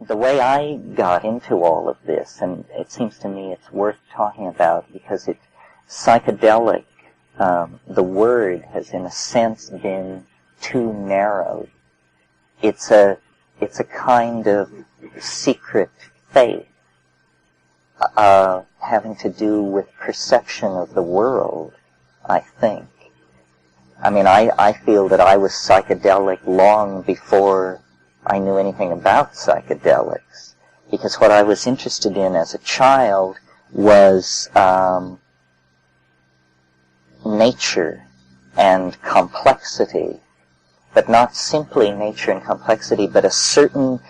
the way I got into all of this, and it seems to me it's worth talking about because it's psychedelic. The word has, in a sense, been too narrowed. It's a kind of secret faith having to do with perception of the world, I think. I mean, I feel that I was psychedelic long before I knew anything about psychedelics, because what I was interested in as a child was nature and complexity, but not simply nature and complexity, but a certain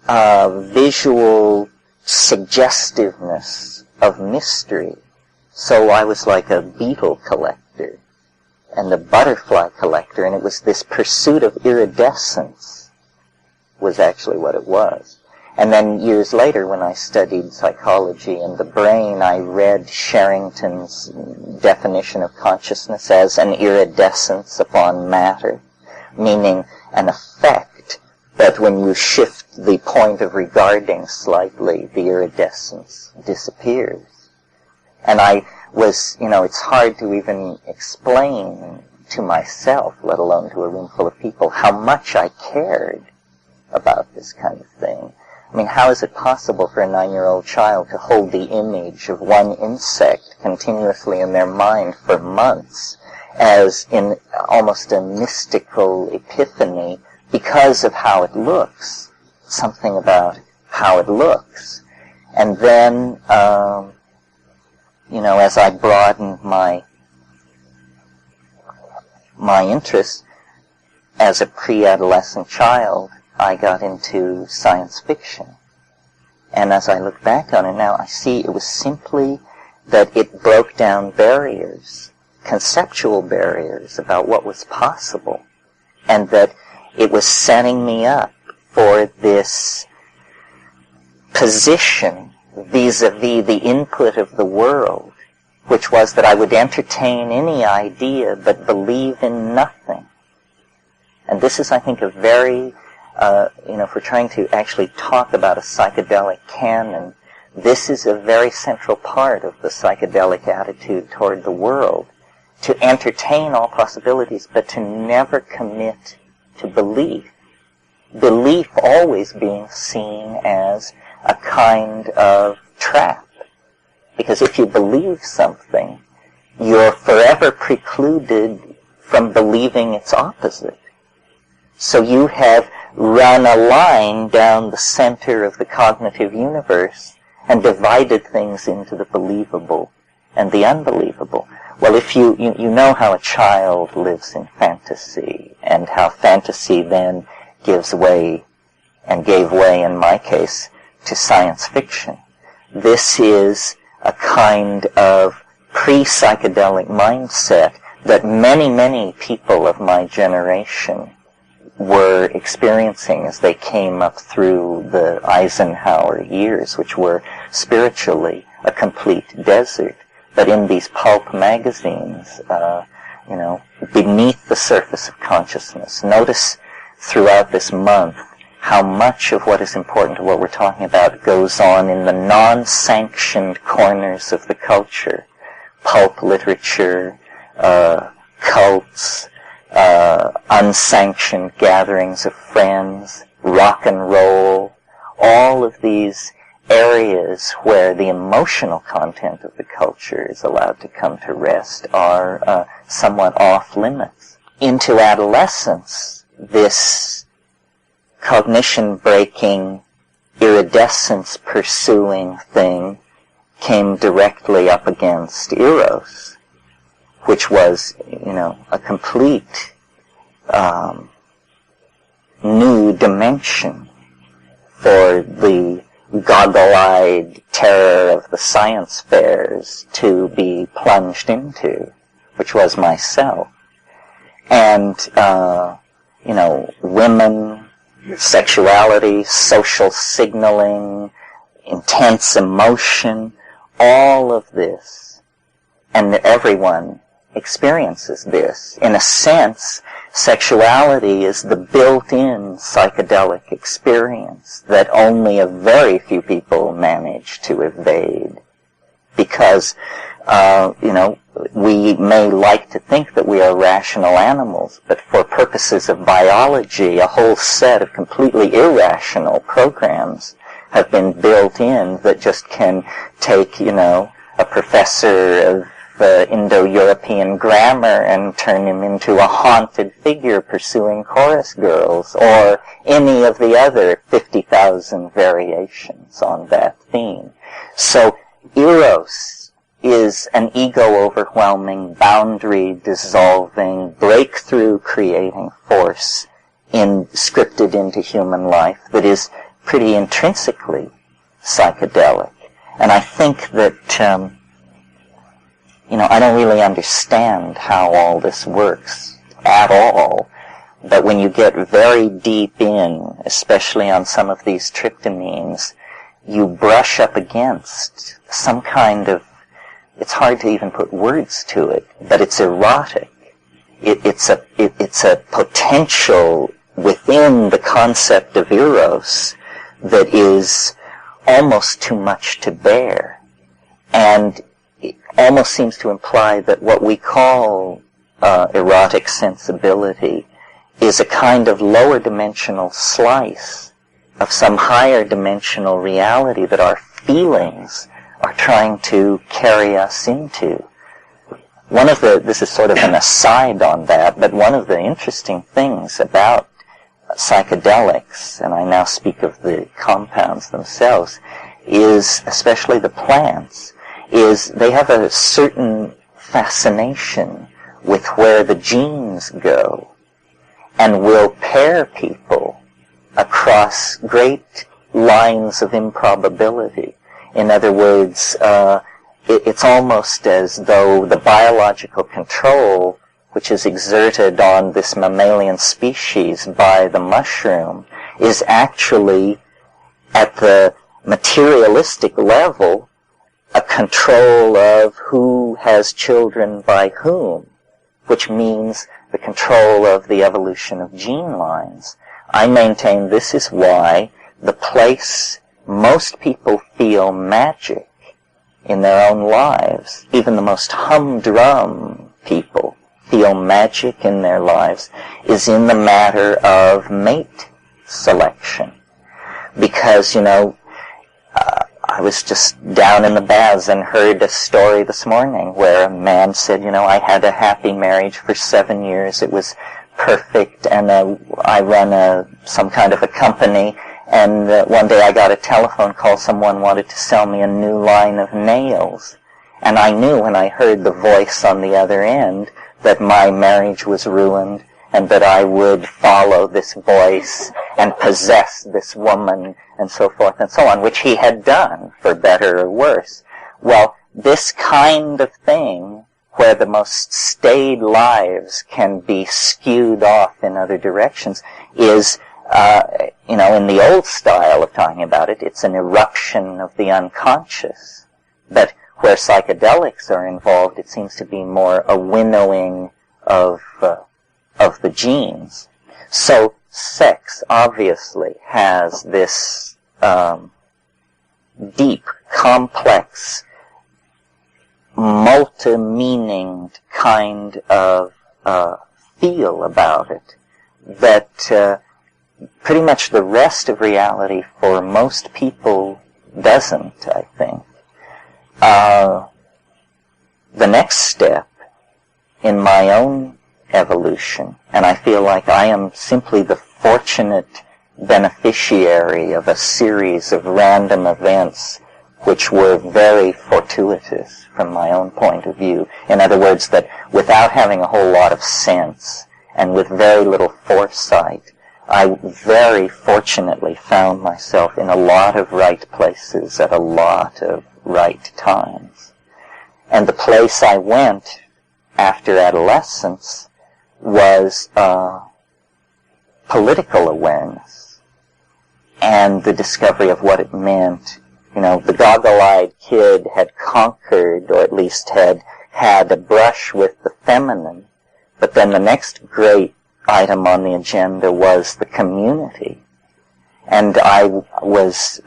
visual suggestiveness of mystery. So I was like a beetle collector and a butterfly collector, and it was this pursuit of iridescence was actually what it was. And then years later, when I studied psychology and the brain, I read Sherrington's definition of consciousness as an iridescence upon matter, meaning an effect, but when you shift the point of regarding slightly, the iridescence disappears. And I was, it's hard to even explain to myself, let alone to a room full of people, how much I cared about this kind of thing. I mean, how is it possible for a 9-year-old child to hold the image of one insect continuously in their mind for months as in almost a mystical epiphany because of how it looks, something about how it looks. And then, as I broadened my interest as a pre-adolescent child, I got into science fiction. And as I look back on it now, I see it was simply that it broke down barriers, conceptual barriers about what was possible, and that it was setting me up for this position vis-a-vis the input of the world, which was that I would entertain any idea but believe in nothing. And this is, I think, a very if we're trying to actually talk about a psychedelic canon, this is a very central part of the psychedelic attitude toward the world, to entertain all possibilities, but to never commit to belief. Belief always being seen as a kind of trap. Because if you believe something, you're forever precluded from believing its opposite. So you have run a line down the center of the cognitive universe and divided things into the believable and the unbelievable. Well, if you know how a child lives in fantasy, and how fantasy then gives way, and gave way in my case, to science fiction. This is a kind of pre-psychedelic mindset that many, many people of my generation were experiencing as they came up through the Eisenhower years, which were spiritually a complete desert. But in these pulp magazines, beneath the surface of consciousness, notice throughout this month how much of what is important to what we're talking about goes on in the non-sanctioned corners of the culture. Pulp literature, cults, unsanctioned gatherings of friends, rock and roll, all of these areas where the emotional content of the culture is allowed to come to rest are somewhat off limits. Into adolescence, this cognition-breaking, iridescence-pursuing thing came directly up against Eros, which was, a complete new dimension for the goggle-eyed terror of the science fairs to be plunged into, which was myself. And, women, sexuality, social signaling, intense emotion, all of this, and everyone experiences this. In a sense, sexuality is the built-in psychedelic experience that only a very few people manage to evade. Because, we may like to think that we are rational animals, but for purposes of biology, a whole set of completely irrational programs have been built in that just can take, a professor of Indo-European grammar and turn him into a haunted figure pursuing chorus girls, or any of the other 50,000 variations on that theme. So, Eros is an ego-overwhelming, boundary-dissolving, breakthrough-creating force scripted into human life that is pretty intrinsically psychedelic. And I think that, I don't really understand how all this works at all. But when you get very deep in, especially on some of these tryptamines, you brush up against some kind of, it's hard to even put words to it, but it's erotic. It's a potential within the concept of eros that is almost too much to bear. And it almost seems to imply that what we call erotic sensibility is a kind of lower dimensional slice of some higher dimensional reality that our feelings are trying to carry us into. This is sort of an aside on that, but one of the interesting things about psychedelics, and I now speak of the compounds themselves, is, especially the plants, is they have a certain fascination with where the genes go and will pair people across great lines of improbability. In other words, it's almost as though the biological control which is exerted on this mammalian species by the mushroom is actually, at the materialistic level, a control of who has children by whom, which means the control of the evolution of gene lines. I maintain this is why the place most people feel magic in their own lives, even the most humdrum people feel magic in their lives, is in the matter of mate selection. Because, I was just down in the baths and heard a story this morning where a man said, I had a happy marriage for 7 years. It was perfect, and I run some kind of a company, and one day I got a telephone call. Someone wanted to sell me a new line of nails. And I knew when I heard the voice on the other end that my marriage was ruined and that I would follow this voice and possess this woman and so forth and so on, which he had done, for better or worse. Well, this kind of thing, where the most staid lives can be skewed off in other directions, is, in the old style of talking about it, it's an eruption of the unconscious. But where psychedelics are involved, it seems to be more a winnowing of the genes. So sex obviously has this deep, complex, multi-meaninged kind of feel about it that pretty much the rest of reality for most people doesn't, I think. The next step in my own evolution, and I feel like I am simply the fortunate beneficiary of a series of random events which were very fortuitous from my own point of view. In other words, that without having a whole lot of sense and with very little foresight, I very fortunately found myself in a lot of right places at a lot of right times. And the place I went after adolescence was political awareness and the discovery of what it meant. The goggle-eyed kid had conquered, or at least had a brush with the feminine, but then the next great item on the agenda was the community. And I was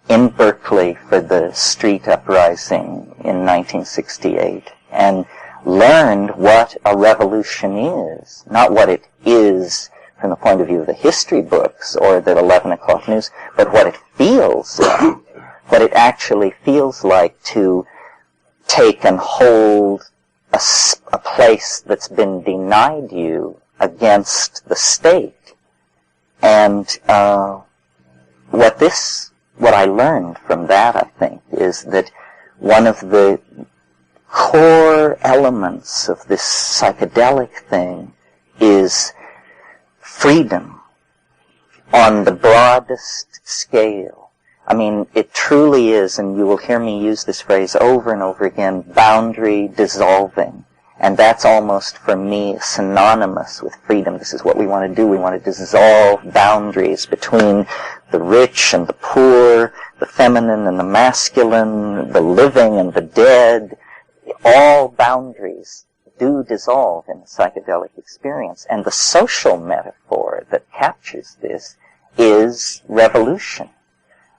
in Berkeley for the street uprising in 1968 and learned what a revolution is, not what it is from the point of view of the history books or the 11 o'clock news, but what it feels like, what it actually feels like to take and hold a place that's been denied you against the state. And what I learned from that, I think, is that one of the core elements of this psychedelic thing is freedom on the broadest scale. I mean, it truly is, and you will hear me use this phrase over and over again, boundary dissolving. And that's almost, for me, synonymous with freedom. This is what we want to do. We want to dissolve boundaries between the rich and the poor, the feminine and the masculine, the living and the dead. All boundaries do dissolve in the psychedelic experience. And the social metaphor that captures this is revolution.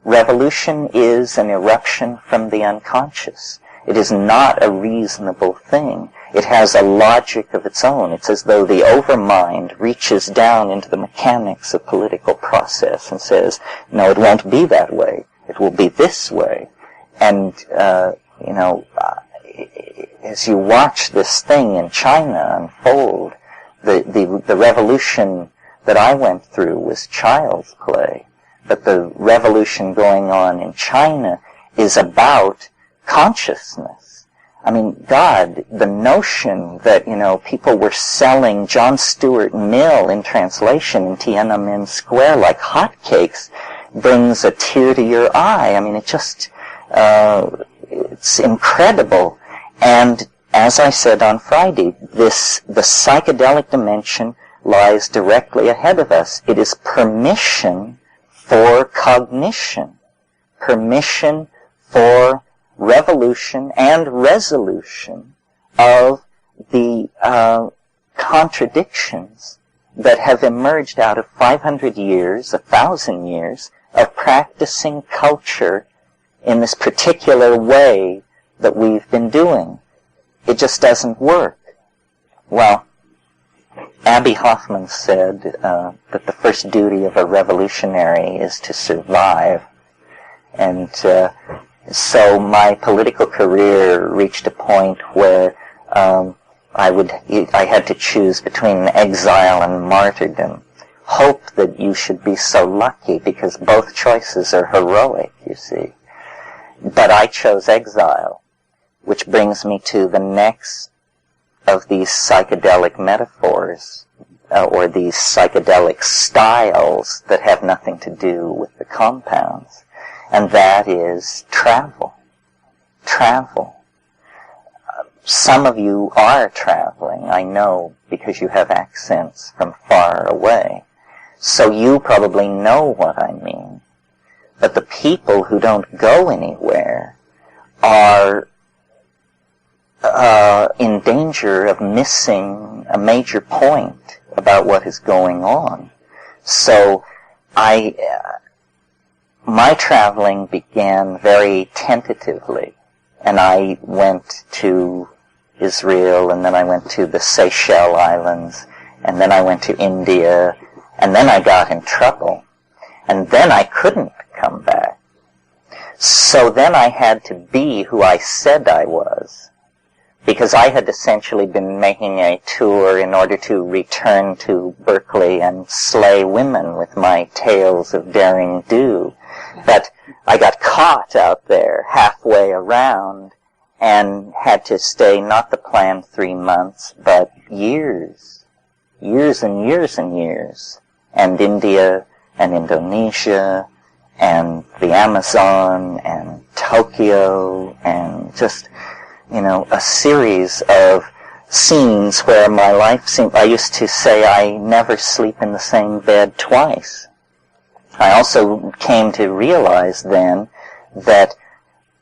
Revolution is an eruption from the unconscious. It is not a reasonable thing. It has a logic of its own. It's as though the overmind reaches down into the mechanics of political process and says, no, it won't be that way. It will be this way. And, as you watch this thing in China unfold, the revolution that I went through was child's play. But the revolution going on in China is about consciousness. I mean, God, the notion that, people were selling John Stuart Mill in translation in Tiananmen Square like hotcakes brings a tear to your eye. I mean, it's incredible. And as I said on Friday, the psychedelic dimension lies directly ahead of us. It is permission for cognition, permission for revolution and resolution of the contradictions that have emerged out of 500 years, 1,000 years of practicing culture in this particular way that we've been doing. It just doesn't work. Well, Abby Hoffman said that the first duty of a revolutionary is to survive. And so my political career reached a point where I had to choose between exile and martyrdom. Hope that you should be so lucky, because both choices are heroic, you see. But I chose exile, which brings me to the next of these psychedelic metaphors, or these psychedelic styles that have nothing to do with the compounds, and that is travel. Travel. Some of you are traveling, I know, because you have accents from far away. So you probably know what I mean. But the people who don't go anywhere are in danger of missing a major point about what is going on. So my traveling began very tentatively, and I went to Israel, and then I went to the Seychelles Islands, and then I went to India, and then I got in trouble, and then I couldn't come back. So then I had to be who I said I was, because I had essentially been making a tour in order to return to Berkeley and slay women with my tales of daring do. But I got caught out there halfway around and had to stay not the planned 3 months, but years and years and years. And India and Indonesia and the Amazon and Tokyo and just, a series of scenes where my life seemed, I used to say I never sleep in the same bed twice. I also came to realize then that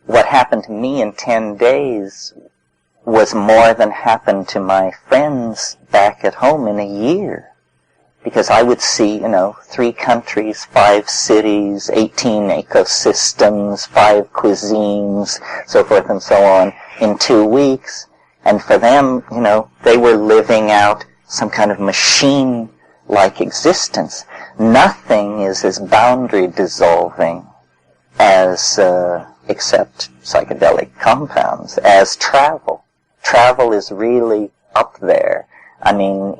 what happened to me in 10 days was more than happened to my friends back at home in a year. Because I would see, 3 countries, 5 cities, 18 ecosystems, 5 cuisines, so forth and so on, in 2 weeks. And for them, they were living out some kind of machine-like existence. Nothing is as boundary dissolving as, except psychedelic compounds, as travel. Travel is really up there. I mean,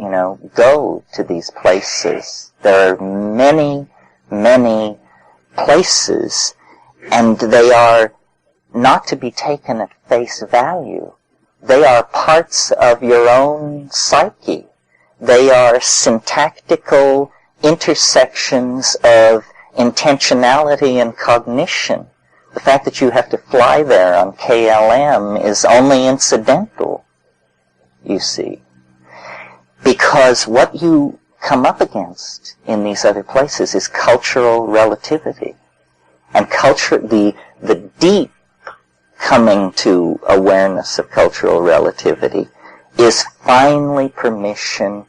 go to these places. There are many, many places, and they are not to be taken at face value. They are parts of your own psyche. They are syntactical intersections of intentionality and cognition. The fact that you have to fly there on KLM is only incidental, you see. Because what you come up against in these other places is cultural relativity. And the deep coming to awareness of cultural relativity is finally permission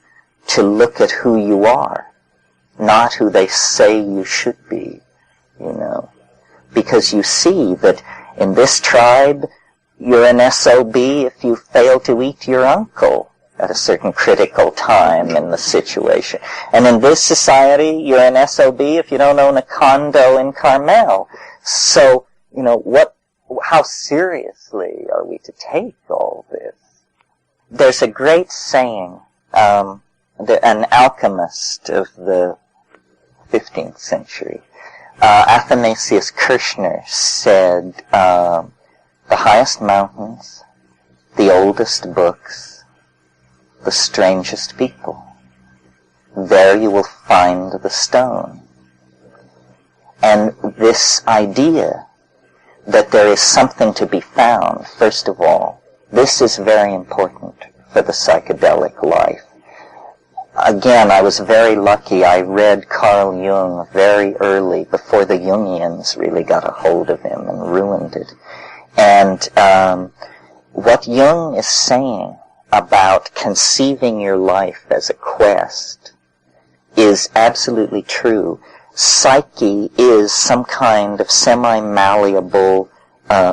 to look at who you are, not who they say you should be, Because you see that in this tribe, you're an SOB if you fail to eat your uncle at a certain critical time in the situation. And in this society, you're an SOB if you don't own a condo in Carmel. So, how seriously are we to take all this? There's a great saying, an alchemist of the 15th century, Athanasius Kirchner, said, the highest mountains, the oldest books, the strangest people, there you will find the stone. And this idea that there is something to be found, first of all, this is very important for the psychedelic life. Again, I was very lucky. I read Carl Jung very early, before the Jungians really got a hold of him and ruined it. And what Jung is saying about conceiving your life as a quest is absolutely true. Psyche is some kind of semi-malleable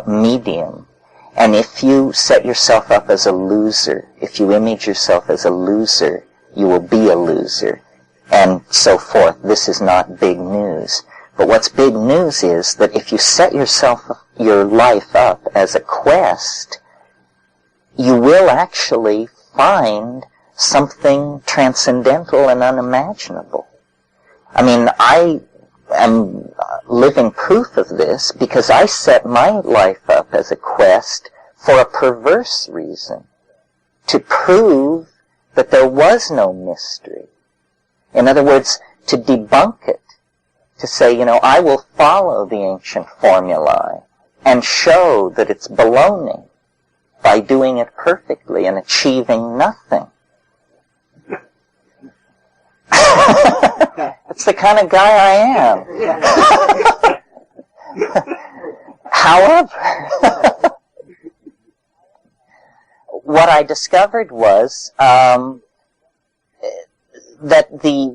medium. And if you set yourself up as a loser, if you image yourself as a loser, you will be a loser, and so forth. This is not big news. But what's big news is that if you set your life up as a quest, you will actually find something transcendental and unimaginable. I mean, I am living proof of this because I set my life up as a quest for a perverse reason, to prove that there was no mystery. In other words, to debunk it, to say, I will follow the ancient formulae and show that it's baloney by doing it perfectly and achieving nothing. That's the kind of guy I am. However, what I discovered was that the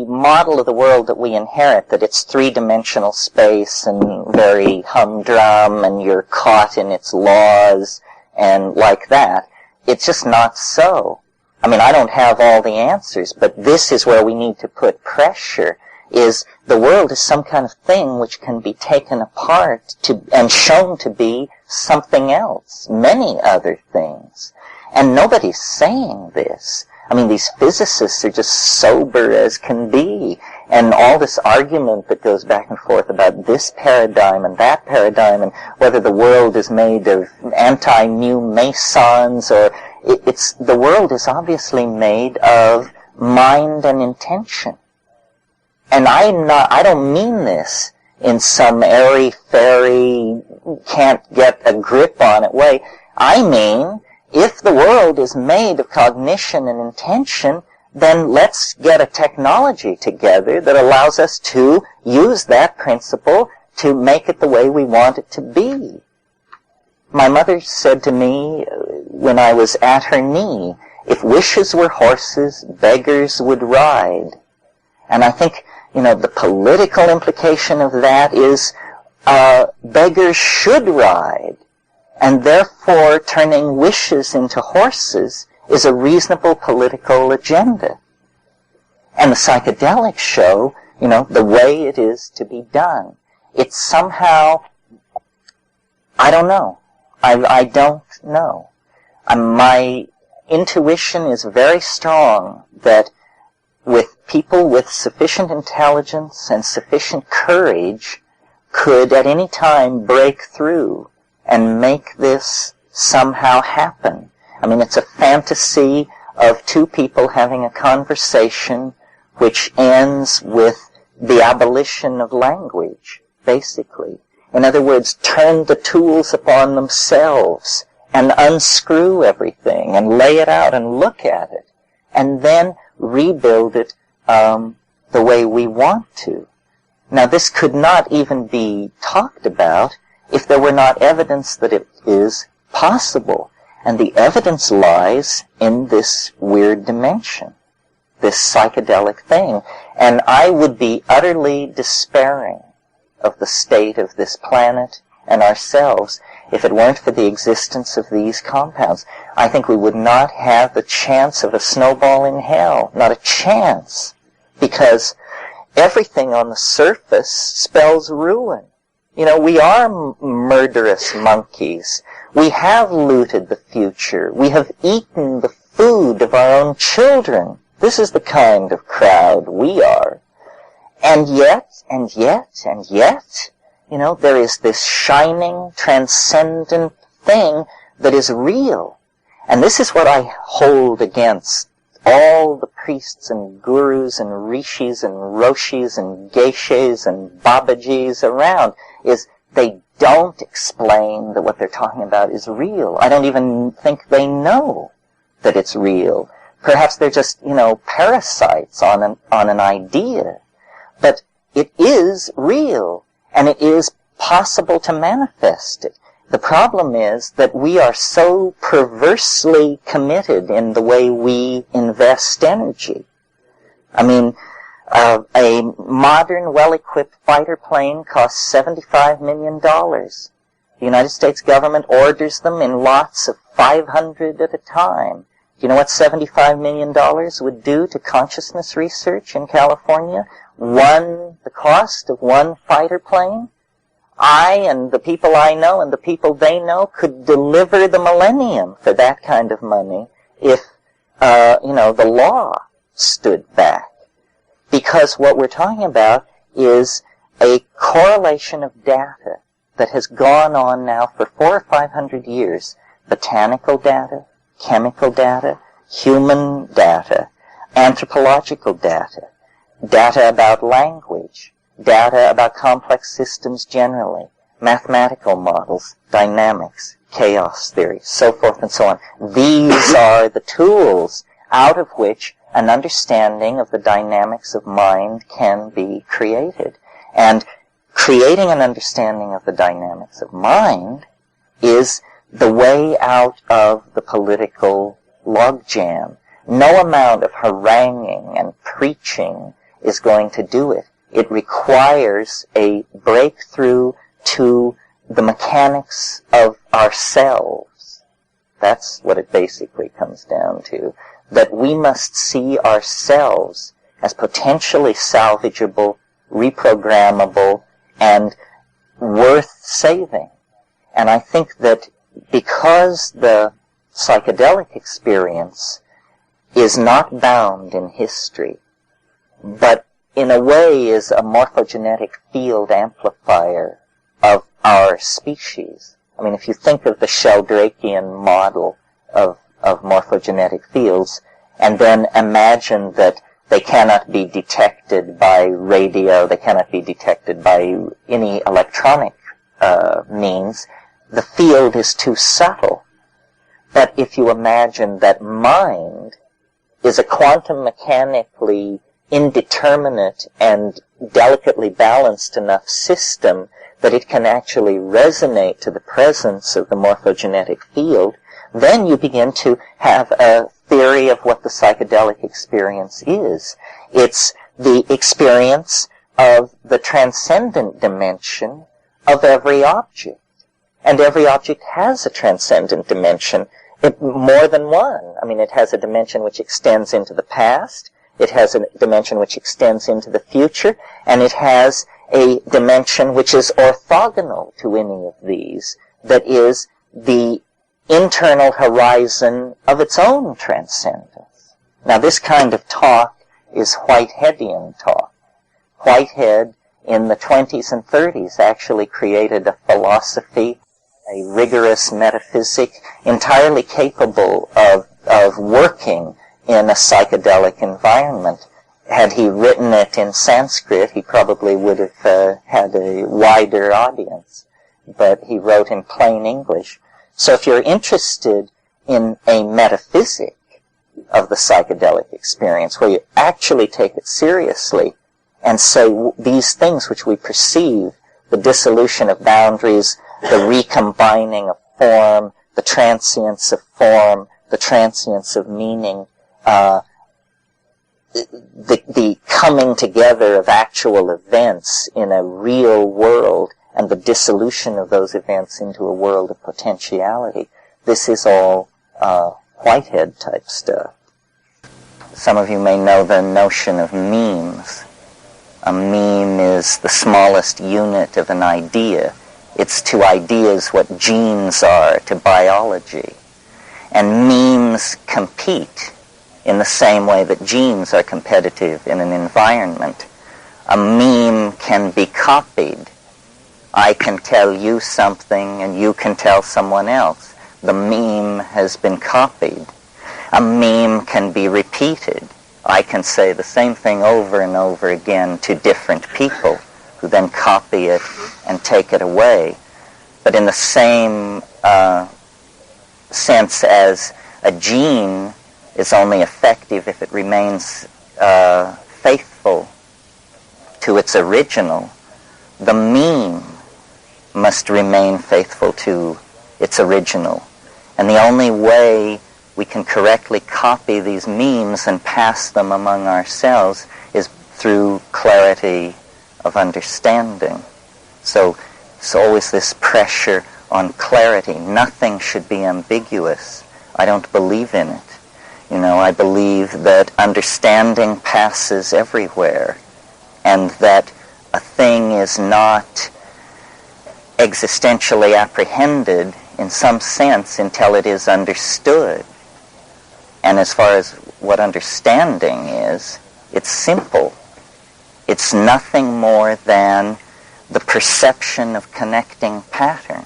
model of the world that we inherit, that it's three-dimensional space and very humdrum and you're caught in its laws and like that, it's just not so. I mean, I don't have all the answers, but this is where we need to put pressure, is the world is some kind of thing which can be taken apart and shown to be something else, many other things. And nobody's saying this. I mean, these physicists are just sober as can be. And all this argument that goes back and forth about this paradigm and that paradigm and whether the world is made of anti-new Masons or the world is obviously made of mind and intention. And I don't mean this in some airy-fairy, can't get a grip on it way. I mean, if the world is made of cognition and intention, then let's get a technology together that allows us to use that principle to make it the way we want it to be. My mother said to me when I was at her knee, if wishes were horses, beggars would ride. And I think, the political implication of that is beggars should ride. And therefore, turning wishes into horses is a reasonable political agenda. And the psychedelics show, the way it is to be done. It's somehow, I don't know. I don't know. My intuition is very strong that with people with sufficient intelligence and sufficient courage could at any time break through and make this somehow happen. I mean, it's a fantasy of two people having a conversation which ends with the abolition of language, basically. In other words, turn the tools upon themselves and unscrew everything and lay it out and look at it and then rebuild it the way we want to. Now, this could not even be talked about if there were not evidence that it is possible. And the evidence lies in this weird dimension, this psychedelic thing. And I would be utterly despairing of the state of this planet and ourselves if it weren't for the existence of these compounds. I think we would not have the chance of a snowball in hell, not a chance, because everything on the surface spells ruin. We are murderous monkeys. We have looted the future. We have eaten the food of our own children. This is the kind of crowd we are. And yet, there is this shining, transcendent thing that is real. And this is what I hold against all the priests and gurus and rishis and roshis and geishas and babajis around, is they don't explain that what they're talking about is real. I don't even think they know that it's real. Perhaps they're just, parasites on an idea. But it is real, and it is possible to manifest it. The problem is that we are so perversely committed in the way we invest energy. I mean, a modern, well-equipped fighter plane costs $75 million. The United States government orders them in lots of 500 at a time. Do you know what $75 million would do to consciousness research in California? The cost of one fighter plane? I and the people I know and the people they know could deliver the millennium for that kind of money if, the law stood back. Because what we're talking about is a correlation of data that has gone on now for 400 or 500 years. Botanical data, chemical data, human data, anthropological data, data about language, data about complex systems generally, mathematical models, dynamics, chaos theory, so forth and so on. These are the tools out of which an understanding of the dynamics of mind can be created. And creating an understanding of the dynamics of mind is the way out of the political logjam. No amount of haranguing and preaching is going to do it. It requires a breakthrough to the mechanics of ourselves. That's what it basically comes down to. That we must see ourselves as potentially salvageable, reprogrammable, and worth saving. And I think that because the psychedelic experience is not bound in history, but in a way is a morphogenetic field amplifier of our species. I mean, if you think of the Sheldrakean model of morphogenetic fields, and then imagine that they cannot be detected by radio, they cannot be detected by any electronic means, the field is too subtle. But if you imagine that mind is a quantum mechanically indeterminate and delicately balanced enough system that it can actually resonate to the presence of the morphogenetic field, then you begin to have a theory of what the psychedelic experience is. It's the experience of the transcendent dimension of every object. And every object has a transcendent dimension, more than one. I mean, it has a dimension which extends into the past, it has a dimension which extends into the future, and it has a dimension which is orthogonal to any of these, that is the internal horizon of its own transcendence. Now, this kind of talk is Whiteheadian talk. Whitehead, in the 20s and 30s, actually created a philosophy, a rigorous metaphysic, entirely capable of working in a psychedelic environment. Had he written it in Sanskrit, he probably would have had a wider audience. But he wrote in plain English. So if you're interested in a metaphysic of the psychedelic experience, where you actually take it seriously and say these things which we perceive, the dissolution of boundaries, the recombining of form, the transience of form, the transience of meaning, the coming together of actual events in a real world, and the dissolution of those events into a world of potentiality. This is all Whitehead type stuff. Some of you may know the notion of memes. A meme is the smallest unit of an idea. It's to ideas what genes are to biology. And memes compete in the same way that genes are competitive in an environment. A meme can be copied. I can tell you something and you can tell someone else. The meme has been copied. A meme can be repeated. I can say the same thing over and over again to different people who then copy it and take it away. But in the same sense as a gene is only effective if it remains faithful to its original, the meme must remain faithful to its original. And the only way we can correctly copy these memes and pass them among ourselves is through clarity of understanding. So it's always this pressure on clarity. Nothing should be ambiguous. I don't believe in it. I believe that understanding passes everywhere, and that a thing is not existentially apprehended in some sense until it is understood. And as far as what understanding is, it's simple. It's nothing more than the perception of connecting pattern.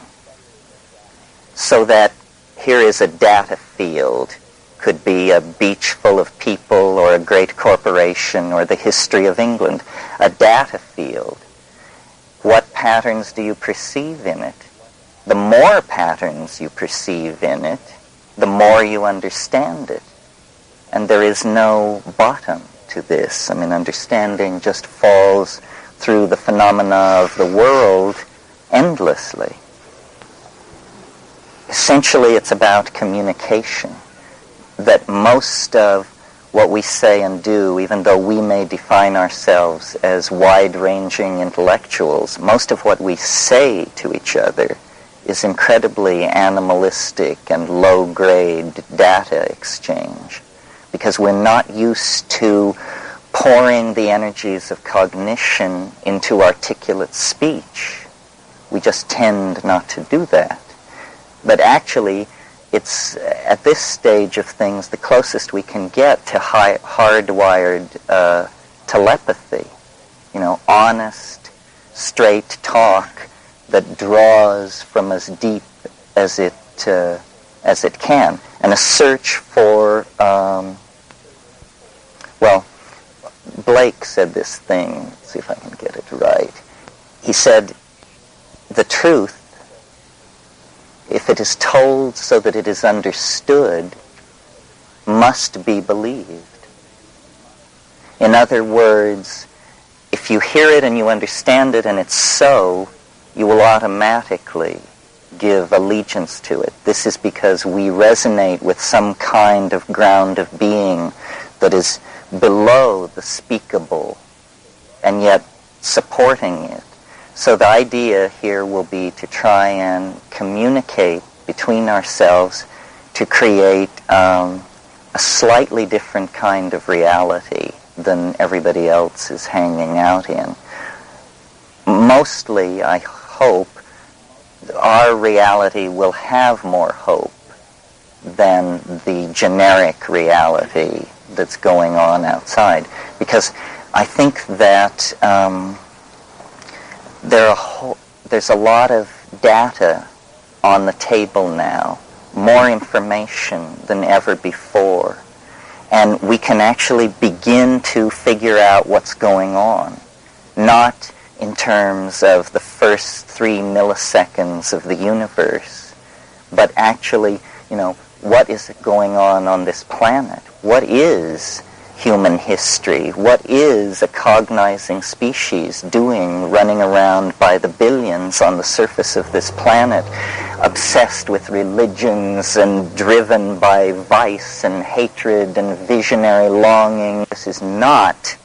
So that here is a data field. Could be a beach full of people or a great corporation or the history of England. A data field. What patterns do you perceive in it? The more patterns you perceive in it, the more you understand it. And there is no bottom to this. I mean, understanding just falls through the phenomena of the world endlessly. Essentially, it's about communication. That most of what we say and do, even though we may define ourselves as wide-ranging intellectuals, most of what we say to each other is incredibly animalistic and low-grade data exchange, because we're not used to pouring the energies of cognition into articulate speech. We just tend not to do that. But actually, it's at this stage of things the closest we can get to hardwired telepathy. Honest, straight talk that draws from as deep as it can, and a search for. Blake said this thing. Let's see if I can get it right. He said, "The truth, if it is told so that it is understood, must be believed." In other words, if you hear it and you understand it and it's so, you will automatically give allegiance to it. This is because we resonate with some kind of ground of being that is below the speakable and yet supporting it. So the idea here will be to try and communicate between ourselves to create a slightly different kind of reality than everybody else is hanging out in. Mostly, I hope, our reality will have more hope than the generic reality that's going on outside. Because I think that there's a lot of data on the table now, more information than ever before, and we can actually begin to figure out what's going on, not in terms of the first 3 milliseconds of the universe, but actually, what is going on this planet? What is human history? What is a cognizing species doing, running around by the billions on the surface of this planet, obsessed with religions and driven by vice and hatred and visionary longing? This is not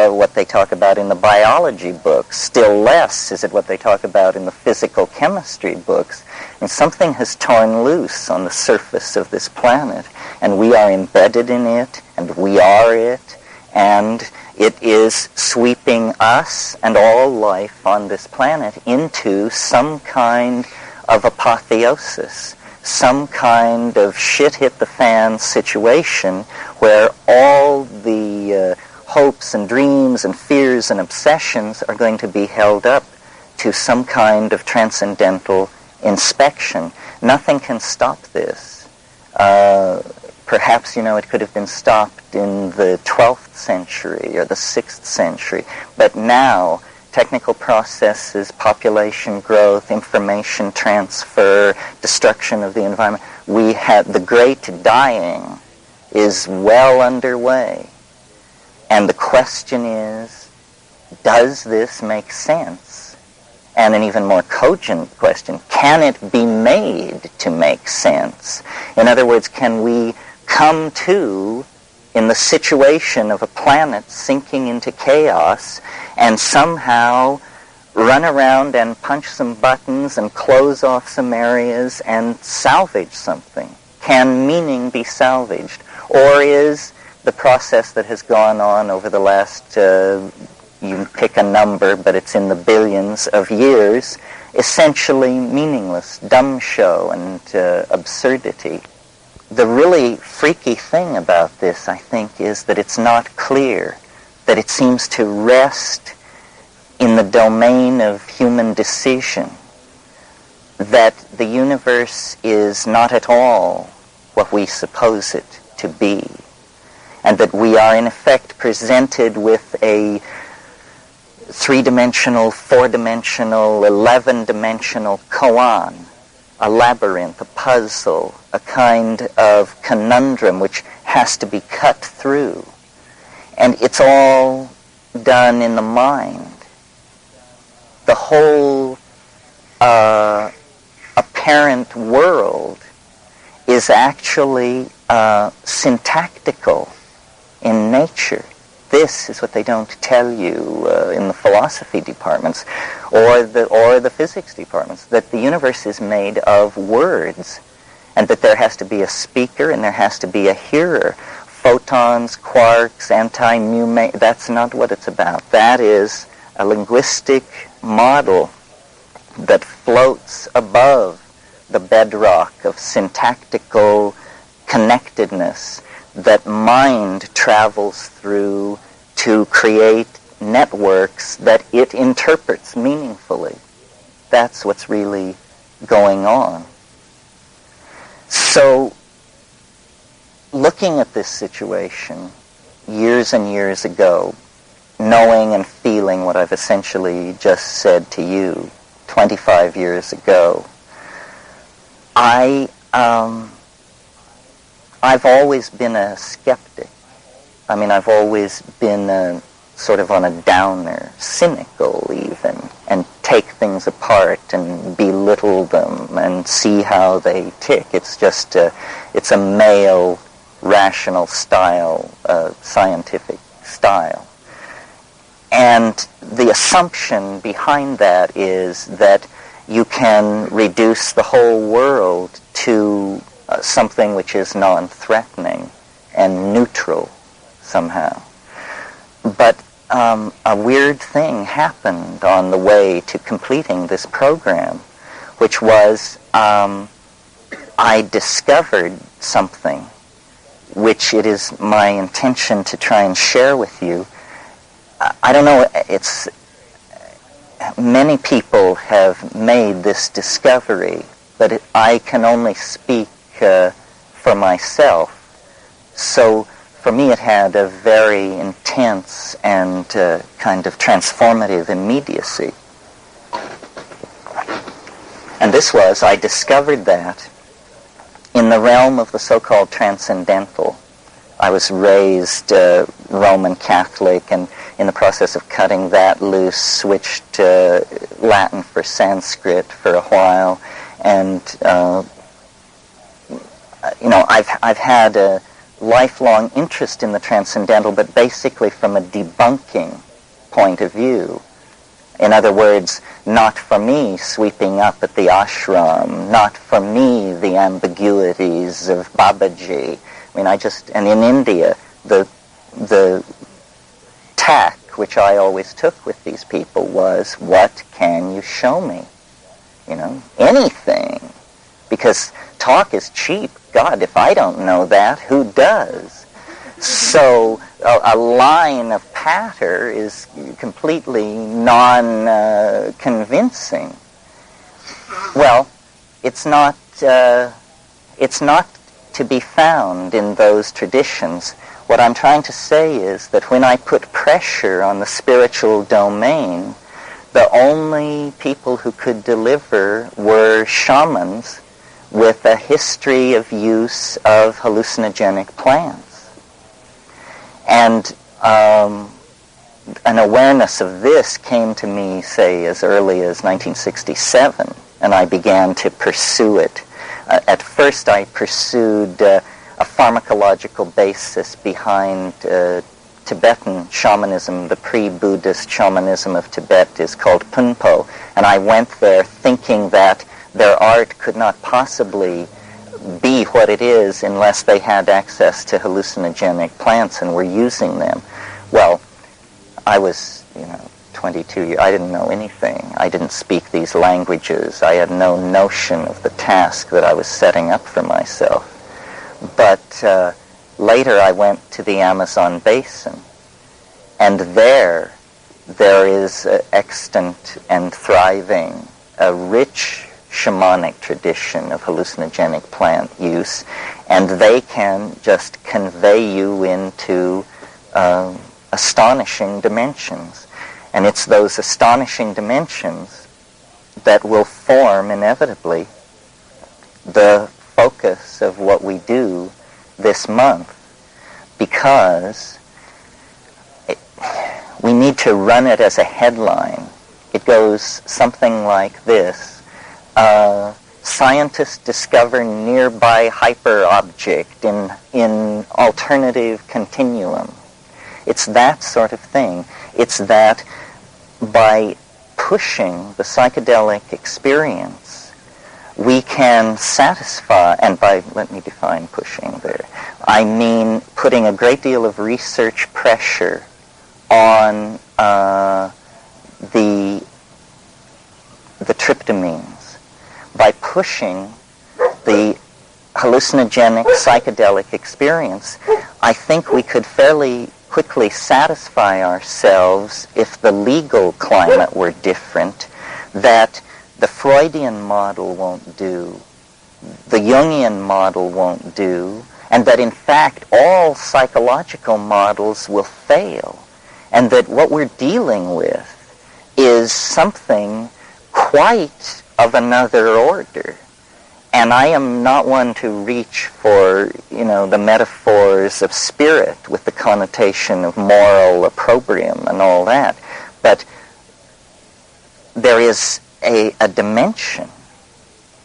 what they talk about in the biology books. Still less is it what they talk about in the physical chemistry books. And something has torn loose on the surface of this planet, and we are embedded in it, and we are it, and it is sweeping us and all life on this planet into some kind of apotheosis, some kind of shit-hit-the-fan situation where all the hopes and dreams and fears and obsessions are going to be held up to some kind of transcendental inspection. Nothing can stop this. Perhaps, it could have been stopped in the 12th century or the 6th century, but now technical processes, population growth, information transfer, destruction of the environment, the great dying is well underway. And the question is, does this make sense? And an even more cogent question, can it be made to make sense? In other words, can we come to, in the situation of a planet sinking into chaos, and somehow run around and punch some buttons and close off some areas and salvage something? Can meaning be salvaged? Or is the process that has gone on over the last, you pick a number, but it's in the billions of years, essentially meaningless, dumb show and absurdity? The really freaky thing about this, I think, is that it's not clear, that it seems to rest in the domain of human decision, that the universe is not at all what we suppose it to be, and that we are in effect presented with a 3-dimensional, 4-dimensional, 11-dimensional koan, a labyrinth, a puzzle, a kind of conundrum which has to be cut through. And it's all done in the mind. The whole apparent world is actually syntactical in nature. This is what they don't tell you in the philosophy departments or the physics departments, that the universe is made of words, and that there has to be a speaker and there has to be a hearer. Photons, quarks, anti-mu, that's not what it's about. That is a linguistic model that floats above the bedrock of syntactical connectedness that mind travels through to create networks that it interprets meaningfully. That's what's really going on. So, looking at this situation years and years ago, knowing and feeling what I've essentially just said to you 25 years ago, I've always been a skeptic. I mean, I've always been sort of on a downer, cynical even, and take things apart and belittle them and see how they tick. It's just it's a male, rational style, scientific style. And the assumption behind that is that you can reduce the whole world to something which is non-threatening and neutral somehow. But a weird thing happened on the way to completing this program, which was I discovered something which it is my intention to try and share with you. I don't know, it's many people have made this discovery, but I can only speak for myself. So for me it had a very intense and kind of transformative immediacy. And this was, I discovered that in the realm of the so-called transcendental. I was raised Roman Catholic, and in the process of cutting that loose, switched to Latin for Sanskrit for a while, and I've had a lifelong interest in the transcendental, but basically from a debunking point of view. In other words, not for me sweeping up at the ashram, not for me the ambiguities of Babaji. I mean, and in India, the tack which I always took with these people was, what can you show me? Anything. Because talk is cheap. God, if I don't know that, who does? So a line of patter is completely non-convincing. Well, it's not to be found in those traditions. What I'm trying to say is that when I put pressure on the spiritual domain, the only people who could deliver were shamans with a history of use of hallucinogenic plants. And an awareness of this came to me, say, as early as 1967, and I began to pursue it. At first I pursued a pharmacological basis behind Tibetan shamanism. The pre-Buddhist shamanism of Tibet is called Punpo, and I went there thinking that their art could not possibly be what it is unless they had access to hallucinogenic plants and were using them. Well, I was, 22 years, I didn't know anything. I didn't speak these languages. I had no notion of the task that I was setting up for myself. But later I went to the Amazon basin, and there is extant and thriving a rich shamanic tradition of hallucinogenic plant use, and they can just convey you into astonishing dimensions. And it's those astonishing dimensions that will form inevitably the focus of what we do this month, because we need to run it as a headline. It goes something like this. Scientists discover nearby hyperobject in alternative continuum. It's that sort of thing. It's that by pushing the psychedelic experience, we can satisfy, and let me define pushing there. I mean putting a great deal of research pressure on the tryptamines. By pushing the hallucinogenic psychedelic experience, I think we could fairly quickly satisfy ourselves, if the legal climate were different, that the Freudian model won't do, the Jungian model won't do, and that in fact all psychological models will fail, and that what we're dealing with is something quite of another order. And I am not one to reach for, the metaphors of spirit with the connotation of moral opprobrium and all that. But there is a dimension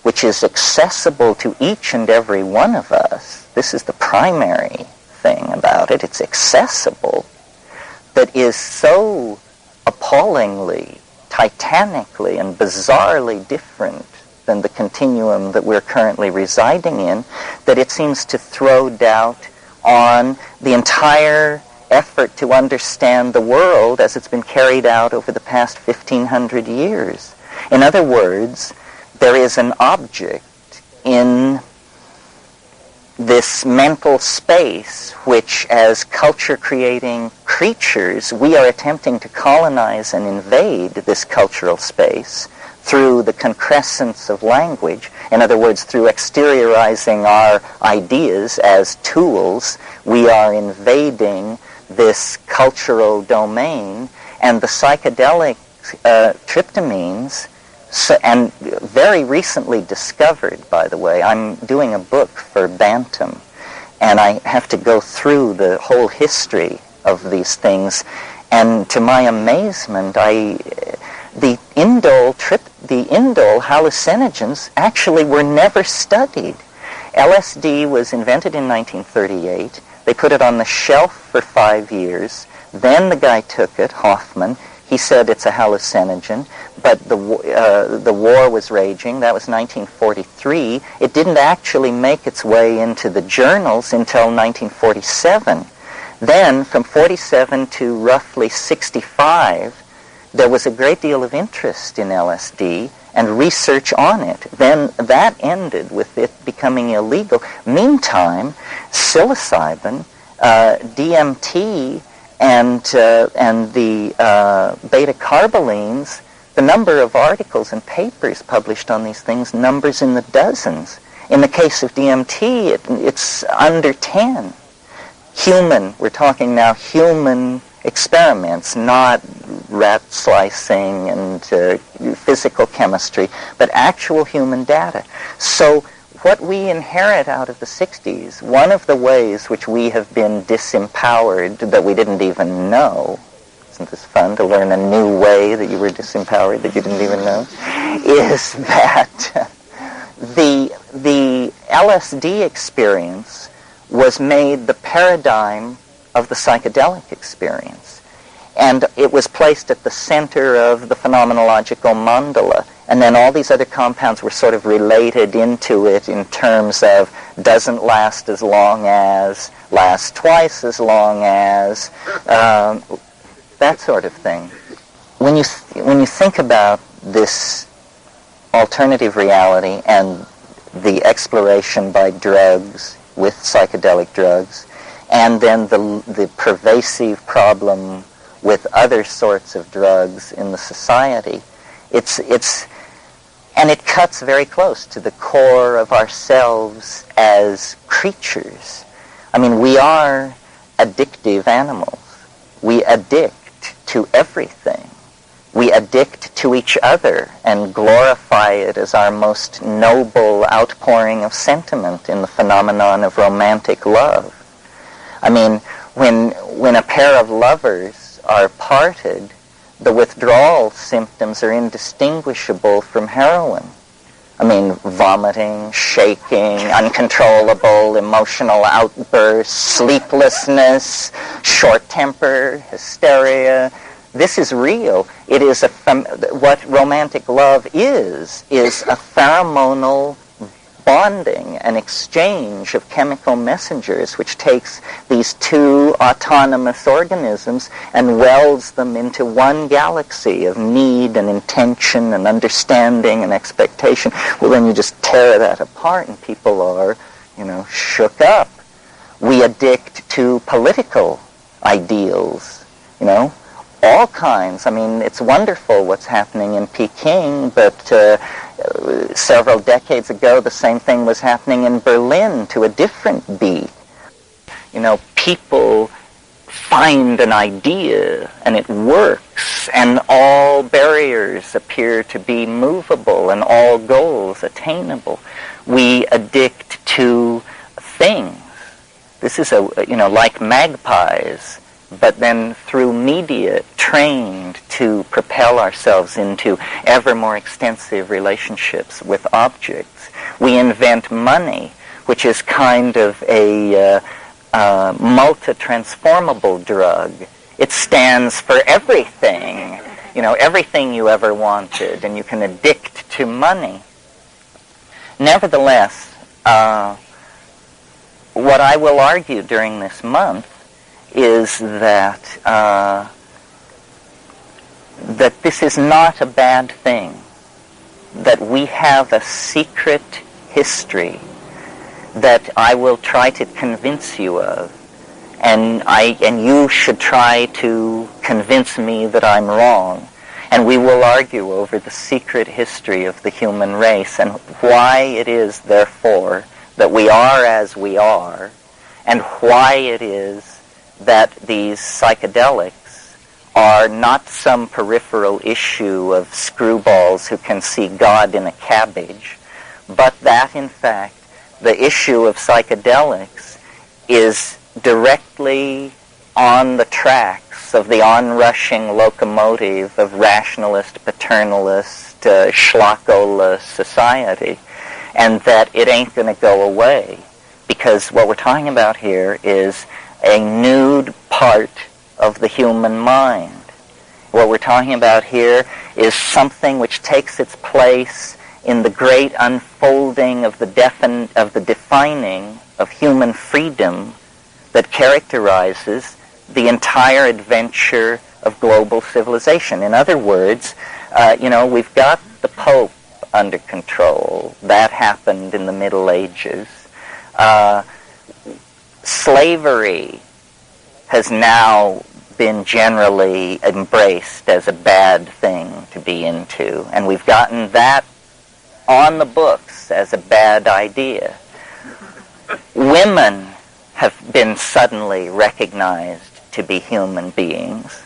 which is accessible to each and every one of us. This is the primary thing about it. It's accessible, that is so appallingly, titanically, and bizarrely different than the continuum that we're currently residing in, that it seems to throw doubt on the entire effort to understand the world as it's been carried out over the past 1,500 years. In other words, there is an object in this mental space which, as culture-creating creatures, we are attempting to colonize and invade this cultural space through the concrescence of language. In other words, through exteriorizing our ideas as tools, we are invading this cultural domain, and the psychedelic tryptamines, and very recently discovered, by the way. I'm doing a book for Bantam, and I have to go through the whole history of these things, and to my amazement, the indole hallucinogens actually were never studied. LSD was invented in 1938. They put it on the shelf for 5 years. Then the guy took it, Hoffman. He said it's a hallucinogen, but the war was raging. That was 1943. It didn't actually make its way into the journals until 1947. Then, from 47 to roughly 65, there was a great deal of interest in LSD and research on it. Then that ended with it becoming illegal. Meantime, psilocybin, DMT, and the beta-carbolines, the number of articles and papers published on these things numbers in the dozens. In the case of DMT, it's under 10. We're talking now human experiments, not rat slicing and physical chemistry, but actual human data. So what we inherit out of the 60s, one of the ways which we have been disempowered that we didn't even know, isn't this fun to learn a new way that you were disempowered that you didn't even know, is that the LSD experience was made the paradigm of the psychedelic experience. And it was placed at the center of the phenomenological mandala. And then all these other compounds were sort of related into it in terms of doesn't last as long as, lasts twice as long as, that sort of thing. When you think about this alternative reality and the exploration by drugs with psychedelic drugs, and then the pervasive problem with other sorts of drugs in the society, and it cuts very close to the core of ourselves as creatures. I mean, we are addictive animals. We addict to everything. We addict to each other and glorify it as our most noble outpouring of sentiment in the phenomenon of romantic love. I mean, when a pair of lovers are parted, the withdrawal symptoms are indistinguishable from heroin. I mean, vomiting, shaking, uncontrollable emotional outbursts, sleeplessness, short temper, hysteria. This is real. It is what romantic love is a pheromonal bonding, an exchange of chemical messengers which takes these two autonomous organisms and welds them into one galaxy of need and intention and understanding and expectation. Well, then you just tear that apart and people are, shook up. We addict to political ideals, all kinds. I mean, it's wonderful what's happening in Peking, but several decades ago, the same thing was happening in Berlin to a different beat. People find an idea and it works, and all barriers appear to be movable and all goals attainable. We addict to things. This is like magpies but then through media trained to propel ourselves into ever more extensive relationships with objects. We invent money, which is kind of a multi-transformable drug. It stands for everything, everything you ever wanted, and you can addict to money. Nevertheless, what I will argue during this month is that that this is not a bad thing, that we have a secret history that I will try to convince you of, and you should try to convince me that I'm wrong, and we will argue over the secret history of the human race and why it is, therefore, that we are as we are, and why it is that these psychedelics are not some peripheral issue of screwballs who can see God in a cabbage, but that, in fact, the issue of psychedelics is directly on the tracks of the onrushing locomotive of rationalist, paternalist, schlockoless society, and that it ain't going to go away, because what we're talking about here is a nude part of the human mind. What we're talking about here is something which takes its place in the great unfolding of the defining of human freedom that characterizes the entire adventure of global civilization. In other words, we've got the Pope under control. That happened in the Middle Ages. Slavery has now been generally embraced as a bad thing to be into, and we've gotten that on the books as a bad idea. Women have been suddenly recognized to be human beings,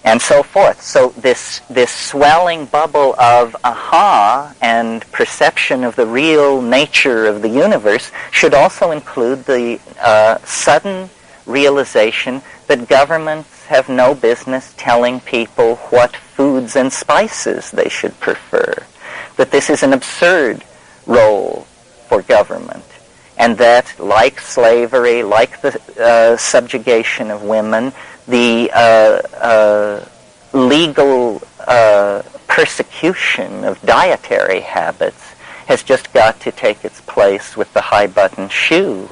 and so forth. So this swelling bubble of aha and perception of the real nature of the universe should also include the sudden realization that governments have no business telling people what foods and spices they should prefer, that this is an absurd role for government, and that, like slavery, like the subjugation of women, the legal persecution of dietary habits has just got to take its place with the high-button shoe.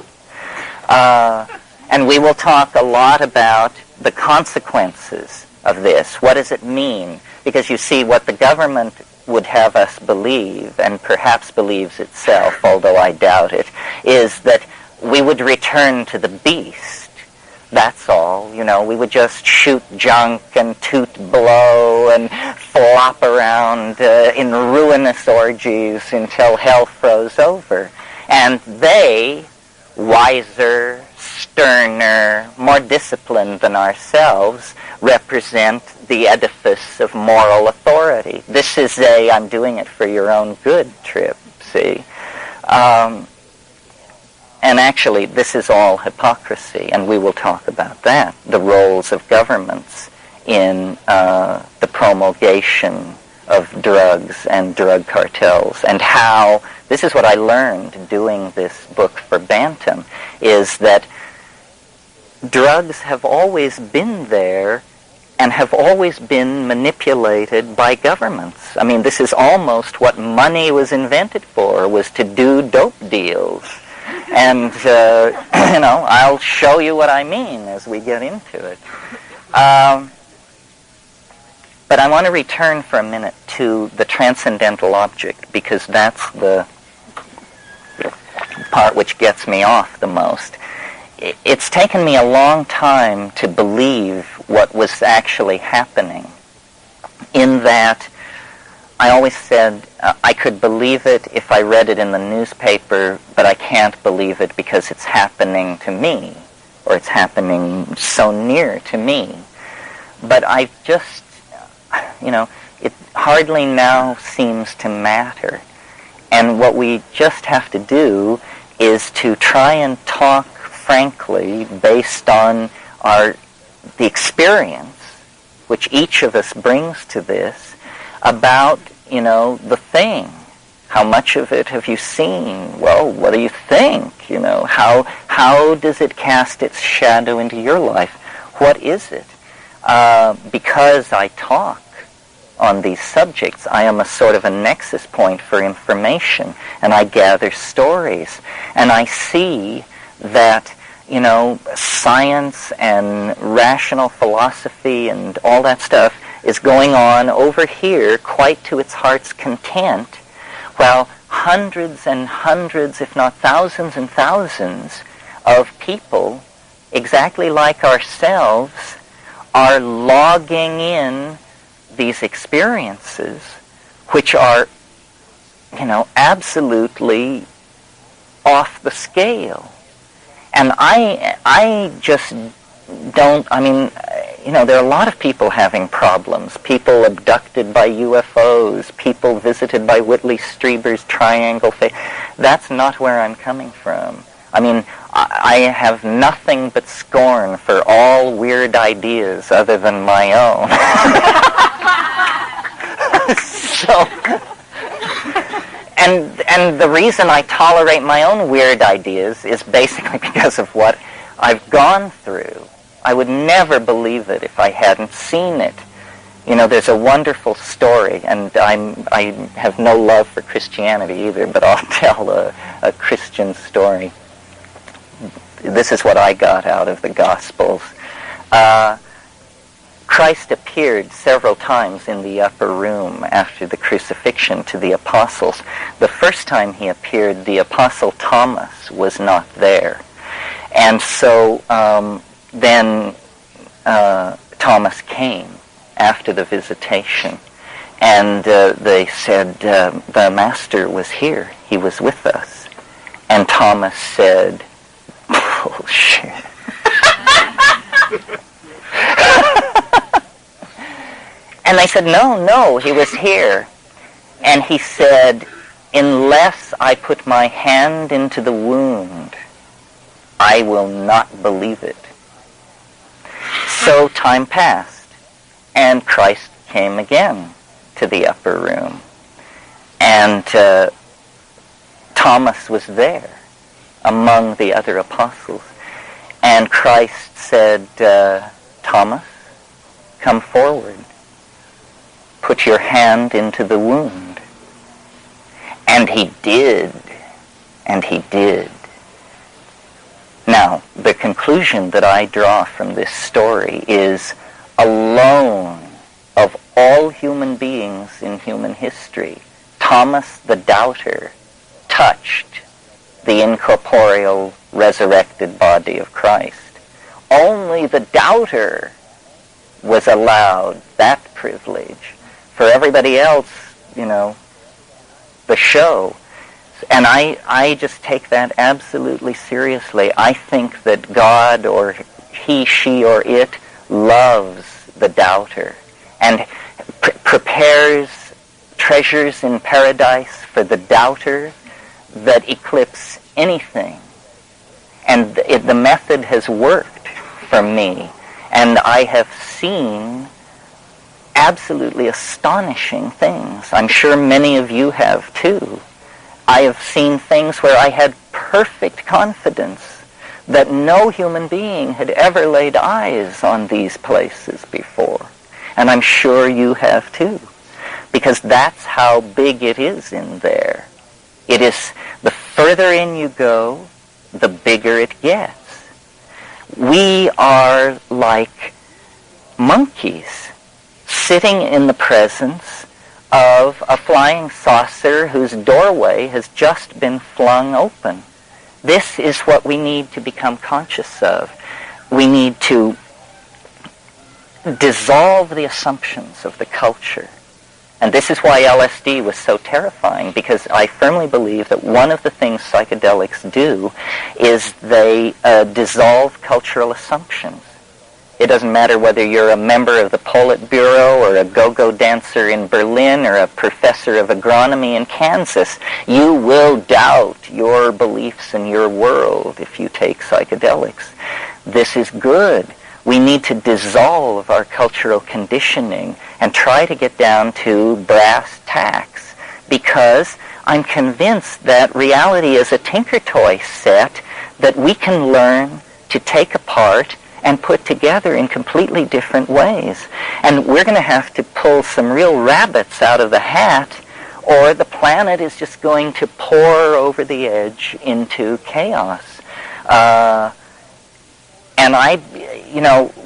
And we will talk a lot about the consequences of this. What does it mean? Because you see, what the government would have us believe, and perhaps believes itself, although I doubt it, is that we would return to the beast. That's all. We would just shoot junk and toot blow and flop around in ruinous orgies until hell froze over. And they, wiser, sterner, more disciplined than ourselves, represent the edifice of moral authority. This is a I'm doing it for your own good trip, see? And actually, this is all hypocrisy, and we will talk about that, the roles of governments in the promulgation of drugs and drug cartels, and how, this is what I learned doing this book for Bantam, is that drugs have always been there and have always been manipulated by governments. I mean, this is almost what money was invented for, was to do dope deals. And, I'll show you what I mean as we get into it. But I want to return for a minute to the transcendental object, because that's the part which gets me off the most. It's taken me a long time to believe what was actually happening, in that I always said I could believe it if I read it in the newspaper, but I can't believe it because it's happening to me, or it's happening so near to me. But I just, it hardly now seems to matter. And what we just have to do is to try and talk frankly based on our the experience which each of us brings to this about, the thing. How much of it have you seen? Well, what do you think? How does it cast its shadow into your life? What is it? Because I talk on these subjects, I am a sort of a nexus point for information, and I gather stories, and I see that, science and rational philosophy and all that stuff is going on over here quite to its heart's content, while hundreds and hundreds, if not thousands and thousands of people, exactly like ourselves, are logging in these experiences which are, absolutely off the scale. And I just don't, there are a lot of people having problems. People abducted by UFOs, people visited by Whitley Strieber's triangle face. That's not where I'm coming from. I have nothing but scorn for all weird ideas other than my own. And the reason I tolerate my own weird ideas is basically because of what I've gone through. I would never believe it if I hadn't seen it. There's a wonderful story, and I have no love for Christianity either, but I'll tell a Christian story. This is what I got out of the Gospels. Christ appeared several times in the upper room after the crucifixion to the apostles. The first time he appeared, the apostle Thomas was not there. And so then Thomas came after the visitation, and they said, the Master was here. He was with us. And Thomas said, bullshit. And they said, no, he was here. And he said, unless I put my hand into the wound, I will not believe it. So time passed, and Christ came again to the upper room. And Thomas was there among the other apostles. And Christ said, Thomas, come forward. Put your hand into the wound. And he did. And he did. Now, the conclusion that I draw from this story is, alone of all human beings in human history, Thomas the doubter touched the incorporeal resurrected body of Christ. Only the doubter was allowed that privilege. For everybody else, the show. And I just take that absolutely seriously. I think that God, or he, she, or it, loves the doubter and prepares treasures in paradise for the doubter that eclipse anything. And the method has worked for me. And I have seen absolutely astonishing things. I'm sure many of you have too. I have seen things where I had perfect confidence that no human being had ever laid eyes on these places before. And I'm sure you have too. Because that's how big it is in there. It is, the further in you go, the bigger it gets. We are like monkeys sitting in the presence of a flying saucer whose doorway has just been flung open. This is what we need to become conscious of. We need to dissolve the assumptions of the culture. And this is why LSD was so terrifying, because I firmly believe that one of the things psychedelics do is they dissolve cultural assumptions. It doesn't matter whether you're a member of the Politburo or a go-go dancer in Berlin or a professor of agronomy in Kansas. You will doubt your beliefs in your world if you take psychedelics. This is good. We need to dissolve our cultural conditioning and try to get down to brass tacks, because I'm convinced that reality is a tinker toy set that we can learn to take apart and put together in completely different ways. And we're going to have to pull some real rabbits out of the hat, or the planet is just going to pour over the edge into chaos. And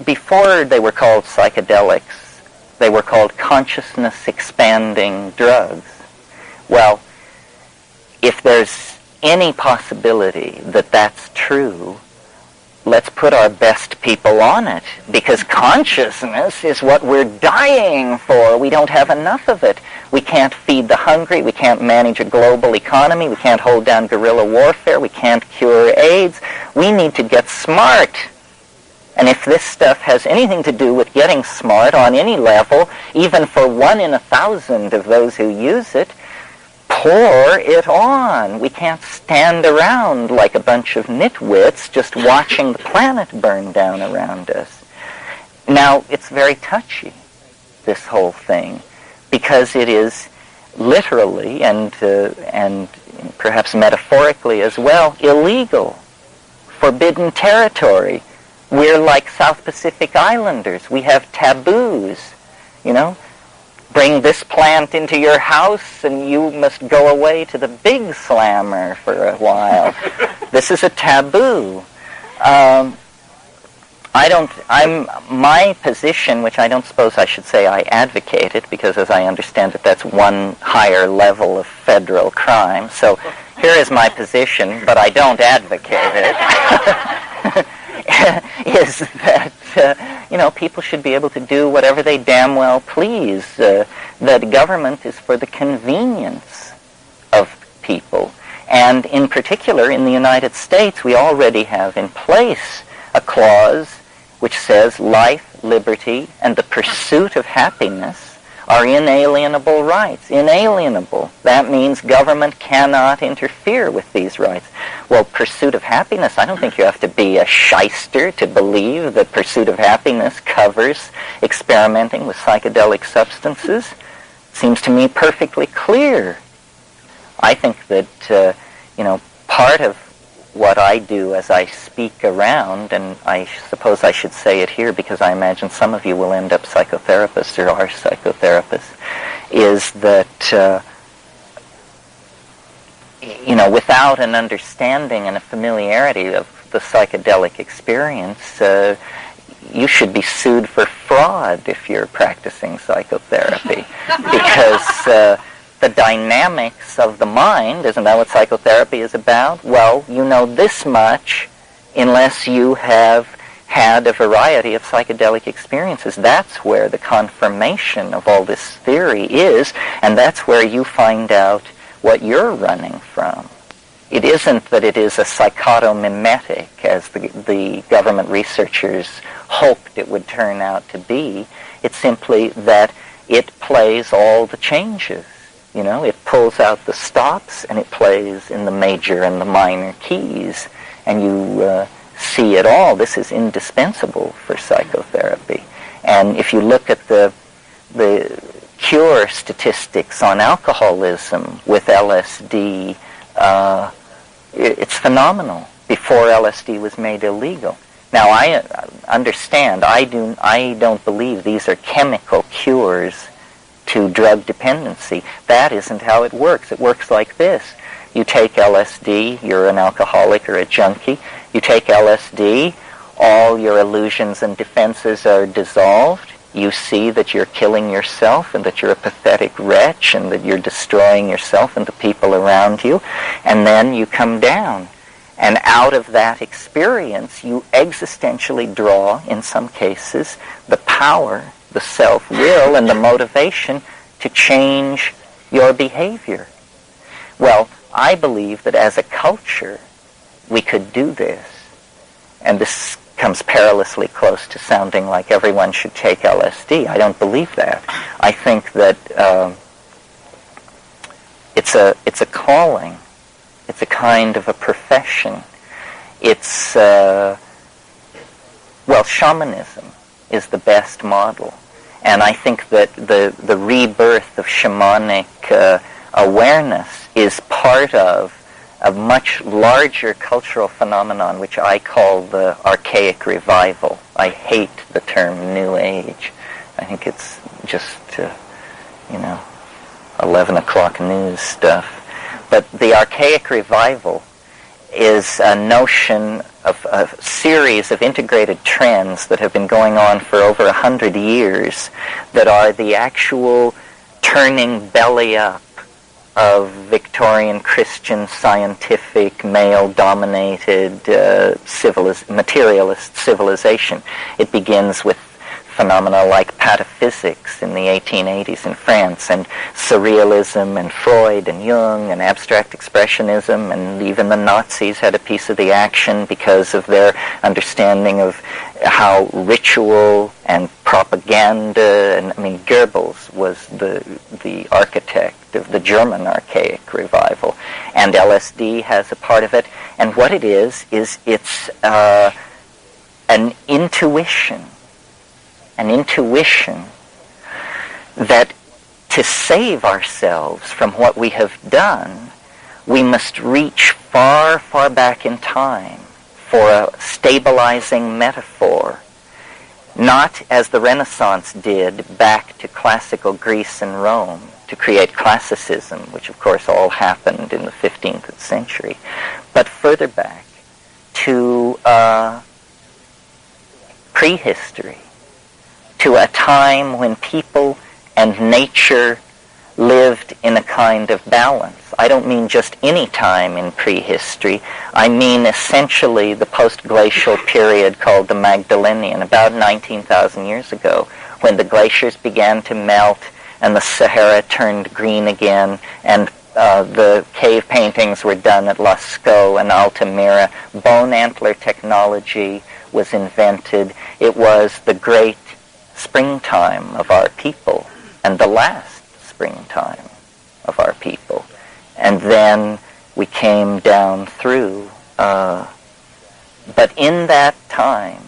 before they were called psychedelics, they were called consciousness-expanding drugs. Well, if there's any possibility that that's true, let's put our best people on it, because consciousness is what we're dying for. We don't have enough of it. We can't feed the hungry. We can't manage a global economy. We can't hold down guerrilla warfare. We can't cure AIDS. We need to get smart. And if this stuff has anything to do with getting smart on any level, even for 1 in 1,000 of those who use it, pour it on. We can't stand around like a bunch of nitwits just watching the planet burn down around us. Now, it's very touchy, this whole thing, because it is literally and perhaps metaphorically as well illegal, forbidden territory. We're like South Pacific Islanders. We have taboos, Bring this plant into your house and you must go away to the big slammer for a while. This is a taboo. My position, which I don't suppose I should say I advocate it, because as I understand it, that's one higher level of federal crime. So here is my position, but I don't advocate it, is that, people should be able to do whatever they damn well please. That government is for the convenience of people. And in particular, in the United States, we already have in place a clause which says life, liberty, and the pursuit of happiness are inalienable rights. Inalienable. That means government cannot interfere with these rights. Well, pursuit of happiness, I don't think you have to be a shyster to believe that pursuit of happiness covers experimenting with psychedelic substances. Seems to me perfectly clear. I think that, part of what I do as I speak around, and I suppose I should say it here because I imagine some of you will end up psychotherapists or are psychotherapists, is that, without an understanding and a familiarity of the psychedelic experience, you should be sued for fraud if you're practicing psychotherapy, because the dynamics of the mind, isn't that what psychotherapy is about? Well, you know this much unless you have had a variety of psychedelic experiences. That's where the confirmation of all this theory is, and that's where you find out what you're running from. It isn't that it is a psychotomimetic, as the government researchers hoped it would turn out to be. It's simply that it plays all the changes. It pulls out the stops and it plays in the major and the minor keys, and you see it all. This is indispensable for psychotherapy. And if you look at the cure statistics on alcoholism with LSD, it's phenomenal before LSD was made illegal. Now, I understand, I don't believe these are chemical cures to drug dependency. That isn't how it works. It works like this. You take LSD, you're an alcoholic or a junkie. You take LSD, all your illusions and defenses are dissolved. You see that you're killing yourself and that you're a pathetic wretch and that you're destroying yourself and the people around you. And then you come down. And out of that experience, you existentially draw, in some cases, the power, the self-will, and the motivation to change your behavior. Well, I believe that as a culture, we could do this. And this comes perilously close to sounding like everyone should take LSD. I don't believe that. I think that it's a calling. It's a kind of a profession. It's the Well, shamanism is the best model. And I think that the rebirth of shamanic awareness is part of a much larger cultural phenomenon, which I call the archaic revival. I hate the term New Age. I think it's just, 11 o'clock news stuff. But the archaic revival is a notion of a series of integrated trends that have been going on for over 100 years that are the actual turning belly up of Victorian Christian scientific male-dominated materialist civilization. It begins with phenomena like pataphysics in the 1880s in France, and surrealism, and Freud, and Jung, and abstract expressionism, and even the Nazis had a piece of the action because of their understanding of how ritual and propaganda, and Goebbels was the architect of the German archaic revival, and LSD has a part of it. And what it is it's an intuition that to save ourselves from what we have done, we must reach far, far back in time for a stabilizing metaphor, not as the Renaissance did back to classical Greece and Rome to create classicism, which of course all happened in the 15th century, but further back to prehistory, to a time when people and nature lived in a kind of balance. I don't mean just any time in prehistory. I mean essentially the post-glacial period called the Magdalenian, about 19,000 years ago, when the glaciers began to melt and the Sahara turned green again, and the cave paintings were done at Lascaux and Altamira. Bone antler technology was invented. It was the great springtime of our people, and the last springtime of our people. And then we came down through. But in that time,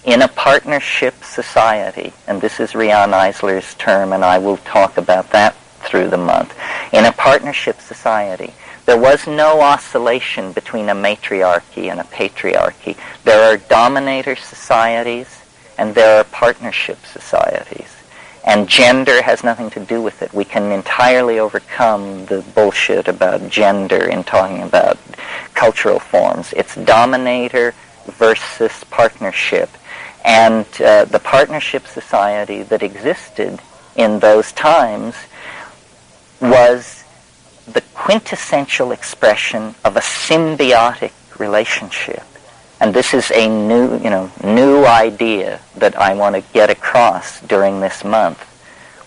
in a partnership society, and this is Rian Eisler's term, and I will talk about that through the month, in a partnership society, there was no oscillation between a matriarchy and a patriarchy. There are dominator societies, and there are partnership societies. And gender has nothing to do with it. We can entirely overcome the bullshit about gender in talking about cultural forms. It's dominator versus partnership. And the partnership society that existed in those times was the quintessential expression of a symbiotic relationship. And this is a new idea that I want to get across during this month,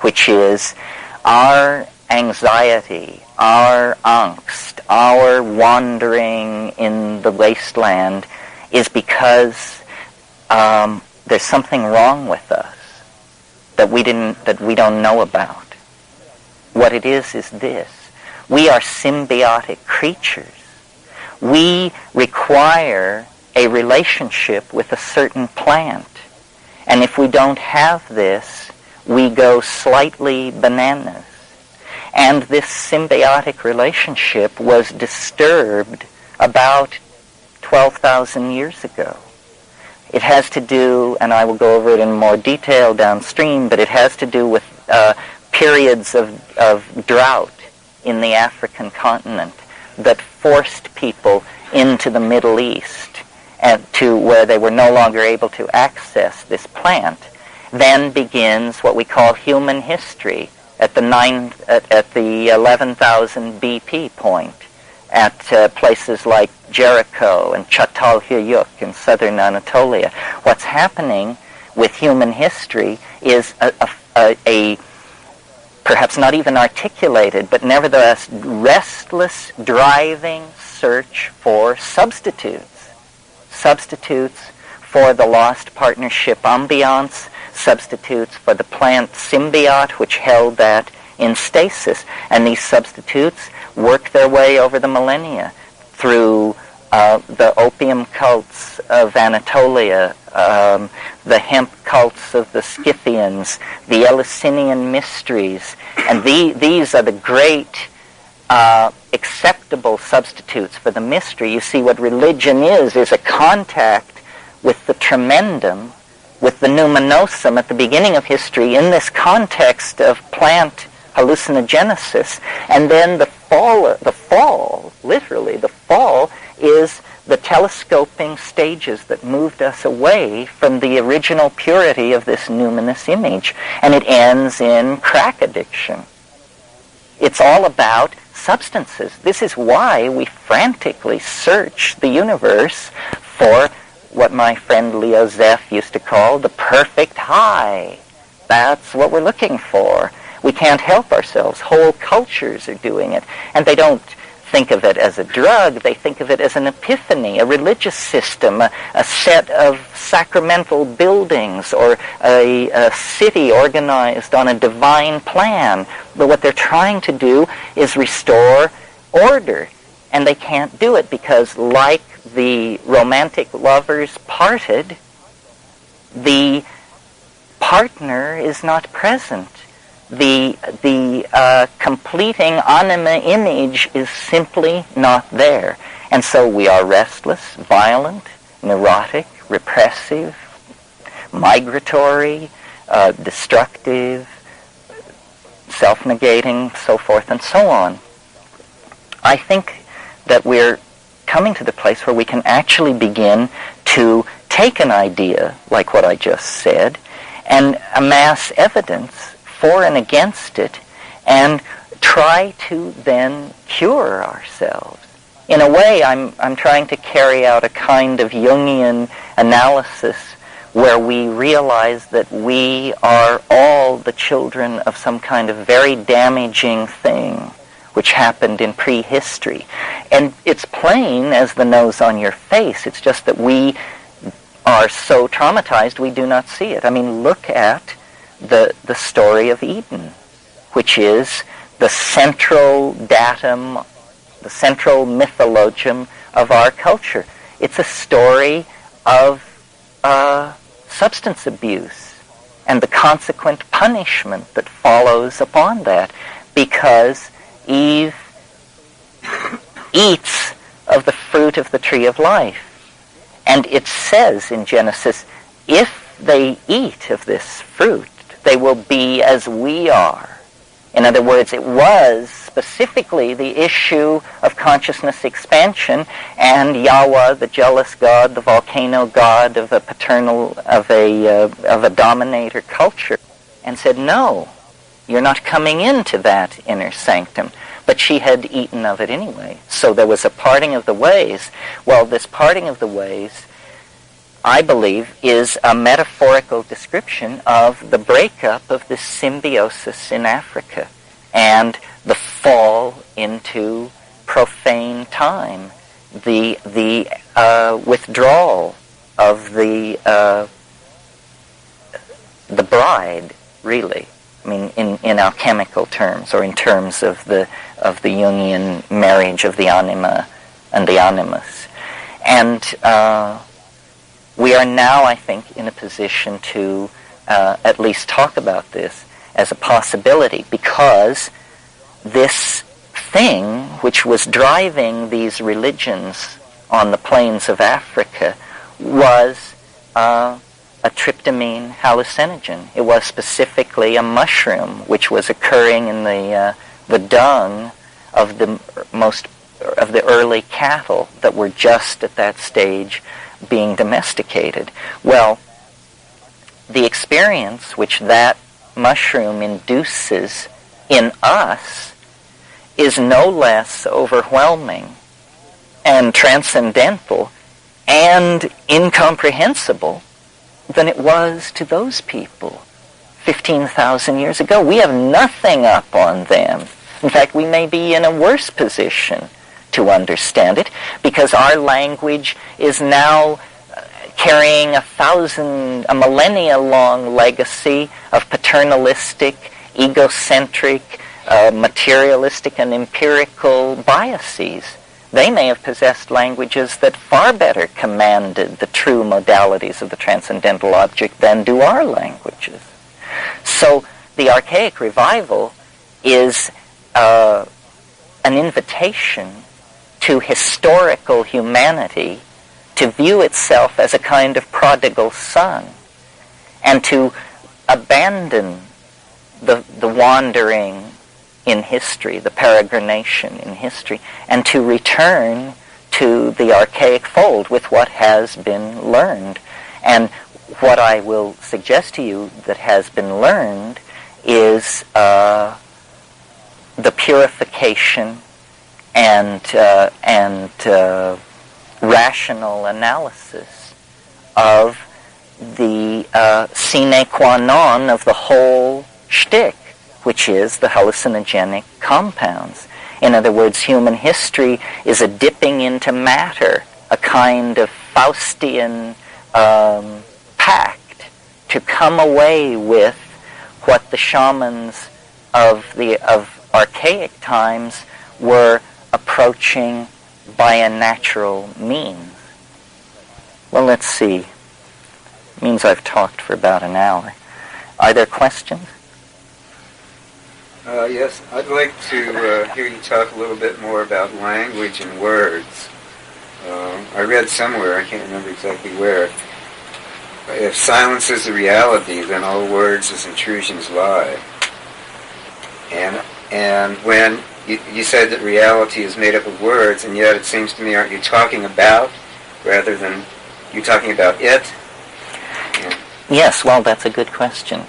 which is our anxiety, our angst, our wandering in the wasteland is because there's something wrong with us that we don't know about. What it is this: we are symbiotic creatures. We require a relationship with a certain plant. And if we don't have this, we go slightly bananas. And this symbiotic relationship was disturbed about 12,000 years ago. It has to do, and I will go over it in more detail downstream, but it has to do with periods of drought in the African continent that forced people into the Middle East, and to where they were no longer able to access this plant. Then begins what we call human history at the 11,000 BP point, at places like Jericho and Çatalhöyük in southern Anatolia. What's happening with human history is a perhaps not even articulated, but nevertheless restless, driving search for substitutes for the lost partnership ambiance, substitutes for the plant symbiote which held that in stasis. And these substitutes work their way over the millennia through the opium cults of Anatolia, the hemp cults of the Scythians, the Eleusinian mysteries, and these are the great acceptable substitutes for the mystery. You see, what religion is a contact with the tremendum, with the numinosum at the beginning of history in this context of plant hallucinogenesis, and then the fall, literally the fall, is the telescoping stages that moved us away from the original purity of this numinous image, and it ends in crack addiction. It's all about substances. This is why we frantically search the universe for what my friend Leo Zeff used to call the perfect high. That's what we're looking for. We can't help ourselves. Whole cultures are doing it. And they don't think of it as a drug. They think of it as an epiphany, a religious system, a set of sacramental buildings, or a city organized on a divine plan. But what they're trying to do is restore order. And they can't do it because, like the romantic lovers parted, the partner is not present. The completing anima image is simply not there. And so we are restless, violent, neurotic, repressive, migratory, destructive, self-negating, so forth and so on. I think that we're coming to the place where we can actually begin to take an idea, like what I just said, and amass evidence for and against it, and try to then cure ourselves. In a way, I'm trying to carry out a kind of Jungian analysis where we realize that we are all the children of some kind of very damaging thing which happened in prehistory. And it's plain as the nose on your face. It's just that we are so traumatized we do not see it. I mean, look at the story of Eden, which is the central datum, the central mythologium of our culture. It's a story of substance abuse and the consequent punishment that follows upon that, because Eve eats of the fruit of the tree of life. And it says in Genesis, if they eat of this fruit, they will be as we are. In other words, it was specifically the issue of consciousness expansion, and Yahweh, the jealous God, the volcano God of a dominator culture, and said, no, you're not coming into that inner sanctum. But she had eaten of it anyway. So there was a parting of the ways. Well, this parting of the ways, I believe, is a metaphorical description of the breakup of this symbiosis in Africa and the fall into profane time, the withdrawal of the bride, really. I mean, in alchemical terms, or in terms of the Jungian marriage of the anima and the animus. And we are now, I think, in a position to at least talk about this as a possibility, because this thing which was driving these religions on the plains of Africa was a tryptamine hallucinogen. It was specifically a mushroom which was occurring in the dung of the early cattle that were just at that stage being domesticated. Well, the experience which that mushroom induces in us is no less overwhelming and transcendental and incomprehensible than it was to those people 15,000 years ago. We have nothing up on them. In fact, we may be in a worse position to understand it, because our language is now carrying a millennia-long legacy of paternalistic, egocentric, materialistic, and empirical biases They may have possessed languages that far better commanded the true modalities of the transcendental object than do our languages. So the archaic revival is an invitation to historical humanity to view itself as a kind of prodigal son and to abandon the wandering in history, the peregrination in history, and to return to the archaic fold with what has been learned. And what I will suggest to you that has been learned is the purification and rational analysis of the sine qua non of the whole shtick, which is the hallucinogenic compounds. In other words, human history is a dipping into matter, a kind of Faustian pact to come away with what the shamans of archaic times were approaching by a natural means. Well, let's see. It means I've talked for about an hour. Are there questions? Yes, I'd like to hear you talk a little bit more about language and words. I read somewhere, I can't remember exactly where, if silence is a reality, then all words as intrusions lie. And when you said that reality is made up of words, and yet it seems to me, aren't you talking about, rather than you talking about it? Yeah. Yes, well, that's a good question.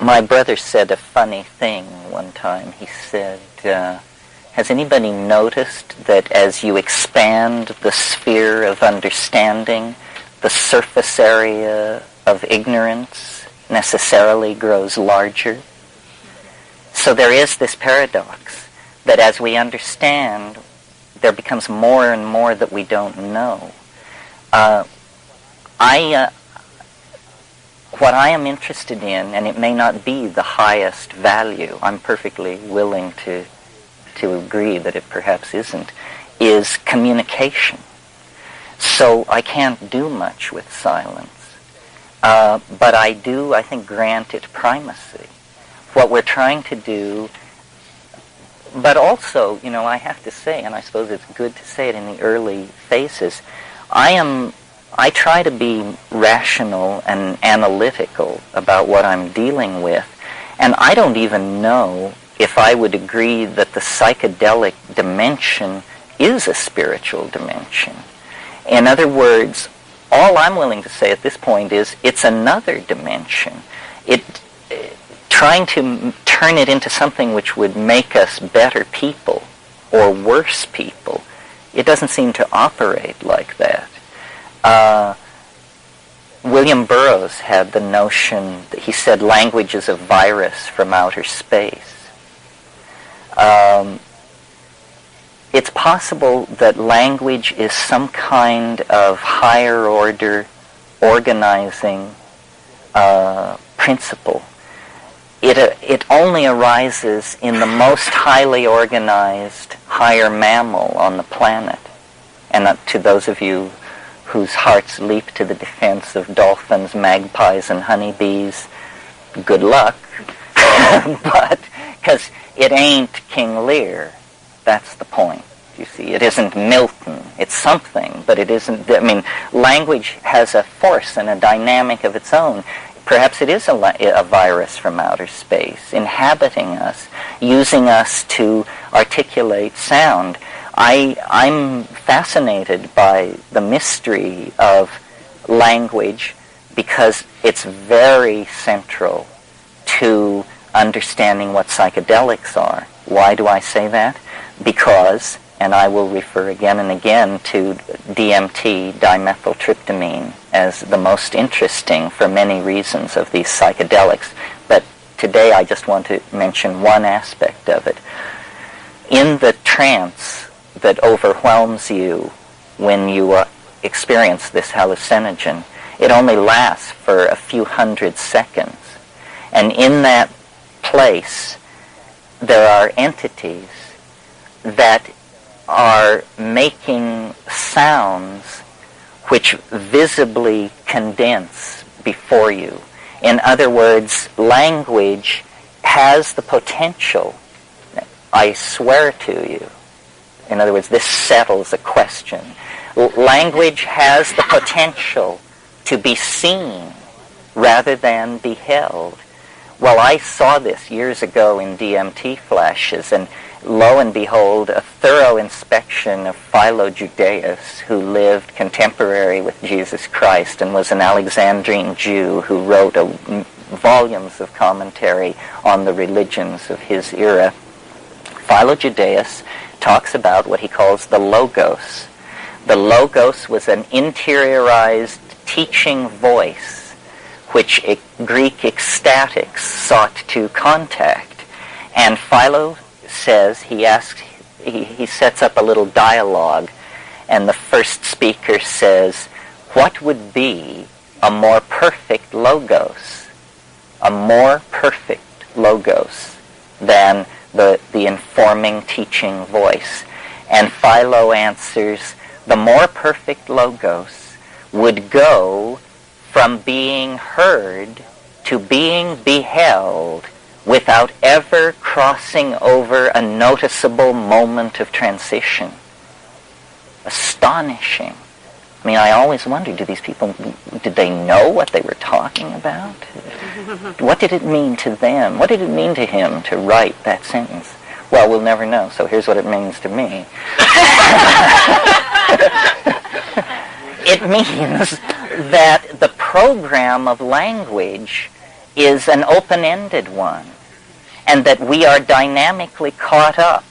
My brother said a funny thing one time. He said, has anybody noticed that as you expand the sphere of understanding, the surface area of ignorance necessarily grows larger? So there is this paradox that as we understand, there becomes more and more that we don't know. What I am interested in, and it may not be the highest value, I'm perfectly willing to agree that it perhaps isn't, is communication. So I can't do much with silence. But I do, I think, grant it primacy. What we're trying to do, but also, I have to say, and I suppose it's good to say it in the early phases, I try to be rational and analytical about what I'm dealing with, and I don't even know if I would agree that the psychedelic dimension is a spiritual dimension. In other words, all I'm willing to say at this point is it's another dimension. Trying to turn it into something which would make us better people or worse people, it doesn't seem to operate like that. William Burroughs had the notion that he said language is a virus from outer space. It's possible that language is some kind of higher order organizing principle. It only arises in the most highly organized higher mammal on the planet. And to those of you whose hearts leap to the defense of dolphins, magpies, and honeybees, good luck. But, because it ain't King Lear, that's the point. You see, it isn't Milton. It's something, but it isn't. Language has a force and a dynamic of its own. Perhaps it is a virus from outer space, inhabiting us, using us to articulate sound. I'm fascinated by the mystery of language because it's very central to understanding what psychedelics are. Why do I say that? Because, and I will refer again and again to DMT, dimethyltryptamine, as the most interesting for many reasons of these psychedelics. But today I just want to mention one aspect of it. In the trance that overwhelms you when you experience this hallucinogen, it only lasts for a few hundred seconds. And in that place, there are entities that are making sounds which visibly condense before you. In other words, language has the potential, I swear to you. In other words, this settles a question. Language has the potential to be seen rather than beheld. Well, I saw this years ago in DMT flashes, and lo and behold, a thorough inspection of Philo-Judaeus, who lived contemporary with Jesus Christ and was an Alexandrine Jew who wrote volumes of commentary on the religions of his era. Philo-Judaeus talks about what he calls the Logos. The Logos was an interiorized teaching voice which Greek ecstatics sought to contact. And Philo says, he sets up a little dialogue, and the first speaker says, what would be a more perfect Logos? A more perfect Logos than the informing teaching voice. And Philo answers, the more perfect Logos would go from being heard to being beheld without ever crossing over a noticeable moment of transition. Astonishing. I mean, I always wondered, did they know what they were talking about? What did it mean to them? What did it mean to him to write that sentence? Well, we'll never know, so here's what it means to me. It means that the program of language is an open-ended one, and that we are dynamically caught up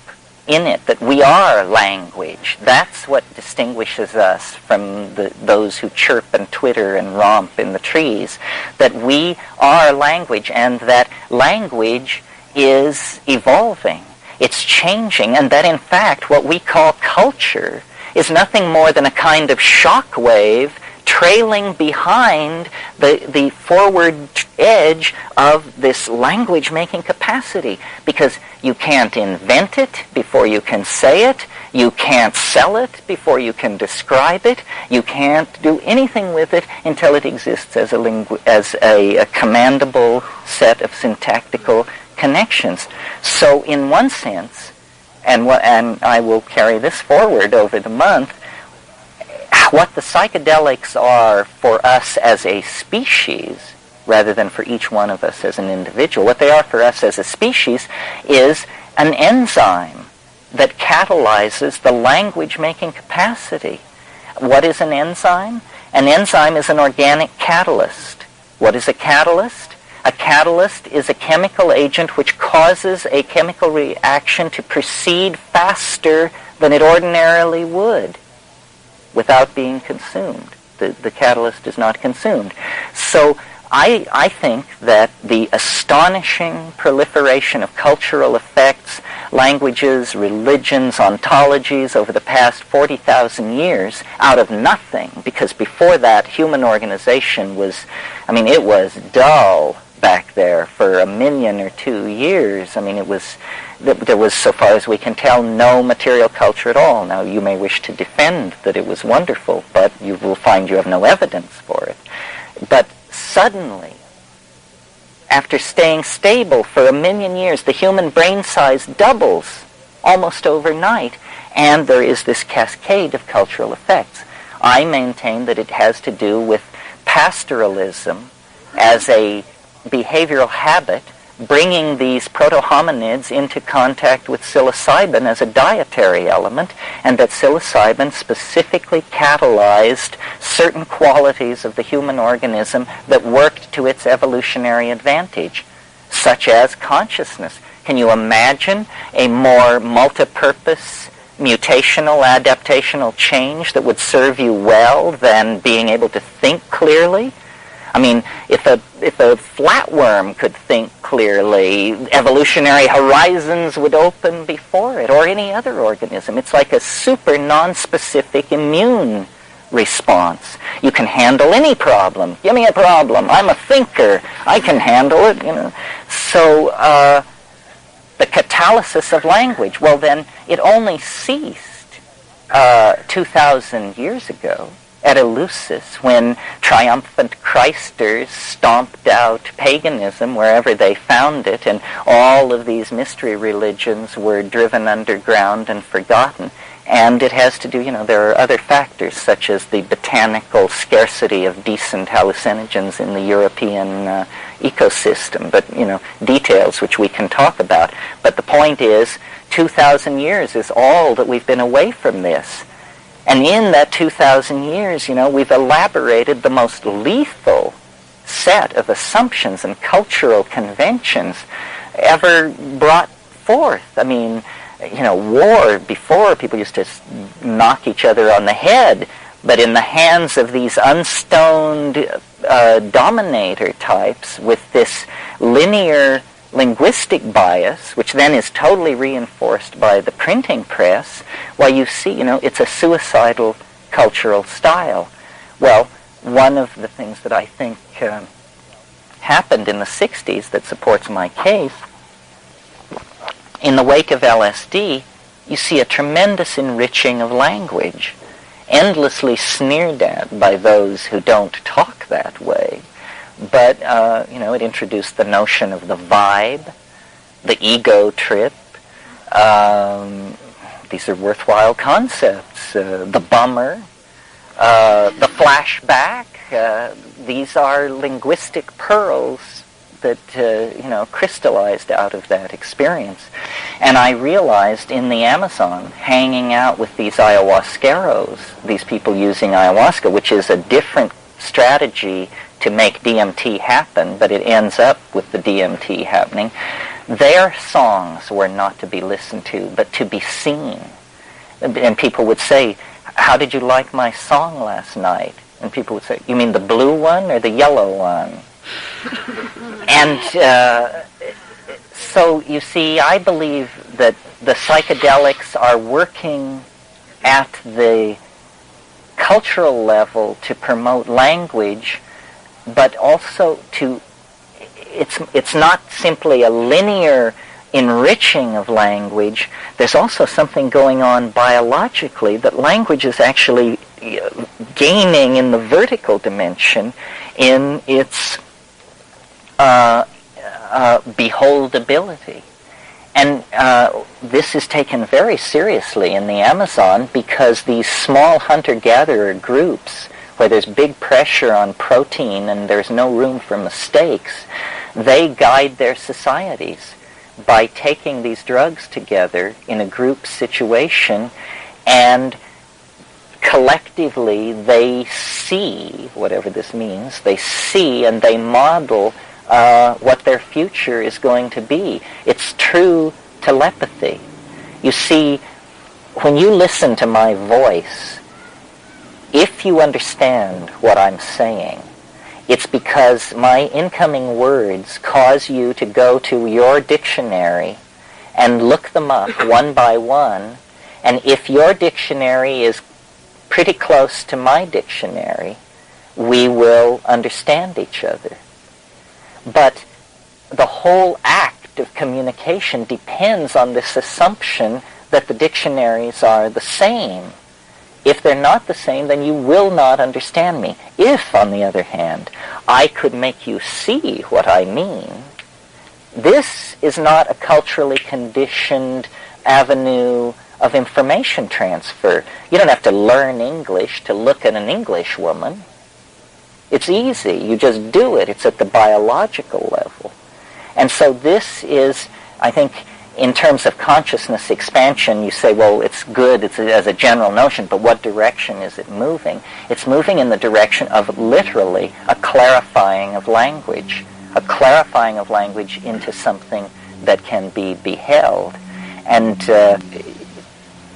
in it, that we are language. That's what distinguishes us from those who chirp and twitter and romp in the trees, that we are language, and that language is evolving, it's changing, and that in fact what we call culture is nothing more than a kind of shock wave trailing behind the forward edge of this language-making capacity, because you can't invent it before you can say it, you can't sell it before you can describe it, you can't do anything with it until it exists as a commandable set of syntactical connections. So in one sense, and I will carry this forward over the month, what the psychedelics are for us as a species, rather than for each one of us as an individual, what they are for us as a species is an enzyme that catalyzes the language-making capacity. What is an enzyme? An enzyme is an organic catalyst. What is a catalyst? A catalyst is a chemical agent which causes a chemical reaction to proceed faster than it ordinarily would without being consumed. The catalyst is not consumed. So I think that the astonishing proliferation of cultural effects, languages, religions, ontologies over the past 40,000 years out of nothing, because before that human organization was, it was dull back there for 1 million or 2 years. There was, so far as we can tell, no material culture at all. Now, you may wish to defend that it was wonderful, but you will find you have no evidence for it. But suddenly, after staying stable for 1 million years, the human brain size doubles almost overnight, and there is this cascade of cultural effects. I maintain that it has to do with pastoralism as a behavioral habit, bringing these proto-hominids into contact with psilocybin as a dietary element, and that psilocybin specifically catalyzed certain qualities of the human organism that worked to its evolutionary advantage, such as consciousness. Can you imagine a more multi-purpose, mutational, adaptational change that would serve you well than being able to think clearly? If a flatworm could think clearly, evolutionary horizons would open before it, or any other organism. It's like a super non-specific immune response. You can handle any problem. Give me a problem. I'm a thinker. I can handle it. So the catalysis of language, well then, it only ceased 2,000 years ago at Eleusis, when triumphant Christers stomped out paganism wherever they found it, and all of these mystery religions were driven underground and forgotten. And it has to do, there are other factors, such as the botanical scarcity of decent hallucinogens in the European ecosystem, but, details which we can talk about. But the point is, 2,000 years is all that we've been away from this. And in that 2,000 years, we've elaborated the most lethal set of assumptions and cultural conventions ever brought forth. I mean, war, before people used to knock each other on the head, but in the hands of these unstoned dominator types with this linear linguistic bias, which then is totally reinforced by the printing press, you see, it's a suicidal cultural style. Well, one of the things that I think happened in the 60s that supports my case, in the wake of LSD, you see a tremendous enriching of language, endlessly sneered at by those who don't talk that way. But, it introduced the notion of the vibe, the ego trip. These are worthwhile concepts. The bummer, the flashback. These are linguistic pearls that, crystallized out of that experience. And I realized in the Amazon, hanging out with these ayahuasqueros, these people using ayahuasca, which is a different strategy to make DMT happen, but it ends up with the DMT happening. Their songs were not to be listened to, but to be seen. And people would say, "How did you like my song last night?" And people would say, "You mean the blue one or the yellow one?" And so, you see, I believe that the psychedelics are working at the cultural level to promote language, but also it's not simply a linear enriching of language. There's also something going on biologically, that language is actually gaining in the vertical dimension in its beholdability. And this is taken very seriously in the Amazon, because these small hunter-gatherer groups, where there's big pressure on protein and there's no room for mistakes, they guide their societies by taking these drugs together in a group situation, and collectively they see, whatever this means, they see and they model what their future is going to be. It's true telepathy. You see, when you listen to my voice, if you understand what I'm saying, it's because my incoming words cause you to go to your dictionary and look them up one by one, and if your dictionary is pretty close to my dictionary, we will understand each other. But the whole act of communication depends on this assumption that the dictionaries are the same. If they're not the same, then you will not understand me. If, on the other hand, I could make you see what I mean, this is not a culturally conditioned avenue of information transfer. You don't have to learn English to look at an English woman. It's easy. You just do it. It's at the biological level. And so this is, I think, in terms of consciousness expansion, you say, well, it's good it's as a general notion, but what direction is it moving? It's moving in the direction of literally a clarifying of language into something that can be beheld. And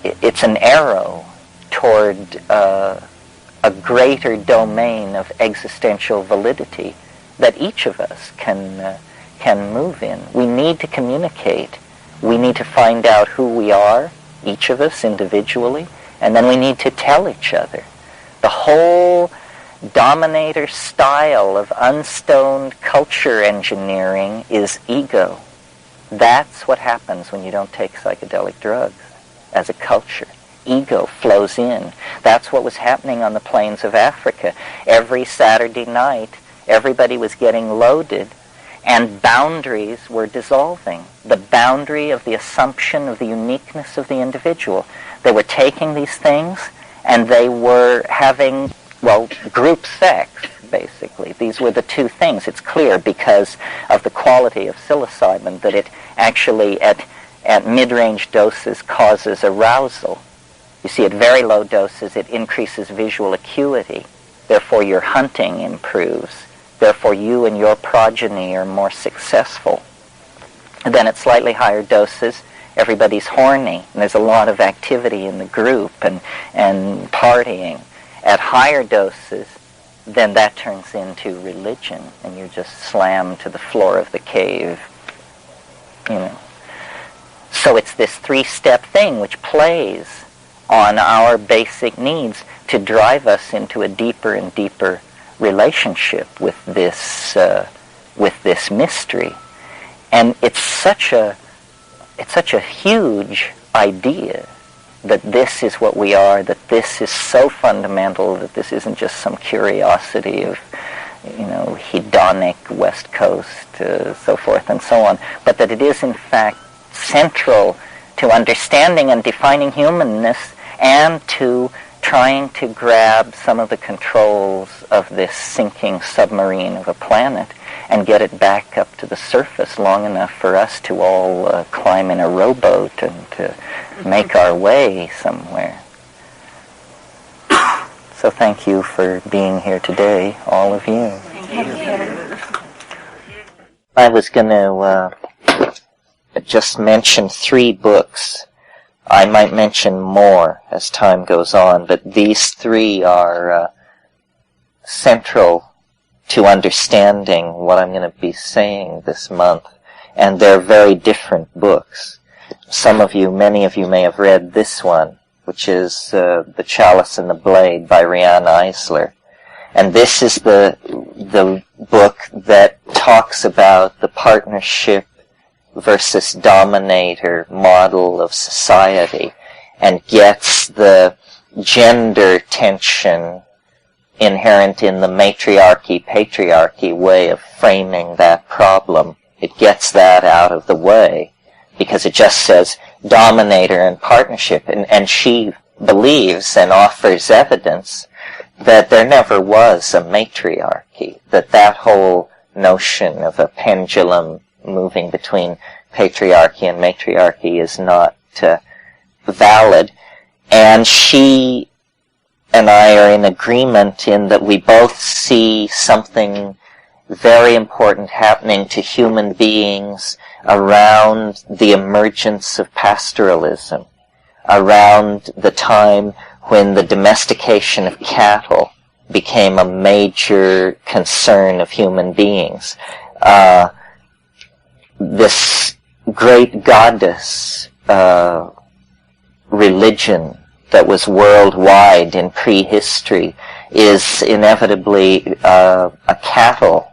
it's an arrow toward a greater domain of existential validity that each of us can move in. We need to communicate. We need to find out who we are, each of us individually, and then we need to tell each other. The whole dominator style of unstoned culture engineering is ego. That's what happens when you don't take psychedelic drugs as a culture. ego flows in. That's what was happening on the plains of Africa. Every Saturday night, everybody was getting loaded, and boundaries were dissolving. The boundary of the assumption of the uniqueness of the individual. They were taking these things, and they were having, well, group sex, basically. These were the two things. It's clear because of the quality of psilocybin that it actually, at mid-range doses, causes arousal. You see, at very low doses, it increases visual acuity. Therefore, your hunting improves. Therefore, you and your progeny are more successful. And then at slightly higher doses, everybody's horny, and there's a lot of activity in the group and partying. At higher doses, then that turns into religion, and you're just slammed to the floor of the cave, you know. So it's this three-step thing which plays on our basic needs to drive us into a deeper and deeper relationship with this mystery. And it's such a huge idea that this is what we are, that this is so fundamental, that this isn't just some curiosity of, you know, hedonic West Coast, so forth and so on, but that it is in fact central to understanding and defining humanness, and to trying to grab some of the controls of this sinking submarine of a planet and get it back up to the surface long enough for us to all climb in a rowboat and to make our way somewhere. So thank you for being here today, all of you. I was going to just mention 3 books. I might mention more as time goes on, but these 3 are central to understanding what I'm going to be saying this month, and they're very different books. Many of you may have read this one, which is The Chalice and the Blade by Riane Eisler. And this is the book that talks about the partnership versus dominator model of society, and gets the gender tension inherent in the matriarchy-patriarchy way of framing that problem. It gets that out of the way, because it just says dominator and partnership, and she believes and offers evidence that there never was a matriarchy, that whole notion of a pendulum moving between patriarchy and matriarchy is not valid. And she and I are in agreement in that we both see something very important happening to human beings around the emergence of pastoralism, around the time when the domestication of cattle became a major concern of human beings. This great goddess religion that was worldwide in prehistory is inevitably a cattle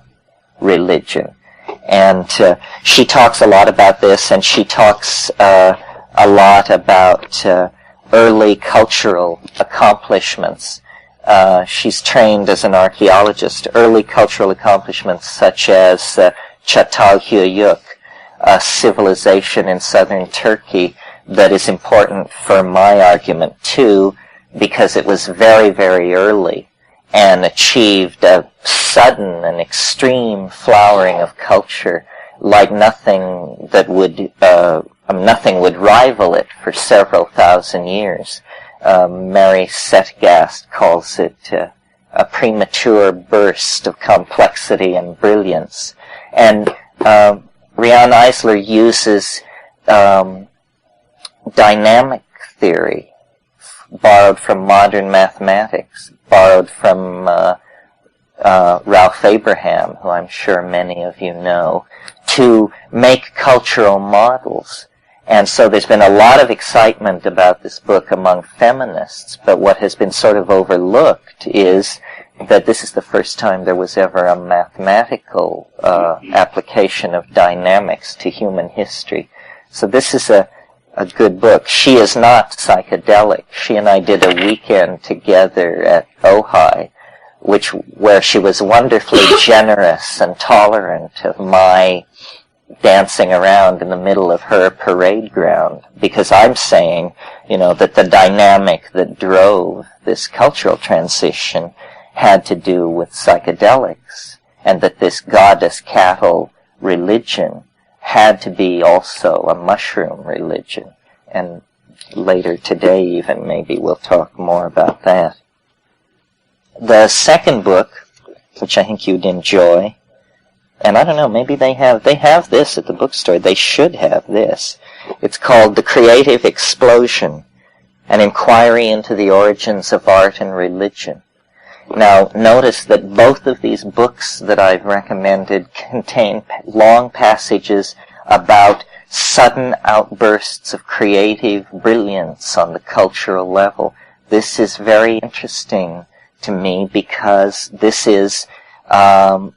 religion. And she talks a lot about this, and she talks a lot about early cultural accomplishments. She's trained as an archaeologist. Early cultural accomplishments such as Çatalhöyük, a civilization in southern Turkey that is important for my argument too, because it was very, very early and achieved a sudden and extreme flowering of culture like nothing would rival it for several thousand years. Mary Setgast calls it a premature burst of complexity and brilliance. And Riane Eisler uses dynamic theory, borrowed from modern mathematics, borrowed from Ralph Abraham, who I'm sure many of you know, to make cultural models. And so there's been a lot of excitement about this book among feminists, but what has been sort of overlooked is that this is the first time there was ever a mathematical application of dynamics to human history. So this is a good book. She is not psychedelic. She and I did a weekend together at Ojai, where she was wonderfully generous and tolerant of my dancing around in the middle of her parade ground, because I'm saying, that the dynamic that drove this cultural transition had to do with psychedelics, and that this goddess cattle religion had to be also a mushroom religion. And later today even maybe we'll talk more about that. The second book, which I think you'd enjoy, and I don't know, maybe they have this at the bookstore. They should have this. It's called The Creative Explosion, an inquiry into the origins of art and religion. Now, notice that both of these books that I've recommended contain long passages about sudden outbursts of creative brilliance on the cultural level. This is very interesting to me because this is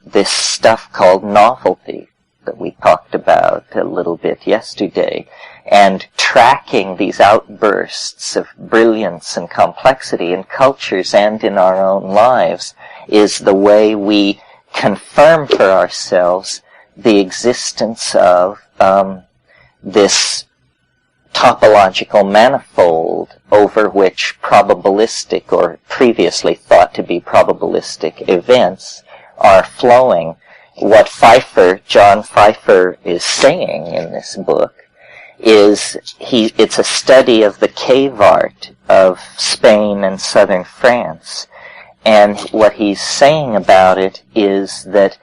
this stuff called novelty that we talked about a little bit yesterday. And tracking these outbursts of brilliance and complexity in cultures and in our own lives is the way we confirm for ourselves the existence of this topological manifold over which probabilistic or previously thought to be probabilistic events are flowing. What John Pfeiffer is saying in this book is it's a study of the cave art of Spain and southern France. And what he's saying about it is that,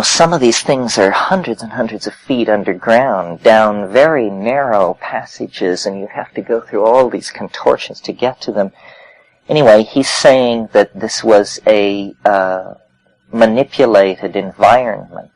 some of these things are hundreds and hundreds of feet underground, down very narrow passages, and you have to go through all these contortions to get to them. Anyway, he's saying that this was a manipulated environment,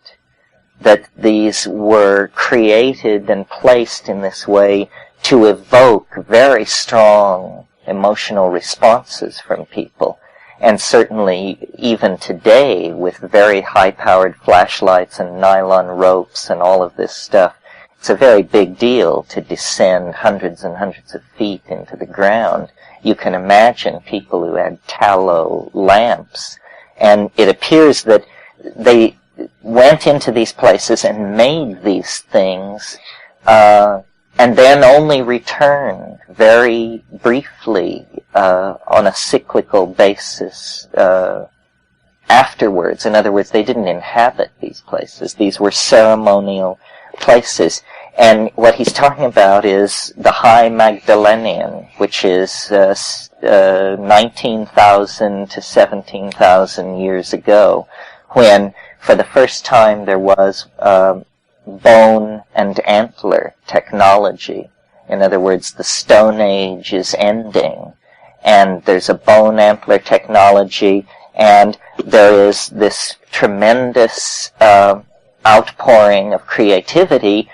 that these were created and placed in this way to evoke very strong emotional responses from people. And certainly even today, with very high-powered flashlights and nylon ropes and all of this stuff, it's a very big deal to descend hundreds and hundreds of feet into the ground. You can imagine people who had tallow lamps. And it appears that they went into these places and made these things, and then only returned very briefly on a cyclical basis afterwards. In other words, they didn't inhabit these places. These were ceremonial places. And what he's talking about is the High Magdalenian, which is 19,000 to 17,000 years ago, when for the first time there was bone and antler technology. In other words, the Stone Age is ending, and there's a bone antler technology, and there is this tremendous outpouring of creativity,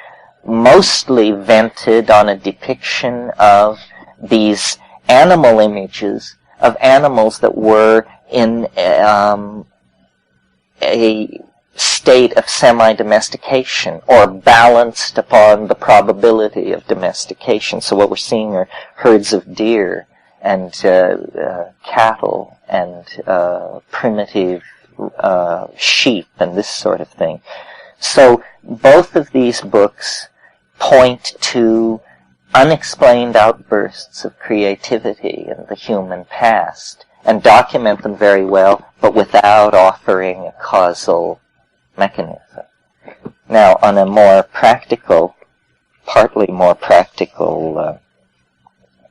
mostly vented on a depiction of these animal images of animals that were in a state of semi-domestication, or balanced upon the probability of domestication. So what we're seeing are herds of deer and cattle and primitive sheep and this sort of thing. So both of these books point to unexplained outbursts of creativity in the human past and document them very well, but without offering a causal mechanism. Now, on a more practical, partly more practical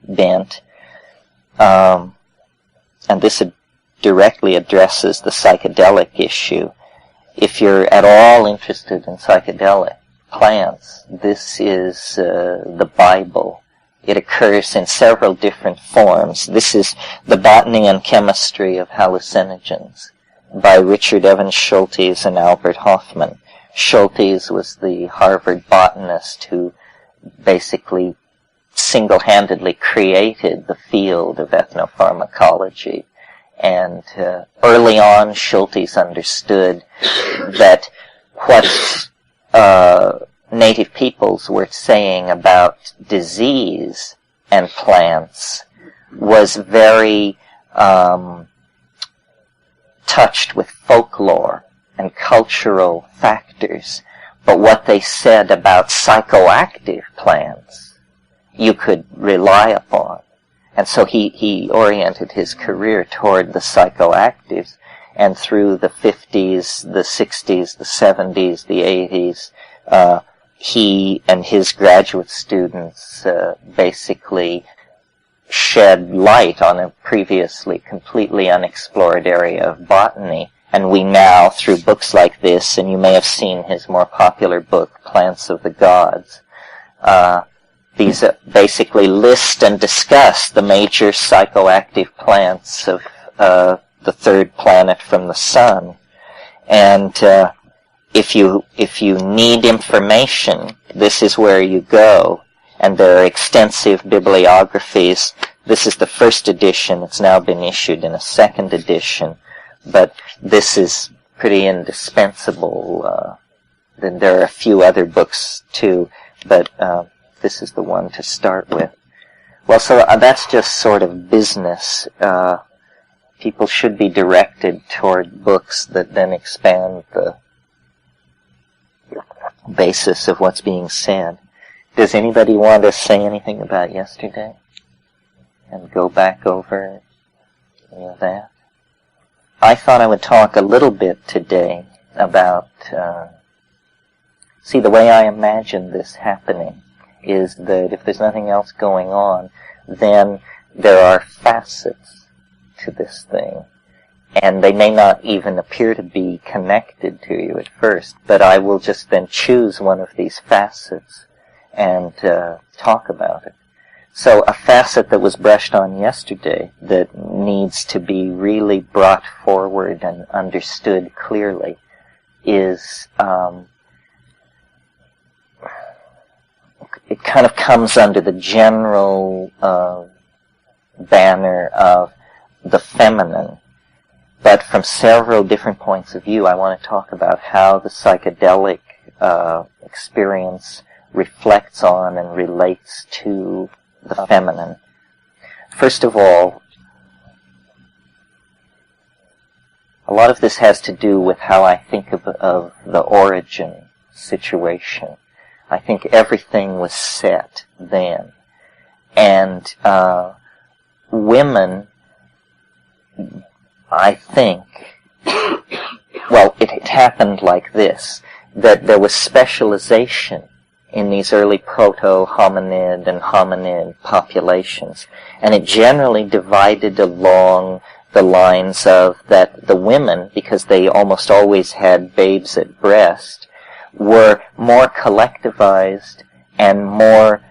bent, and this directly addresses the psychedelic issue. If you're at all interested in psychedelic plants, this is the Bible. It occurs in several different forms. This is The Botany and Chemistry of Hallucinogens by Richard Evans Schultes and Albert Hoffman. Schultes was the Harvard botanist who basically single-handedly created the field of ethnopharmacology. And early on, Schultes understood that what native peoples were saying about disease and plants was very touched with folklore and cultural factors. But what they said about psychoactive plants, you could rely upon. And so he oriented his career toward the psychoactives, and through the 50s, the 60s, the 70s, the 80s, he and his graduate students basically shed light on a previously completely unexplored area of botany. And we now, through books like this, and you may have seen his more popular book, Plants of the Gods, these basically list and discuss the major psychoactive plants of the third planet from the sun. And if you need information, this is where you go. And there are extensive bibliographies. This is the first edition. It's now been issued in a second edition. But this is pretty indispensable. Then there are a few other books too, but this is the one to start with. Well, so that's just sort of business. People should be directed toward books that then expand the basis of what's being said. Does anybody want to say anything about yesterday? And go back over any of that? I thought I would talk a little bit today about, see, the way I imagine this happening is that if there's nothing else going on, then there are facets to this thing. And they may not even appear to be connected to you at first, but I will just then choose one of these facets and talk about it. So a facet that was brushed on yesterday that needs to be really brought forward and understood clearly is, it kind of comes under the general banner of the feminine. But from several different points of view, I want to talk about how the psychedelic experience reflects on and relates to the feminine. First of all, a lot of this has to do with how I think of the origin situation. I think everything was set then. And women, I think, well, it happened like this, that there was specialization in these early proto-hominid and hominid populations. And it generally divided along the lines of that the women, because they almost always had babes at breast, were more collectivized and more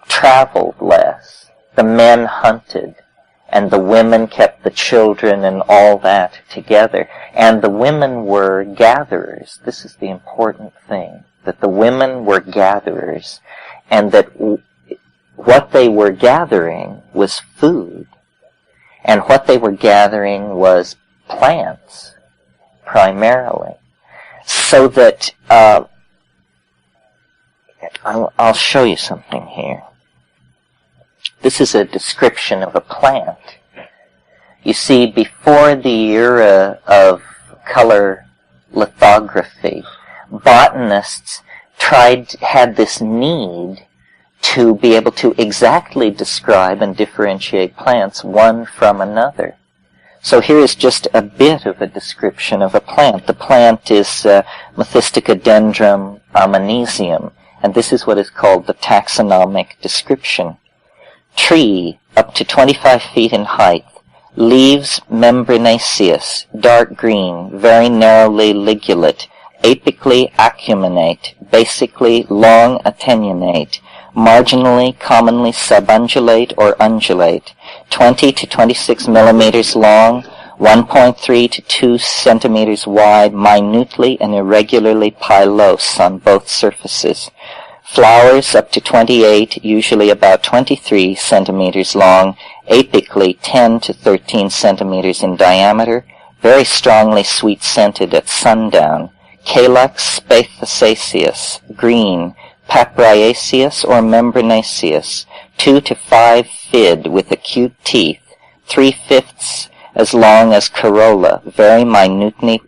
traveled less. The men hunted, and the women kept the children and all that together. And the women were gatherers. This is the important thing, that the women were gatherers, and that what they were gathering was food, and what they were gathering was plants, primarily. So that, I'll show you something here. This is a description of a plant. You see, before the era of color lithography, botanists had this need to be able to exactly describe and differentiate plants one from another. So here is just a bit of a description of a plant. The plant is Methysticodendron armonesium, and this is what is called the taxonomic description. Tree, up to 25 feet in height. Leaves membranaceous, dark green, very narrowly ligulate, apically acuminate, basically long attenuate, marginally commonly subundulate or undulate, 20 to 26 millimeters long, 1.3 to 2 centimeters wide, minutely and irregularly pilose on both surfaces. Flowers up to 28, usually about 23 centimeters long, apically 10 to 13 centimeters in diameter, very strongly sweet-scented at sundown, Calyx spathacea, green, Papriaceous or membranaceous, 2 to 5 fid with acute teeth, 3/5 as long as corolla, very minutely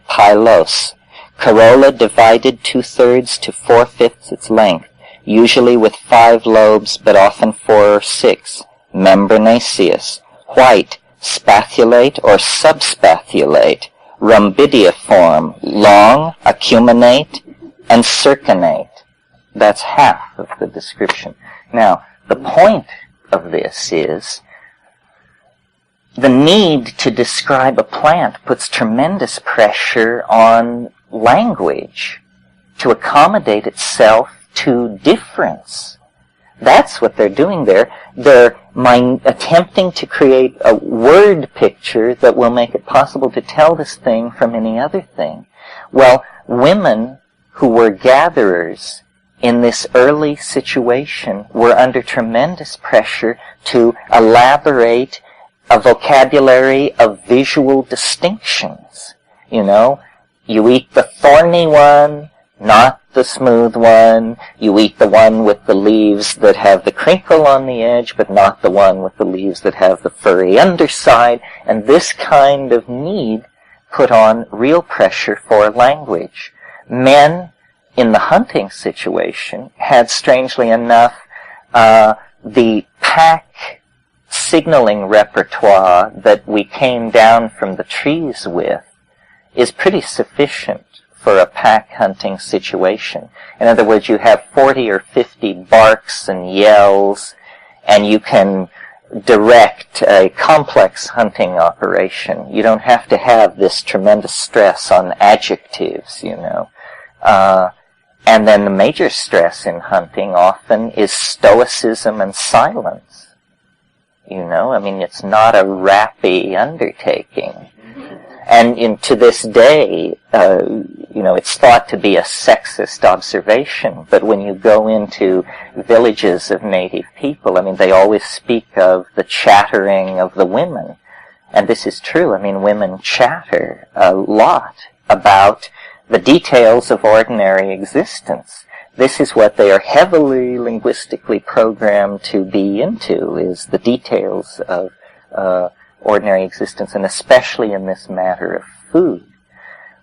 pilose. Corolla divided 2/3 to 4/5 its length, usually with 5 lobes, but often 4 or 6. Membranaceous, white, spathulate or subspathulate, rhombidiiform, long, acuminate, and circinate. That's half of the description. Now, the point of this is the need to describe a plant puts tremendous pressure on language to accommodate itself to difference. That's what they're doing there. They're attempting to create a word picture that will make it possible to tell this thing from any other thing. Well, women who were gatherers in this early situation were under tremendous pressure to elaborate a vocabulary of visual distinctions. You know, you eat the thorny one, not the smooth one. You eat the one with the leaves that have the crinkle on the edge, but not the one with the leaves that have the furry underside. And this kind of need put on real pressure for language. Men in the hunting situation had, strangely enough, the pack signaling repertoire that we came down from the trees with is pretty sufficient for a pack hunting situation. In other words, you have 40 or 50 barks and yells, and you can direct a complex hunting operation. You don't have to have this tremendous stress on adjectives, you know. And then the major stress in hunting often is stoicism and silence. You know, I mean, it's not a rappy undertaking. And to this day, you know, it's thought to be a sexist observation, but when you go into villages of native people, I mean, they always speak of the chattering of the women. And this is true. I mean, women chatter a lot about the details of ordinary existence. This is what they are heavily linguistically programmed to be into, is the details of ordinary existence, and especially in this matter of food.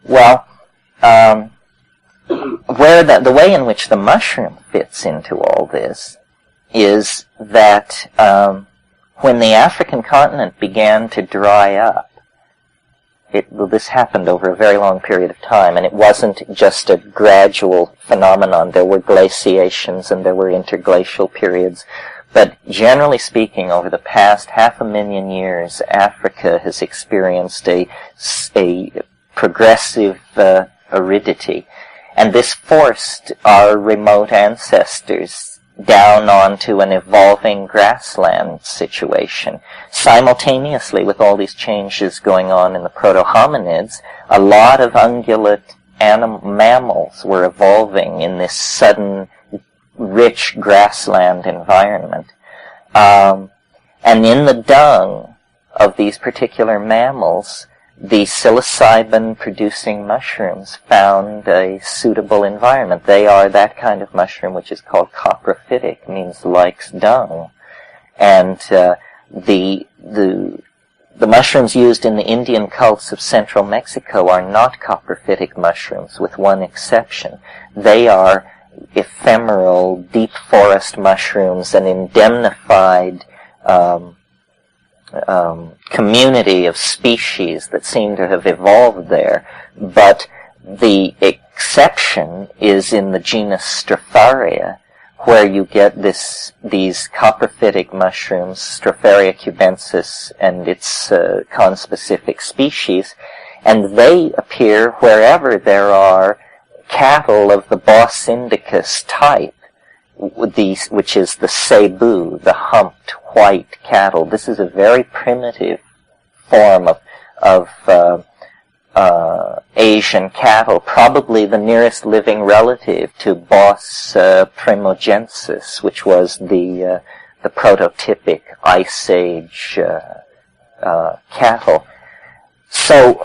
Well, where the way in which the mushroom fits into all this is that when the African continent began to dry up, this happened over a very long period of time, and it wasn't just a gradual phenomenon. There were glaciations and there were interglacial periods. But generally speaking, over the past 500,000 years, Africa has experienced a progressive aridity. And this forced our remote ancestors down onto an evolving grassland situation. Simultaneously with all these changes going on in the proto-hominids, a lot of ungulate mammals were evolving in this sudden, rich grassland environment. And in the dung of these particular mammals, the psilocybin-producing mushrooms found a suitable environment. They are that kind of mushroom which is called coprophytic, means likes dung. And the mushrooms used in the Indian cults of central Mexico are not coprophytic mushrooms, with one exception. They are ephemeral, deep forest mushrooms, an indemnified community of species that seem to have evolved there. But the exception is in the genus Stropharia, where you get these coprophytic mushrooms, Stropharia cubensis, and its conspecific species, and they appear wherever there are cattle of the Bos indicus type, which is the cebu, the humped white cattle. This is a very primitive form of Asian cattle, probably the nearest living relative to Bos primogensis, which was the prototypic Ice Age cattle. So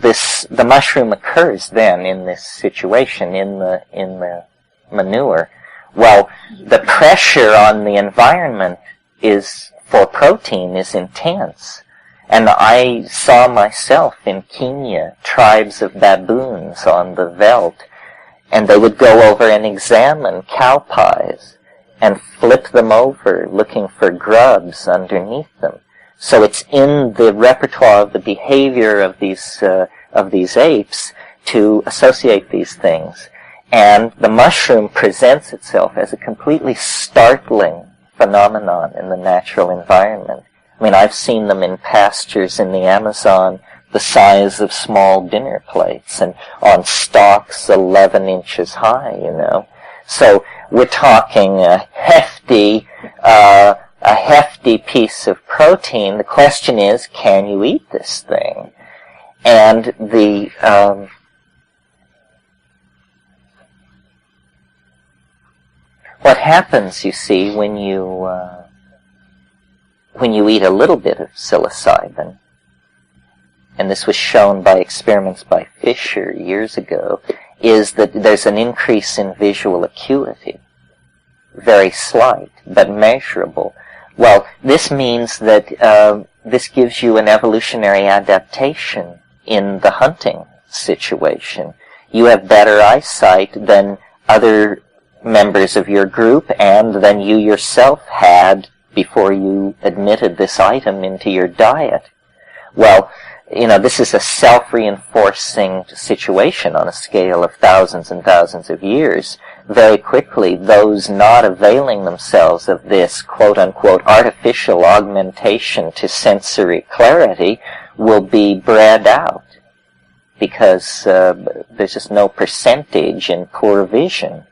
the mushroom occurs then in this situation, in the manure. Well, the pressure on the environment for protein is intense. And I saw myself in Kenya, tribes of baboons on the veldt, and they would go over and examine cow pies and flip them over looking for grubs underneath them. So it's in the repertoire of the behavior of these apes to associate these things. And the mushroom presents itself as a completely startling phenomenon in the natural environment. I mean, I've seen them in pastures in the Amazon the size of small dinner plates and on stalks 11 inches high, So we're talking a hefty piece of protein. The question is, can you eat this thing? And what happens, you see, when you eat a little bit of psilocybin, and this was shown by experiments by Fisher years ago, is that there's an increase in visual acuity. Very slight, but measurable. Well, this means that this gives you an evolutionary adaptation in the hunting situation. You have better eyesight than other members of your group and than you yourself had before you admitted this item into your diet. Well, this is a self-reinforcing situation on a scale of thousands and thousands of years. Very quickly, those not availing themselves of this quote-unquote artificial augmentation to sensory clarity will be bred out because there's just no percentage in poor vision.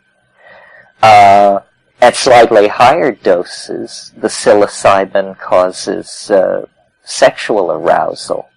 At slightly higher doses, the psilocybin causes sexual arousal.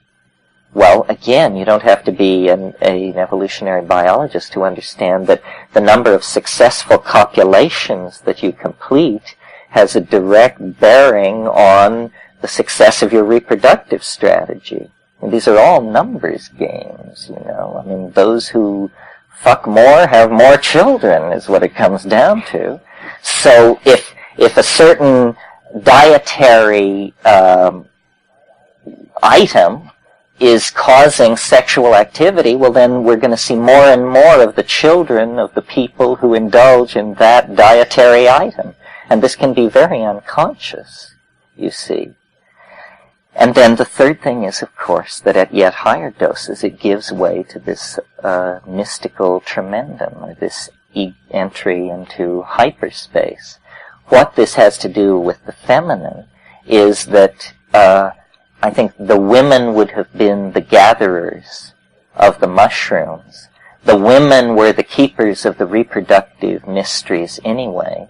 Well, again, you don't have to be an evolutionary biologist to understand that the number of successful copulations that you complete has a direct bearing on the success of your reproductive strategy. And these are all numbers games, I mean, those who fuck more have more children is what it comes down to. So if a certain dietary item is causing sexual activity, well then we're going to see more and more of the children of the people who indulge in that dietary item. And this can be very unconscious, you see. And then the third thing is, of course, that at yet higher doses it gives way to this mystical tremendum, or this entry into hyperspace. What this has to do with the feminine is that I think the women would have been the gatherers of the mushrooms. The women were the keepers of the reproductive mysteries anyway.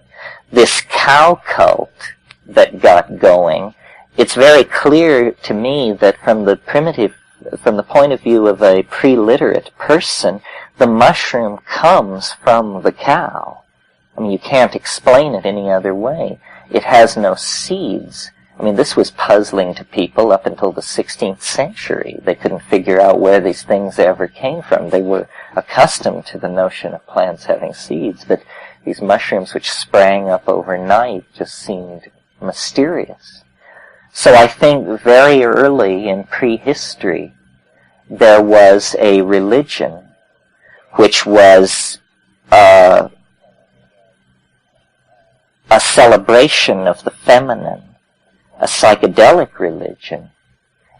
This cow cult that got going, it's very clear to me that from the point of view of a pre-literate person, the mushroom comes from the cow. I mean, you can't explain it any other way. It has no seeds. I mean, this was puzzling to people up until the 16th century. They couldn't figure out where these things ever came from. They were accustomed to the notion of plants having seeds, but these mushrooms which sprang up overnight just seemed mysterious. So I think very early in prehistory, there was a religion which was a celebration of the feminine, a psychedelic religion,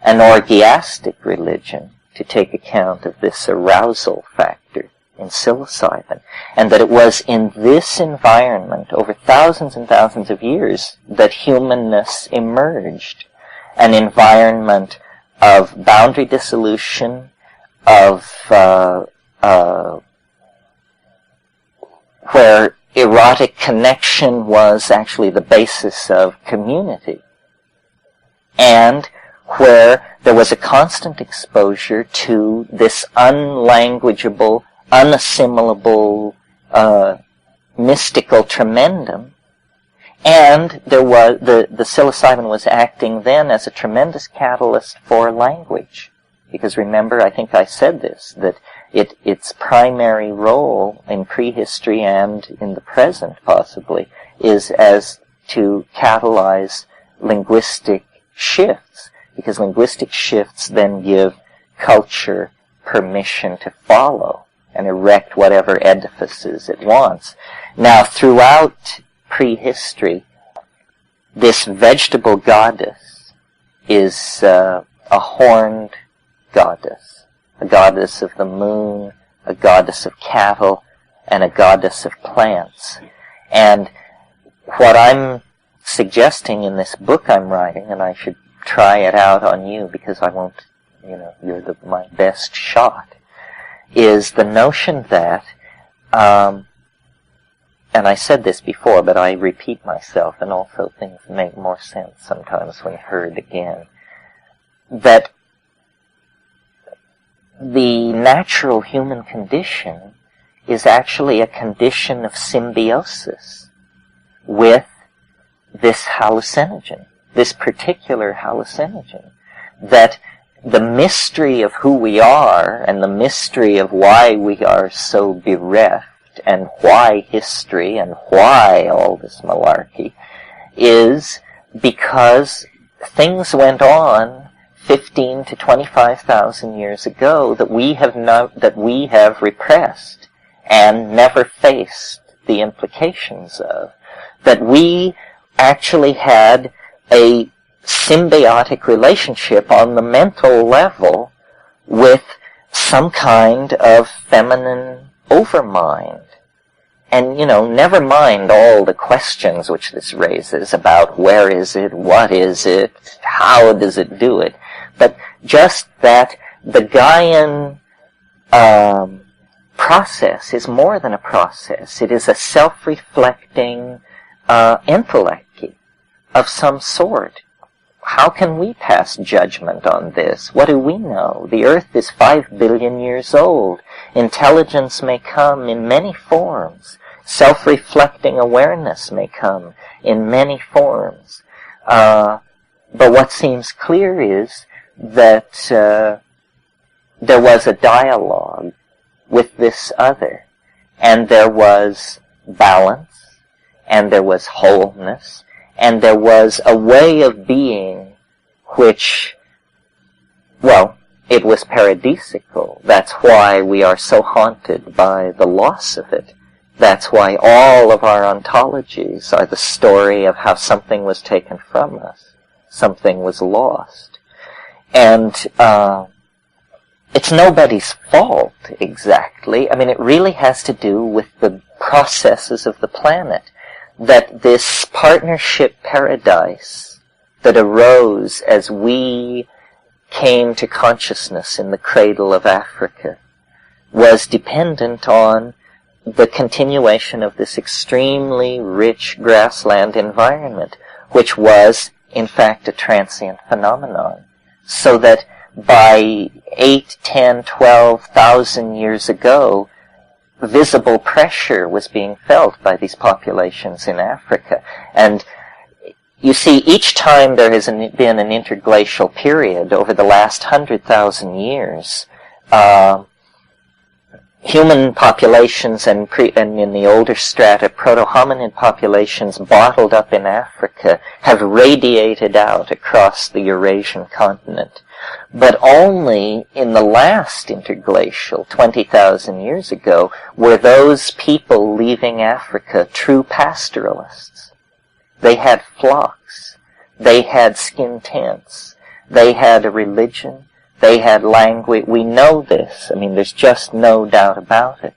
an orgiastic religion, to take account of this arousal factor in psilocybin, and that it was in this environment, over thousands and thousands of years, that humanness emerged. An environment of boundary dissolution, of where erotic connection was actually the basis of community, and where there was a constant exposure to this unlanguageable, unassimilable, mystical tremendum. And there was the psilocybin was acting then as a tremendous catalyst for language. Because remember, I think I said this, that its primary role in prehistory and in the present, possibly, is as to catalyze linguistic shifts, because linguistic shifts then give culture permission to follow and erect whatever edifices it wants. Now, throughout prehistory, this vegetable goddess is a horned goddess, a goddess of the moon, a goddess of cattle, and a goddess of plants. And what I'm suggesting in this book I'm writing, and I should try it out on you because I won't, you're my best shot, is the notion that, and I said this before, but I repeat myself, and also things make more sense sometimes when heard again, that the natural human condition is actually a condition of symbiosis with this hallucinogen, this particular hallucinogen, that the mystery of who we are and the mystery of why we are so bereft and why history and why all this malarkey is because things went on 15 to 25,000 years ago that we have repressed and never faced the implications of. That we actually had a symbiotic relationship on the mental level with some kind of feminine overmind. And, never mind all the questions which this raises about where is it, what is it, how does it do it, but just that the Gaian process is more than a process. It is a self-reflecting intellect of some sort. How can we pass judgment on this? What do we know? The Earth is 5 billion years old. Intelligence may come in many forms. Self-reflecting awareness may come in many forms. But what seems clear is that there was a dialogue with this other, and there was balance, and there was wholeness, and there was a way of being which, it was paradisical. That's why we are so haunted by the loss of it. That's why all of our ontologies are the story of how something was taken from us, something was lost. And it's nobody's fault, exactly. I mean, it really has to do with the processes of the planet. That this partnership paradise that arose as we came to consciousness in the cradle of Africa was dependent on the continuation of this extremely rich grassland environment, which was, in fact, a transient phenomenon. So that by 8, 10, 12,000 years ago, visible pressure was being felt by these populations in Africa. And you see, each time there has been an interglacial period over the last 100,000 years, human populations and in the older strata, proto-hominid populations bottled up in Africa have radiated out across the Eurasian continent. But only in the last interglacial, 20,000 years ago, were those people leaving Africa true pastoralists. They had flocks. They had skin tents. They had a religion. They had language. We know this. I mean, there's just no doubt about it.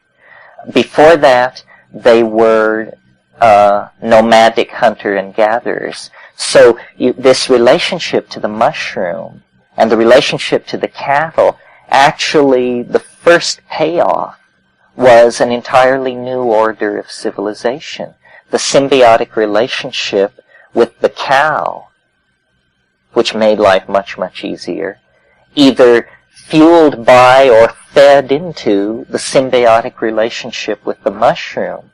Before that, they were nomadic hunter and gatherers. So this relationship to the mushroom and the relationship to the cattle, actually the first payoff was an entirely new order of civilization. The symbiotic relationship with the cow, which made life much, much easier, either fueled by or fed into the symbiotic relationship with the mushroom,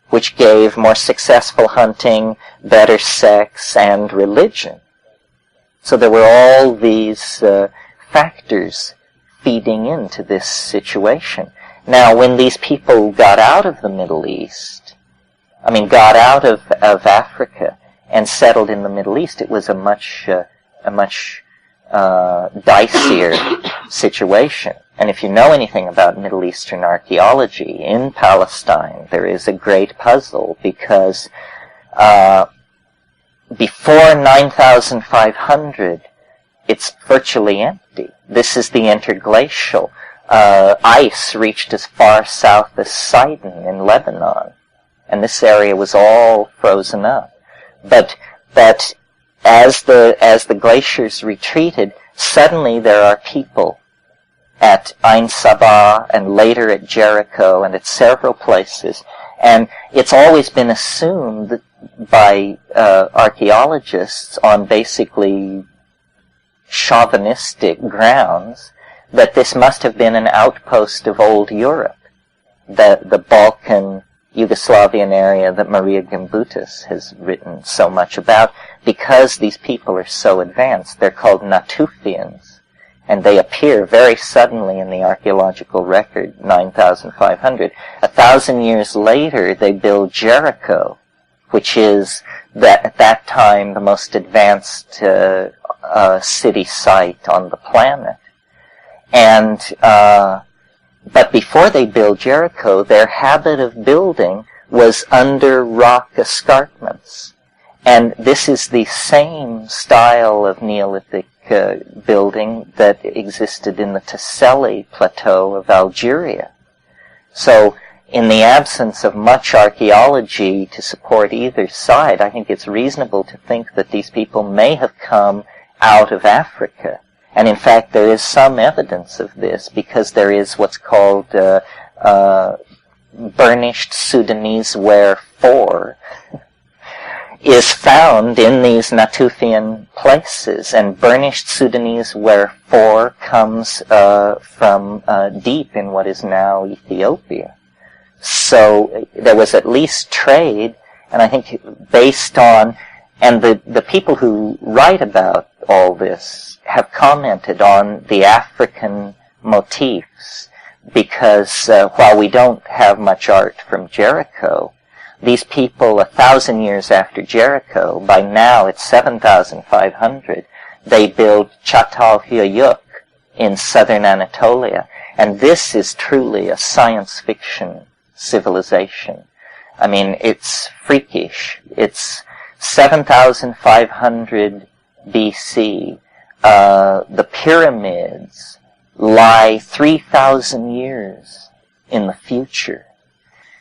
which gave more successful hunting, better sex, and religion. So there were all these factors feeding into this situation. Now, when these people got out of the Middle East, got out of Africa and settled in the Middle East, it was a much dicier situation. And if you know anything about Middle Eastern archaeology, in Palestine there is a great puzzle, because before 9,500, it's virtually empty. This is the interglacial. Ice reached as far south as Sidon in Lebanon, and this area was all frozen up. But as the glaciers retreated, suddenly there are people at Ain Sabah and later at Jericho and at several places, and it's always been assumed that by archaeologists on basically chauvinistic grounds that this must have been an outpost of old Europe, the Balkan, Yugoslavian area that Maria Gimbutas has written so much about, because these people are so advanced. They're called Natufians, and they appear very suddenly in the archaeological record, 9,500. 1,000 years later, they build Jericho, which is at that time the most advanced city site on the planet. And but before they build Jericho, their habit of building was under rock escarpments. And this is the same style of Neolithic building that existed in the Tassili Plateau of Algeria. So, in the absence of much archaeology to support either side, I think it's reasonable to think that these people may have come out of Africa. And in fact, there is some evidence of this, because there is what's called burnished Sudanese ware 4 is found in these Natufian places. And burnished Sudanese ware 4 comes from deep in what is now Ethiopia. So there was at least trade, and I think based on, and the people who write about all this have commented on the African motifs, because while we don't have much art from Jericho, these people 1,000 years after Jericho, by now it's 7,500, they build Çatalhöyük in southern Anatolia, and this is truly a science fiction civilization. It's freakish. It's 7,500 BC. The pyramids lie 3,000 years in the future.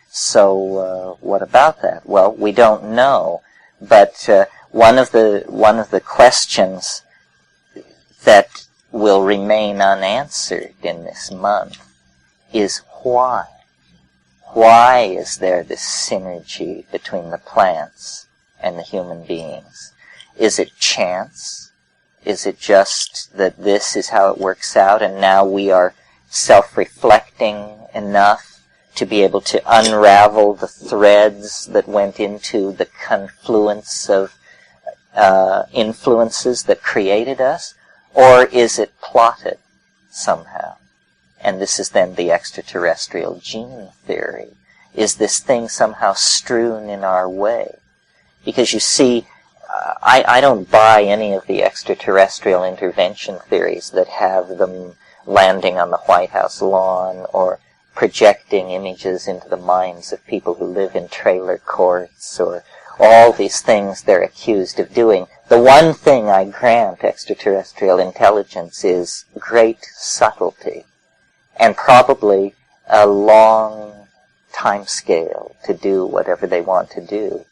So what about that? Well, we don't know, but one of the questions that will remain unanswered in this month is why. Why is there this synergy between the plants and the human beings? Is it chance? Is it just that this is how it works out, and now we are self-reflecting enough to be able to unravel the threads that went into the confluence of influences that created us? Or is it plotted somehow? And this is then the extraterrestrial gene theory. Is this thing somehow strewn in our way? Because you see, I don't buy any of the extraterrestrial intervention theories that have them landing on the White House lawn or projecting images into the minds of people who live in trailer courts, or all these things they're accused of doing. The one thing I grant extraterrestrial intelligence is great subtlety, and probably a long time scale to do whatever they want to do.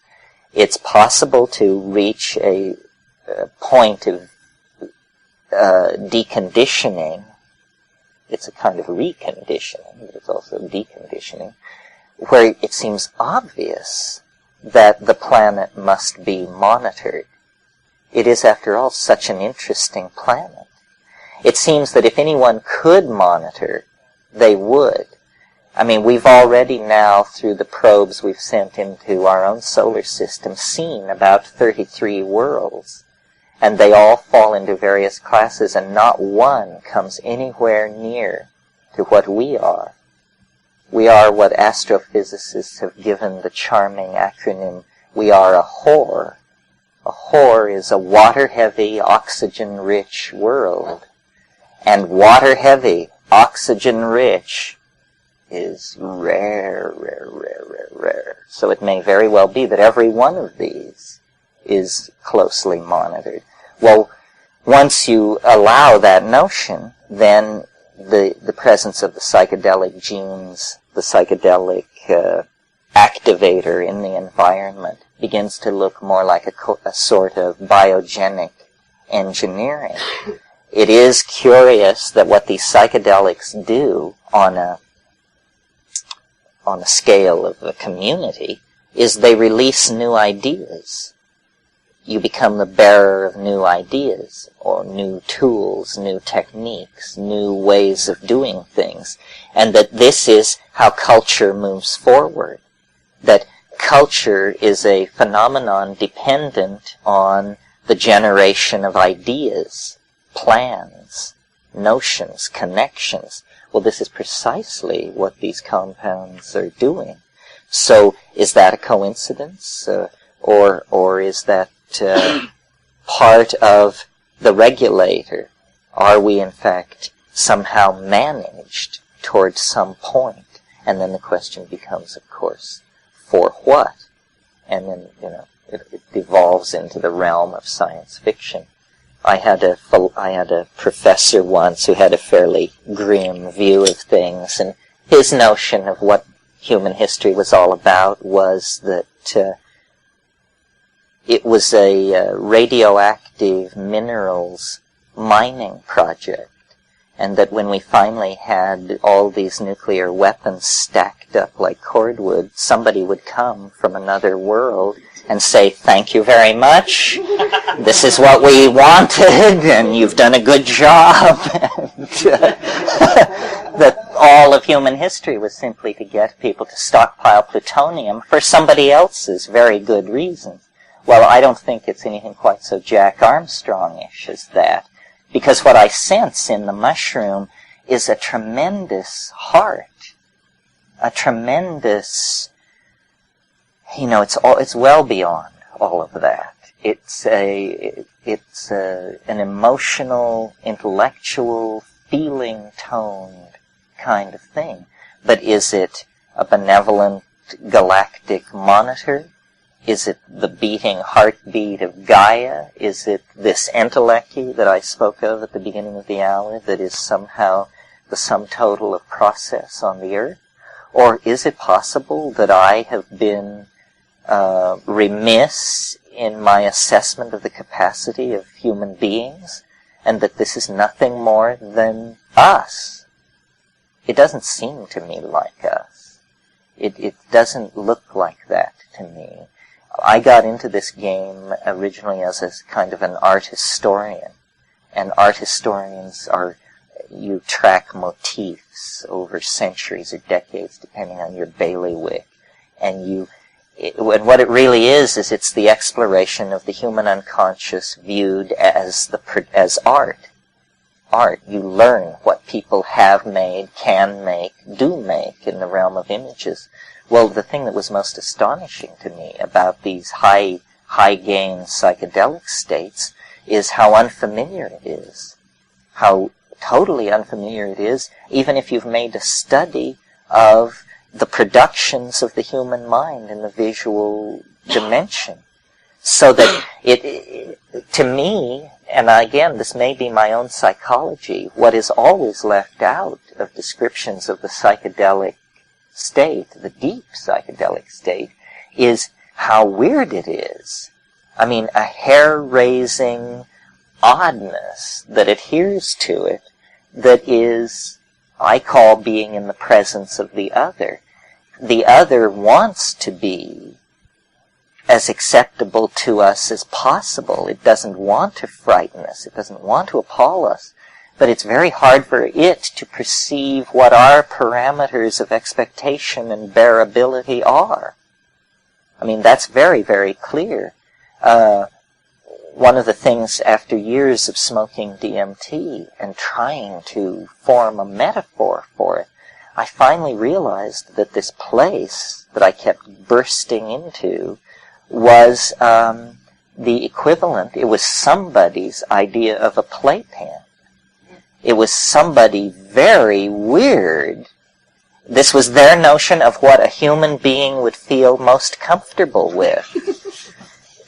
It's possible to reach a point of deconditioning. It's a kind of reconditioning, but it's also deconditioning, where it seems obvious that the planet must be monitored. It is, after all, such an interesting planet. It seems that if anyone could monitor, they would. We've already now, through the probes we've sent into our own solar system, seen about 33 worlds. And they all fall into various classes, and not one comes anywhere near to what we are. We are what astrophysicists have given the charming acronym, we are a whore. A whore is a water-heavy, oxygen-rich world. And water-heavy, oxygen-rich is rare, rare, rare, rare, rare. So it may very well be that every one of these is closely monitored. Well, once you allow that notion, then the presence of the psychedelic genes, the psychedelic activator in the environment begins to look more like a sort of biogenic engineering. It is curious that what these psychedelics do on a scale of the community is they release new ideas. You become the bearer of new ideas, or new tools, new techniques, new ways of doing things, and that this is how culture moves forward. That culture is a phenomenon dependent on the generation of ideas, plans, notions, connections. Well, this is precisely what these compounds are doing. So, is that a coincidence, or is that part of the regulator? Are we, in fact, somehow managed towards some point? And then the question becomes, of course, for what? And then, it devolves into the realm of science fiction. I had a professor once who had a fairly grim view of things, and his notion of what human history was all about was that it was a radioactive minerals mining project, and that when we finally had all these nuclear weapons stacked up like cordwood, somebody would come from another world and say, "Thank you very much. This is what we wanted, and you've done a good job." And, that all of human history was simply to get people to stockpile plutonium for somebody else's very good reasons. Well, I don't think it's anything quite so Jack Armstrong-ish as that, because what I sense in the mushroom is a tremendous heart, a tremendous, it's well beyond all of that. It's an emotional, intellectual, feeling-toned kind of thing. But is it a benevolent galactic monitor? Is it the beating heartbeat of Gaia? Is it this entelechy that I spoke of at the beginning of the hour that is somehow the sum total of process on the earth? Or is it possible that I have been remiss in my assessment of the capacity of human beings, and that this is nothing more than us? It doesn't seem to me like us. It doesn't look like that to me. I got into this game originally as a kind of an art historian, and art historians you track motifs over centuries or decades, depending on your bailiwick, and what it really is it's the exploration of the human unconscious viewed as art. Art, you learn what people have made, can make, do make in the realm of images. Well, the thing that was most astonishing to me about these high-gain psychedelic states is how unfamiliar it is. How totally unfamiliar it is, even if you've made a study of the productions of the human mind in the visual dimension. So that to me, and again, this may be my own psychology, what is always left out of descriptions of the psychedelic state, the deep psychedelic state, is how weird it is. I mean, a hair-raising oddness that adheres to it that is, I call being in the presence of the other. The other wants to be as acceptable to us as possible. It doesn't want to frighten us. It doesn't want to appall us. But it's very hard for it to perceive what our parameters of expectation and bearability are. I mean, that's very, very clear. one of the things after years of smoking DMT and trying to form a metaphor for it, I finally realized that this place that I kept bursting into was the equivalent. It was somebody's idea of a playpen. It was somebody very weird. This was their notion of what a human being would feel most comfortable with.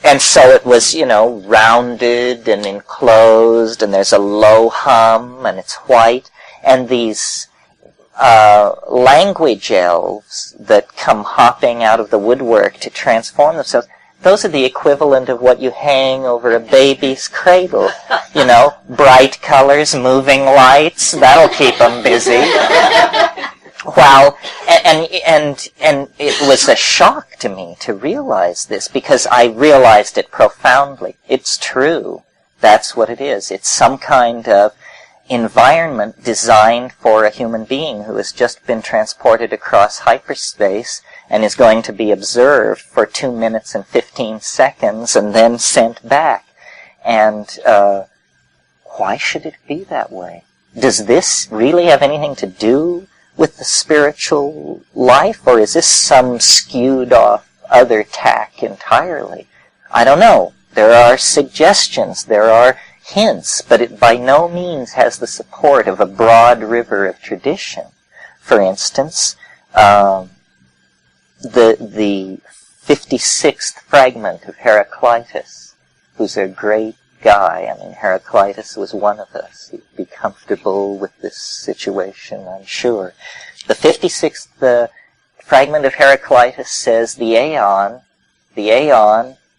And so it was, rounded and enclosed, and there's a low hum, and it's white, and these language elves that come hopping out of the woodwork to transform themselves, those are the equivalent of what you hang over a baby's cradle. Bright colors, moving lights, that'll keep them busy. Wow, and it was a shock to me to realize this, because I realized it profoundly. It's true. That's what it is. It's some kind of environment designed for a human being who has just been transported across hyperspace and is going to be observed for 2 minutes and 15 seconds and then sent back. And why should it be that way? Does this really have anything to do with the spiritual life, or is this some skewed off other tack entirely? I don't know. There are suggestions, there are hints, but it by no means has the support of a broad river of tradition. For instance, the 56th fragment of Heraclitus, who's a great guy. I mean, Heraclitus was one of us. He'd be comfortable with this situation, I'm sure. The 56th fragment of Heraclitus says the Aeon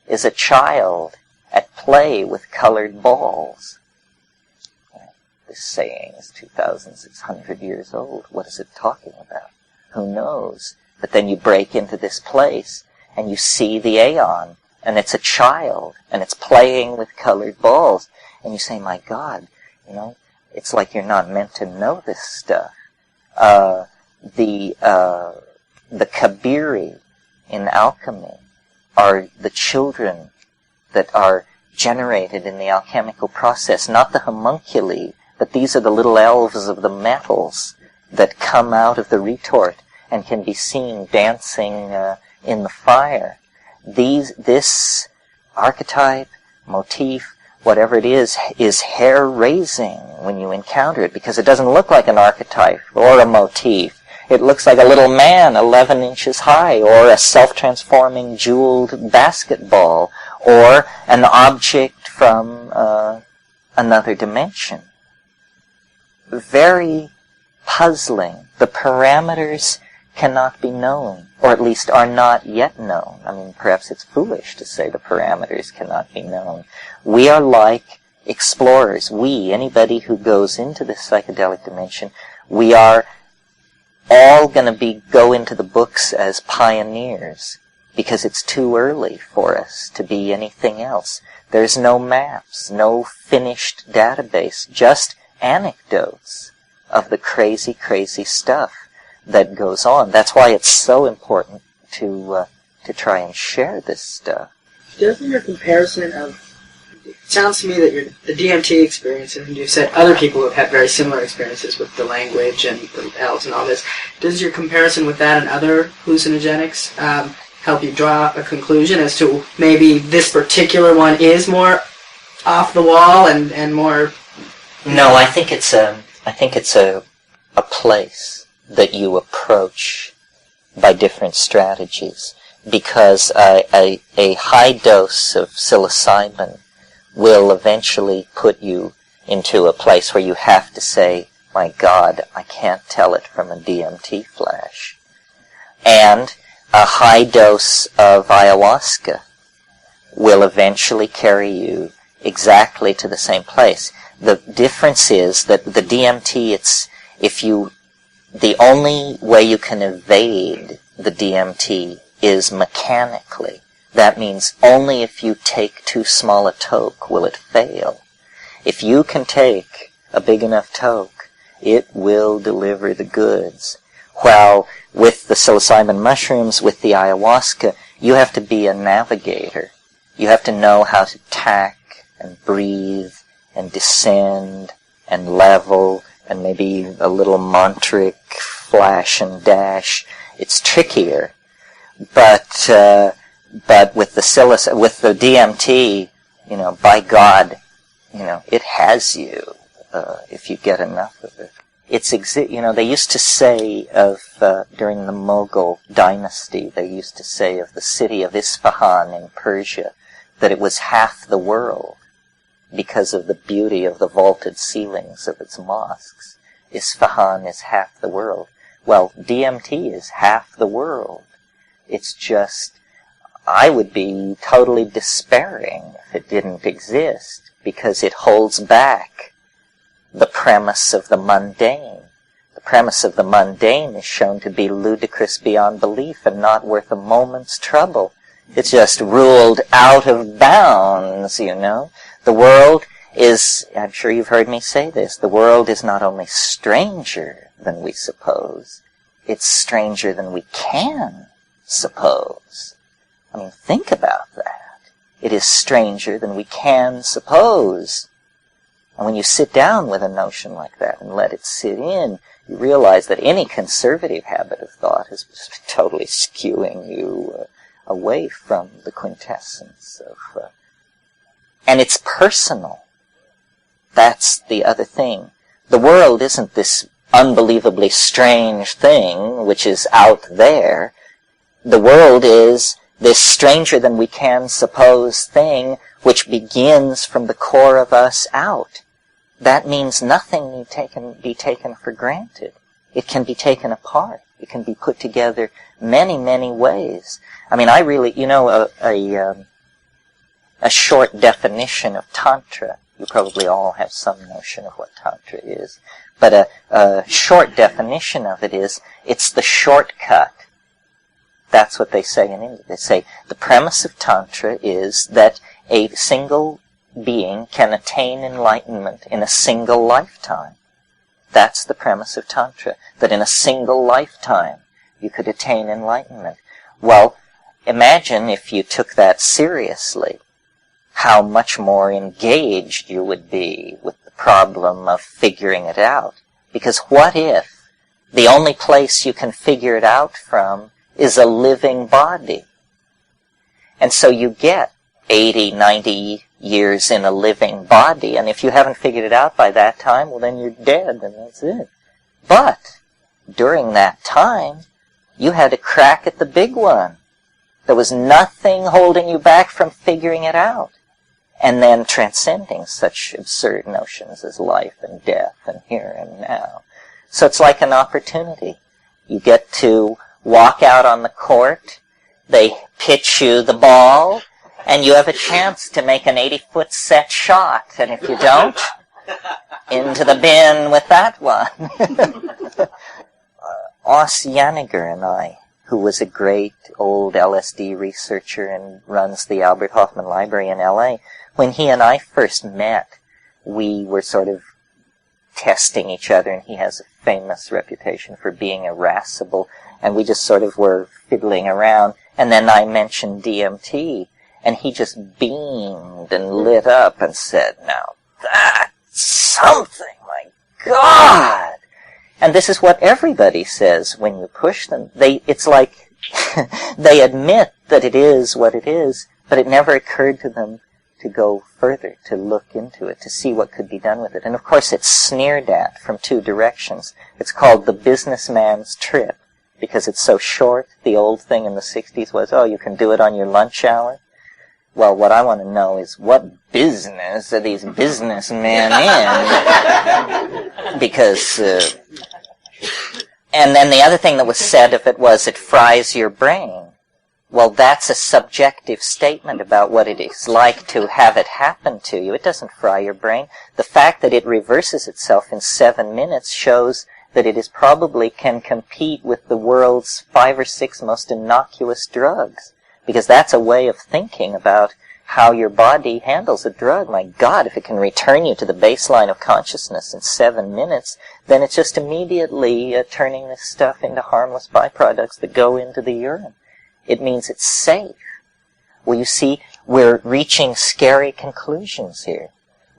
is a child at play with colored balls. This saying is 2,600 years old. What is it talking about? Who knows? But then you break into this place and you see the Aeon, and it's a child, and it's playing with colored balls. And you say, my God, it's like you're not meant to know this stuff. The Kabiri in alchemy are the children that are generated in the alchemical process, not the homunculi, but these are the little elves of the metals that come out of the retort and can be seen dancing in the fire. This archetype, motif, whatever it is hair-raising when you encounter it, because it doesn't look like an archetype or a motif. It looks like a little man 11 inches high, or a self-transforming jeweled basketball, or an object from another dimension. Very puzzling. The parameters cannot be known, or at least are not yet known. I mean, perhaps it's foolish to say the parameters cannot be known. We are like explorers. Anybody who goes into this psychedelic dimension, we are all going to go into the books as pioneers, because it's too early for us to be anything else. There's no maps, no finished database, just anecdotes of the crazy, crazy stuff that goes on. That's why it's so important to try and share this stuff. Doesn't your comparison of, it sounds to me that the DMT experience, and you've said other people have had very similar experiences with the language and the elves and all this, does your comparison with that and other hallucinogenics help you draw a conclusion as to maybe this particular one is more off the wall and more... No, I think it's a place that you approach by different strategies, because a high dose of psilocybin will eventually put you into a place where you have to say, my God, I can't tell it from a DMT flash. And a high dose of ayahuasca will eventually carry you exactly to the same place. The difference is that the DMT, the only way you can evade the DMT is mechanically. That means only if you take too small a toke will it fail. If you can take a big enough toke, it will deliver the goods. While with the psilocybin mushrooms, with the ayahuasca, you have to be a navigator. You have to know how to tack and breathe and descend and level and maybe a little mantric flash and dash. It's trickier, but with the DMT, by God, it has you if you get enough of it. They used to say of during the Mughal dynasty, they used to say of the city of Isfahan in Persia that it was half the world because of the beauty of the vaulted ceilings of its mosques. Isfahan is half the world. Well, DMT is half the world. It's just, I would be totally despairing if it didn't exist, because it holds back the premise of the mundane. The premise of the mundane is shown to be ludicrous beyond belief and not worth a moment's trouble. It's just ruled out of bounds, The world is, I'm sure you've heard me say this, the world is not only stranger than we suppose, it's stranger than we can suppose. I mean, think about that. It is stranger than we can suppose. And when you sit down with a notion like that and let it sit in, you realize that any conservative habit of thought is totally skewing you away from the quintessence of... and it's personal. That's the other thing. The world isn't this unbelievably strange thing which is out there. The world is this stranger than we can suppose thing which begins from the core of us out. That means nothing need be taken for granted. It can be taken apart. It can be put together many, many ways. I mean, I really, a short definition of Tantra, you probably all have some notion of what Tantra is, but a short definition of it is, it's the shortcut. That's what they say in India. They say the premise of Tantra is that a single being can attain enlightenment in a single lifetime. That's the premise of Tantra, that in a single lifetime you could attain enlightenment. Well, imagine if you took that seriously, how much more engaged you would be with the problem of figuring it out. Because what if the only place you can figure it out from is a living body? And so you get 80, 90 years in a living body, and if you haven't figured it out by that time, well, then you're dead, and that's it. But during that time, you had a crack at the big one. There was nothing holding you back from figuring it out, and then transcending such absurd notions as life and death and here and now. So it's like an opportunity. You get to walk out on the court, they pitch you the ball, and you have a chance to make an 80-foot set shot. And if you don't, into the bin with that one. Os Janiger and I, who was a great old LSD researcher and runs the Albert Hoffman Library in L.A., when he and I first met, we were sort of testing each other, and he has a famous reputation for being irascible, and we just sort of were fiddling around. And then I mentioned DMT, and he just beamed and lit up and said, "Now that's something, my God!" And this is what everybody says when you push them. It's like they admit that it is what it is, but it never occurred to them to go further, to look into it, to see what could be done with it. And of course it's sneered at from two directions. It's called the businessman's trip, because it's so short. The old thing in the 60s was, oh, you can do it on your lunch hour. Well, what I want to know is, what business are these businessmen in? Because, and then the other thing that was said of it was, it fries your brain. Well, that's a subjective statement about what it is like to have it happen to you. It doesn't fry your brain. The fact that it reverses itself in 7 minutes shows that it is probably can compete with the world's 5 or 6 most innocuous drugs. Because that's a way of thinking about how your body handles a drug. My God, if it can return you to the baseline of consciousness in 7 minutes, then it's just immediately turning this stuff into harmless byproducts that go into the urine. It means it's safe. Well, you see, we're reaching scary conclusions here.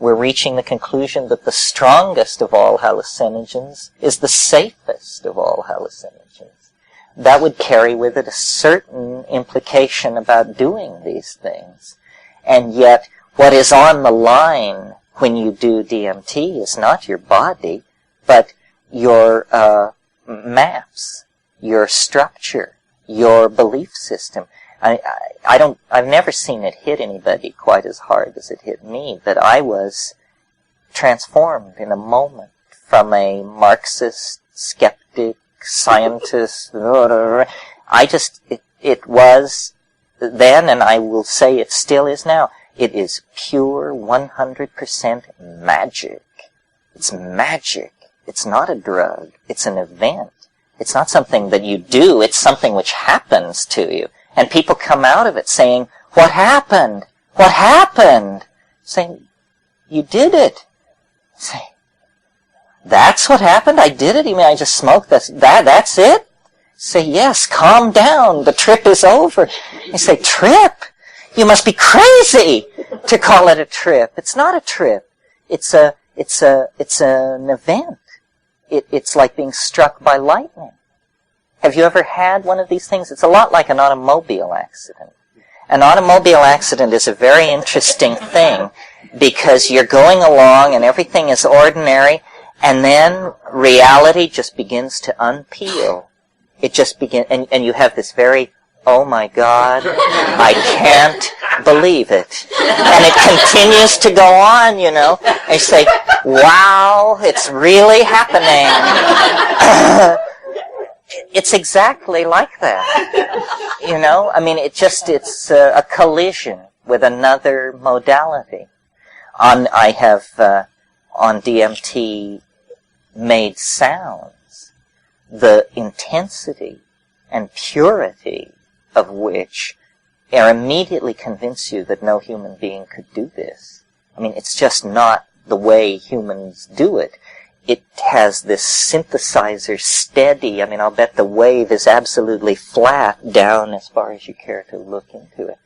We're reaching the conclusion that the strongest of all hallucinogens is the safest of all hallucinogens. That would carry with it a certain implication about doing these things. And yet, what is on the line when you do DMT is not your body, but your maps, your structure, your belief system. I've never seen it hit anybody quite as hard as it hit me, but I was transformed in a moment from a Marxist, skeptic, scientist. It was then, and I will say it still is now, it is pure 100% magic. It's magic. It's not a drug. It's an event. It's not something that you do. It's something which happens to you. And people come out of it saying, what happened? What happened? Saying, you did it. Say, that's what happened? I did it? You mean I just smoked? That's it? Say, yes, calm down. The trip is over. You say, trip? You must be crazy to call it a trip. It's not a trip. It's an event. It's like being struck by lightning. Have you ever had one of these things? It's a lot like an automobile accident. An automobile accident is a very interesting thing because you're going along and everything is ordinary, and then reality just begins to unpeel. It just begins, and you have this very, oh my God, I can't believe it. And it continues to go on, you know. And you say, wow, it's really happening. It's exactly like that. You know, I mean, it's a collision with another modality. I have, on DMT, made sounds, the intensity and purity of which immediately convince you that no human being could do this. I mean, it's just not the way humans do it. It has this synthesizer steady. I mean, I'll bet the wave is absolutely flat down as far as you care to look into it.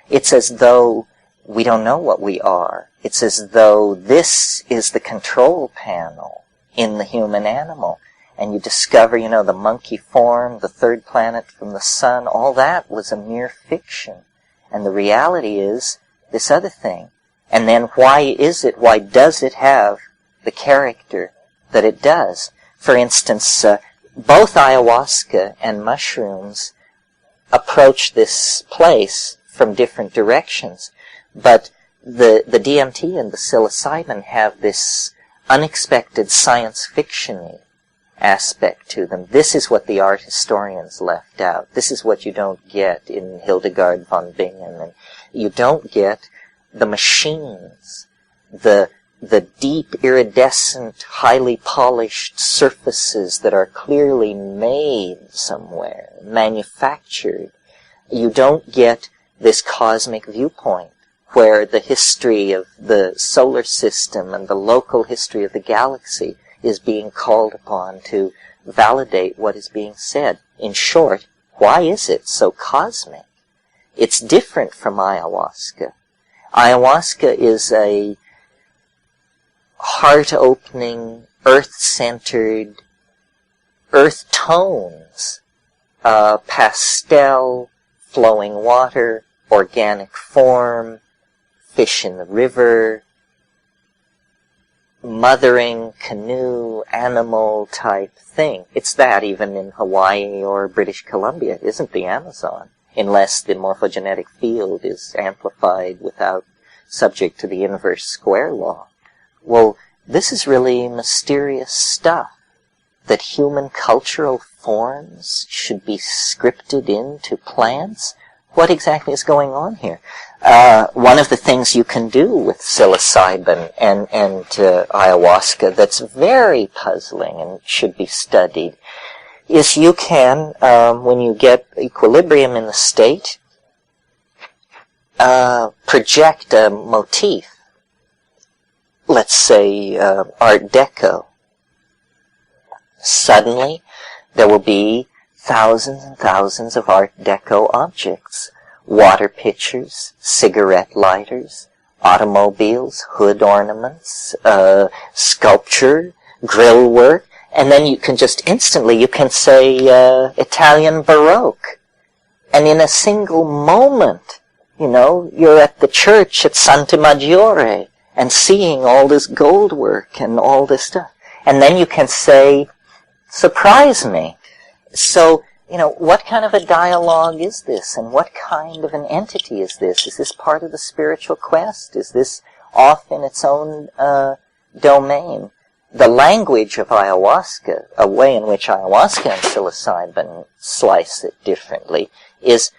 It's as though we don't know what we are. It's as though this is the control panel in the human animal. And you discover, you know, the monkey form, the third planet from the sun, all that was a mere fiction. And the reality is this other thing. And then why does it have the character that it does? For instance, both ayahuasca and mushrooms approach this place from different directions. But the DMT and the psilocybin have this unexpected science fiction-y aspect to them. This is what the art historians left out. This is what you don't get in Hildegard von Bingen. And you don't get the machines, the deep, iridescent, highly polished surfaces that are clearly made somewhere, manufactured. You don't get this cosmic viewpoint where the history of the solar system and the local history of the galaxy is being called upon to validate what is being said. In short, why is it so cosmic? It's different from ayahuasca. Ayahuasca is a heart-opening, earth-centered, earth tones, pastel, flowing water, organic form, fish in the river, mothering, canoe, animal type thing. It's that even in Hawaii or British Columbia. It isn't the Amazon, unless the morphogenetic field is amplified without subject to the inverse square law. Well, this is really mysterious stuff, that human cultural forms should be scripted into plants. What exactly is going on here? One of the things you can do with psilocybin and ayahuasca that's very puzzling and should be studied is you can, when you get equilibrium in the state, project a motif. Let's say Art Deco. Suddenly, there will be thousands and thousands of Art Deco objects water pitchers, cigarette lighters, automobiles, hood ornaments, sculpture, grill work, and then you can just instantly, you can say Italian Baroque. And in a single moment, you're at the church at Santa Maggiore and seeing all this gold work and all this stuff. And then you can say, surprise me. So, what kind of a dialogue is this? And what kind of an entity is this? Is this part of the spiritual quest? Is this off in its own domain? The language of ayahuasca, a way in which ayahuasca and psilocybin slice it differently, is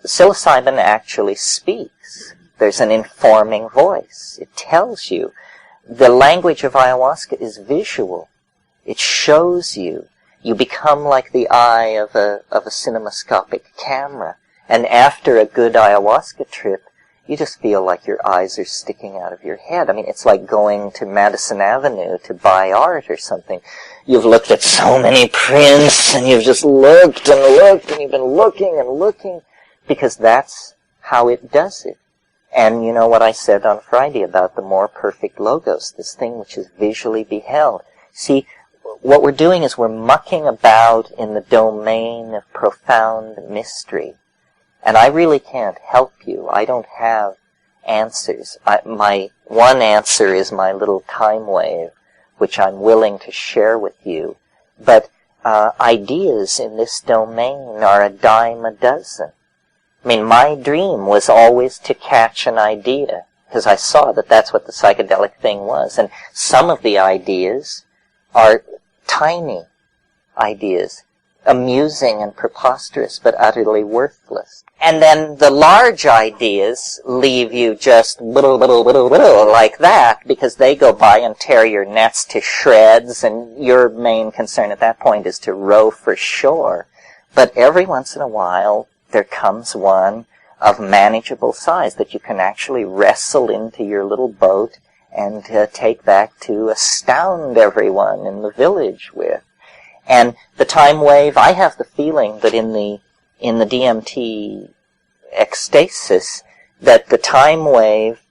psilocybin actually speaks. There's an informing voice. It tells you. The language of ayahuasca is visual. It shows you. You become like the eye of a cinemascopic camera. And after a good ayahuasca trip, you just feel like your eyes are sticking out of your head. I mean, it's like going to Madison Avenue to buy art or something. You've looked at so many prints, and you've just looked and looked, and you've been looking and looking, because that's how it does it. And you know what I said on Friday about the more perfect logos, this thing which is visually beheld. See, what we're doing is we're mucking about in the domain of profound mystery. And I really can't help you. I don't have answers. My one answer is my little time wave, which I'm willing to share with you. But ideas in this domain are a dime a dozen. I mean, my dream was always to catch an idea, because I saw that that's what the psychedelic thing was. And some of the ideas are tiny ideas, amusing and preposterous, but utterly worthless. And then the large ideas leave you just little like that, because they go by and tear your nets to shreds, and your main concern at that point is to row for shore. But every once in a while, there comes one of manageable size that you can actually wrestle into your little boat and take back to astound everyone in the village with. And the time wave, I have the feeling that in the DMT ecstasis, that the time wave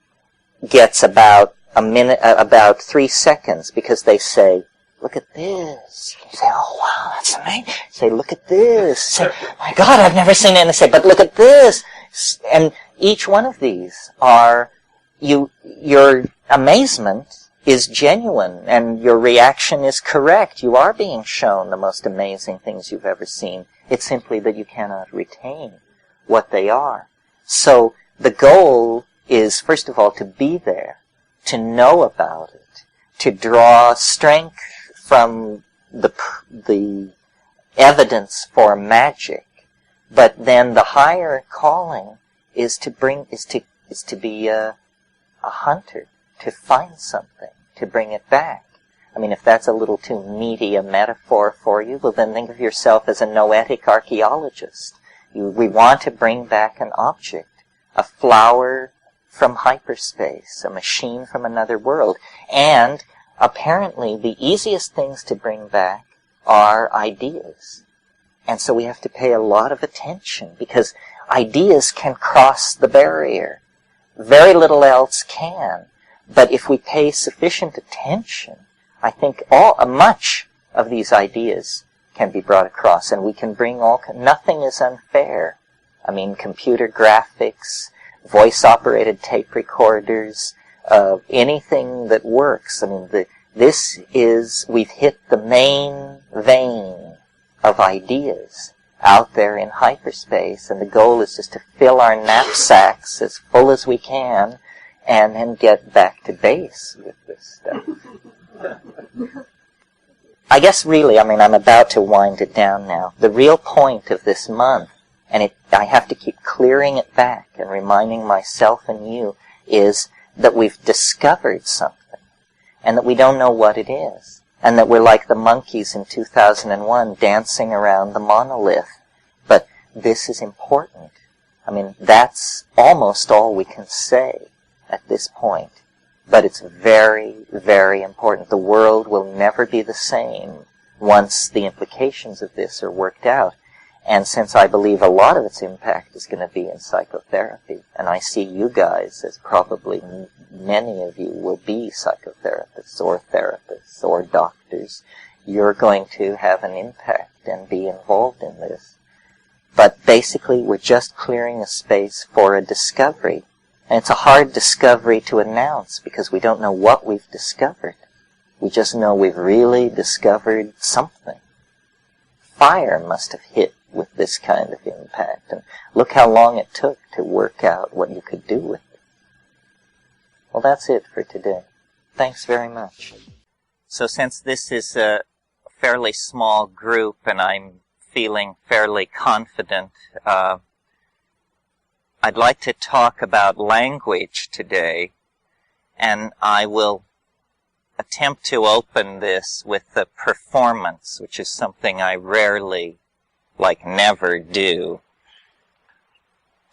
gets about a minute, about 3 seconds, because they say, look at this. You say, oh wow, that's amazing. Say, look at this. Say, my God, I've never seen anything. Say, but look at this. And each one of these are, your amazement is genuine, and your reaction is correct. You are being shown the most amazing things you've ever seen. It's simply that you cannot retain what they are. So the goal is, first of all, to be there, to know about it, to draw strength from the evidence for magic. But then the higher calling is to be a hunter, to find something, to bring it back. I mean, if that's a little too meaty a metaphor for you, well, then think of yourself as a noetic archaeologist. We want to bring back an object, a flower from hyperspace, a machine from another world. And apparently the easiest things to bring back are ideas. And so we have to pay a lot of attention, because ideas can cross the barrier. Very little else can. But if we pay sufficient attention, I think much of these ideas can be brought across, and we can bring nothing is unfair. I mean, computer graphics, voice-operated tape recorders, anything that works. I mean, we've hit the main vein of ideas out there in hyperspace, and the goal is just to fill our knapsacks as full as we can, and then get back to base with this stuff. I guess really, I mean, I'm about to wind it down now. The real point of this month, and I have to keep clearing it back and reminding myself and you, is that we've discovered something, and that we don't know what it is, and that we're like the monkeys in 2001 dancing around the monolith. But this is important. I mean, that's almost all we can say at this point. But it's very, very important. The world will never be the same once the implications of this are worked out. And since I believe a lot of its impact is going to be in psychotherapy, and I see you guys as probably many of you will be psychotherapists or doctors, you're going to have an impact and be involved in this. But basically, we're just clearing a space for a discovery. And it's a hard discovery to announce because we don't know what we've discovered. We just know we've really discovered something. Fire must have hit with this kind of impact, and look how long it took to work out what you could do with it. Well, that's it for today. Thanks very much. So since this is a fairly small group and I'm feeling fairly confident, I'd like to talk about language today, and I will attempt to open this with a performance, which is something I rarely, like never, do.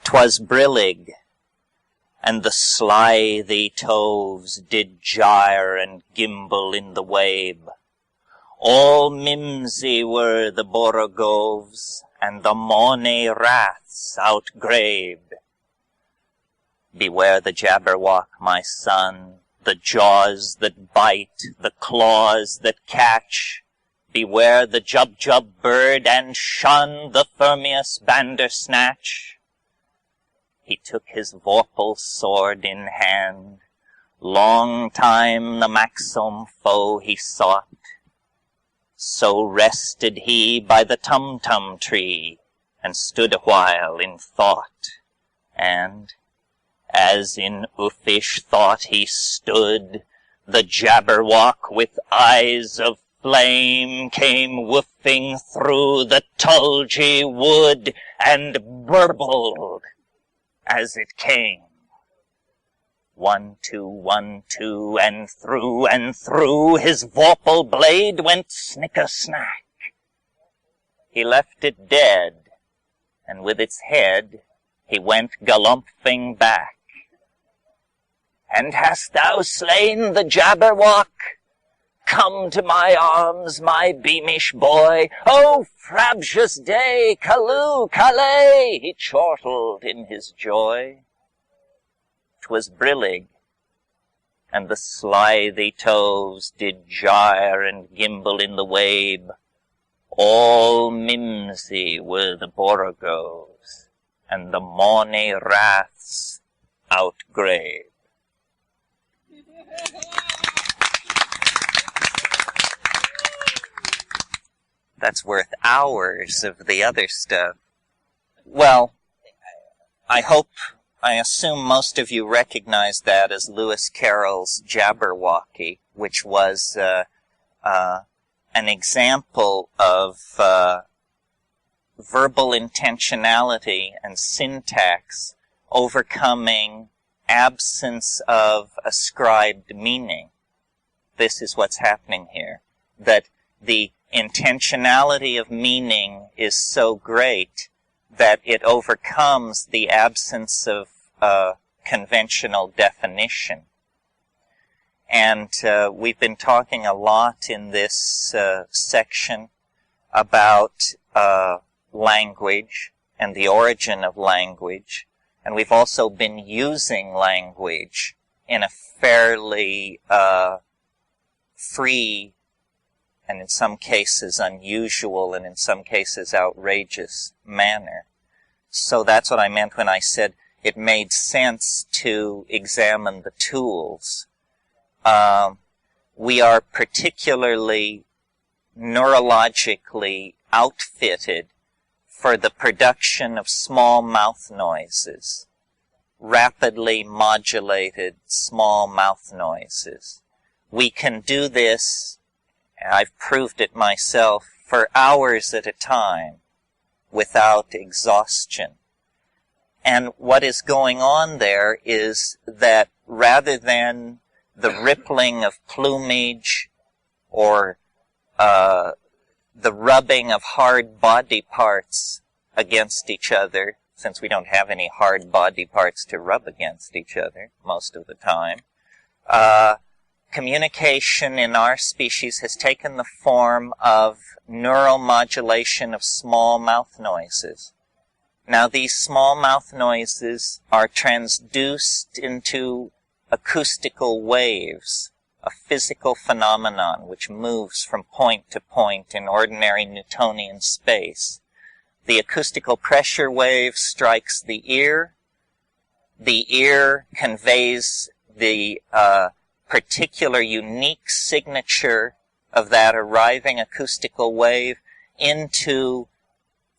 'Twas brillig, and the slithy toves did gyre and gimble in the wabe. All mimsy were the borogoves, and the mony raths outgrabe. Beware the jabberwock, my son, the jaws that bite, the claws that catch. Beware the jub-jub bird, and shun the Firmius bandersnatch. He took his vorpal sword in hand. Long time the maxome foe he sought. So rested he by the tum-tum tree, and stood a while in thought. And, as in uffish thought he stood, the jabberwock with eyes of flame came woofing through the tulgey wood, and burbled as it came. 1, 2, 1, 2, and through his vorpal blade went snicker-snack. He left it dead, and with its head he went galumphing back. And hast thou slain the jabberwock? Come to my arms, my beamish boy. Oh, frabjous day, callooh, calais, he chortled in his joy. 'Twas brillig, and the slithy toves did gyre and gimble in the wabe. All mimsy were the borogoves, and the mony raths outgrabe. That's worth hours of the other stuff. Well, I assume most of you recognize that as Lewis Carroll's Jabberwocky, which was an example of verbal intentionality and syntax overcoming absence of ascribed meaning. This is what's happening here, that the intentionality of meaning is so great that it overcomes the absence of conventional definition. And we've been talking a lot in this section about language and the origin of language. And we've also been using language in a fairly free and in some cases unusual and in some cases outrageous manner. So that's what I meant when I said it made sense to examine the tools. We are particularly neurologically outfitted for the production of small mouth noises, rapidly modulated small mouth noises. We can do this, I've proved it myself, for hours at a time without exhaustion. And what is going on there is that rather than the rippling of plumage or the rubbing of hard body parts against each other, since we don't have any hard body parts to rub against each other most of the time, communication in our species has taken the form of neuromodulation of small mouth noises. Now, these small mouth noises are transduced into acoustical waves, a physical phenomenon which moves from point to point in ordinary Newtonian space. The acoustical pressure wave strikes the ear. The ear conveys the particular unique signature of that arriving acoustical wave into,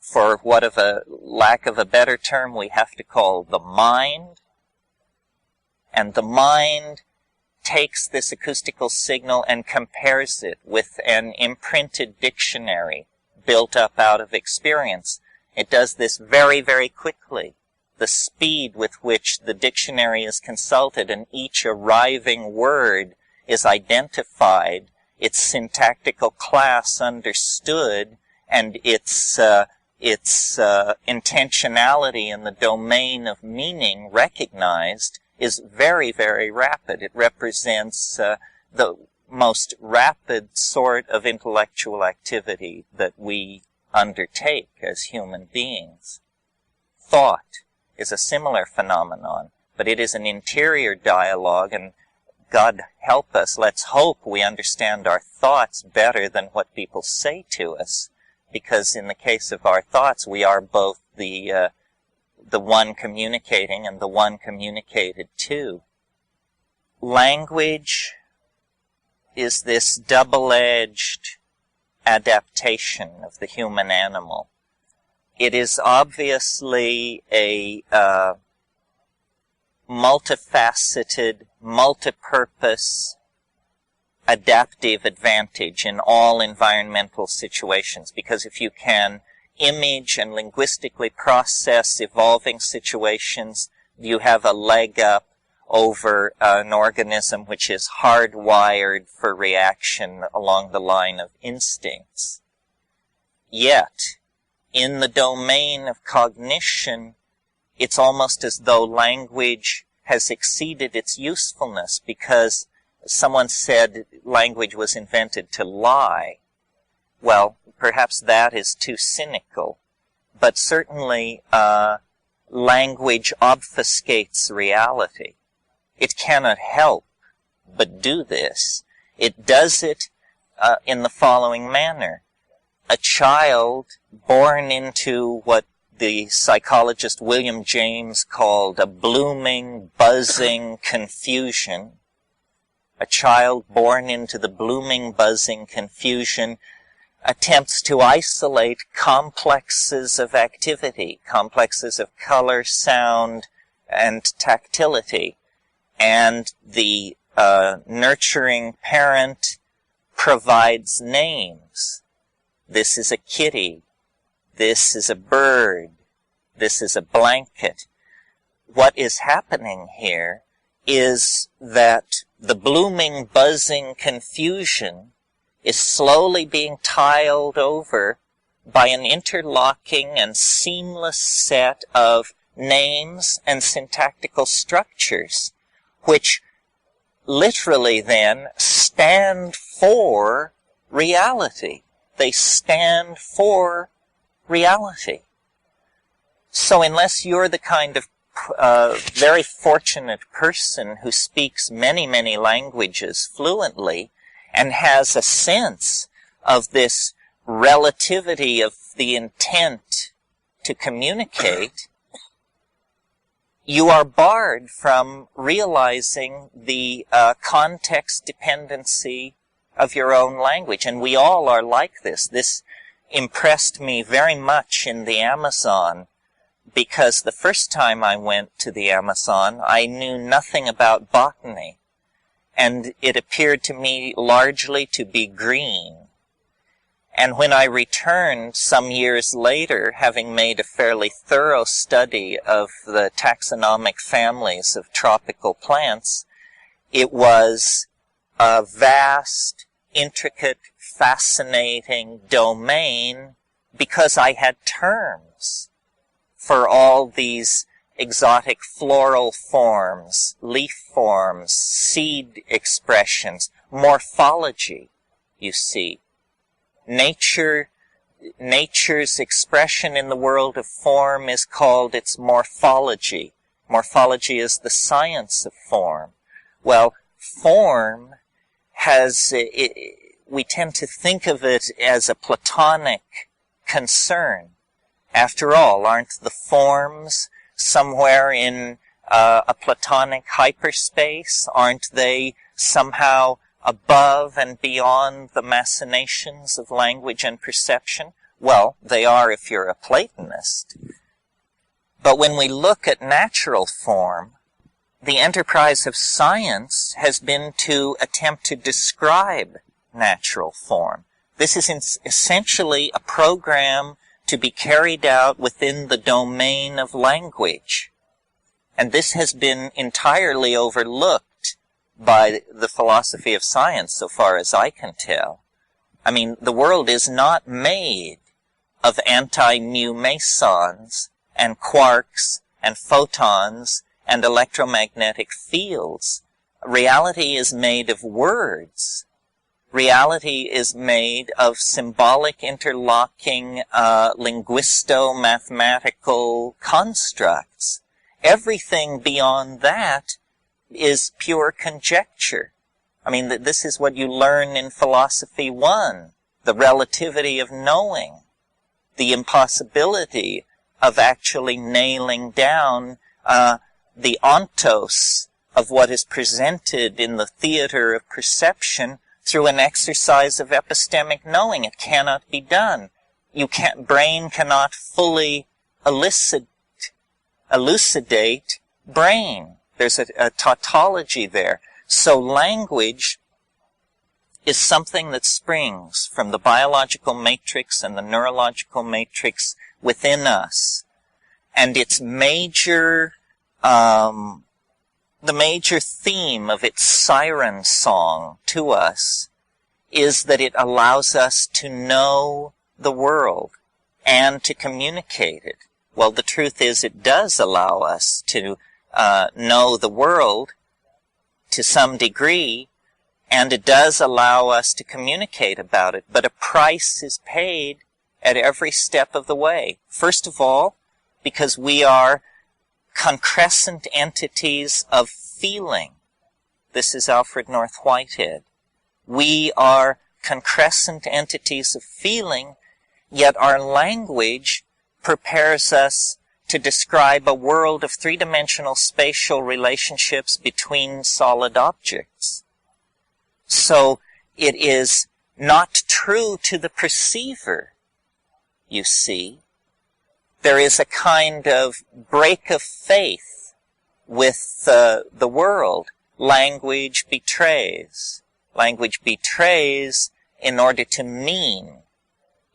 for what of a lack of a better term we have to call the mind. And the mind takes this acoustical signal and compares it with an imprinted dictionary built up out of experience. It does this very, very quickly. The speed with which the dictionary is consulted and each arriving word is identified, its syntactical class understood, and its intentionality in the domain of meaning recognized is very, very rapid. It represents the most rapid sort of intellectual activity that we undertake as human beings. Thought is a similar phenomenon, but it is an interior dialogue, and God help us, let's hope we understand our thoughts better than what people say to us, because in the case of our thoughts, we are both the one communicating and the one communicated to. Language is this double-edged adaptation of the human animal. It is obviously a multifaceted, multipurpose, adaptive advantage in all environmental situations, because if you can image and linguistically process evolving situations, you have a leg up over an organism which is hardwired for reaction along the line of instincts. Yet, in the domain of cognition, it's almost as though language has exceeded its usefulness, because someone said language was invented to lie. Well, perhaps that is too cynical, but certainly language obfuscates reality. It cannot help but do this. It does it in the following manner. A child born into what the psychologist William James called a blooming, buzzing confusion. A child born into the blooming, buzzing confusion attempts to isolate complexes of activity, complexes of color, sound, and tactility. And the nurturing parent provides names. This is a kitty. This is a bird. This is a blanket. What is happening here is that the blooming, buzzing confusion is slowly being tiled over by an interlocking and seamless set of names and syntactical structures, which literally then stand for reality. They stand for reality. So unless you're the kind of very fortunate person who speaks many, many languages fluently and has a sense of this relativity of the intent to communicate, you are barred from realizing the context dependency of your own language. And we all are like this. This impressed me very much in the Amazon, because the first time I went to the Amazon, I knew nothing about botany, and it appeared to me largely to be green. And when I returned some years later, having made a fairly thorough study of the taxonomic families of tropical plants, it was a vast, intricate, fascinating domain, because I had terms for all these exotic floral forms, leaf forms, seed expressions, morphology, you see. Nature's expression in the world of form is called its morphology. Morphology is the science of form. Well, form has, we tend to think of it as a Platonic concern. After all, aren't the forms somewhere in a Platonic hyperspace? Aren't they somehow above and beyond the machinations of language and perception? Well, they are if you're a Platonist. But when we look at natural form, the enterprise of science has been to attempt to describe natural form. This is essentially a program to be carried out within the domain of language. And this has been entirely overlooked by the philosophy of science, so far as I can tell. I mean, the world is not made of anti-mu mesons and quarks and photons and electromagnetic fields. Reality is made of words. Reality is made of symbolic interlocking linguisto-mathematical constructs. Everything beyond that is pure conjecture. I mean, this is what you learn in Philosophy 1, the relativity of knowing, the impossibility of actually nailing down the ontos of what is presented in the theater of perception through an exercise of epistemic knowing. It cannot be done. Brain cannot fully elucidate brain. There's a tautology there. So language is something that springs from the biological matrix and the neurological matrix within us. And its major, the major theme of its siren song to us is that it allows us to know the world and to communicate it. Well, the truth is it does allow us to know the world to some degree, and it does allow us to communicate about it, but a price is paid at every step of the way. First of all, because we are concrescent entities of feeling. This is Alfred North Whitehead. We are concrescent entities of feeling, yet our language prepares us to describe a world of three-dimensional spatial relationships between solid objects. So it is not true to the perceiver, you see. There is a kind of break of faith with the world. Language betrays. Language betrays in order to mean.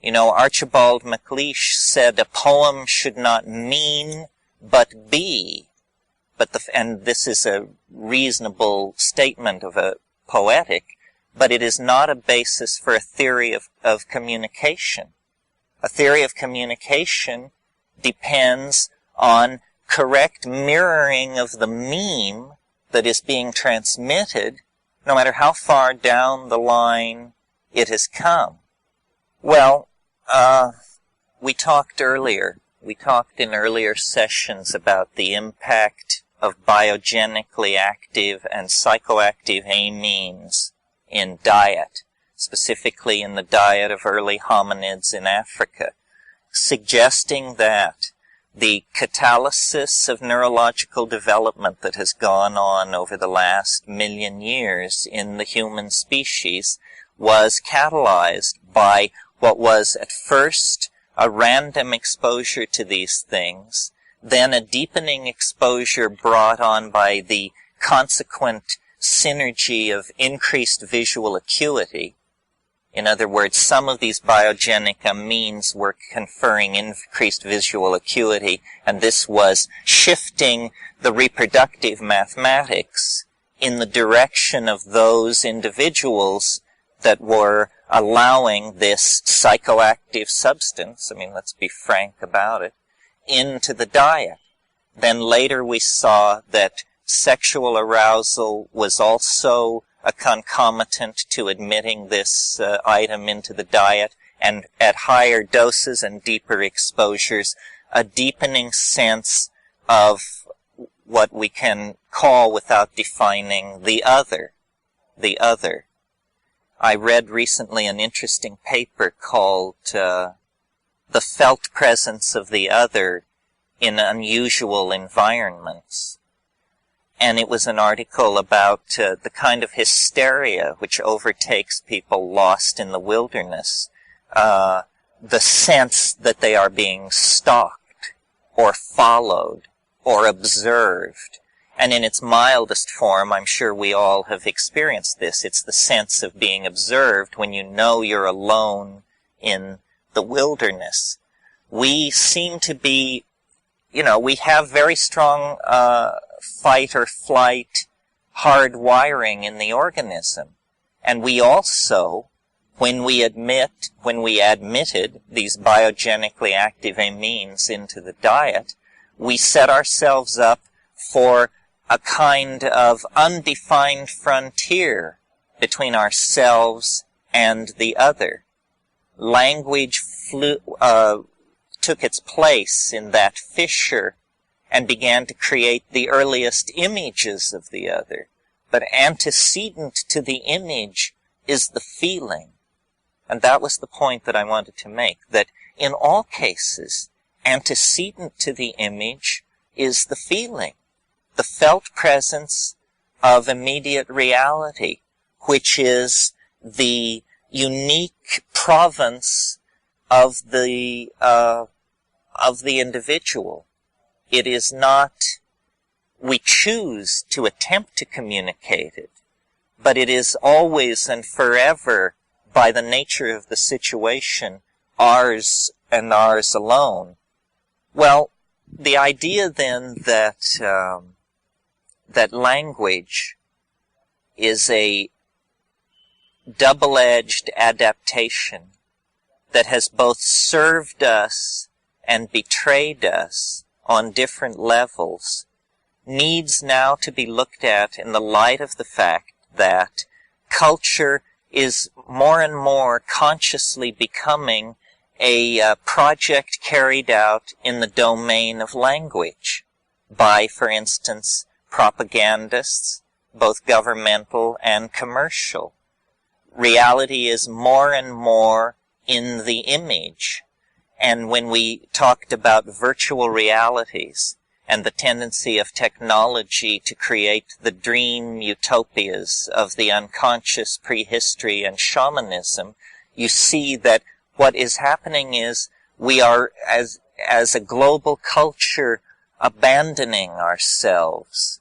You know, Archibald MacLeish said a poem should not mean but be. And this is a reasonable statement of a poetic, but it is not a basis for a theory of communication. A theory of communication depends on correct mirroring of the meme that is being transmitted, no matter how far down the line it has come. Well, we talked in earlier sessions about the impact of biogenically active and psychoactive amines in diet, specifically in the diet of early hominids in Africa, suggesting that the catalysis of neurological development that has gone on over the last million years in the human species was catalyzed by what was at first a random exposure to these things, then a deepening exposure brought on by the consequent synergy of increased visual acuity. In other words, some of these biogenic amines were conferring increased visual acuity, and this was shifting the reproductive mathematics in the direction of those individuals that were allowing this psychoactive substance, I mean, let's be frank about it, into the diet. Then later we saw that sexual arousal was also a concomitant to admitting this item into the diet, and at higher doses and deeper exposures, a deepening sense of what we can call, without defining, the other. The other. I read recently an interesting paper called The Felt Presence of the Other in Unusual Environments. And it was an article about the kind of hysteria which overtakes people lost in the wilderness. The sense that they are being stalked, or followed, or observed. And in its mildest form, I'm sure we all have experienced this. It's the sense of being observed when you know you're alone in the wilderness. We seem to be, we have very strong fight or flight hard wiring in the organism. And we also, when we admitted these biogenically active amines into the diet, we set ourselves up for a kind of undefined frontier between ourselves and the other. Language took its place in that fissure and began to create the earliest images of the other. But antecedent to the image is the feeling. And that was the point that I wanted to make, that in all cases, antecedent to the image is the feeling, the felt presence of immediate reality, which is the unique province of the individual. It is not, we choose to attempt to communicate it, but it is always and forever, by the nature of the situation, ours and ours alone. Well, the idea then that that language is a double-edged adaptation that has both served us and betrayed us on different levels needs now to be looked at in the light of the fact that culture is more and more consciously becoming a project carried out in the domain of language by, for instance, propagandists, both governmental and commercial. Reality is more and more in the image. And when we talked about virtual realities and the tendency of technology to create the dream utopias of the unconscious prehistory and shamanism, you see that what is happening is we are, as a global culture, abandoning ourselves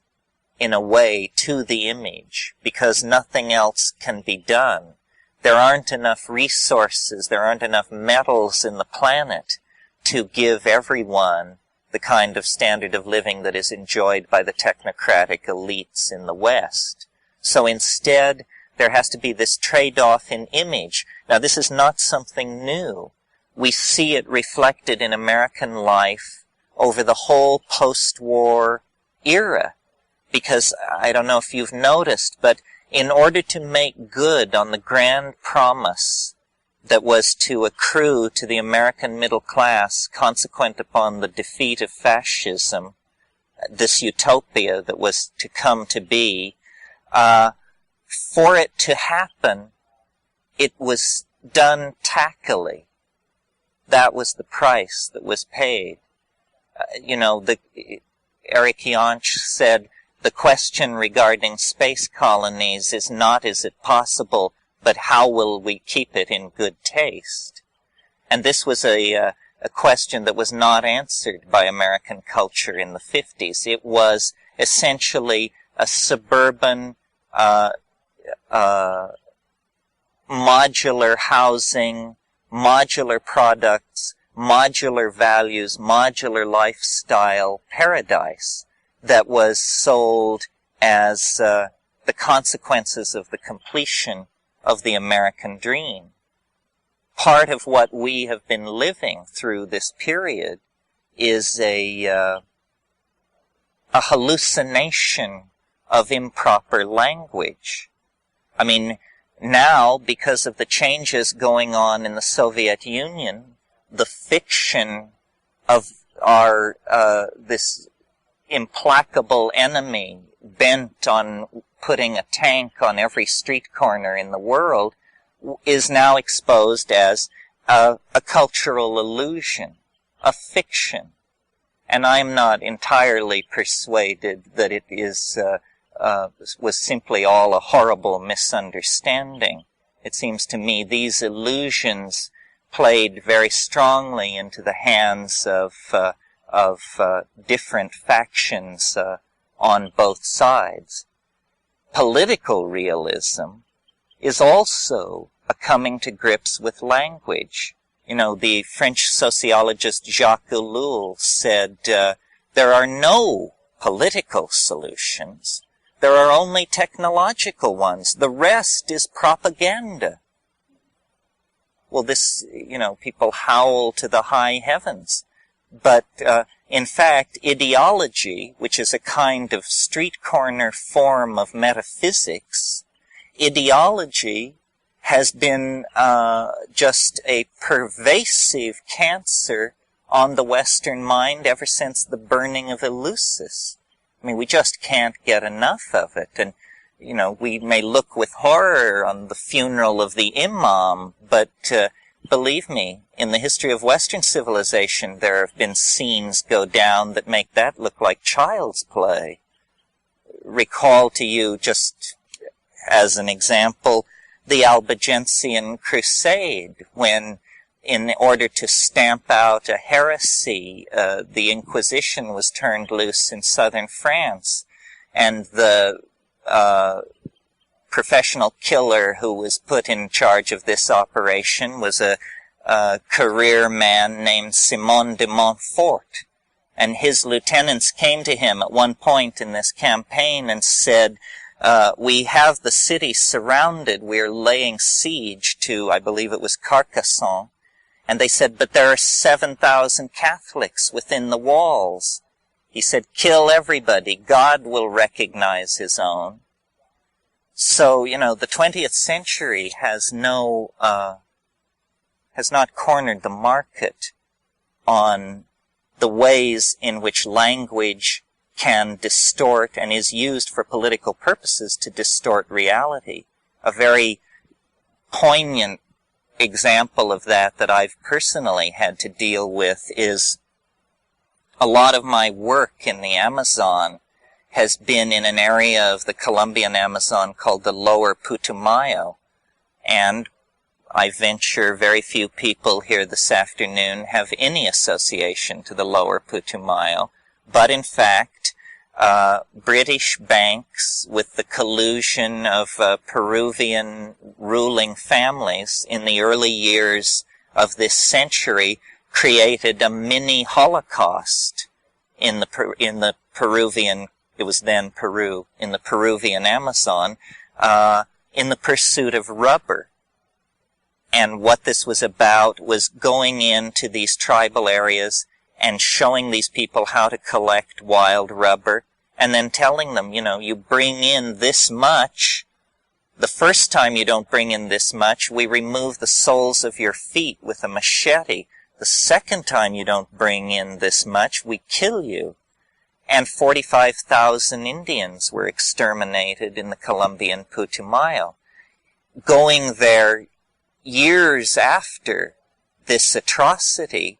in a way to the image because nothing else can be done. There aren't enough resources, there aren't enough metals in the planet to give everyone the kind of standard of living that is enjoyed by the technocratic elites in the West. So instead, there has to be this trade-off in image. Now, this is not something new. We see it reflected in American life over the whole post-war era. Because, I don't know if you've noticed, but in order to make good on the grand promise that was to accrue to the American middle class consequent upon the defeat of fascism, this utopia that was to come to be, for it to happen, it was done tackily. That was the price that was paid. Eric Jantsch said, the question regarding space colonies is not is it possible, but how will we keep it in good taste? And this was a question that was not answered by American culture in the 50s. It was essentially a suburban, modular housing, modular products, modular values, modular lifestyle paradise that was sold as the consequences of the completion of the American dream. Part of what we have been living through this period is a a hallucination of improper language. I mean, now, because of the changes going on in the Soviet Union, the fiction of our, this implacable enemy bent on putting a tank on every street corner in the world is now exposed as a cultural illusion, a fiction. And I'm not entirely persuaded that it is was simply all a horrible misunderstanding. It seems to me these illusions played very strongly into the hands of different factions on both sides. Political realism is also a coming to grips with language. You know, the French sociologist Jacques Ellul said, there are no political solutions. There are only technological ones. The rest is propaganda. Well, this, you know, people howl to the high heavens. But, in fact, ideology, which is a kind of street corner form of metaphysics, ideology has been just a pervasive cancer on the Western mind ever since the burning of Eleusis. I mean, we just can't get enough of it. And, you know, we may look with horror on the funeral of the Imam, but believe me, in the history of Western civilization, there have been scenes go down that make that look like child's play. Recall to you, just as an example, the Albigensian Crusade, when, in order to stamp out a heresy, the Inquisition was turned loose in southern France, and the professional killer who was put in charge of this operation was a career man named Simon de Montfort. And his lieutenants came to him at one point in this campaign and said, we have the city surrounded. We're laying siege to, I believe it was Carcassonne. And they said, but there are 7,000 Catholics within the walls. He said, kill everybody. God will recognize his own. So, you know, the 20th century has not cornered the market on the ways in which language can distort and is used for political purposes to distort reality. A very poignant example of that I've personally had to deal with is a lot of my work in the Amazon has been in an area of the Colombian Amazon called the Lower Putumayo. And I venture very few people here this afternoon have any association to the Lower Putumayo. But in fact, British banks, with the collusion of Peruvian ruling families in the early years of this century, created a mini Holocaust in the Peruvian, it was then Peru, in the Peruvian Amazon, in the pursuit of rubber. And what this was about was going into these tribal areas and showing these people how to collect wild rubber, and then telling them, you know, you bring in this much. The first time you don't bring in this much, we remove the soles of your feet with a machete. The second time you don't bring in this much, we kill you. And 45,000 Indians were exterminated in the Colombian Putumayo. Going there years after this atrocity,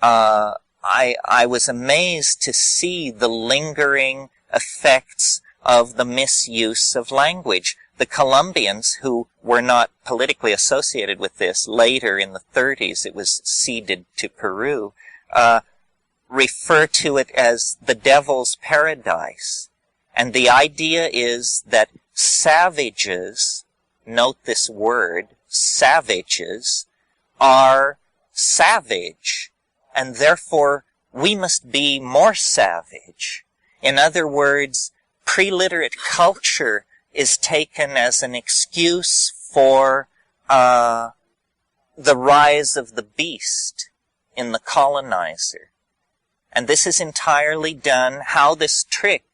I was amazed to see the lingering effects of the misuse of language. The Colombians, who were not politically associated with this, later in the 30s it was ceded to Peru, refer to it as the devil's paradise. And the idea is that savages, note this word, savages, are savage, and therefore we must be more savage. In other words, pre-literate culture is taken as an excuse for the rise of the beast in the colonizer. And this is entirely done, how this trick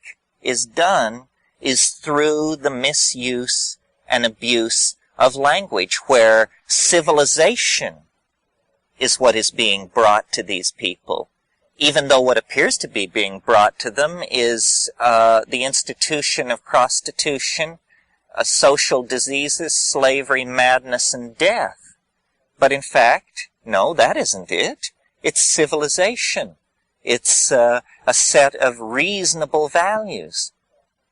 is done is through the misuse and abuse of language, where civilization is what is being brought to these people, even though what appears to be being brought to them is the institution of prostitution, social diseases, slavery, madness, and death. But in fact, no, that isn't it. It's civilization. It's a set of reasonable values.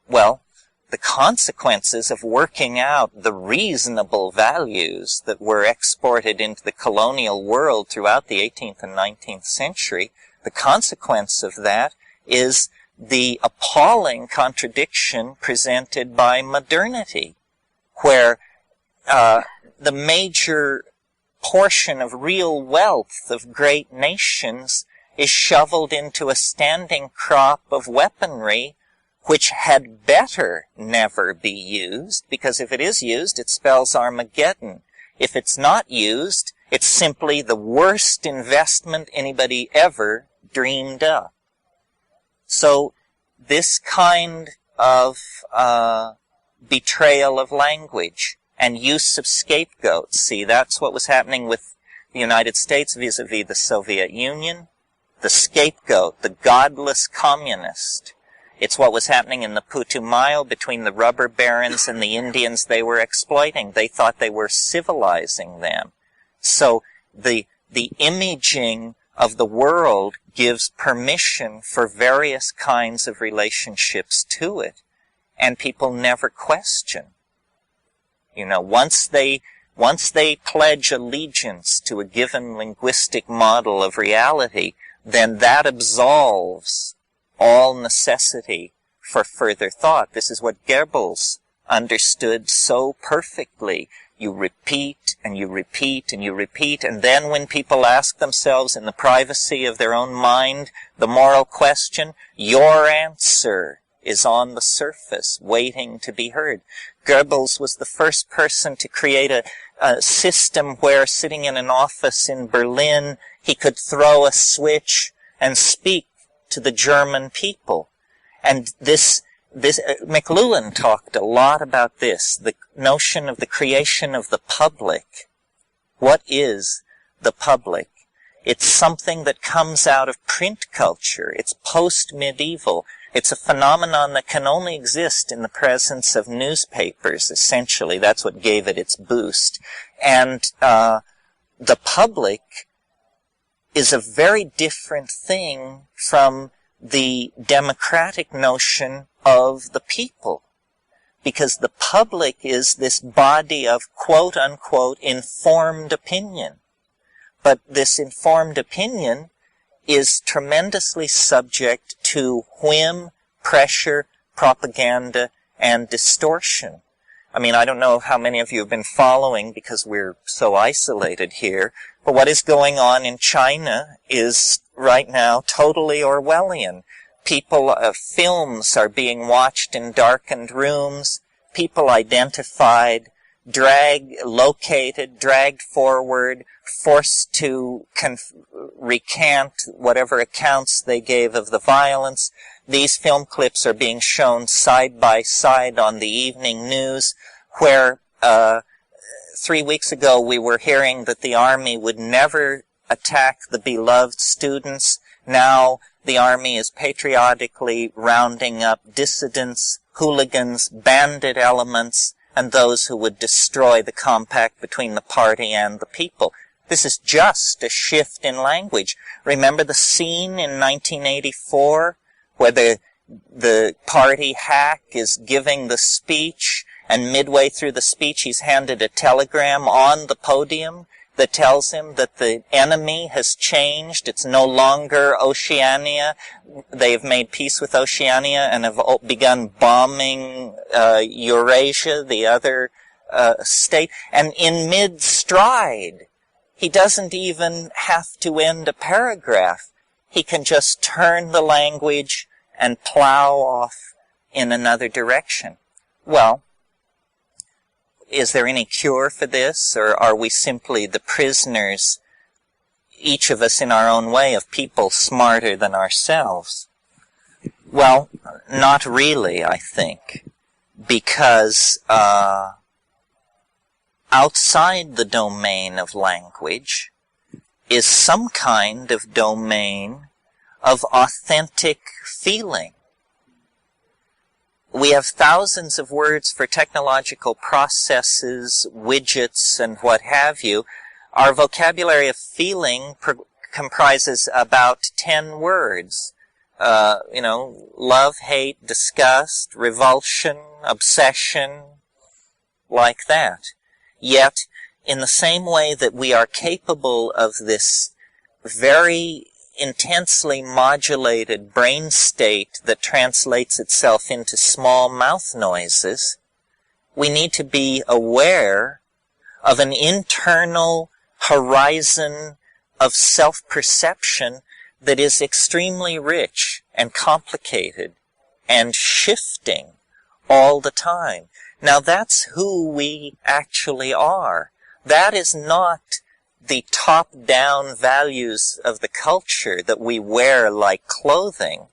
Well, the consequences of working out the reasonable values that were exported into the colonial world throughout the 18th and 19th century, the consequence of that is the appalling contradiction presented by modernity, where the major portion of real wealth of great nations is shoveled into a standing crop of weaponry which had better never be used, because if it is used, it spells Armageddon. If it's not used, it's simply the worst investment anybody ever dreamed up. So this kind of betrayal of language and use of scapegoats, see, that's what was happening with the United States vis-a-vis the Soviet Union. The scapegoat, the godless communist. It's what was happening in the Putumayo between the rubber barons and the Indians they were exploiting. They thought they were civilizing them. So the imaging of the world gives permission for various kinds of relationships to it, and people never question. You know, once they pledge allegiance to a given linguistic model of reality, then that absolves all necessity for further thought. This is what Goebbels understood so perfectly. You repeat and you repeat and you repeat, and then when people ask themselves in the privacy of their own mind the moral question, your answer is on the surface, waiting to be heard. Goebbels was the first person to create a system where, sitting in an office in Berlin, he could throw a switch and speak to the German people. And this McLuhan talked a lot about this, the notion of the creation of the public. What is the public? It's something that comes out of print culture. It's post-medieval. It's a phenomenon that can only exist in the presence of newspapers, essentially. That's what gave it its boost. And the public is a very different thing from the democratic notion of the people, because the public is this body of quote-unquote informed opinion. But this informed opinion is tremendously subject to whim, pressure, propaganda, and distortion. I mean, I don't know how many of you have been following, because we're so isolated here, but what is going on in China is right now totally Orwellian. Films are being watched in darkened rooms, people identified, located, dragged forward, forced to recant whatever accounts they gave of the violence. These film clips are being shown side by side on the evening news, where 3 weeks ago we were hearing that the army would never attack the beloved students. Now the army is patriotically rounding up dissidents, hooligans, bandit elements, and those who would destroy the compact between the party and the people. This is just a shift in language. Remember the scene in 1984 where the party hack is giving the speech, and midway through the speech he's handed a telegram on the podium that tells him that the enemy has changed. It's no longer Oceania. They've made peace with Oceania and have begun bombing Eurasia, the other state. And in mid-stride, he doesn't even have to end a paragraph. He can just turn the language and plow off in another direction. Well, is there any cure for this, or are we simply the prisoners each of us in our own way, of people smarter than ourselves? Well, not really, I think, because outside the domain of language is some kind of domain of authentic feeling. We have thousands of words for technological processes, widgets, and what have you. Our vocabulary of feeling comprises about 10 words. Love, hate, disgust, revulsion, obsession, like that. Yet, in the same way that we are capable of this very intensely modulated brain state that translates itself into small mouth noises, we need to be aware of an internal horizon of self-perception that is extremely rich and complicated and shifting all the time. Now that's who we actually are. That is not the top-down values of the culture that we wear like clothing.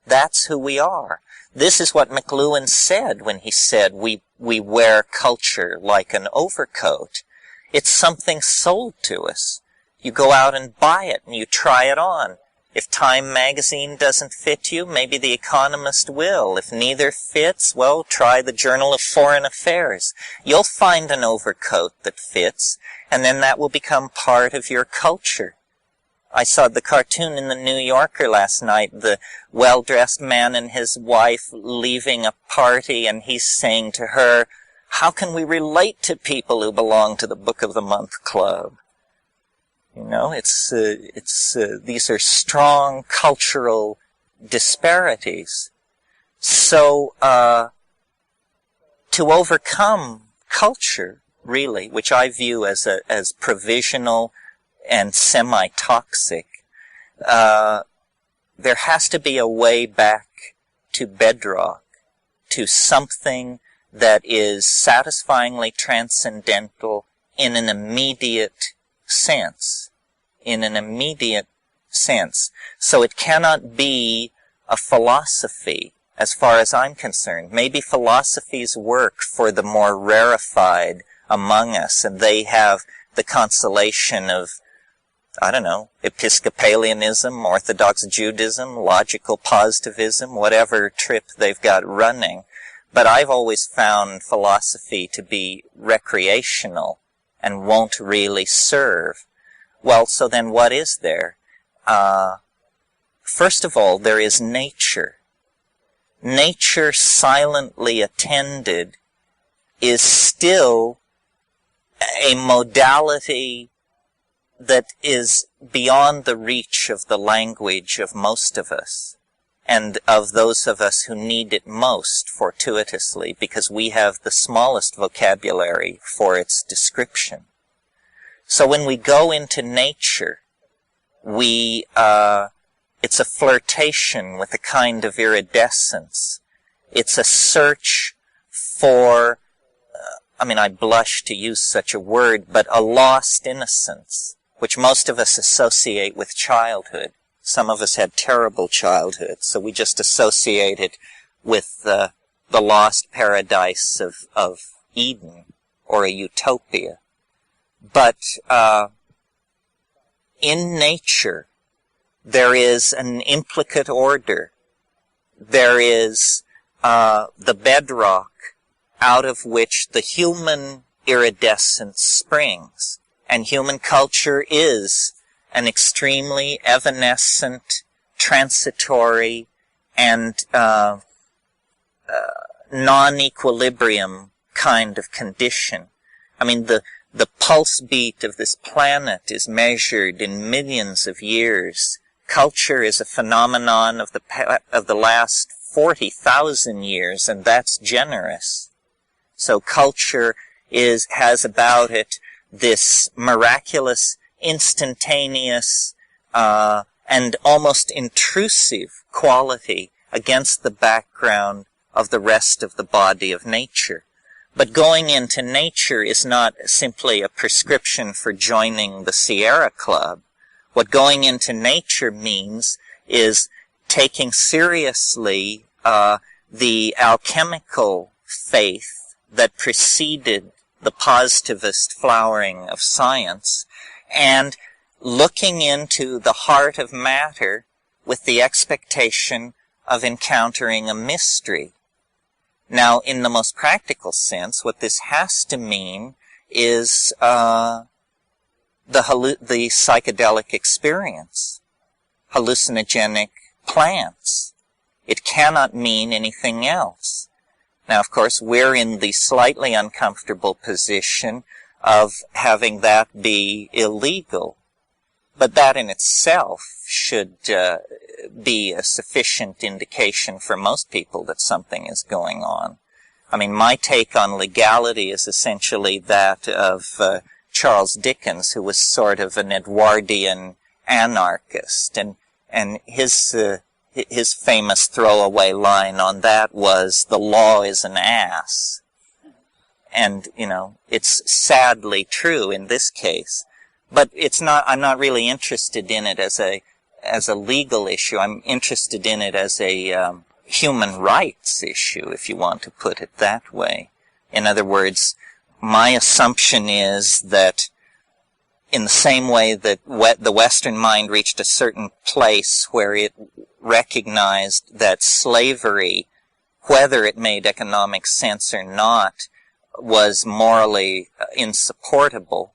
That's who we are. This is what McLuhan said when he said we wear culture like an overcoat. It's something sold to us. You go out and buy it and you try it on. If Time magazine doesn't fit you, maybe The Economist will. If neither fits, well, try the Journal of Foreign Affairs. You'll find an overcoat that fits, and then that will become part of your culture. I saw the cartoon in the New Yorker last night, the well-dressed man and his wife leaving a party, and he's saying to her, "How can we relate to people who belong to the Book of the Month Club?" You know, these are strong cultural disparities. So, to overcome culture, really, which I view as provisional and semi-toxic, there has to be a way back to bedrock, to something that is satisfyingly transcendental in an immediate sense. So it cannot be a philosophy, as far as I'm concerned. Maybe philosophies work for the more rarefied among us, and they have the consolation of, I don't know, Episcopalianism, Orthodox Judaism, logical positivism, whatever trip they've got running. But I've always found philosophy to be recreational and won't really serve. Well, so then what is there? First of all, there is nature. Nature silently attended is still a modality that is beyond the reach of the language of most of us, and of those of us who need it most fortuitously, because we have the smallest vocabulary for its description. So when we go into nature, it's a flirtation with a kind of iridescence. It's a search for, I blush to use such a word, but a lost innocence, which most of us associate with childhood. Some of us had terrible childhoods, so we just associate it with the lost paradise of Eden, or a utopia. But in nature, there is an implicate order. There is the bedrock out of which the human iridescence springs. And human culture is an extremely evanescent, transitory, and non-equilibrium kind of condition. The pulse beat of this planet is measured in millions of years. Culture is a phenomenon of the last 40,000 years, and that's generous. So culture has about it this miraculous, instantaneous, and almost intrusive quality against the background of the rest of the body of nature. But going into nature is not simply a prescription for joining the Sierra Club What going into nature means is taking seriously the alchemical faith that preceded the positivist flowering of science, and looking into the heart of matter with the expectation of encountering a mystery. Now, in the most practical sense, what this has to mean is the psychedelic experience, hallucinogenic plants. It cannot mean anything else. Now, of course, we're in the slightly uncomfortable position of having that be illegal. But that in itself should be a sufficient indication for most people that something is going on. I mean, my take on legality is essentially that of Charles Dickens, who was sort of an Edwardian anarchist, and his famous throwaway line on that was, "The law is an ass." And, you know, it's sadly true in this case. But I'm not really interested in it as a legal issue. I'm interested in it as a human rights issue, if you want to put it that way. In other words, my assumption is that in the same way that the Western mind reached a certain place where it recognized that slavery, whether it made economic sense or not, was morally insupportable,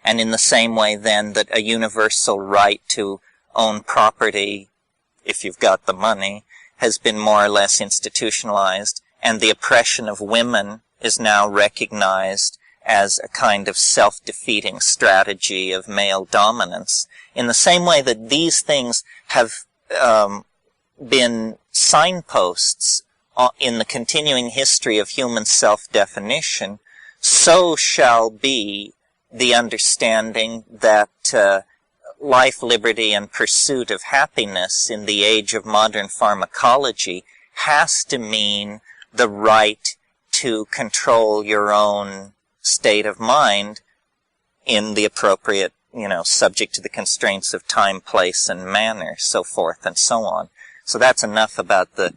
and in the same way then that a universal right to own property, if you've got the money, has been more or less institutionalized, and the oppression of women is now recognized as a kind of self-defeating strategy of male dominance. In the same way that these things have been signposts in the continuing history of human self-definition, so shall be the understanding that life, liberty, and pursuit of happiness in the age of modern pharmacology has to mean the right to control your own state of mind in the appropriate, subject to the constraints of time, place, and manner, so forth and so on. So that's enough about the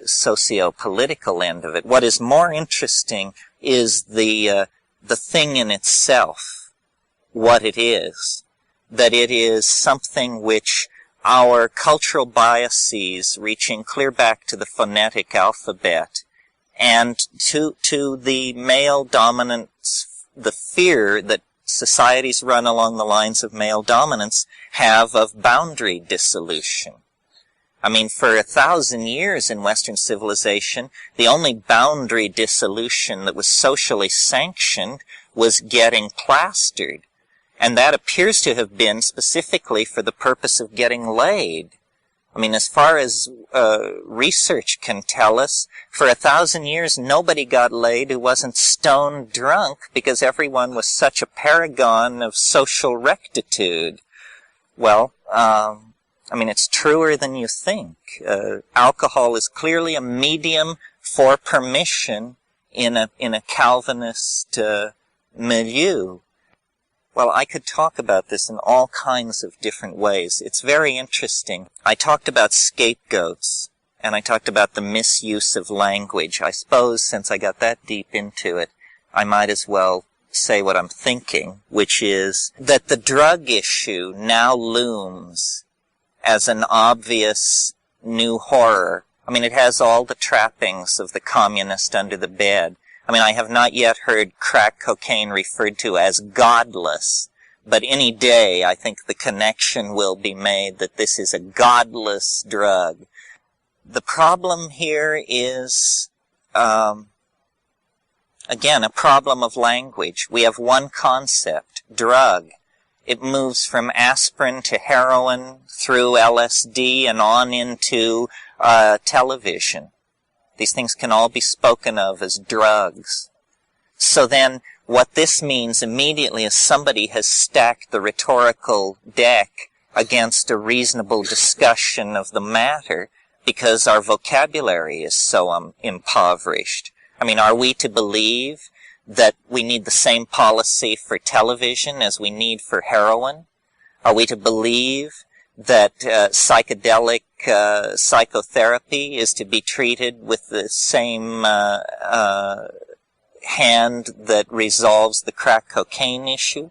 socio-political end of it. What is more interesting is the thing in itself, what it is, that it is something which our cultural biases, reaching clear back to the phonetic alphabet, and to the male dominance, the fear that societies run along the lines of male dominance have of boundary dissolution. I mean, for 1,000 years in Western civilization, the only boundary dissolution that was socially sanctioned was getting plastered. And that appears to have been specifically for the purpose of getting laid. I mean, as far as research can tell us, for 1,000 years nobody got laid who wasn't stone drunk, because everyone was such a paragon of social rectitude. Well, it's truer than you think. Alcohol is clearly a medium for permission in a Calvinist milieu. Well, I could talk about this in all kinds of different ways. It's very interesting. I talked about scapegoats, and I talked about the misuse of language. I suppose since I got that deep into it, I might as well say what I'm thinking, which is that the drug issue now looms as an obvious new horror. I mean, it has all the trappings of the communist under the bed. I mean, I have not yet heard crack cocaine referred to as godless, but any day I think the connection will be made that this is a godless drug. The problem here is, again, a problem of language. We have one concept, drug. It moves from aspirin to heroin through LSD and on into television. These things can all be spoken of as drugs. So then, what this means immediately is somebody has stacked the rhetorical deck against a reasonable discussion of the matter because our vocabulary is so impoverished. I mean, are we to believe that we need the same policy for television as we need for heroin? Are we to believe that psychedelic psychotherapy is to be treated with the same hand that resolves the crack cocaine issue?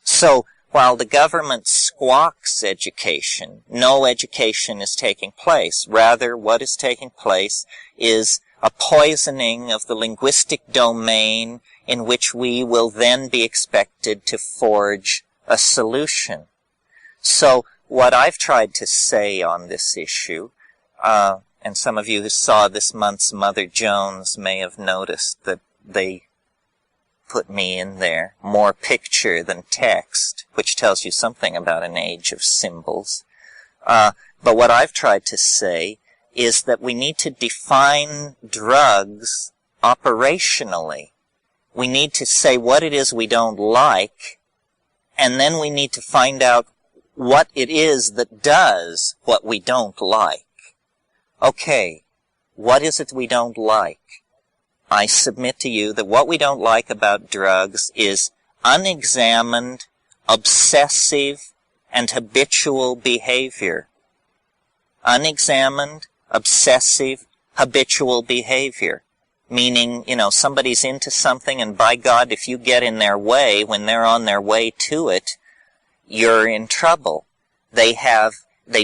So, while the government squawks education, no education is taking place. Rather, what is taking place is a poisoning of the linguistic domain in which we will then be expected to forge a solution. So, what I've tried to say on this issue, and some of you who saw this month's Mother Jones may have noticed that they put me in there, more picture than text, which tells you something about an age of symbols. But what I've tried to say is that we need to define drugs operationally. We need to say what it is we don't like, and then we need to find out what it is that does what we don't like. Okay, what is it we don't like? I submit to you that what we don't like about drugs is unexamined, obsessive, and habitual behavior. Unexamined, obsessive, habitual behavior. Meaning, somebody's into something, and by God, if you get in their way when they're on their way to it, you're in trouble. They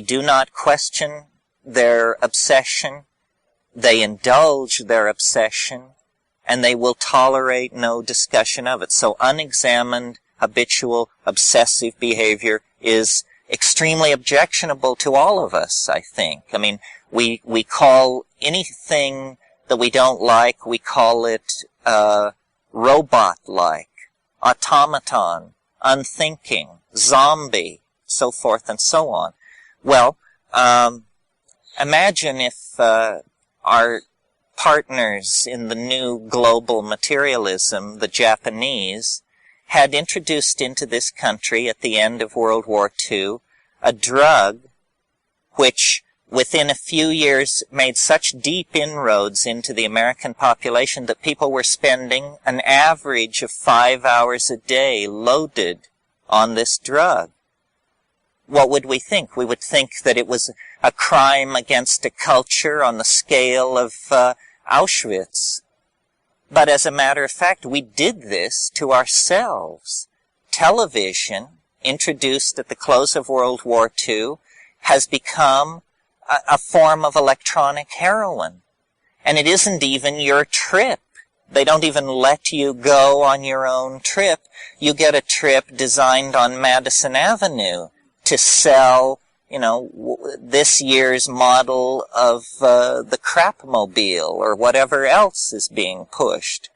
do not question their obsession. They indulge their obsession, and they will tolerate no discussion of it. So unexamined, habitual, obsessive behavior is extremely objectionable to all of us, I think. I mean, we call anything that we don't like, we call it robot-like, automaton, unthinking, zombie, so forth and so on. Well, imagine if our partners in the new global materialism, the Japanese, had introduced into this country at the end of World War II a drug which within a few years made such deep inroads into the American population that people were spending an average of 5 hours a day loaded on this drug. What would we think? We would think that it was a crime against a culture on the scale of Auschwitz. But as a matter of fact, we did this to ourselves. Television, introduced at the close of World War II, has become a form of electronic heroin. And it isn't even your trip. They don't even let you go on your own trip. You get a trip designed on Madison Avenue to sell, this year's model of the crapmobile or whatever else is being pushed.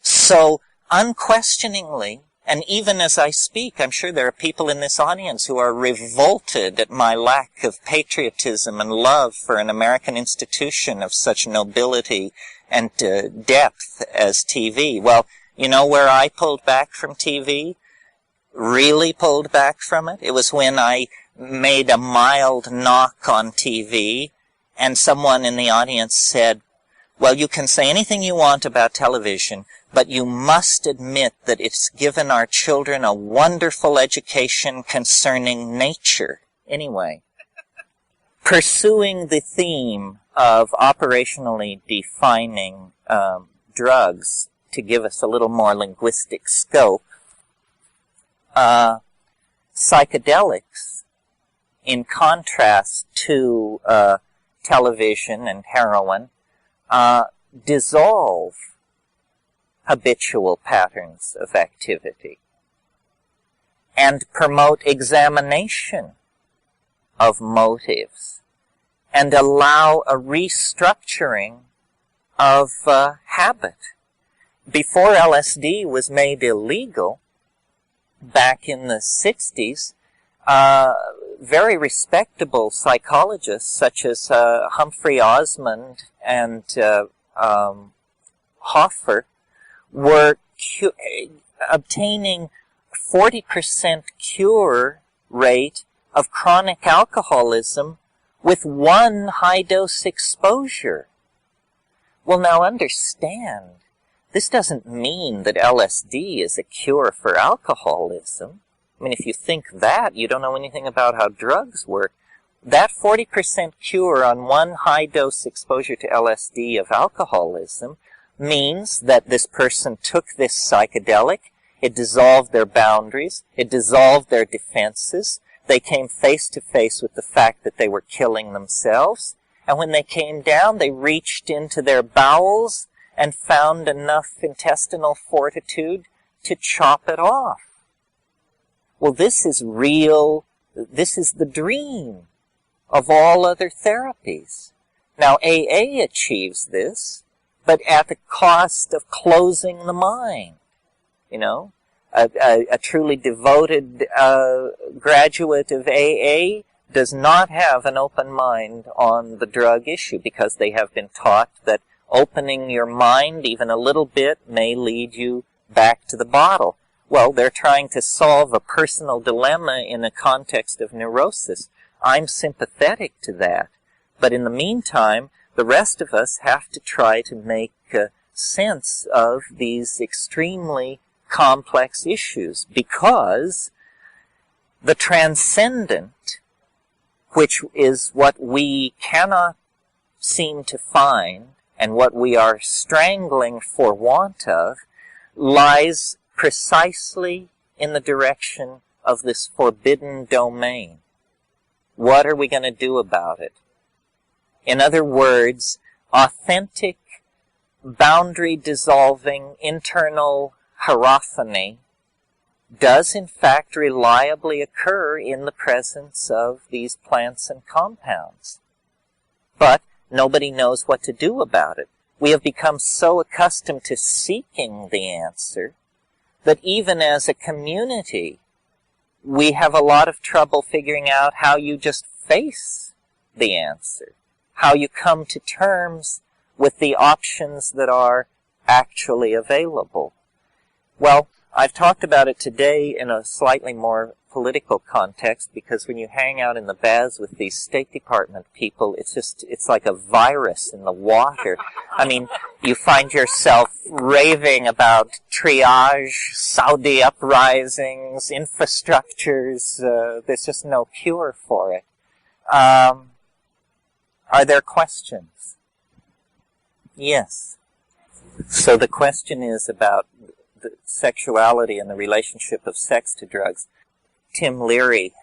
So, unquestioningly, and even as I speak, I'm sure there are people in this audience who are revolted at my lack of patriotism and love for an American institution of such nobility and depth as TV. Well, you know where I pulled back from TV? Really pulled back from it? It was when I made a mild knock on TV, and someone in the audience said, well, you can say anything you want about television, but you must admit that it's given our children a wonderful education concerning nature. Anyway, pursuing the theme of operationally defining drugs to give us a little more linguistic scope, psychedelics, in contrast to television and heroin, dissolve habitual patterns of activity and promote examination of motives and allow a restructuring of habit. Before LSD was made illegal, back in the 60s, very respectable psychologists such as Humphrey Osmond and Hoffer were obtaining 40% cure rate of chronic alcoholism with one high-dose exposure. Well, now understand, this doesn't mean that LSD is a cure for alcoholism. I I mean, if you think that, you don't know anything about how drugs work. That 40% cure on one high-dose exposure to LSD of alcoholism means that this person took this psychedelic, it dissolved their boundaries, it dissolved their defenses, they came face to face with the fact that they were killing themselves, and when they came down, they reached into their bowels and found enough intestinal fortitude to chop it off. Well, this is real, this is the dream of all other therapies. Now, AA achieves this, but at the cost of closing the mind. You know, a truly devoted graduate of AA does not have an open mind on the drug issue because they have been taught that opening your mind even a little bit may lead you back to the bottle. Well, they're trying to solve a personal dilemma in a context of neurosis. I'm sympathetic to that. But in the meantime, the rest of us have to try to make sense of these extremely complex issues, because the transcendent, which is what we cannot seem to find and what we are strangling for want of, lies precisely in the direction of this forbidden domain. What are we going to do about it? In other words, authentic, boundary-dissolving, internal hierophany does in fact reliably occur in the presence of these plants and compounds. But nobody knows what to do about it. We have become so accustomed to seeking the answer that even as a community, we have a lot of trouble figuring out how you just face the answer, how you come to terms with the options that are actually available. Well, I've talked about it today in a slightly more political context, because when you hang out in the baths with these State Department people, it's like a virus in the water. I mean, you find yourself raving about triage, Saudi uprisings, infrastructures. There's just no cure for it. Are there questions? Yes. So the question is about the sexuality and the relationship of sex to drugs. Tim Leary,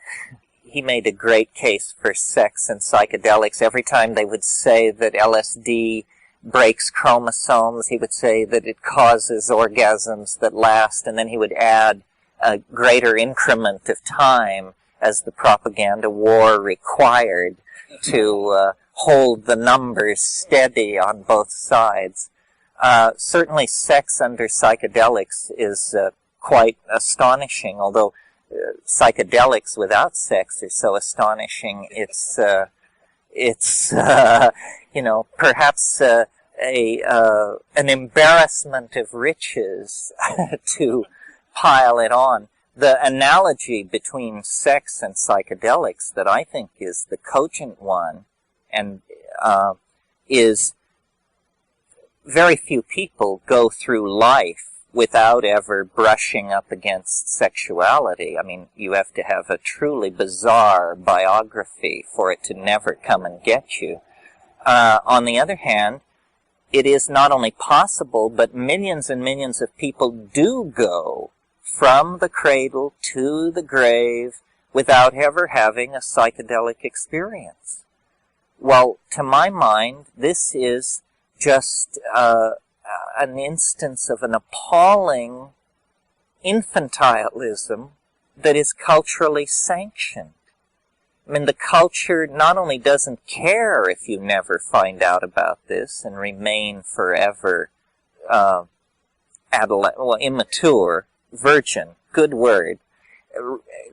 he made a great case for sex and psychedelics. Every time they would say that LSD breaks chromosomes, he would say that it causes orgasms that last, and then he would add a greater increment of time as the propaganda war required to hold the numbers steady on both sides. Certainly sex under psychedelics is quite astonishing, although psychedelics without sex are so astonishing. It's perhaps an embarrassment of riches to pile it on. The analogy between sex and psychedelics that I think is the cogent one, and is very few people go through life without ever brushing up against sexuality. I mean, you have to have a truly bizarre biography for it to never come and get you. On the other hand, it is not only possible, but millions and millions of people do go from the cradle to the grave without ever having a psychedelic experience. Well, to my mind, this is just an instance of an appalling infantilism that is culturally sanctioned. I mean, the culture not only doesn't care if you never find out about this and remain forever immature, virgin, good word.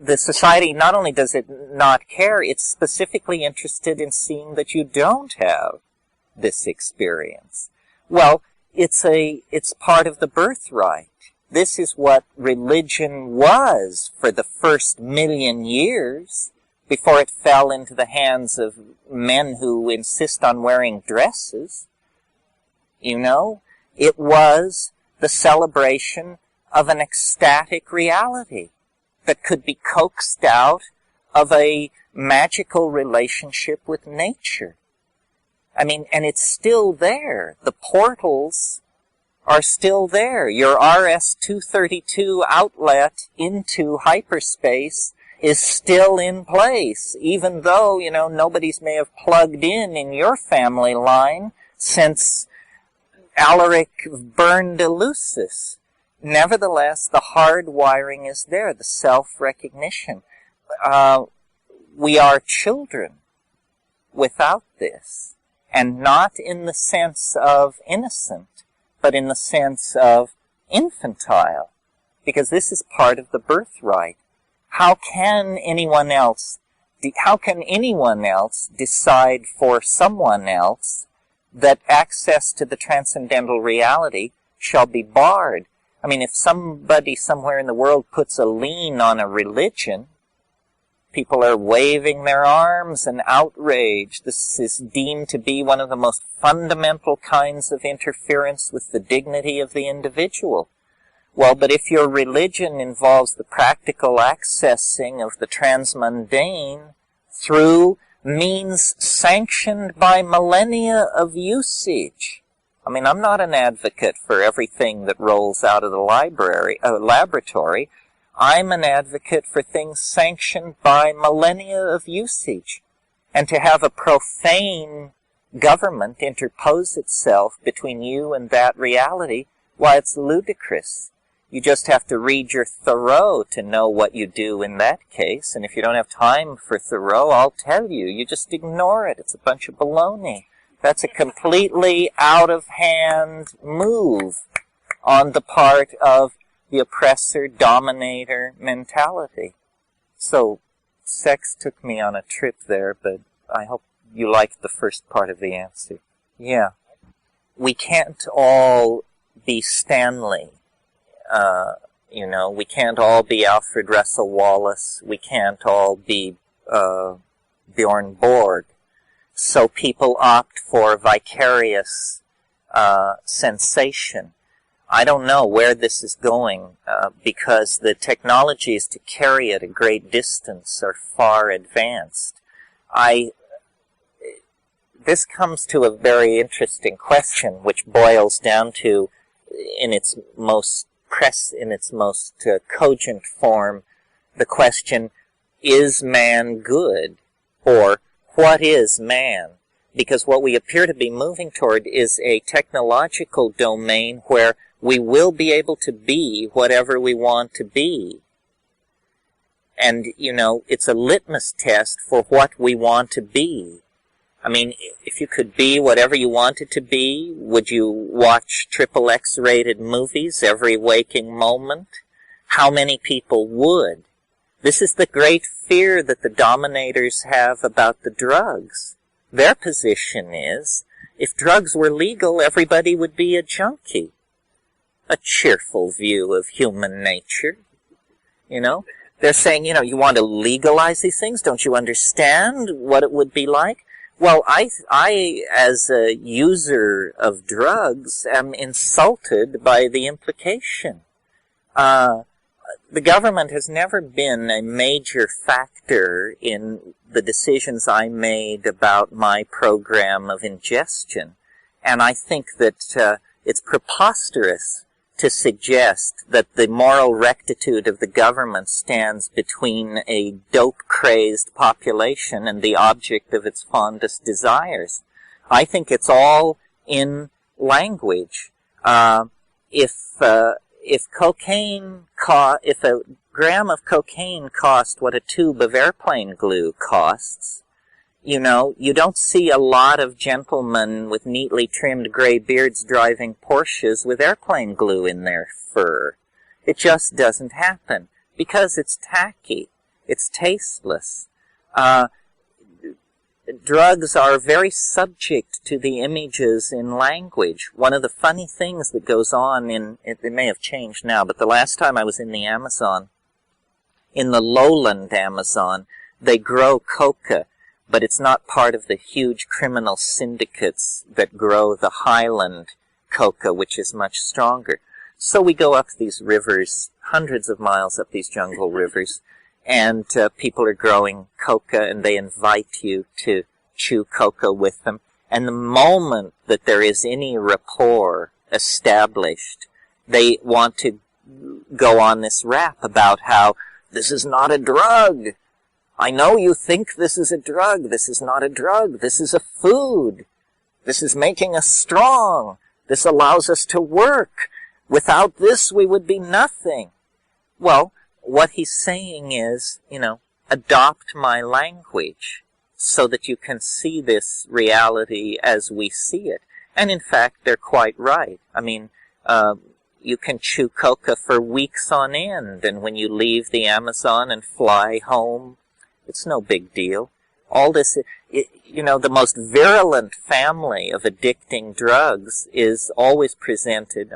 The society, not only does it not care, it's specifically interested in seeing that you don't have this experience. Well, it's part of the birthright. This is what religion was for the first 1,000,000 years before it fell into the hands of men who insist on wearing dresses. You know, it was the celebration of an ecstatic reality. that could be coaxed out of a magical relationship with nature. I mean, and it's still there. The portals are still there. Your RS-232 outlet into hyperspace is still in place, even though, you know, nobody's may have plugged in your family line since Alaric burned Eleusis. Nevertheless, the hard wiring is there, the self-recognition. We are children without this, and not in the sense of innocent, but in the sense of infantile, because this is part of the birthright. How can anyone else decide for someone else that access to the transcendental reality shall be barred? I mean, if somebody somewhere in the world puts a lien on a religion, people are waving their arms in outrage. This is deemed to be one of the most fundamental kinds of interference with the dignity of the individual. Well, but if your religion involves the practical accessing of the transmundane through means sanctioned by millennia of usage, I mean, I'm not an advocate for everything that rolls out of the laboratory. I'm an advocate for things sanctioned by millennia of usage. And to have a profane government interpose itself between you and that reality, why, it's ludicrous. You just have to read your Thoreau to know what you do in that case. And if you don't have time for Thoreau, I'll tell you. You just ignore it. It's a bunch of baloney. That's a completely out-of-hand move on the part of the oppressor-dominator mentality. So, sex took me on a trip there, but I hope you liked the first part of the answer. Yeah. We can't all be Stanley. We can't all be Alfred Russel Wallace. We can't all be Bjorn Borg. So people opt for vicarious sensation. I don't know where this is going because the technologies to carry it a great distance are far advanced. This comes to a very interesting question, which boils down to, in its most cogent form, the question, is man good? Or, what is man? Because what we appear to be moving toward is a technological domain where we will be able to be whatever we want to be. And, it's a litmus test for what we want to be. I mean, if you could be whatever you wanted to be, would you watch XXX-rated movies every waking moment? How many people would? This is the great fear that the dominators have about the drugs. Their position is, if drugs were legal, everybody would be a junkie. A cheerful view of human nature. They're saying, you want to legalize these things? Don't you understand what it would be like? Well, I, as a user of drugs, am insulted by the implication. The government has never been a major factor in the decisions I made about my program of ingestion. And I think that it's preposterous to suggest that the moral rectitude of the government stands between a dope-crazed population and the object of its fondest desires. I think it's all in language. If a gram of cocaine cost what a tube of airplane glue costs, you don't see a lot of gentlemen with neatly trimmed gray beards driving Porsches with airplane glue in their fur. It just doesn't happen because it's tacky. It's tasteless. Drugs are very subject to the images in language. One of the funny things that goes on it may have changed now, but the last time I was in the Amazon, in the lowland Amazon, they grow coca, but it's not part of the huge criminal syndicates that grow the highland coca, which is much stronger. So we go up these rivers, hundreds of miles up these jungle rivers, and people are growing coca, and they invite you to chew coca with them. And the moment that there is any rapport established, they want to go on this rap about how this is not a drug. I know you think this is a drug. This is not a drug. This is a food. This is making us strong. This allows us to work. Without this, we would be nothing. Well, what he's saying is, adopt my language so that you can see this reality as we see it. And in fact, they're quite right. I mean, you can chew coca for weeks on end, and when you leave the Amazon and fly home, it's no big deal. All this, the most virulent family of addicting drugs is always presented,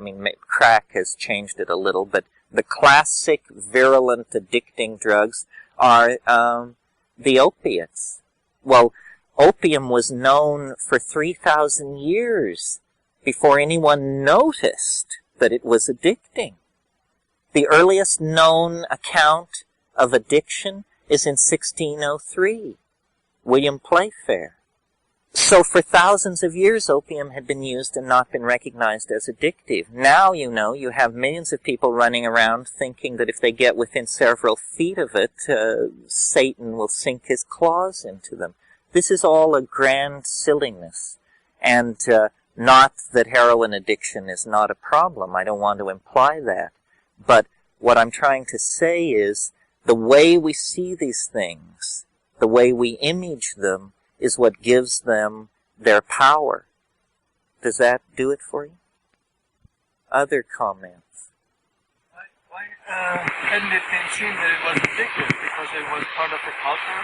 crack has changed it a little, but the classic virulent addicting drugs are the opiates. Well, opium was known for 3,000 years before anyone noticed that it was addicting. The earliest known account of addiction is in 1603, William Playfair. So for thousands of years, opium had been used and not been recognized as addictive. Now, you have millions of people running around thinking that if they get within several feet of it, Satan will sink his claws into them. This is all a grand silliness. And not that heroin addiction is not a problem. I don't want to imply that. But what I'm trying to say is the way we see these things, the way we image them, is what gives them their power. Does that do it for you? Other comments? Why hadn't it been seen that it was addictive? Because it was part of the culture?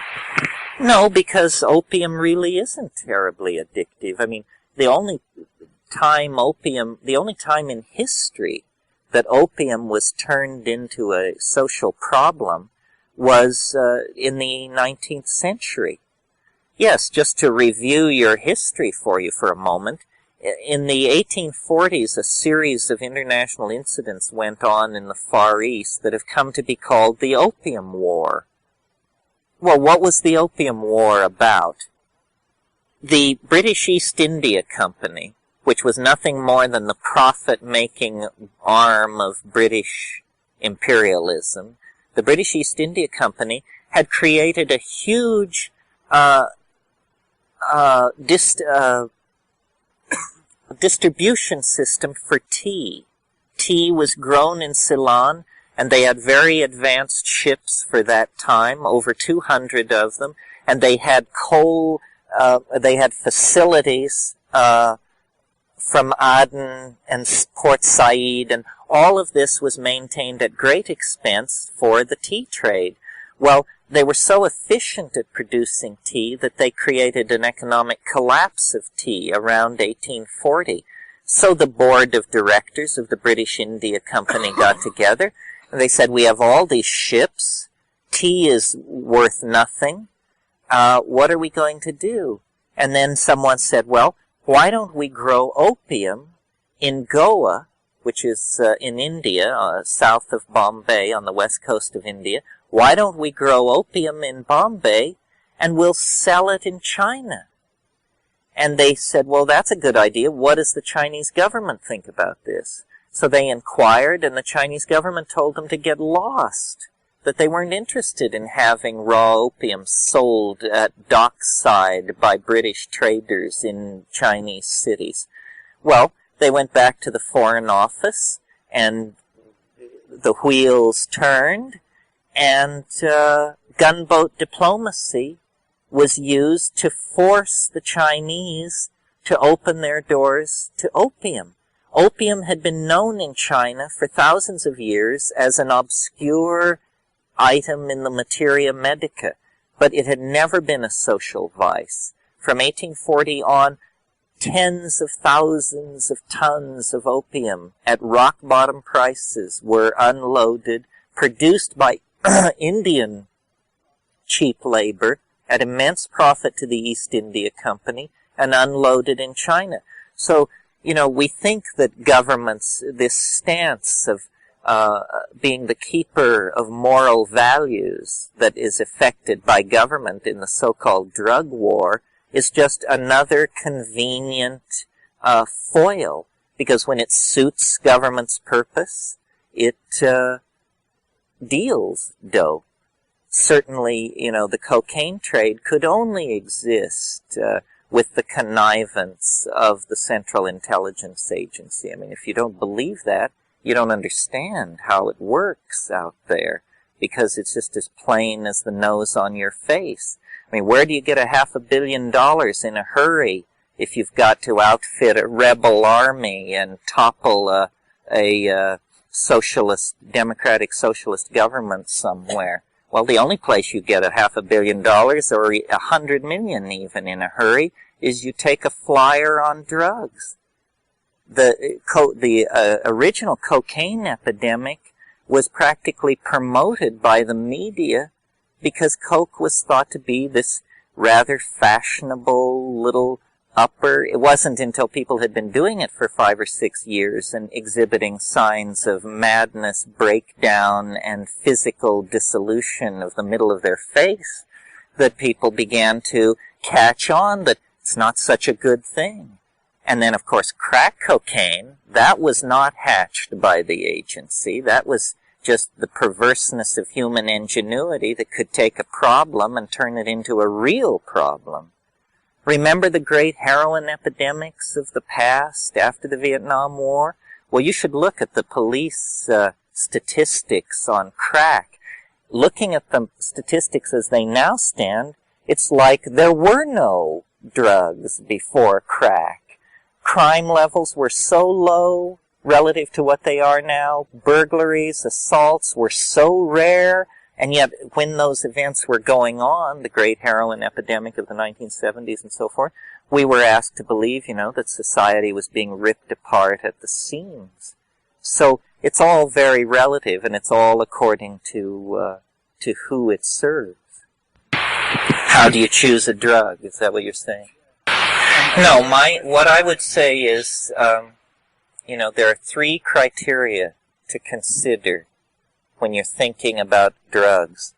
No, because opium really isn't terribly addictive. The only time in history that opium was turned into a social problem was in the 19th century. Yes, just to review your history for you for a moment, in the 1840s, a series of international incidents went on in the Far East that have come to be called the Opium War. Well, what was the Opium War about? The British East India Company, which was nothing more than the profit-making arm of British imperialism, the British East India Company had created a huge distribution system for tea. Tea was grown in Ceylon, and they had very advanced ships for that time, over 200 of them, and they had they had facilities from Aden and Port Said, and all of this was maintained at great expense for the tea trade. Well, they were so efficient at producing tea that they created an economic collapse of tea around 1840. So the board of directors of the British India Company got together, and they said, we have all these ships, tea is worth nothing, what are we going to do? And then someone said, well, why don't we grow opium in Goa, which is in India, south of Bombay, on the west coast of India. Why don't we grow opium in Bombay, and we'll sell it in China? And they said, well, that's a good idea. What does the Chinese government think about this? So they inquired, and the Chinese government told them to get lost, that they weren't interested in having raw opium sold at dockside by British traders in Chinese cities. Well, they went back to the Foreign Office, and the wheels turned, and gunboat diplomacy was used to force the Chinese to open their doors to opium. Opium had been known in China for thousands of years as an obscure item in the materia medica, but it had never been a social vice. From 1840 on, tens of thousands of tons of opium at rock-bottom prices were unloaded, produced by Indian cheap labor at immense profit to the East India Company, and unloaded in China. So we think that governments, this stance of being the keeper of moral values that is effected by government in the so-called drug war, is just another convenient foil, because when it suits government's purpose, it deals dough. Certainly, the cocaine trade could only exist with the connivance of the Central Intelligence Agency. I mean, if you don't believe that, you don't understand how it works out there, because it's just as plain as the nose on your face. I mean, where do you get $500 million in a hurry if you've got to outfit a rebel army and topple a democratic socialist government somewhere? Well, the only place you get $500 million, or $100 million even in a hurry, is you take a flyer on drugs. The original cocaine epidemic was practically promoted by the media because coke was thought to be this rather fashionable little upper. It wasn't until people had been doing it for 5 or 6 years and exhibiting signs of madness, breakdown, and physical dissolution of the middle of their face that people began to catch on that it's not such a good thing. And then, of course, crack cocaine, that was not hatched by the agency. That was just the perverseness of human ingenuity that could take a problem and turn it into a real problem. Remember the great heroin epidemics of the past after the Vietnam War? Well, you should look at the police statistics on crack. Looking at the statistics as they now stand, it's like there were no drugs before crack. Crime levels were so low relative to what they are now. Burglaries, assaults were so rare. And yet, when those events were going on, the great heroin epidemic of the 1970s and so forth, we were asked to believe, that society was being ripped apart at the seams. So it's all very relative, and it's all according to who it serves. How do you choose a drug? Is that what you're saying? No, what I would say is, there are 3 criteria to consider when you're thinking about drugs.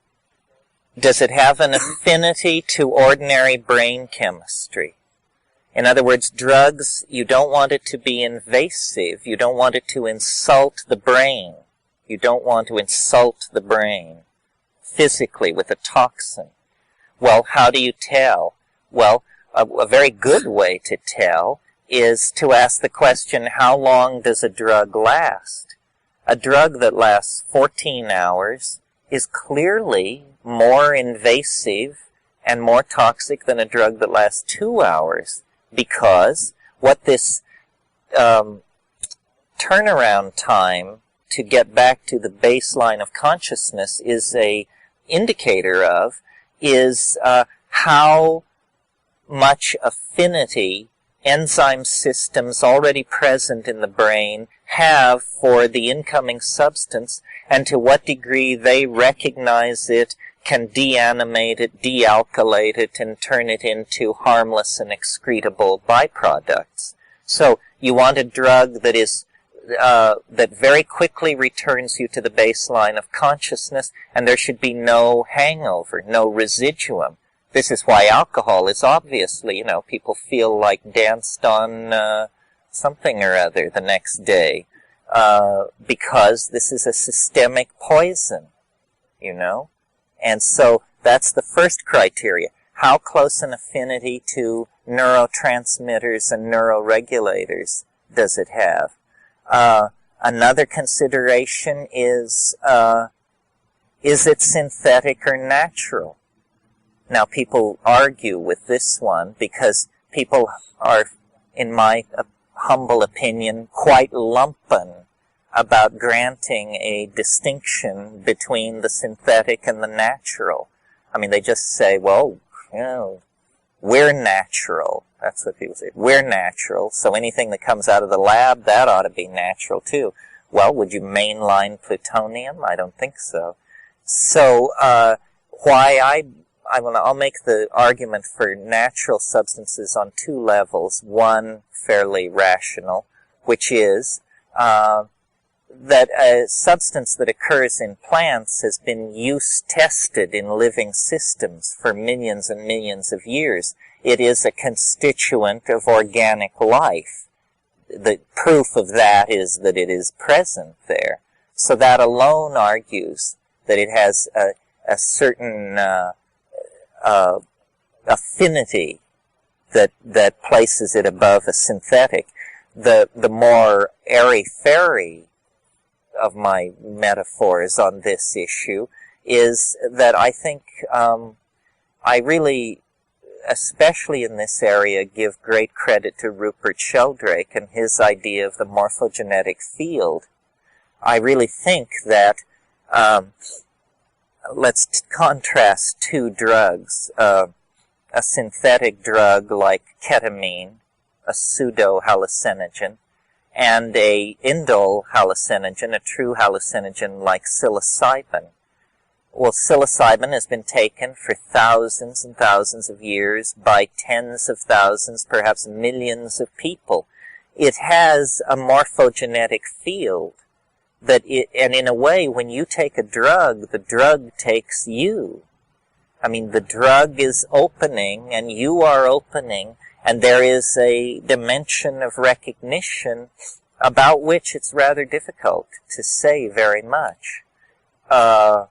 Does it have an affinity to ordinary brain chemistry? In other words, drugs, you don't want it to be invasive. You don't want it to insult the brain. You don't want to insult the brain physically with a toxin. Well, how do you tell? Well, a very good way to tell is to ask the question, how long does a drug last? A drug that lasts 14 hours is clearly more invasive and more toxic than a drug that lasts 2 hours, because what this turnaround time to get back to the baseline of consciousness is a indicator of is how much affinity enzyme systems already present in the brain have for the incoming substance, and to what degree they recognize it, can deanimate it, dealkylate it, and turn it into harmless and excretable byproducts. So you want a drug that is that very quickly returns you to the baseline of consciousness, and there should be no hangover, no residuum. This is why alcohol is obviously, people feel like danced on something or other the next day, because this is a systemic poison, And so that's the first criteria. How close an affinity to neurotransmitters and neuroregulators does it have? Another consideration is it synthetic or natural? Now, people argue with this one because people are, in my humble opinion, quite lumpen about granting a distinction between the synthetic and the natural. I mean, they just say, well, we're natural. That's what people say. We're natural, so anything that comes out of the lab, that ought to be natural too. Well, would you mainline plutonium? I don't think so. So, why I'll make the argument for natural substances on two levels. One, fairly rational, which is that a substance that occurs in plants has been use-tested in living systems for millions and millions of years. It is a constituent of organic life. The proof of that is that it is present there. So that alone argues that it has a certain affinity that places it above a synthetic. The more airy-fairy of my metaphors on this issue is that I think I really, especially in this area, give great credit to Rupert Sheldrake and his idea of the morphogenetic field. I really think that, let's contrast two drugs, a synthetic drug like ketamine, a pseudo-hallucinogen, and a indole hallucinogen, a true hallucinogen like psilocybin. Well, psilocybin has been taken for thousands and thousands of years by tens of thousands, perhaps millions of people. It has a morphogenetic field that and in a way, when you take a drug, the drug takes you. I mean, the drug is opening and you are opening, and there is a dimension of recognition about which it's rather difficult to say very much. And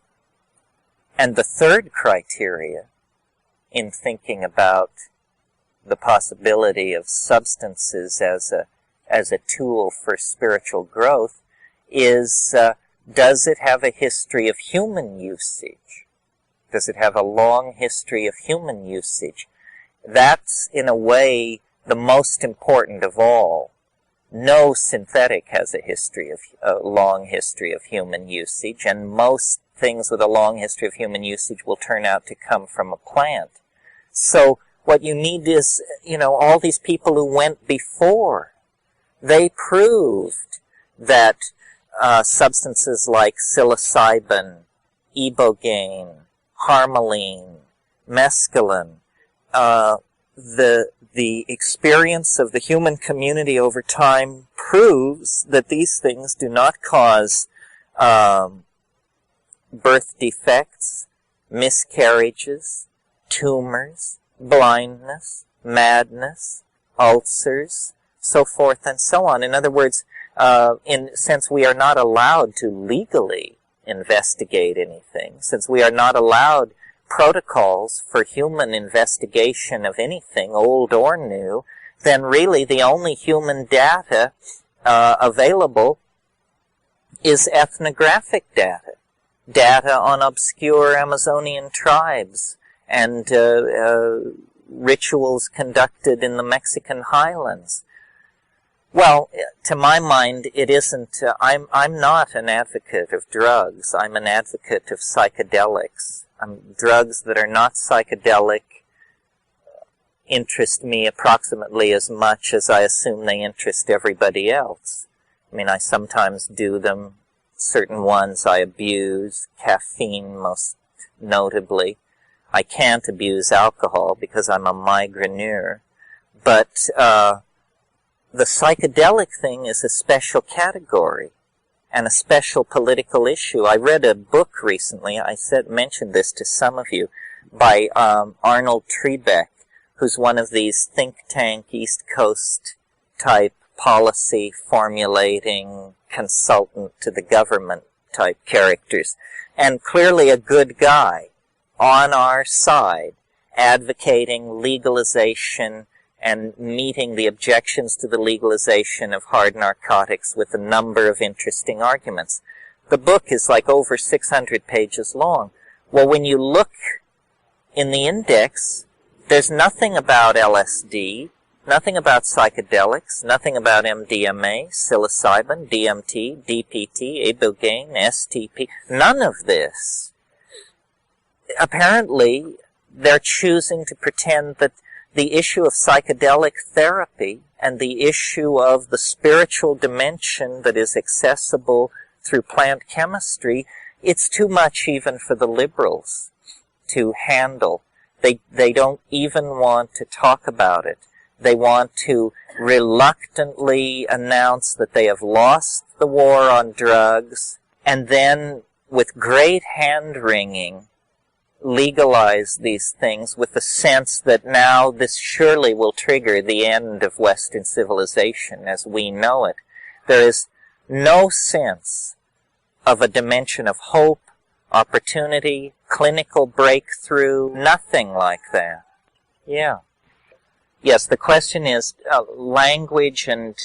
the third criteria in thinking about the possibility of substances as a tool for spiritual growth is, does it have a history of human usage? Does it have a long history of human usage? That's, in a way, the most important of all. No synthetic has a long history of human usage, and most things with a long history of human usage will turn out to come from a plant. So what you need is, all these people who went before, they proved that substances like psilocybin, ibogaine, harmaline, mescaline, the experience of the human community over time proves that these things do not cause birth defects, miscarriages, tumors, blindness, madness, ulcers, so forth and so on. In other words, since we are not allowed to legally investigate anything, since we are not allowed protocols for human investigation of anything, old or new, then really the only human data available is ethnographic data. Data on obscure Amazonian tribes and rituals conducted in the Mexican highlands. Well, to my mind, it isn't, I'm not an advocate of drugs. I'm an advocate of psychedelics. Drugs that are not psychedelic interest me approximately as much as I assume they interest everybody else. I mean, I sometimes do them. Certain ones I abuse, caffeine most notably. I can't abuse alcohol because I'm a migraineur. But the psychedelic thing is a special category and a special political issue. I read a book recently, mentioned this to some of you, by Arnold Trebeck, who's one of these think tank East Coast type policy formulating consultant to the government type characters, and clearly a good guy on our side, advocating legalization and meeting the objections to the legalization of hard narcotics with a number of interesting arguments. The book is like over 600 pages long. Well, when you look in the index, there's nothing about LSD, nothing about psychedelics, nothing about MDMA, psilocybin, DMT, DPT, ibogaine, STP, none of this. Apparently, they're choosing to pretend that the issue of psychedelic therapy and the issue of the spiritual dimension that is accessible through plant chemistry, it's too much even for the liberals to handle. They don't even want to talk about it. They want to reluctantly announce that they have lost the war on drugs, and then, with great hand-wringing, legalize these things with the sense that now this surely will trigger the end of Western civilization as we know it. There is no sense of a dimension of hope, opportunity, clinical breakthrough, nothing like that. Yeah. Yes, the question is language and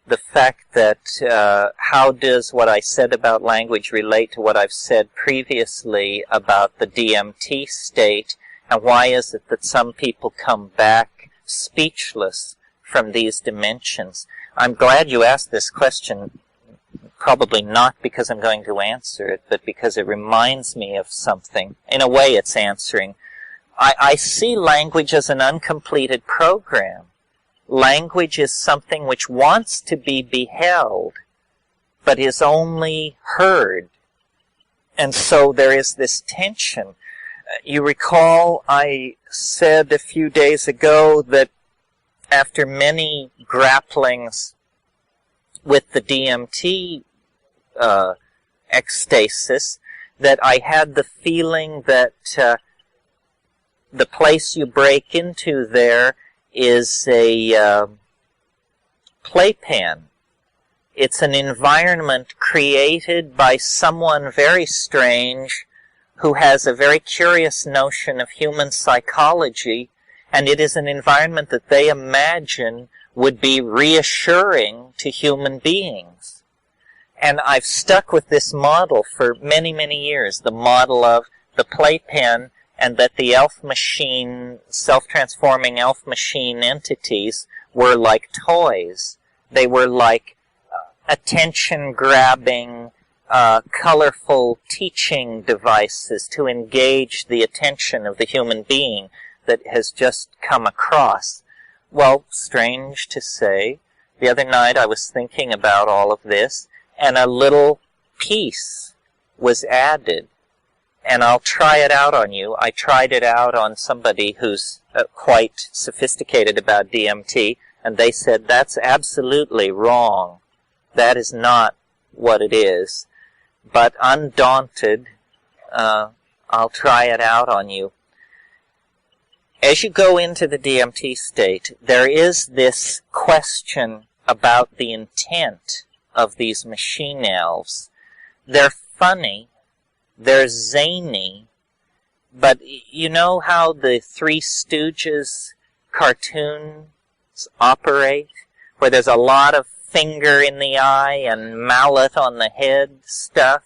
the fact that how does what I said about language relate to what I've said previously about the DMT state, and why is it that some people come back speechless from these dimensions? I'm glad you asked this question, probably not because I'm going to answer it, but because it reminds me of something. In a way, it's answering. I see language as an uncompleted program. Language is something which wants to be beheld, but is only heard. And so there is this tension. You recall I said a few days ago that after many grapplings with the DMT ecstasis, that I had the feeling that the place you break into there is a playpen. It's an environment created by someone very strange who has a very curious notion of human psychology, and it is an environment that they imagine would be reassuring to human beings. And I've stuck with this model for many, many years, the model of the playpen, and that the elf machine, self-transforming elf machine entities were like toys. They were like attention-grabbing, colorful teaching devices to engage the attention of the human being that has just come across. Well, strange to say, the other night I was thinking about all of this, and a little piece was added. And I'll try it out on you. I tried it out on somebody who's quite sophisticated about DMT, and they said, that's absolutely wrong. That is not what it is. But undaunted, I'll try it out on you. As you go into the DMT state, there is this question about the intent of these machine elves. They're funny. They're zany, but you know how the Three Stooges cartoons operate, where there's a lot of finger in the eye and mallet on the head stuff?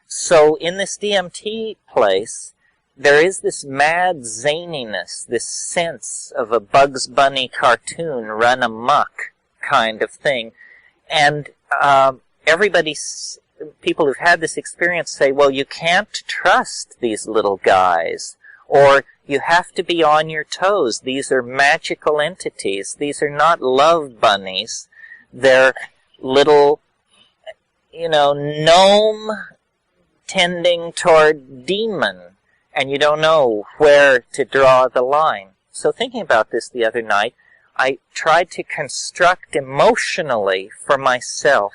So in this DMT place, there is this mad zaniness, this sense of a Bugs Bunny cartoon run amok kind of thing. And people who've had this experience say, well, you can't trust these little guys, or you have to be on your toes. These are magical entities. These are not love bunnies. They're little, gnome tending toward demon, and you don't know where to draw the line. So thinking about this the other night, I tried to construct emotionally for myself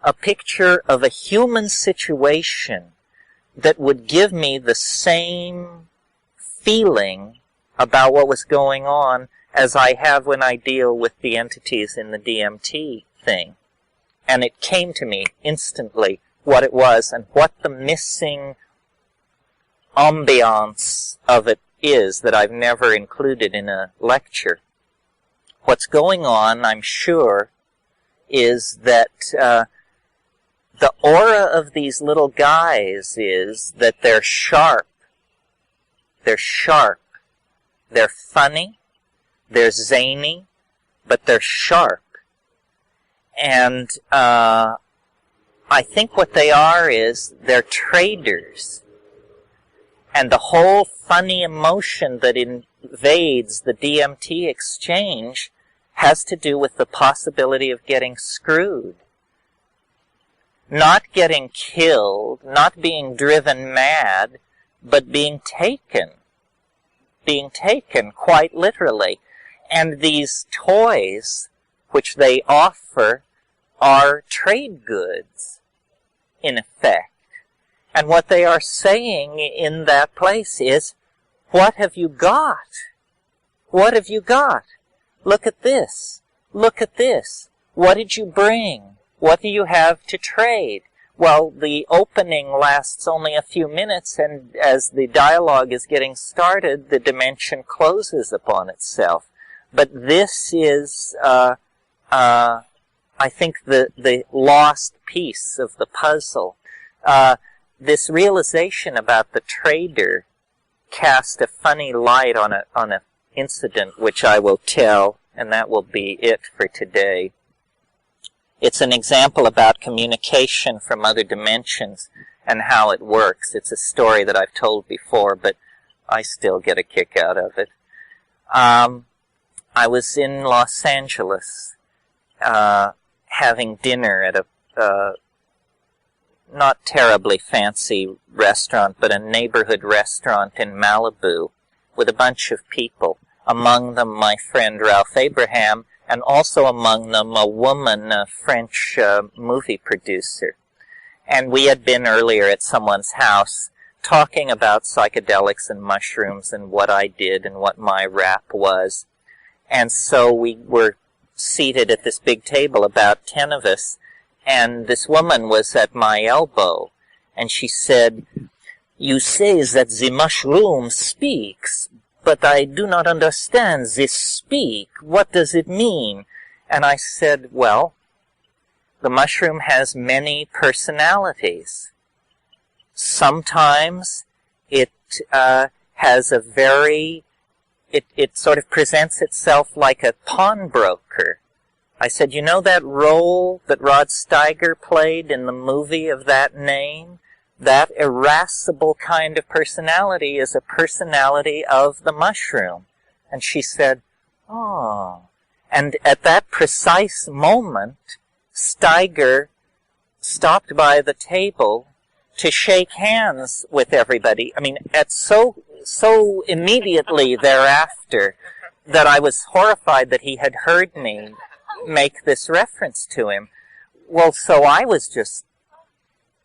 a picture of a human situation that would give me the same feeling about what was going on as I have when I deal with the entities in the DMT thing. And it came to me instantly what it was and what the missing ambiance of it is that I've never included in a lecture. What's going on, I'm sure, is that the aura of these little guys is that they're sharp. They're sharp. They're funny. They're zany. But they're sharp. And I think what they are is they're traders. And the whole funny emotion that invades the DMT exchange has to do with the possibility of getting screwed. Not getting killed, not being driven mad, but being taken. being taken quite literally. And these toys, which they offer, are trade goods, in effect. And what they are saying in that place is, what have you got? What have you got? Look at this. Look at this. What did you bring? What do you have to trade? Well, the opening lasts only a few minutes, and as the dialogue is getting started, the dimension closes upon itself. But this is, I think, the lost piece of the puzzle. This realization about the trader cast a funny light on an incident which I will tell, and that will be it for today. It's an example about communication from other dimensions and how it works. It's a story that I've told before, but I still get a kick out of it. I was in Los Angeles having dinner at a not terribly fancy restaurant, but a neighborhood restaurant in Malibu with a bunch of people. Among them my friend Ralph Abraham, and also among them a woman, a French movie producer. And we had been earlier at someone's house talking about psychedelics and mushrooms and what I did and what my rap was. And so we were seated at this big table, about 10 of us, and this woman was at my elbow, and she said, "You say that the mushroom speaks, but I do not understand this speak. What does it mean?" And I said, well, the mushroom has many personalities. Sometimes it has a very, it sort of presents itself like a pawnbroker. I said, you know that role that Rod Steiger played in the movie of that name? That irascible kind of personality is a personality of the mushroom. And she said, oh. And at that precise moment, Steiger stopped by the table to shake hands with everybody. I mean, so immediately thereafter that I was horrified that he had heard me make this reference to him. Well, so I was just,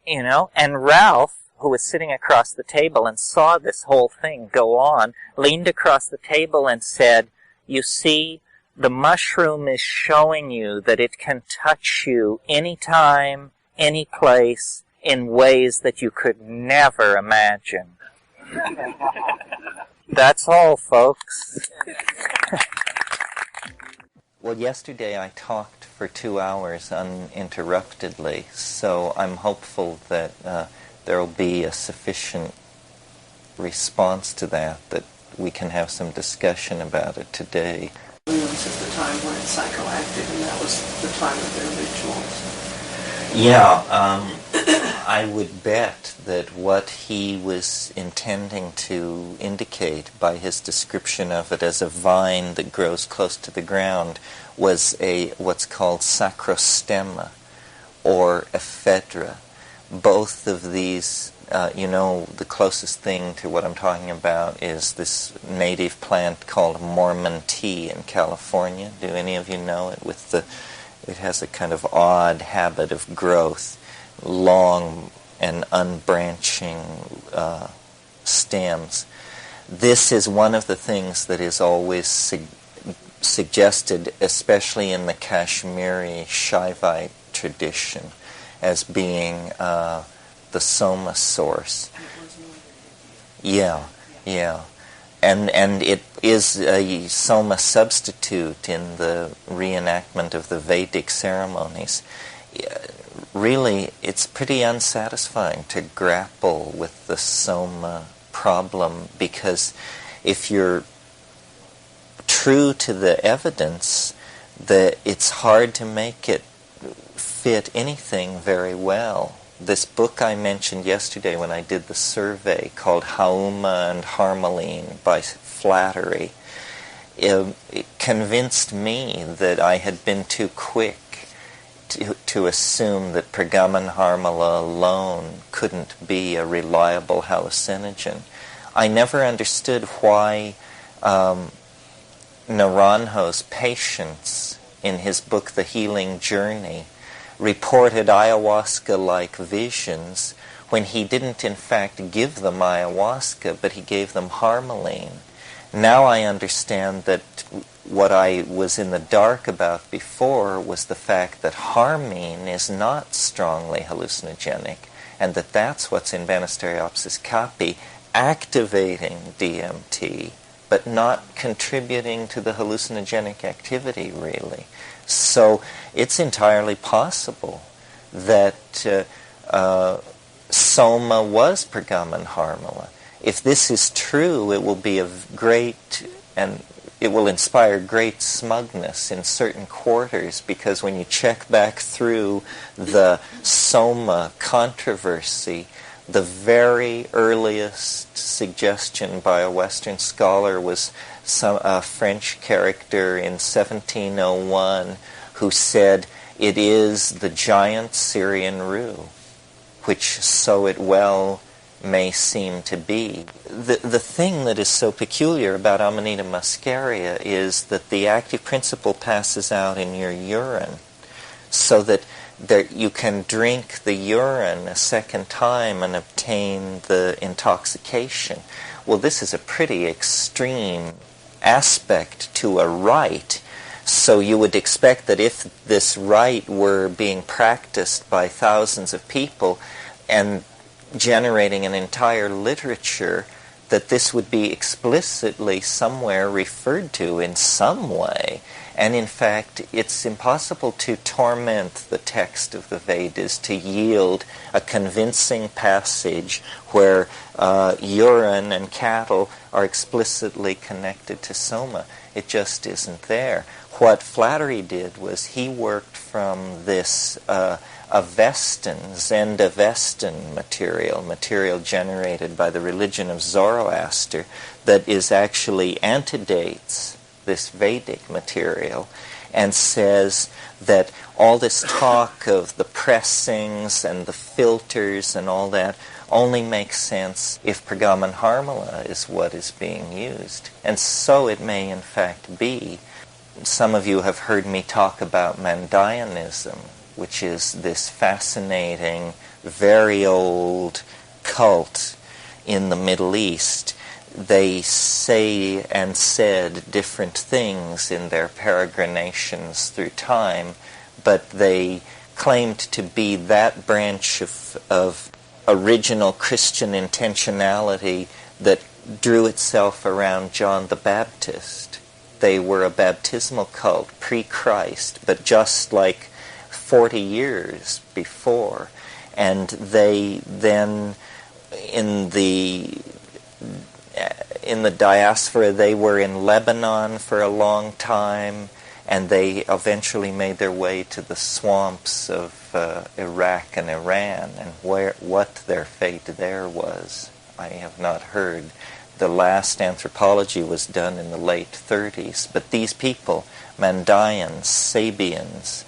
and Ralph, who was sitting across the table and saw this whole thing go on, leaned across the table and said, you see, the mushroom is showing you that it can touch you anytime, any place, in ways that you could never imagine. That's all, folks. Well, yesterday I talked for 2 hours uninterruptedly, so I'm hopeful that there will be a sufficient response to that we can have some discussion about it today. This is the time when it's psychoactive, and that was the time of their rituals. Yeah, I would bet that what he was intending to indicate by his description of it as a vine that grows close to the ground was what's called sacrostemma or ephedra. Both of these, the closest thing to what I'm talking about is this native plant called Mormon tea in California. Do any of you know it? It has a kind of odd habit of growth, long and unbranching stems. This is one of the things that is always suggested, especially in the Kashmiri Shaivite tradition, as being the soma source. Yeah. And it is a soma substitute in the reenactment of the Vedic ceremonies. Really, it's pretty unsatisfying to grapple with the soma problem, because if you're true to the evidence, it's hard to make it fit anything very well. This book I mentioned yesterday when I did the survey, called Hauma and Harmaline by Flattery, it convinced me that I had been too quick to assume that Pergamon Harmala alone couldn't be a reliable hallucinogen. I never understood why Naranjo's patients in his book The Healing Journey reported ayahuasca-like visions when he didn't in fact give them ayahuasca, but he gave them harmaline. Now I understand that what I was in the dark about before was the fact that harmine is not strongly hallucinogenic, and that that's what's in Banisteriopsis caapi, activating DMT, but not contributing to the hallucinogenic activity, really. So it's entirely possible that Soma was Pergamon Harmala. If this is true, it will be of great, and it will inspire great smugness in certain quarters, because when you check back through the Soma controversy, the very earliest suggestion by a Western scholar was a French character in 1701 who said, "It is the giant Syrian rue," which so it well may seem to be. The thing that is so peculiar about Amanita muscaria is that the active principle passes out in your urine, so that you can drink the urine a second time and obtain the intoxication. Well, this is a pretty extreme aspect to a rite. So you would expect that if this rite were being practiced by thousands of people and generating an entire literature, that this would be explicitly somewhere referred to in some way. And in fact, it's impossible to torment the text of the Vedas to yield a convincing passage where urine and cattle are explicitly connected to Soma. It just isn't there. What Flattery did was he worked from this Zend-Avestan material generated by the religion of Zoroaster, that is actually antedates this Vedic material, and says that all this talk of the pressings and the filters and all that only makes sense if Pergamon Harmala is what is being used. And so it may in fact be. Some of you have heard me talk about Mandaeanism, which is this fascinating, very old cult in the Middle East. They say and said different things in their peregrinations through time, but they claimed to be that branch of original Christian intentionality that drew itself around John the Baptist. They were a baptismal cult pre-Christ, but just like 40 years before. And they then, in the diaspora, they were in Lebanon for a long time, and they eventually made their way to the swamps of Iraq and Iran, and what their fate there was, I have not heard. The last anthropology was done in the late 30s, but these people, Mandaeans, Sabians,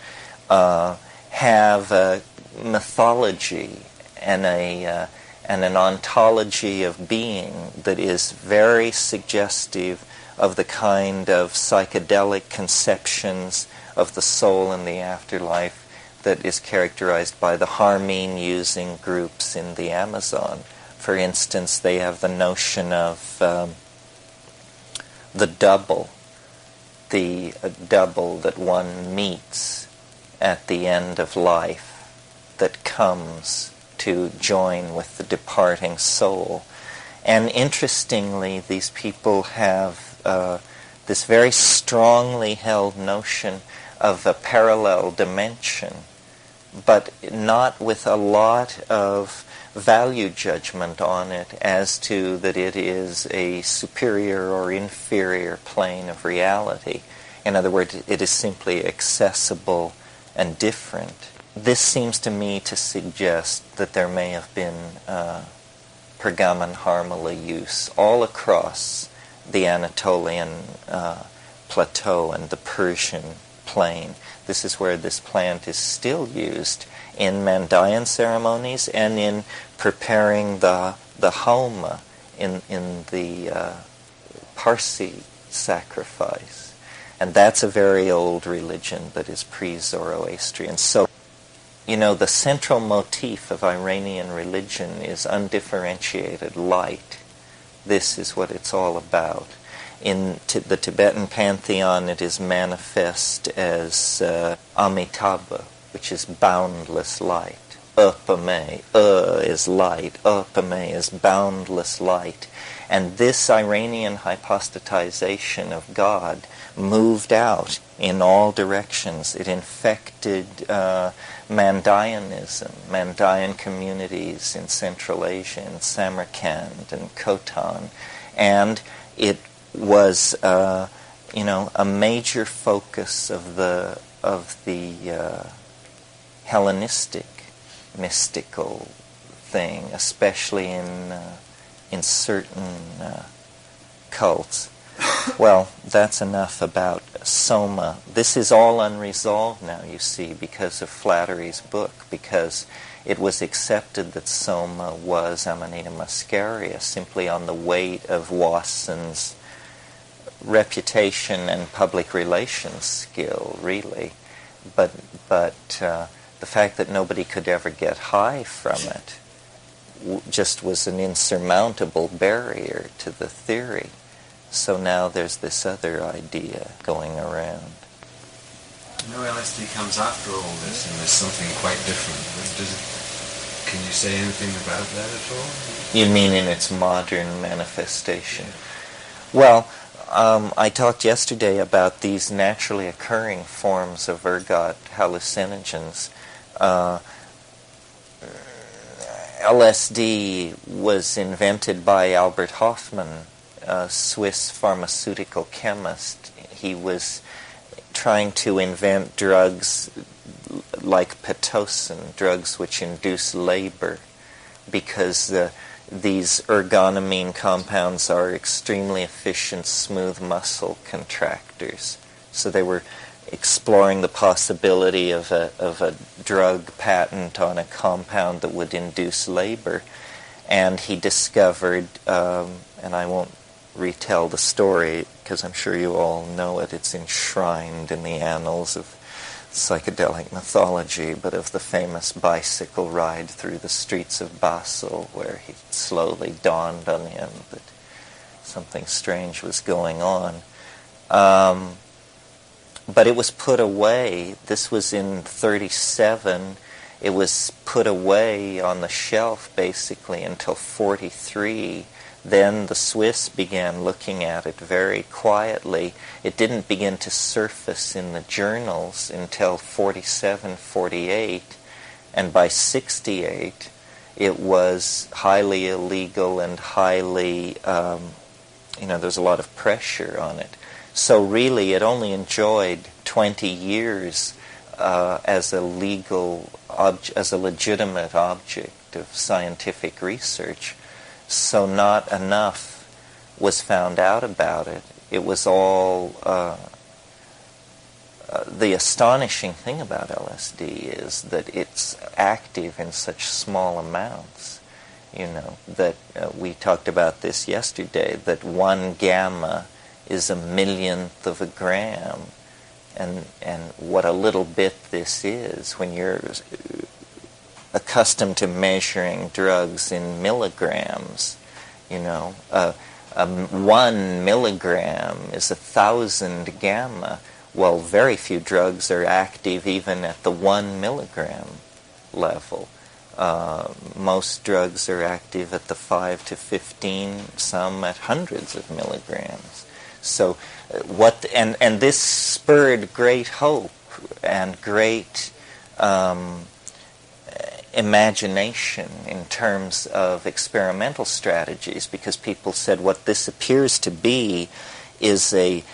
have a mythology and an ontology of being that is very suggestive of the kind of psychedelic conceptions of the soul and the afterlife that is characterized by the harmine-using groups in the Amazon. For instance, they have the notion of the double that one meets at the end of life, that comes to join with the departing soul. And interestingly, these people have this very strongly held notion of a parallel dimension, but not with a lot of value judgment on it as to that it is a superior or inferior plane of reality. In other words, it is simply accessible and different. This seems to me to suggest that there may have been Pergamon Harmala use all across the Anatolian plateau and the Persian plain. This is where this plant is still used in Mandaean ceremonies and in preparing the homa in the Parsi sacrifice. And that's a very old religion that is pre-Zoroastrian. So, the central motif of Iranian religion is undifferentiated light. This is what it's all about. In the Tibetan pantheon, it is manifest as Amitabha, which is boundless light. Upame, is light. Upame is boundless light. And this Iranian hypostatization of God moved out in all directions. It infected Mandaeanism, Mandaean communities in Central Asia, in Samarkand and Khotan. And it was, a major focus of the Hellenistic mystical thing, especially in certain cults. Well, that's enough about Soma. This is all unresolved now, you see, because of Flattery's book, because it was accepted that Soma was Amanita muscaria simply on the weight of Wasson's reputation and public relations skill, really. But the fact that nobody could ever get high from it just was an insurmountable barrier to the theory. So now there's this other idea going around. LSD comes after all this, and there's something quite different. Can you say anything about that at all? You mean in its modern manifestation? Well, I talked yesterday about these naturally occurring forms of ergot hallucinogens. LSD was invented by Albert Hofmann, a Swiss pharmaceutical chemist. He was trying to invent drugs like Pitocin, drugs which induce labor, because these ergonomine compounds are extremely efficient, smooth muscle contractors. So they were exploring the possibility of a drug patent on a compound that would induce labor. And he discovered, and I won't retell the story because I'm sure you all know it, it's enshrined in the annals of psychedelic mythology, but of the famous bicycle ride through the streets of Basel, where it slowly dawned on him that something strange was going on. But it was put away. This was in 1937. It was put away on the shelf, basically, until 1943. Then the Swiss began looking at it very quietly. It didn't begin to surface in the journals until 1947, 1948. And by 1968, it was highly illegal and highly, there's a lot of pressure on it. So really, it only enjoyed 20 years as a legitimate object of scientific research. So not enough was found out about it. It was all... the astonishing thing about LSD is that it's active in such small amounts. That we talked about this yesterday, that 1 gamma is 1/millionth of a gram. And what a little bit this is when you're accustomed to measuring drugs in milligrams. 1 milligram is 1,000 gamma. Well, very few drugs are active even at the 1 milligram level. Most drugs are active at the 5 to 15, some at hundreds of milligrams. So and this spurred great hope and great imagination in terms of experimental strategies, because people said what this appears to be is it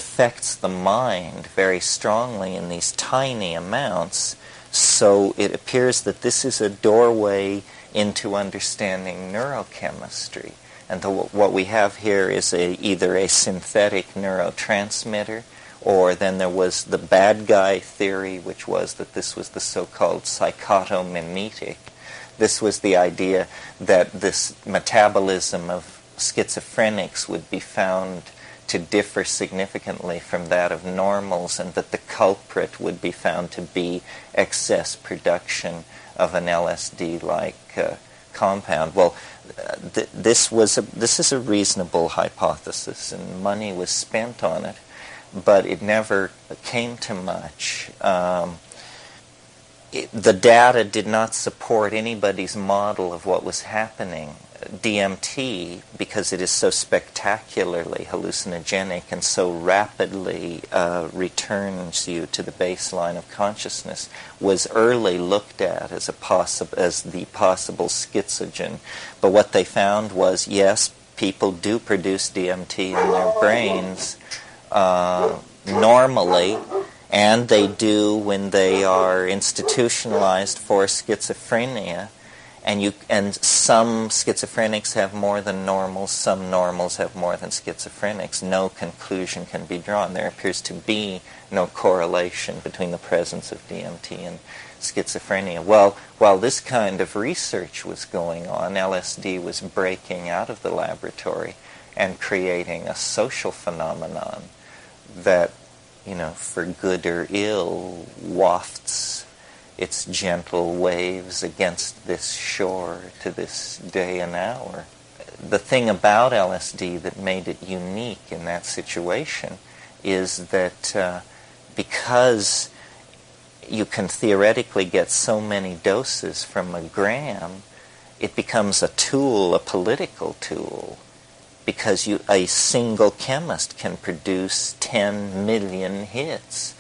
affects the mind very strongly in these tiny amounts. So it appears that this is a doorway into understanding neurochemistry. And what we have here is either a synthetic neurotransmitter, or then there was the bad guy theory, which was that this was the so-called psychotomimetic. This was the idea that this metabolism of schizophrenics would be found to differ significantly from that of normals, and that the culprit would be found to be excess production of an LSD-like compound. Well, this is a reasonable hypothesis, and money was spent on it, but it never came to much. The data did not support anybody's model of what was happening. DMT, because it is so spectacularly hallucinogenic and so rapidly returns you to the baseline of consciousness, was early looked at as the possible schizogen. But what they found was, yes, people do produce DMT in their brains normally, and they do when they are institutionalized for schizophrenia. And some schizophrenics have more than normals, some normals have more than schizophrenics. No conclusion can be drawn. There appears to be no correlation between the presence of DMT and schizophrenia. Well, while this kind of research was going on, LSD was breaking out of the laboratory and creating a social phenomenon that, for good or ill, wafts its gentle waves against this shore to this day and hour. The thing about LSD that made it unique in that situation is that because you can theoretically get so many doses from a gram, it becomes a tool, a political tool, because a single chemist can produce 10 million hits.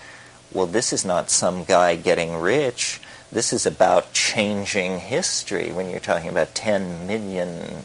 Well, this is not some guy getting rich. This is about changing history when you're talking about 10 million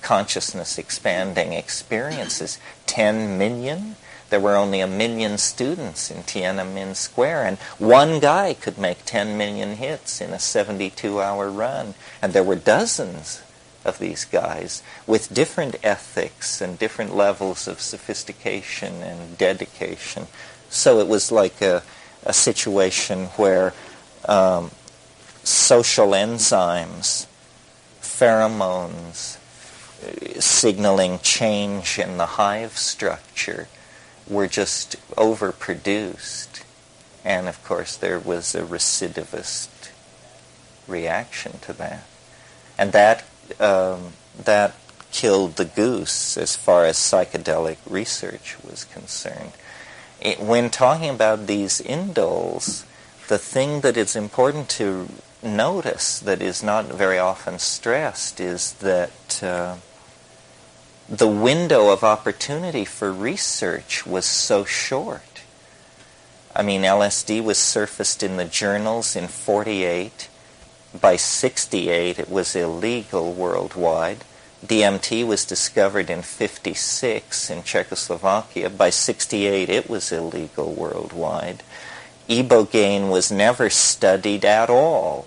consciousness-expanding experiences. 10 million? There were only 1 million students in Tiananmen Square, and one guy could make 10 million hits in a 72-hour run. And there were dozens of these guys with different ethics and different levels of sophistication and dedication. So it was like a situation where social enzymes, pheromones, signaling change in the hive structure were just overproduced. And of course there was a recidivist reaction to that. And that killed the goose as far as psychedelic research was concerned. When talking about these indoles, the thing that is important to notice that is not very often stressed is that the window of opportunity for research was so short. I mean, LSD was surfaced in the journals in 1948. By 1968, it was illegal worldwide. DMT was discovered in 1956 in Czechoslovakia. By 1968, it was illegal worldwide. Ibogaine was never studied at all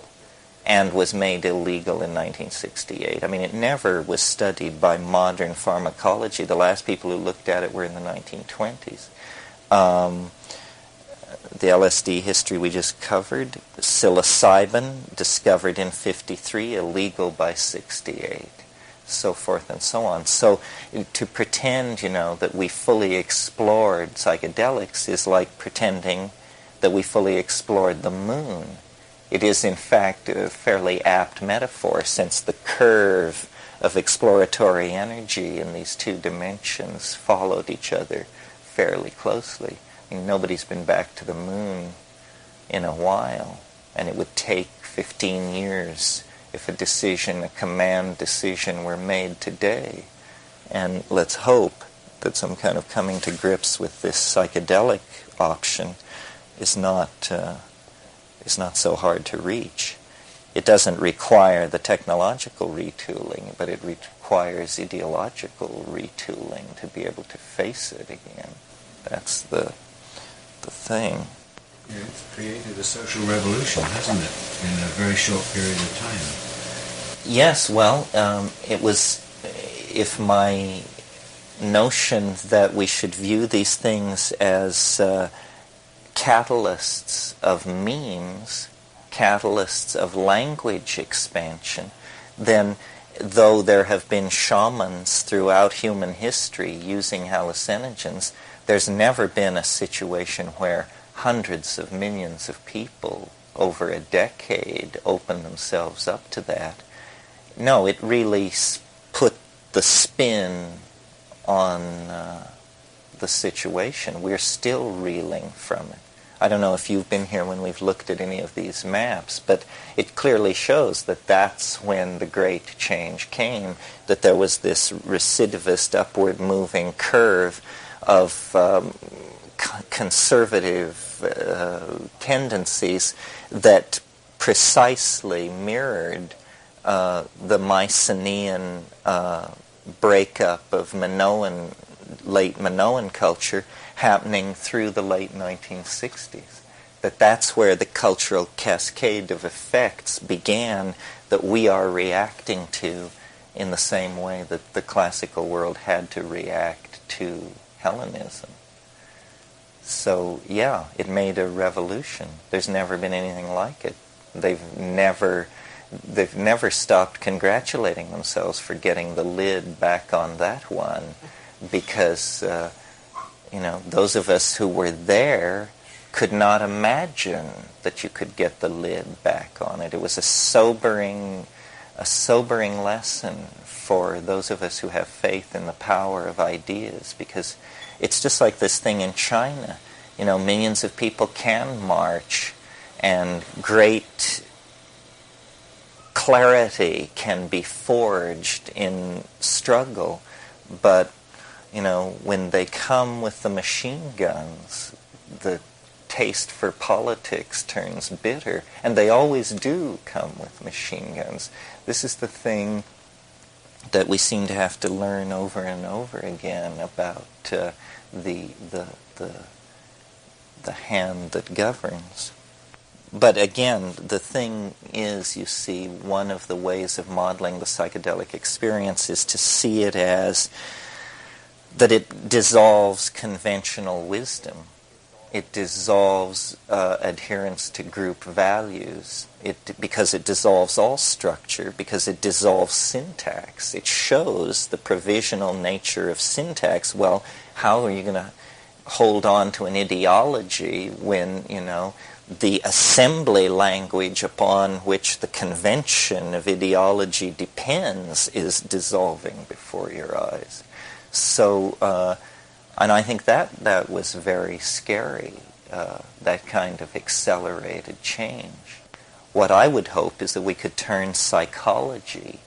and was made illegal in 1968. I mean, it never was studied by modern pharmacology. The last people who looked at it were in the 1920s. The LSD history we just covered. Psilocybin, discovered in 1953, illegal by 1968. So forth and so on. So to pretend, that we fully explored psychedelics is like pretending that we fully explored the moon. It is, in fact, a fairly apt metaphor, since the curve of exploratory energy in these two dimensions followed each other fairly closely. I mean, nobody's been back to the moon in a while, and it would take 15 years if a command decision were made today. And let's hope that some kind of coming to grips with this psychedelic option is not so hard to reach. It doesn't require the technological retooling, but it requires ideological retooling to be able to face it again. That's the thing. Yeah, it's created a social revolution, hasn't it, in a very short period of time? Yes, well, it was, if my notion that we should view these things as catalysts of memes, catalysts of language expansion, then though there have been shamans throughout human history using hallucinogens, there's never been a situation where hundreds of millions of people over a decade open themselves up to that. No, it really put the spin on the situation. We're still reeling from it. I don't know if you've been here when we've looked at any of these maps, but it clearly shows that that's when the great change came, that there was this recidivist upward moving curve of conservative tendencies that precisely mirrored the Mycenaean breakup of late Minoan culture happening through the late 1960s. That's where the cultural cascade of effects began that we are reacting to in the same way that the classical world had to react to Hellenism. So, yeah, it made a revolution. There's never been anything like it. They've never stopped congratulating themselves for getting the lid back on that one, because those of us who were there could not imagine that you could get the lid back on it. It was a sobering lesson for those of us who have faith in the power of ideas, because it's just like this thing in China. Millions of people can march, and great clarity can be forged in struggle, but when they come with the machine guns, the taste for politics turns bitter, and they always do come with machine guns. This is the thing that we seem to have to learn over and over again about the hand that governs. But again, the thing is, you see, one of the ways of modeling the psychedelic experience is to see it as that it dissolves conventional wisdom. It dissolves adherence to group values, because it dissolves all structure, because it dissolves syntax. It shows the provisional nature of syntax. Well, how are you going to hold on to an ideology when, the assembly language upon which the convention of ideology depends is dissolving before your eyes? So, and I think that was very scary, that kind of accelerated change. What I would hope is that we could turn psychology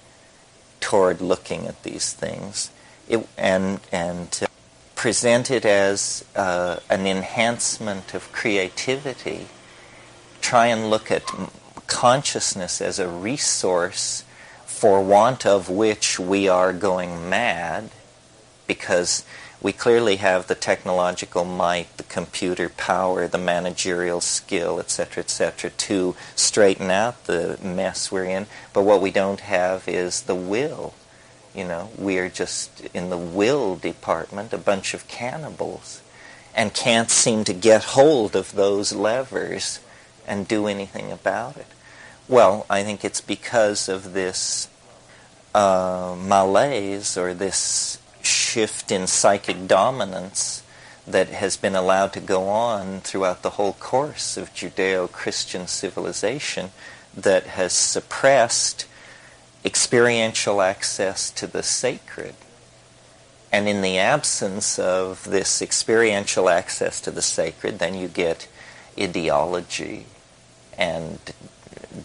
toward looking at these things and present it as an enhancement of creativity. Try and look at consciousness as a resource for want of which we are going mad, because we clearly have the technological might, the computer power, the managerial skill, etc., to straighten out the mess we're in. But what we don't have is the will. We are just, in the will department, a bunch of cannibals, and can't seem to get hold of those levers and do anything about it. Well, I think it's because of this malaise, or this shift in psychic dominance that has been allowed to go on throughout the whole course of Judeo-Christian civilization, that has suppressed experiential access to the sacred. And in the absence of this experiential access to the sacred, then you get ideology and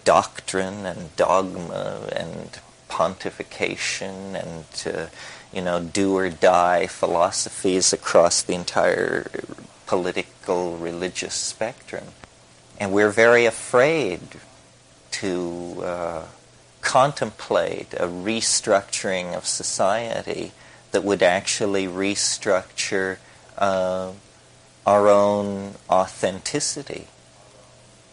doctrine and dogma and pontification and do or die philosophies across the entire political religious spectrum. And we're very afraid to contemplate a restructuring of society that would actually restructure our own authenticity.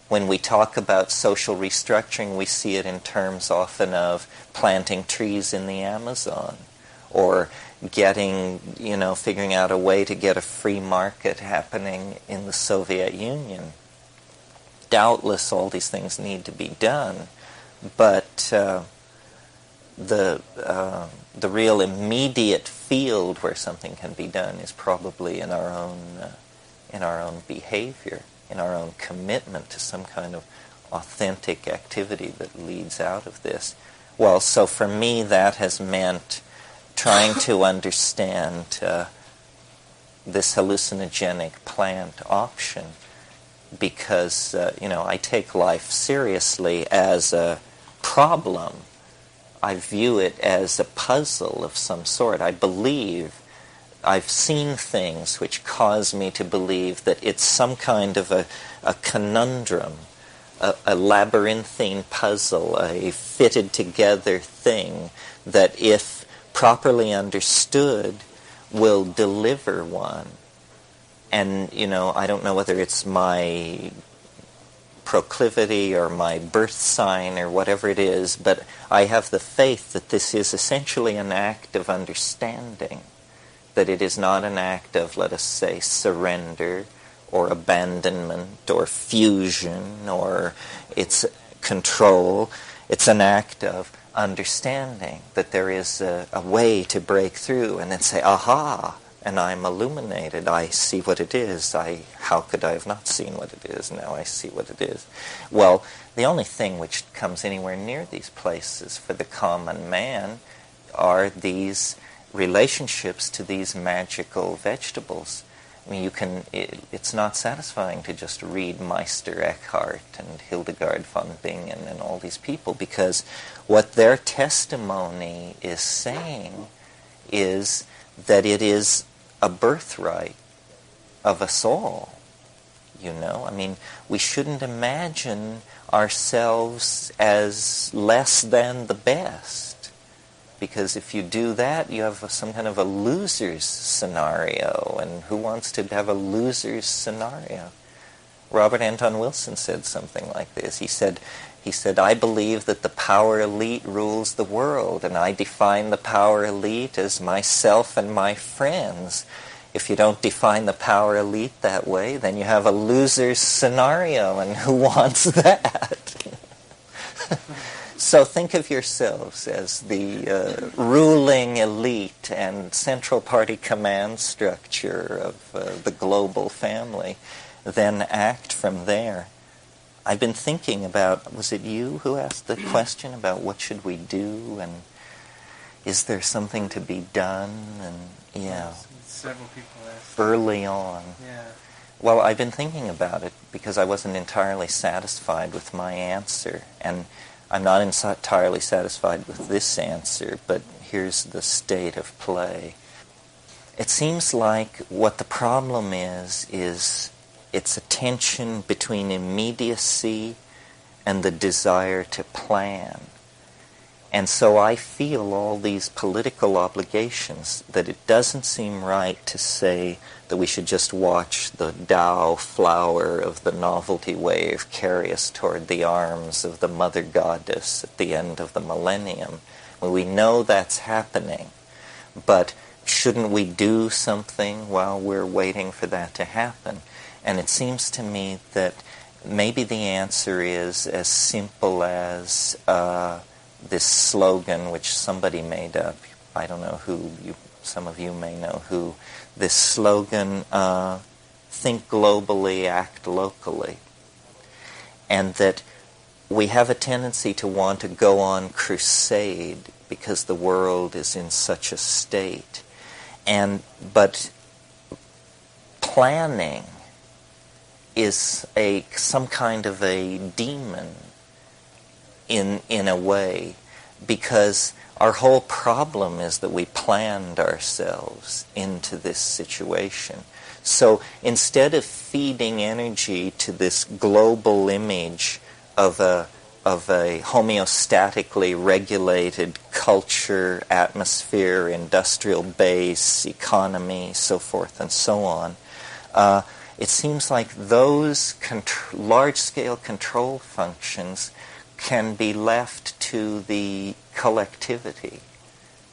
When we talk about social restructuring, we see it in terms often of planting trees in the Amazon, or figuring out a way to get a free market happening in the Soviet Union. Doubtless all these things need to be done, but the real immediate field where something can be done is probably in our own behavior, in our own commitment to some kind of authentic activity that leads out of this. Well, so for me that has meant trying to understand this hallucinogenic plant option, because I take life seriously as a problem. I view it as a puzzle of some sort. I believe I've seen things which cause me to believe that it's some kind of a conundrum, a labyrinthine puzzle, a fitted together thing that, if properly understood, will deliver one. And, I don't know whether it's my proclivity or my birth sign or whatever it is, but I have the faith that this is essentially an act of understanding, that it is not an act of, let us say, surrender or abandonment or fusion or it's control. It's an act of understanding that there is a way to break through and then say, aha, and I'm illuminated. I see what it is. How could I have not seen what it is? Now I see what it is. Well, the only thing which comes anywhere near these places for the common man are these relationships to these magical vegetables. I mean, it's not satisfying to just read Meister Eckhart and Hildegard von Bingen and all these people, because what their testimony is saying is that it is a birthright of us all. I mean, we shouldn't imagine ourselves as less than the best, because if you do that, you have some kind of a loser's scenario, and who wants to have a loser's scenario? Robert Anton Wilson said something like this. He said, I believe that the power elite rules the world, and I define the power elite as myself and my friends. If you don't define the power elite that way, then you have a loser's scenario, and who wants that? So think of yourselves as the ruling elite and central party command structure of the global family. Then act from there. I've been thinking about, was it you who asked the question about what should we do, and is there something to be done? And several people asked. Early on. Yeah. Well, I've been thinking about it because I wasn't entirely satisfied with my answer, and I'm not entirely satisfied with this answer, but here's the state of play. It seems like what the problem is it's a tension between immediacy and the desire to plan. And so I feel all these political obligations, that it doesn't seem right to say that we should just watch the Tao flower of the novelty wave carry us toward the arms of the Mother Goddess at the end of the millennium. Well, we know that's happening, but shouldn't we do something while we're waiting for that to happen? And it seems to me that maybe the answer is as simple as this slogan which somebody made up. I don't know who, some of you may know who. This slogan, think globally, act locally. And that we have a tendency to want to go on crusade because the world is in such a state. But planning is some kind of a demon in a way, because our whole problem is that we planned ourselves into this situation. So instead of feeding energy to this global image of a homeostatically regulated culture, atmosphere, industrial base, economy, so forth and so on, it seems like those large-scale control functions can be left to the collectivity,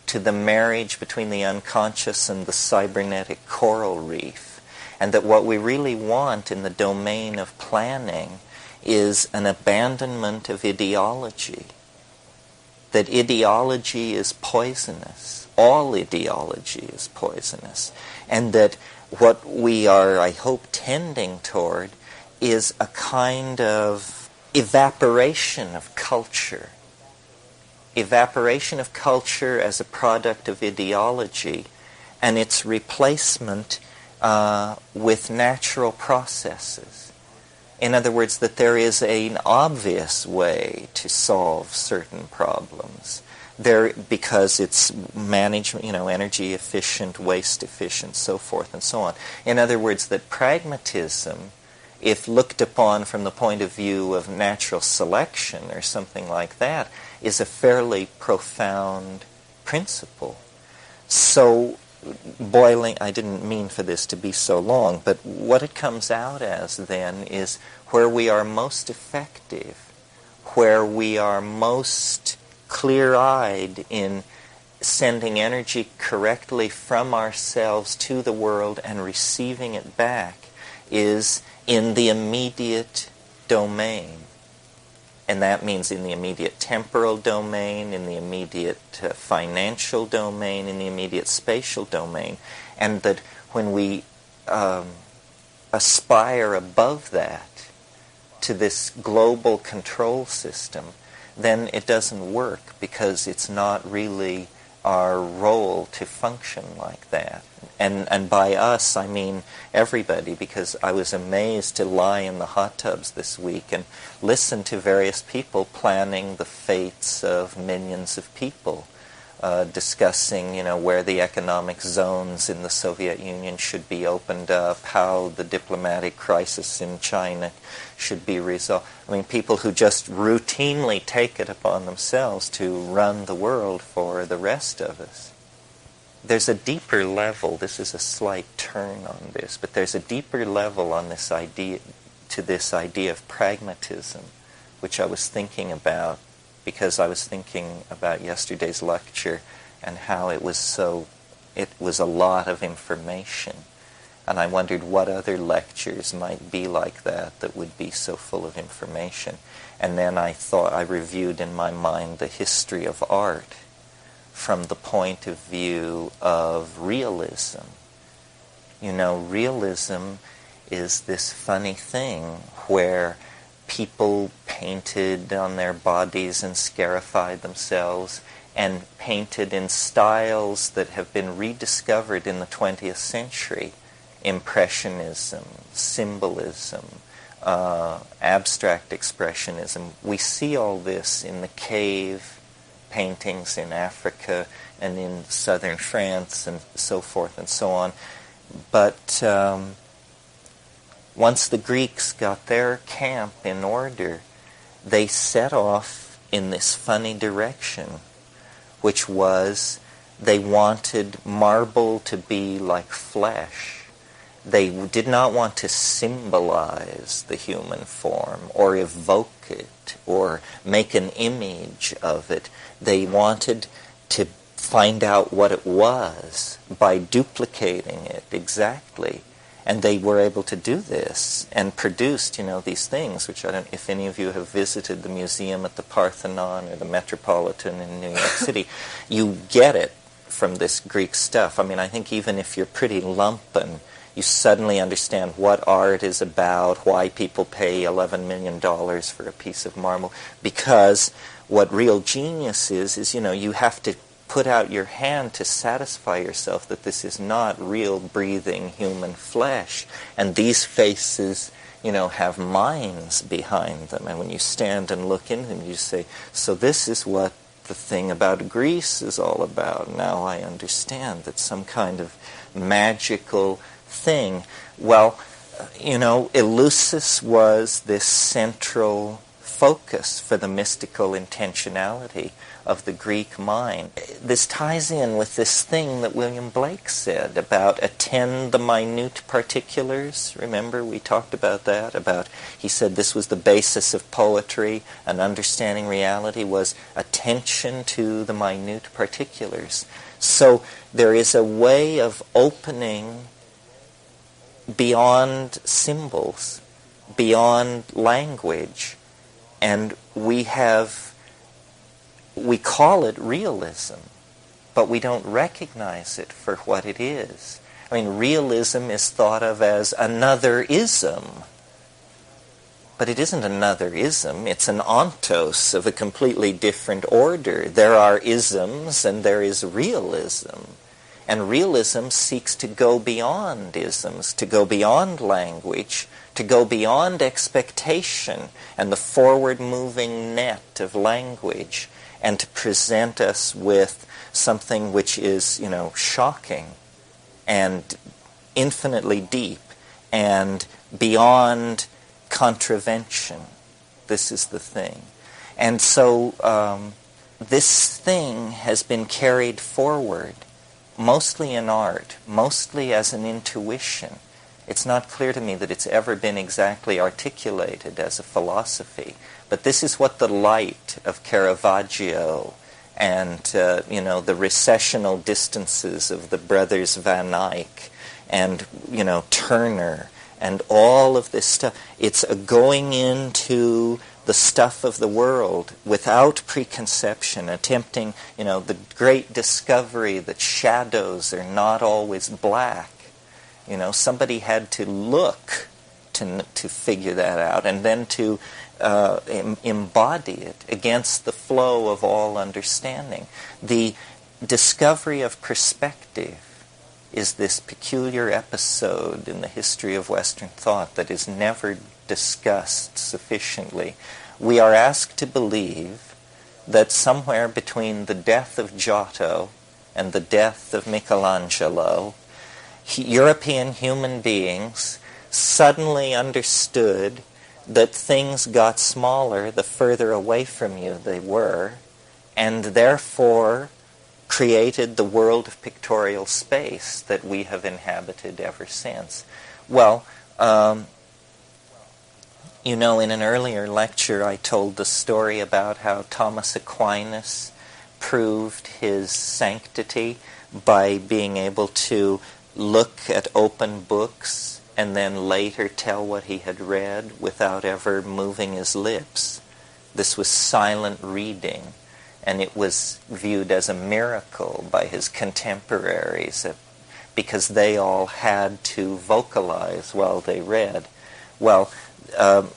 to the marriage between the unconscious and the cybernetic coral reef, and that what we really want in the domain of planning is an abandonment of ideology. that ideology is poisonous. All ideology is poisonous. And that what we are, I hope, tending toward is a kind of evaporation of culture. Evaporation of culture as a product of ideology, and its replacement with natural processes. In other words, that there is an obvious way to solve certain problems. Because it's management, energy efficient, waste efficient, so forth and so on. In other words, that pragmatism, if looked upon from the point of view of natural selection or something like that, is a fairly profound principle. So, I didn't mean for this to be so long, but what it comes out as then is where we are most effective, where we are most clear-eyed in sending energy correctly from ourselves to the world and receiving it back, is in the immediate domain. And that means in the immediate temporal domain, in the immediate financial domain, in the immediate spatial domain. And that when we aspire above that to this global control system, then it doesn't work, because it's not really our role to function like that. And by us, I mean everybody, because I was amazed to lie in the hot tubs this week and listen to various people planning the fates of millions of people, discussing, where the economic zones in the Soviet Union should be opened up, how the diplomatic crisis in China should be resolved. I mean, people who just routinely take it upon themselves to run the world for the rest of us. There's a deeper level, this is a slight turn on this, but there's a deeper level on this idea, to this idea of pragmatism, which I was thinking about, because I was thinking about yesterday's lecture and how it was a lot of information. And I wondered what other lectures might be like that would be so full of information. And then I reviewed in my mind the history of art from the point of view of realism. Realism is this funny thing where people painted on their bodies and scarified themselves and painted in styles that have been rediscovered in the 20th century. Impressionism, symbolism, abstract expressionism. We see all this in the cave paintings in Africa and in southern France and so forth and so on. But once the Greeks got their camp in order, they set off in this funny direction, which was they wanted marble to be like flesh. They did not want to symbolize the human form or evoke it or make an image of it. They wanted to find out what it was by duplicating it exactly. And they were able to do this and produced, these things, which I don't, if any of you have visited the museum at the Parthenon or the Metropolitan in New York City, you get it from this Greek stuff. I mean, I think even if you're pretty lumpen, you suddenly understand what art is about, why people pay $11 million for a piece of marble. Because what real genius is, you have to put out your hand to satisfy yourself that this is not real breathing human flesh. And these faces, have minds behind them. And when you stand and look into them, you say, so this is what the thing about Greece is all about. Now I understand that some kind of magical thing. Well, Eleusis was this central focus for the mystical intentionality of the Greek mind. This ties in with this thing that William Blake said about attend the minute particulars. Remember, we talked about that, he said this was the basis of poetry, and understanding reality was attention to the minute particulars. So there is a way of opening beyond symbols, beyond language, and we have we call it realism, but we don't recognize it for what it is. I mean, realism is thought of as another ism. But it isn't another ism. It's an ontos of a completely different order. There are isms and there is realism. And realism seeks to go beyond isms, to go beyond language, to go beyond expectation and the forward-moving net of language, and to present us with something which is, shocking and infinitely deep and beyond contravention. This is the thing. And so this thing has been carried forward, mostly in art, mostly as an intuition. It's not clear to me that it's ever been exactly articulated as a philosophy, but this is what the light of Caravaggio and the recessional distances of the brothers Van Eyck and Turner and all of this stuff, it's a going into the stuff of the world without preconception, attempting, the great discovery that shadows are not always black. Somebody had to look to figure that out, and then to embody it against the flow of all understanding. The discovery of perspective is this peculiar episode in the history of Western thought that is never discussed sufficiently. We are asked to believe that somewhere between the death of Giotto and the death of Michelangelo, European human beings suddenly understood that things got smaller the further away from you they were, and therefore created the world of pictorial space that we have inhabited ever since. Well, in an earlier lecture I told the story about how Thomas Aquinas proved his sanctity by being able to look at open books and then later tell what he had read without ever moving his lips. This was silent reading, and it was viewed as a miracle by his contemporaries because they all had to vocalize while they read. Well,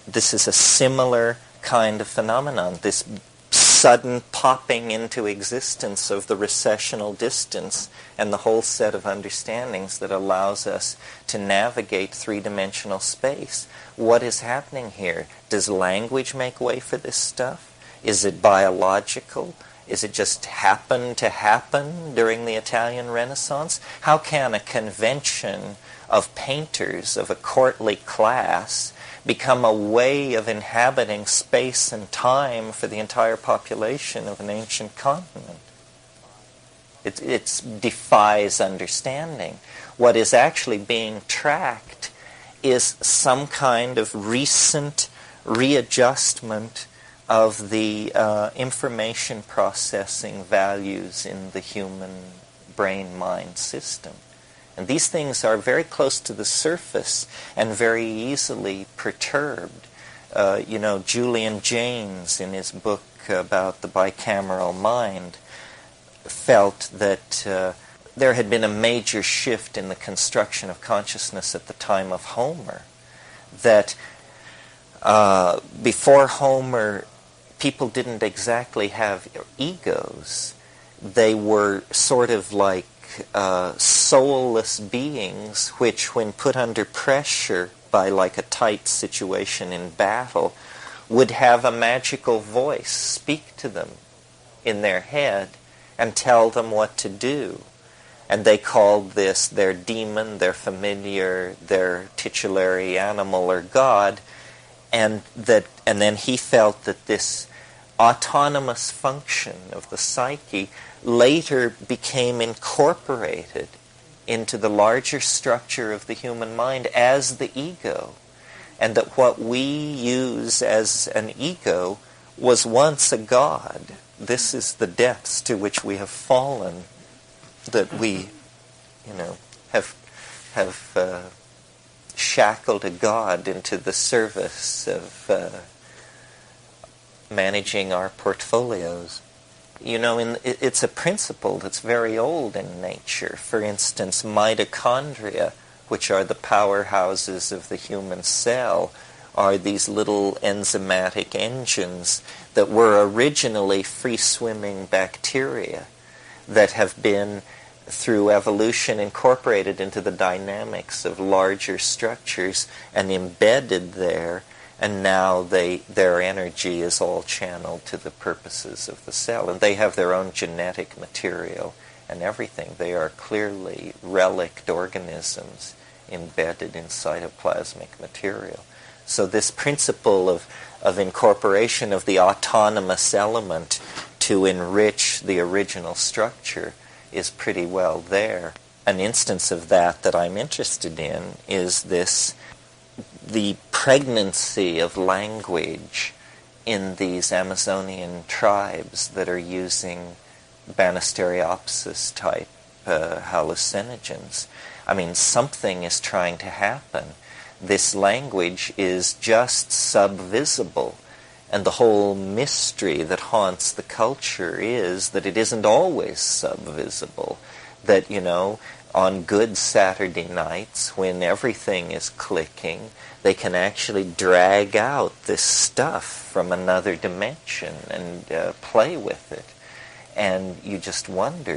this is a similar kind of phenomenon, this sudden popping into existence of the recessional distance and the whole set of understandings that allows us to navigate three-dimensional space. What is happening here? Does language make way for this stuff? Is it biological? Is it just happen to happen during the Italian Renaissance? How can a convention of painters of a courtly class become a way of inhabiting space and time for the entire population of an ancient continent? It defies understanding. What is actually being tracked is some kind of recent readjustment of the information processing values in the human brain-mind system. And these things are very close to the surface and very easily perturbed. Julian Jaynes, in his book about the bicameral mind, felt that there had been a major shift in the construction of consciousness at the time of Homer. That before Homer, people didn't exactly have egos. They were sort of like soulless beings which, when put under pressure by like a tight situation in battle, would have a magical voice speak to them in their head and tell them what to do. And they called this their demon, their familiar, their titulary animal or god, and then he felt that this autonomous function of the psyche later became incorporated into the larger structure of the human mind as the ego, and that what we use as an ego was once a god. This is the depths to which we have fallen, that we, have shackled a god into the service of managing our portfolios. it's a principle that's very old in nature. For instance, mitochondria, which are the powerhouses of the human cell, are these little enzymatic engines that were originally free-swimming bacteria that have been, through evolution, incorporated into the dynamics of larger structures and embedded there, and now their energy is all channeled to the purposes of the cell. And they have their own genetic material and everything. They are clearly relict organisms embedded in cytoplasmic material. So this principle of incorporation of the autonomous element to enrich the original structure is pretty well there. An instance of that I'm interested in is the pregnancy of language in these Amazonian tribes that are using Banisteriopsis type hallucinogens. I mean, something is trying to happen. This language is just subvisible, and the whole mystery that haunts the culture is that it isn't always subvisible. That, on good Saturday nights, when everything is clicking, they can actually drag out this stuff from another dimension and play with it. And you just wonder,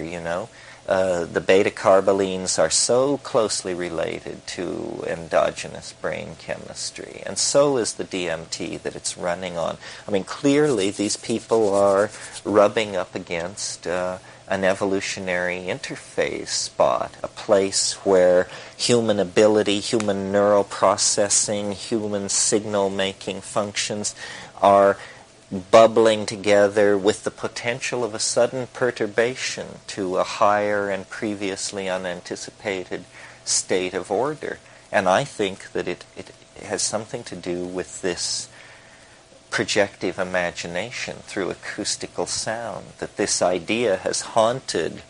the beta-carbolines are so closely related to endogenous brain chemistry, and so is the DMT that it's running on. I mean, clearly these people are rubbing up against an evolutionary interface spot, a place where human ability, human neural processing, human signal-making functions are bubbling together with the potential of a sudden perturbation to a higher and previously unanticipated state of order. And I think that it has something to do with this projective imagination through acoustical sound, that this idea has haunted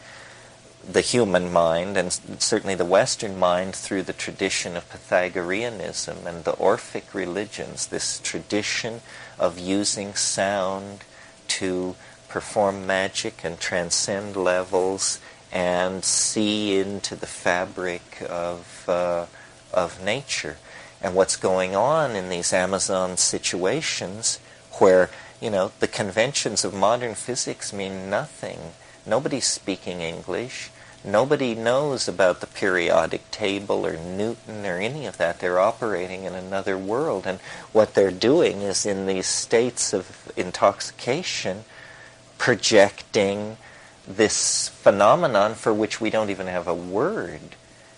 the human mind, and certainly the Western mind, through the tradition of Pythagoreanism and the Orphic religions, this tradition of using sound to perform magic and transcend levels and see into the fabric of nature. And what's going on in these Amazon situations where, the conventions of modern physics mean nothing. Nobody's speaking English. Nobody knows about the periodic table or Newton or any of that. They're operating in another world. And what they're doing is, in these states of intoxication, projecting this phenomenon for which we don't even have a word.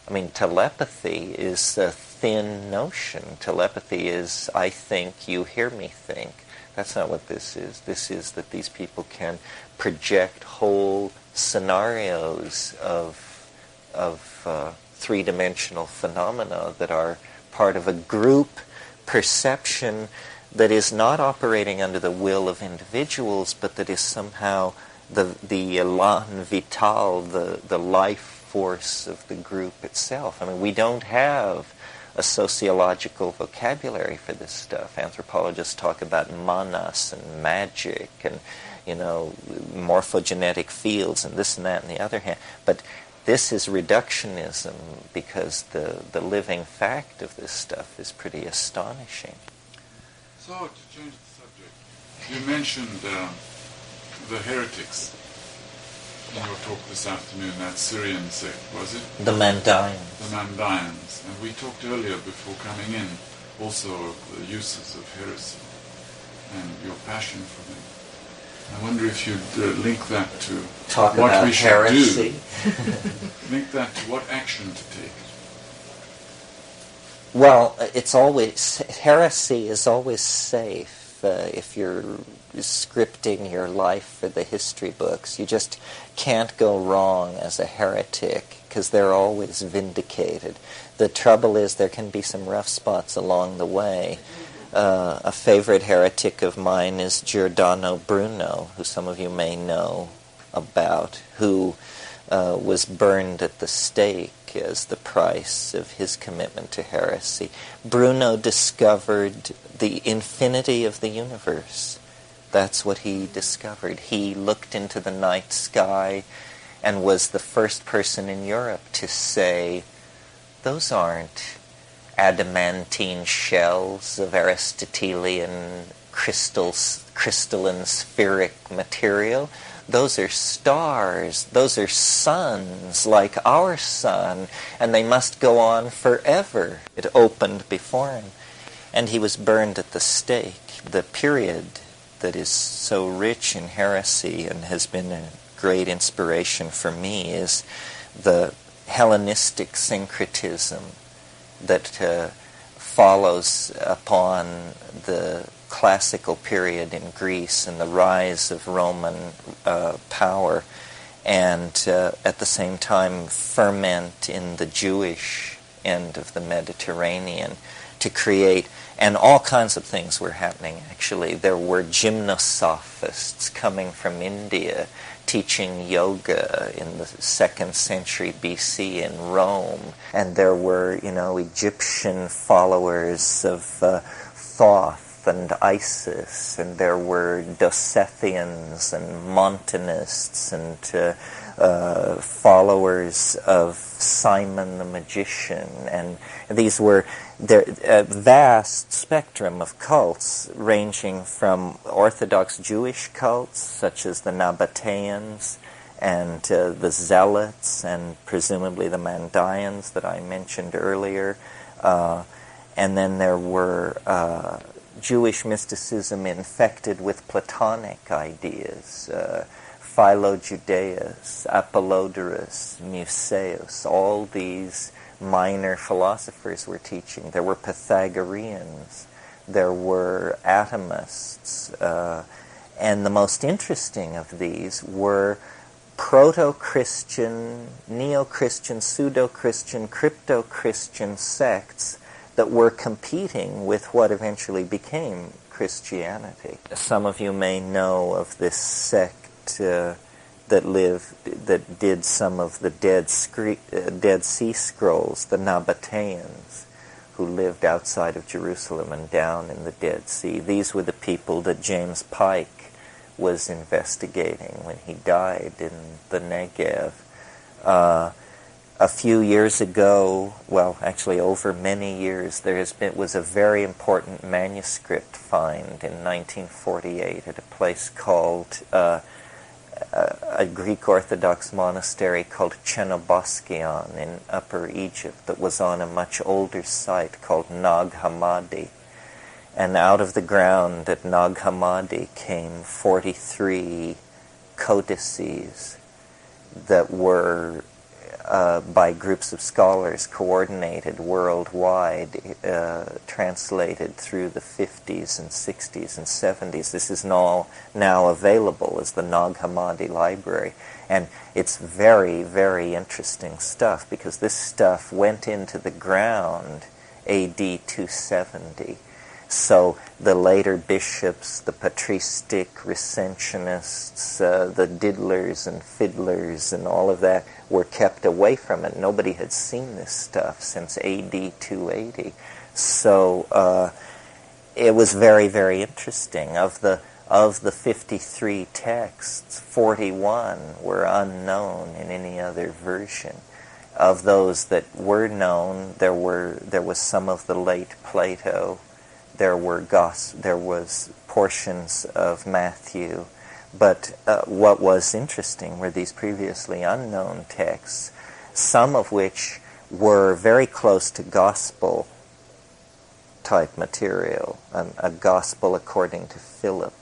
I mean, telepathy is a thin notion. Telepathy is, I think, you hear me think. That's not what this is. This is that these people can project whole scenarios of three-dimensional phenomena that are part of a group perception that is not operating under the will of individuals, but that is somehow the élan vital, the life force of the group itself. I mean, we don't have a sociological vocabulary for this stuff. Anthropologists talk about manas and magic and, morphogenetic fields and this and that and the other hand. But this is reductionism, because the living fact of this stuff is pretty astonishing. So, to change the subject, you mentioned the heretics in your talk this afternoon, that Syrian sect, was it? The Mandaeans. The Mandaeans. And we talked earlier, before coming in, also of the uses of heresy and your passion for them. I wonder if you'd link that to what we should heresy. Do. Link that to what action to take. Well, heresy is always safe if you're scripting your life for the history books. You just can't go wrong as a heretic, because they're always vindicated. The trouble is there can be some rough spots along the way. A favorite heretic of mine is Giordano Bruno, who some of you may know about, who was burned at the stake as the price of his commitment to heresy. Bruno discovered the infinity of the universe, That's what he discovered. He looked into the night sky and was the first person in Europe to say, those aren't adamantine shells of Aristotelian crystalline spheric material. Those are stars. Those are suns like our sun, and they must go on forever. It opened before him, and he was burned at the stake. The period that is so rich in heresy and has been a great inspiration for me is the Hellenistic syncretism that follows upon the classical period in Greece and the rise of Roman power, and at the same time ferment in the Jewish end of the Mediterranean to create, and all kinds of things were happening actually. There were gymnosophists coming from India teaching yoga in the 2nd century BC in Rome, and there were, Egyptian followers of Thoth and Isis, and there were Dosethians and Montanists and followers of Simon the magician, and these were a vast spectrum of cults ranging from Orthodox Jewish cults such as the Nabateans and the Zealots and presumably the Mandaeans that I mentioned earlier, and then there were Jewish mysticism infected with Platonic ideas, Philo-Judaeus, Apollodorus, Musaeus, all these minor philosophers were teaching. There were Pythagoreans, there were atomists, and the most interesting of these were proto-Christian, neo-Christian, pseudo-Christian, crypto-Christian sects that were competing with what eventually became Christianity. Some of you may know of this sect that did some of the Dead Sea Scrolls, the Nabateans, who lived outside of Jerusalem and down in the Dead Sea. These were the people that James Pike was investigating when he died in the Negev. A few years ago, well, actually over many years, was a very important manuscript find in 1948 at a place called a Greek Orthodox monastery called Chenoboskion in Upper Egypt that was on a much older site called Nag Hammadi. And out of the ground at Nag Hammadi came 43 codices that were by groups of scholars coordinated worldwide, translated through the 50s and 60s and 70s. This is now available as the Nag Hammadi Library. And it's very, very interesting stuff because this stuff went into the ground AD 270. So the later bishops, the patristic recensionists, the diddlers and fiddlers and all of that were kept away from it. Nobody had seen this stuff since AD 280. So it was very, very interesting. Of the 53 texts, 41 were unknown in any other version. Of those that were known, there was some of the late Plato. There was portions of Matthew, but what was interesting were these previously unknown texts, some of which were very close to gospel type material, a gospel according to Philip,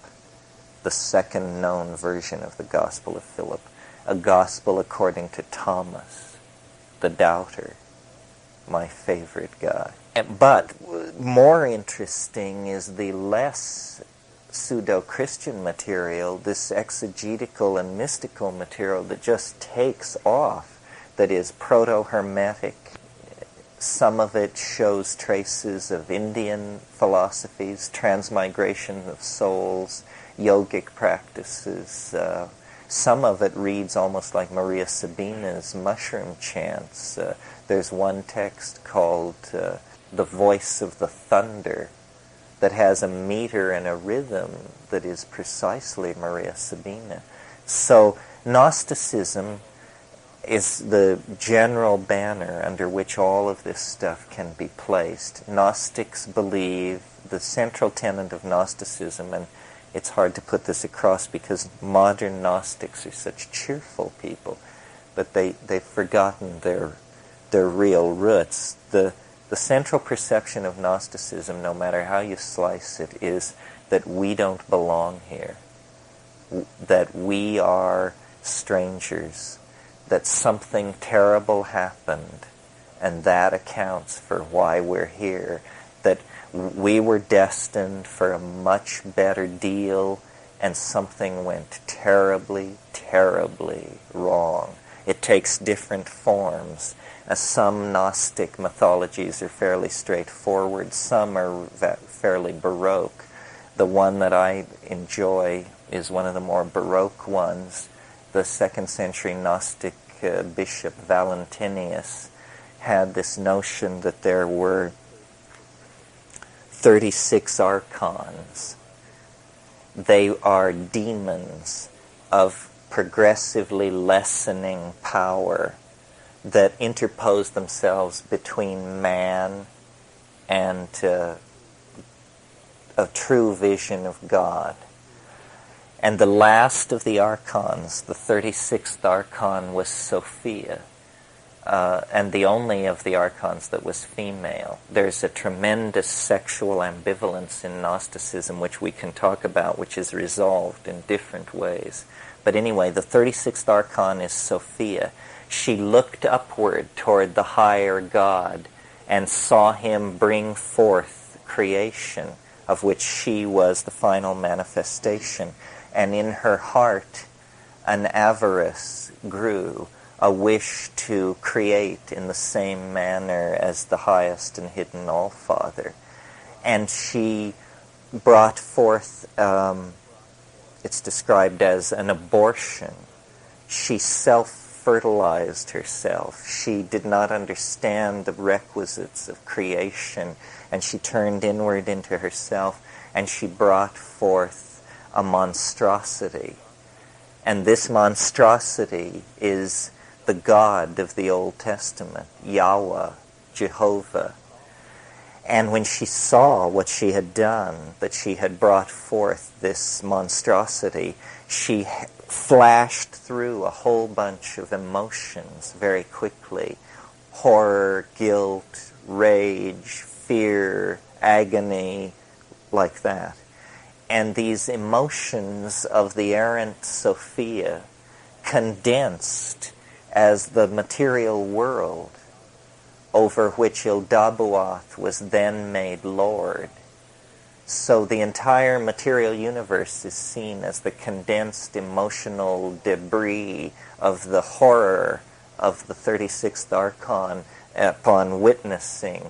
the second known version of the Gospel of Philip, a gospel according to Thomas, the doubter, my favorite guy. But more interesting is the less pseudo-Christian material, this exegetical and mystical material that just takes off, that is proto-Hermetic. Some of it shows traces of Indian philosophies, transmigration of souls, yogic practices. Some of it reads almost like Maria Sabina's mushroom chants. There's one text called The Voice of the Thunder that has a meter and a rhythm that is precisely Maria Sabina. So Gnosticism is the general banner under which all of this stuff can be placed. Gnostics believe the central tenet of Gnosticism, and it's hard to put this across because modern Gnostics are such cheerful people, but they've forgotten their real roots. The central perception of Gnosticism, no matter how you slice it, is that we don't belong here, that we are strangers, that something terrible happened, and that accounts for why we're here, that we were destined for a much better deal, and something went terribly, terribly wrong. It takes different forms. Some Gnostic mythologies are fairly straightforward. Some are fairly Baroque. The one that I enjoy is one of the more Baroque ones. The 2nd century Gnostic bishop Valentinius had this notion that there were 36 archons. They are demons of progressively lessening power that interpose themselves between man and a true vision of God. And the last of the archons, the 36th archon, was Sophia, and the only of the archons that was female. There's a tremendous sexual ambivalence in Gnosticism, which we can talk about, which is resolved in different ways. But anyway, the 36th archon is Sophia. She looked upward toward the higher God and saw him bring forth creation, of which she was the final manifestation. And in her heart, an avarice grew, a wish to create in the same manner as the highest and hidden All-Father. And she brought forth, it's described as an abortion. She self-fertilized herself. She did not understand the requisites of creation, and she turned inward into herself, and she brought forth a monstrosity. And this monstrosity is the God of the Old Testament, Yahweh, Jehovah. And when she saw what she had done, that she had brought forth this monstrosity, she flashed through a whole bunch of emotions very quickly. Horror, guilt, rage, fear, agony, like that. And these emotions of the errant Sophia condensed as the material world over which Ildabuath was then made Lord. So the entire material universe is seen as the condensed emotional debris of the horror of the 36th archon upon witnessing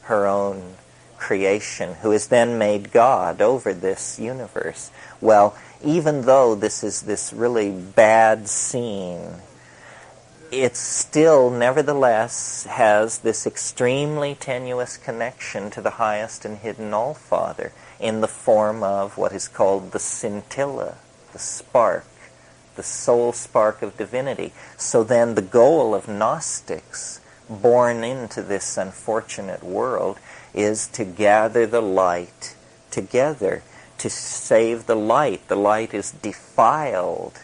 her own creation, who is then made God over this universe. Well, even though this is this really bad scene, it still nevertheless has this extremely tenuous connection to the highest and hidden All-Father in the form of what is called the scintilla, the spark, the soul spark of divinity. So then the goal of Gnostics, born into this unfortunate world, is to gather the light together, to save the light. The light is defiled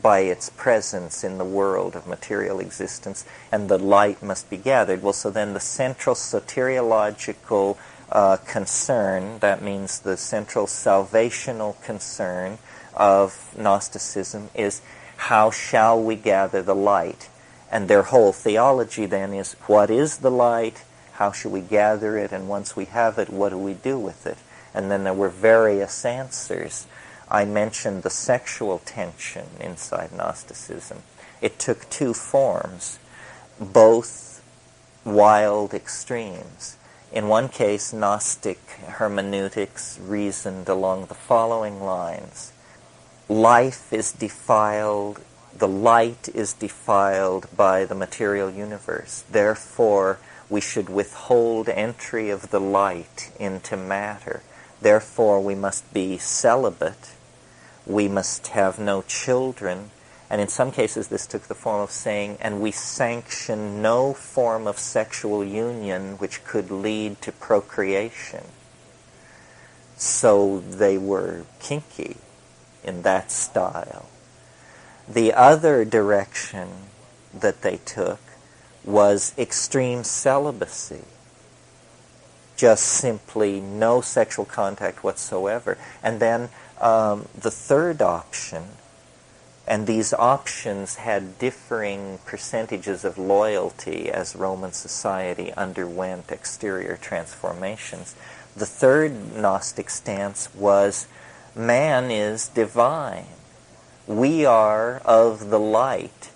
by its presence in the world of material existence, and the light must be gathered. Well, so then the central soteriological concern, that means the central salvational concern of Gnosticism, is how shall we gather the light? And their whole theology then is, what is the light? How should we gather it? And once we have it, what do we do with it? And then there were various answers. I mentioned the sexual tension inside Gnosticism. It took two forms, both wild extremes. In one case, Gnostic hermeneutics reasoned along the following lines. Life is defiled, the light is defiled by the material universe. Therefore, we should withhold entry of the light into matter. therefore we must be celibate, we must have no children, and in some cases this took the form of saying, and we sanction no form of sexual union which could lead to procreation. So they were kinky in that style. The other direction that they took was extreme celibacy. Just simply no sexual contact whatsoever. And then the third option, and these options had differing percentages of loyalty as Roman society underwent exterior transformations. The third Gnostic stance was, man is divine. We are of the light,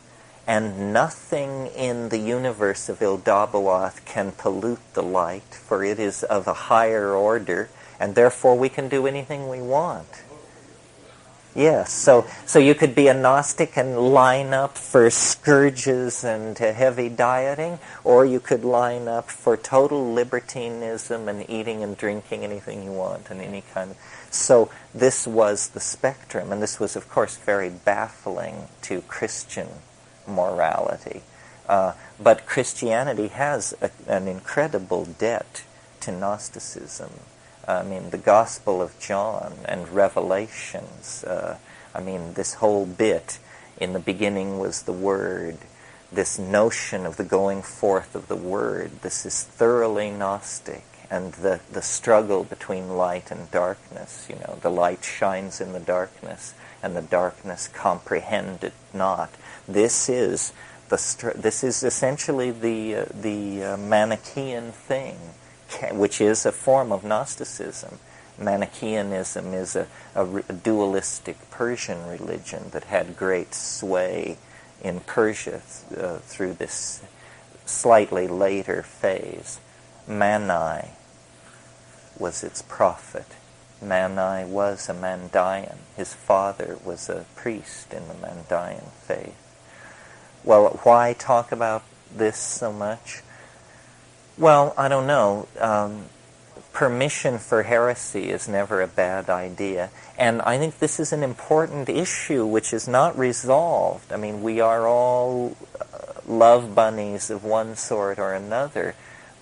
and nothing in the universe of Ildabaoth can pollute the light, for it is of a higher order, and therefore we can do anything we want. Yes, so you could be a Gnostic and line up for scourges and heavy dieting, or you could line up for total libertinism and eating and drinking anything you want and any kind of... So this was the spectrum, and this was, of course, very baffling to Christian morality. But Christianity has an incredible debt to Gnosticism. I mean, the Gospel of John and Revelations, this whole bit, in the beginning was the Word, this notion of the going forth of the Word, this is thoroughly Gnostic, and the struggle between light and darkness, the light shines in the darkness, and the darkness comprehend it not. This is essentially the Manichaean thing, which is a form of Gnosticism. Manichaeanism is a dualistic Persian religion that had great sway in Persia through this slightly later phase. Mani was its prophet. Mani was a Mandaean. His father was a priest in the Mandaean faith. Well, why talk about this so much? Well, I don't know. Permission for heresy is never a bad idea. And I think this is an important issue which is not resolved. I mean, we are all love bunnies of one sort or another.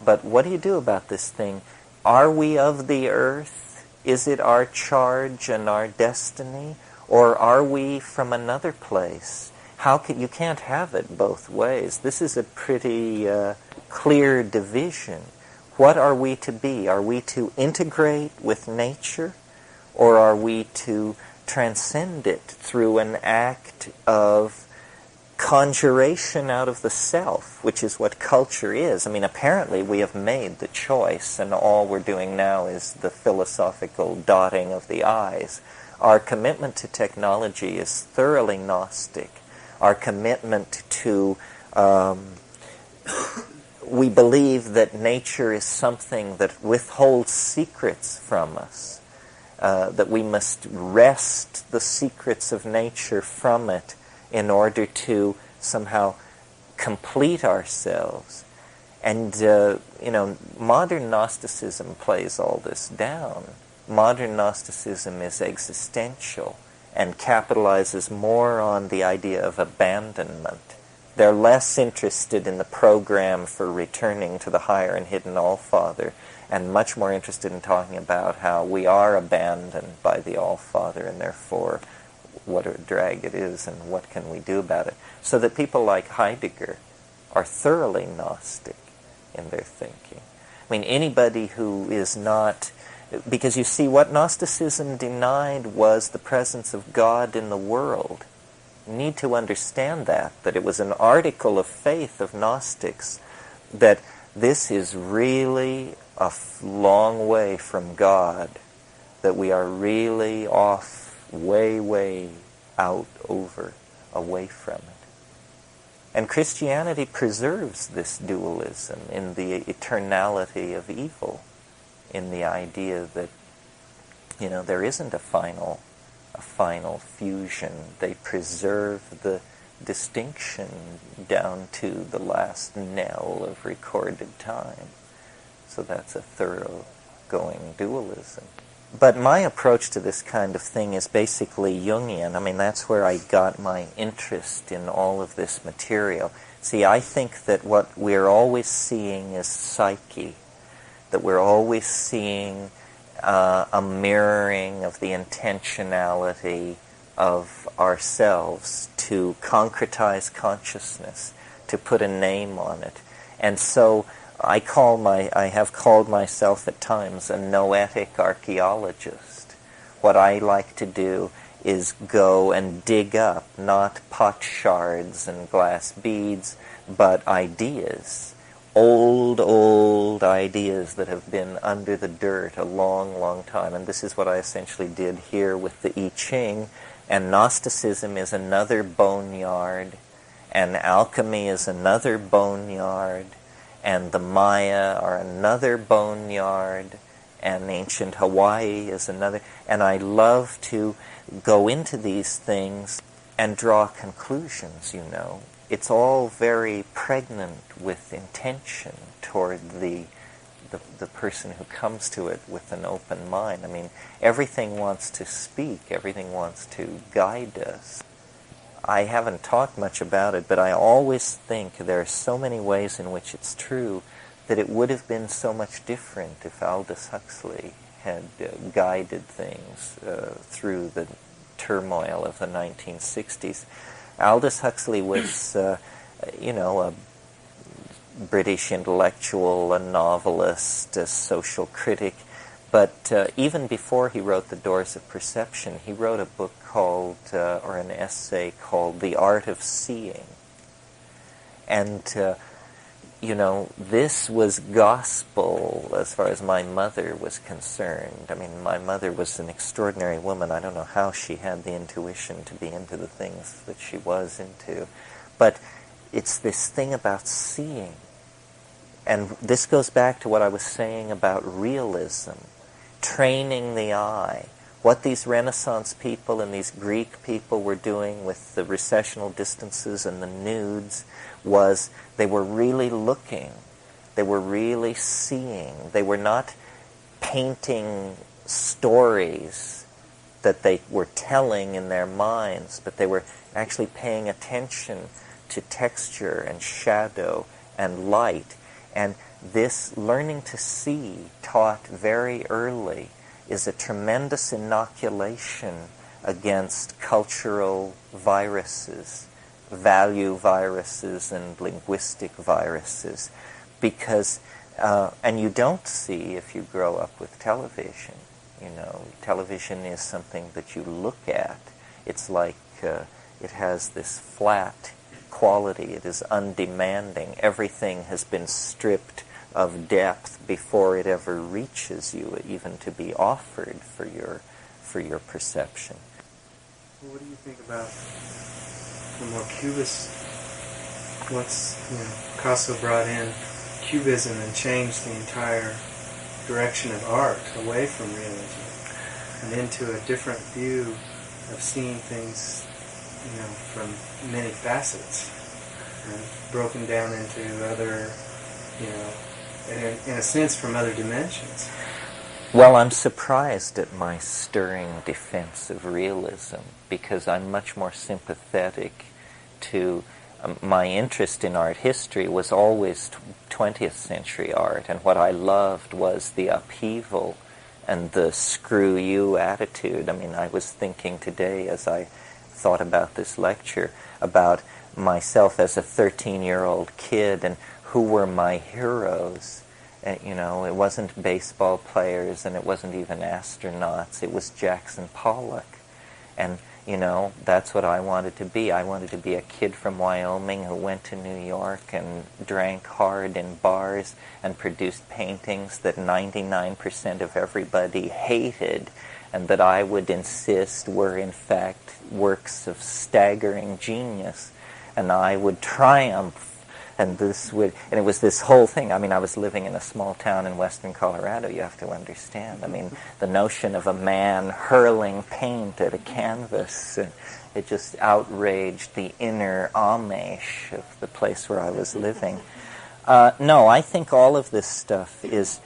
But what do you do about this thing? Are we of the earth? Is it our charge and our destiny? Or are we from another place? You can't have it both ways. This is a pretty clear division. What are we to be? Are we to integrate with nature, or are we to transcend it through an act of conjuration out of the self, which is what culture is? I mean, apparently we have made the choice, and all we're doing now is the philosophical dotting of the I's. Our commitment to technology is thoroughly Gnostic. Our commitment to... we believe that nature is something that withholds secrets from us, that we must wrest the secrets of nature from it in order to somehow complete ourselves. And, modern Gnosticism plays all this down. Modern Gnosticism is existential and capitalizes more on the idea of abandonment. They're less interested in the program for returning to the higher and hidden All-Father, and much more interested in talking about how we are abandoned by the All-Father, and therefore what a drag it is and what can we do about it. So that people like Heidegger are thoroughly Gnostic in their thinking. I mean, anybody who is not... Because you see, what Gnosticism denied was the presence of God in the world. You need to understand that it was an article of faith of Gnostics, that this is really a long way from God, that we are really off, way, way out, over, away from it. And Christianity preserves this dualism in the eternality of evil, in the idea that, there isn't a final fusion. They preserve the distinction down to the last knell of recorded time. So that's a thoroughgoing dualism. But my approach to this kind of thing is basically Jungian. I mean, that's where I got my interest in all of this material. See, I think that what we're always seeing is psyche, that we're always seeing a mirroring of the intentionality of ourselves to concretize consciousness, to put a name on it. And so I have called myself at times a noetic archaeologist. What I like to do is go and dig up, not pot shards and glass beads, but ideas. Old ideas that have been under the dirt a long, long time. And this is what I essentially did here with the I Ching. And Gnosticism is another boneyard, and alchemy is another boneyard, and the Maya are another boneyard, and ancient Hawaii is another. And I love to go into these things and draw conclusions, you know. It's all very pregnant with intention toward the person who comes to it with an open mind. I mean, everything wants to speak, everything wants to guide us. I haven't talked much about it, but I always think there are so many ways in which it's true that it would have been so much different if Aldous Huxley had guided things through the turmoil of the 1960s. Aldous Huxley was, a British intellectual, a novelist, a social critic, but even before he wrote The Doors of Perception, he wrote a book called, or an essay called The Art of Seeing. And, this was gospel as far as my mother was concerned. I mean, my mother was an extraordinary woman. I don't know how she had the intuition to be into the things that she was into. But it's this thing about seeing. And this goes back to what I was saying about realism, training the eye. What these Renaissance people and these Greek people were doing with the recessional distances and the nudes was they were really looking. They were really seeing. They were not painting stories that they were telling in their minds, but they were actually paying attention to texture and shadow and light. And this learning to see, taught very early, is a tremendous inoculation against cultural viruses, value viruses and linguistic viruses, because, and you don't see if you grow up with television. Television is something that you look at. It's like it has this flat quality. It is undemanding. Everything has been stripped of depth before it ever reaches you, even to be offered for your perception. Well, what do you think about the more Cubist? Once Picasso brought in Cubism and changed the entire direction of art away from realism and into a different view of seeing things, from many facets, and broken down into other, in a sense, from other dimensions. Well, I'm surprised at my stirring defense of realism, because I'm much more sympathetic to my interest in art history was always 20th century art, and what I loved was the upheaval and the screw you attitude. I mean, I was thinking today as I thought about this lecture about myself as a 13-year-old kid and who were my heroes. It wasn't baseball players and it wasn't even astronauts. It was Jackson Pollock. And, that's what I wanted to be. I wanted to be a kid from Wyoming who went to New York and drank hard in bars and produced paintings that 99% of everybody hated, and that I would insist were in fact works of staggering genius. And I would triumph. And it was this whole thing. I mean, I was living in a small town in western Colorado, you have to understand. I mean, the notion of a man hurling paint at a canvas, it just outraged the inner Amish of the place where I was living. No, I think all of this stuff is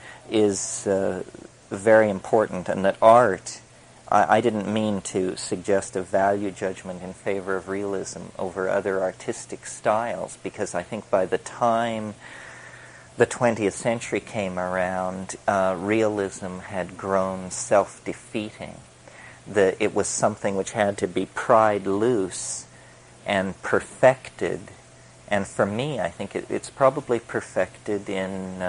very important, and that art, I didn't mean to suggest a value judgment in favor of realism over other artistic styles, because I think by the time the 20th century came around, realism had grown self-defeating. It was something which had to be pried loose and perfected. And for me, I think it's probably perfected in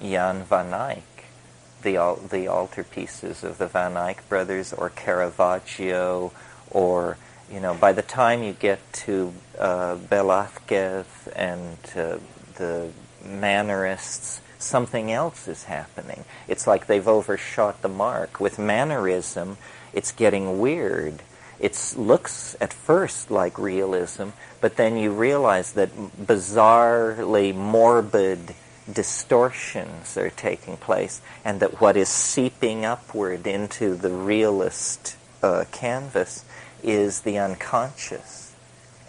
Jan van Eyck, the altarpieces of the Van Eyck brothers, or Caravaggio, or, by the time you get to Velázquez and the Mannerists, something else is happening. It's like they've overshot the mark. With Mannerism, it's getting weird. It looks at first like realism, but then you realize that bizarrely morbid distortions are taking place, and that what is seeping upward into the realist canvas is the unconscious,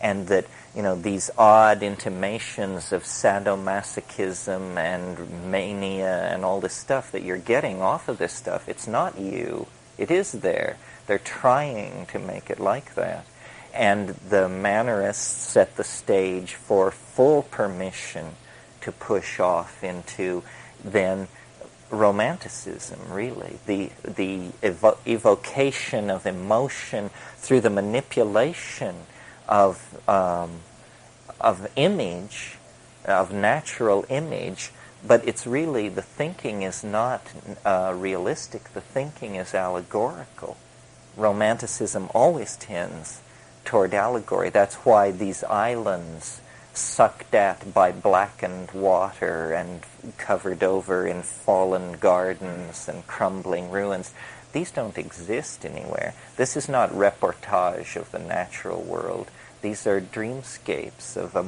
and that these odd intimations of sadomasochism and mania and all this stuff that you're getting off of this stuff, it's not you, it is there. They're trying to make it like that. And the Mannerists set the stage for full permission to push off into then Romanticism, really. The evocation of emotion through the manipulation of image, of natural image, but it's really, the thinking is not realistic, the thinking is allegorical. Romanticism always tends toward allegory. That's why these islands sucked at by blackened water and covered over in fallen gardens and crumbling ruins, these don't exist anywhere. This is not reportage of the natural world. These are dreamscapes of a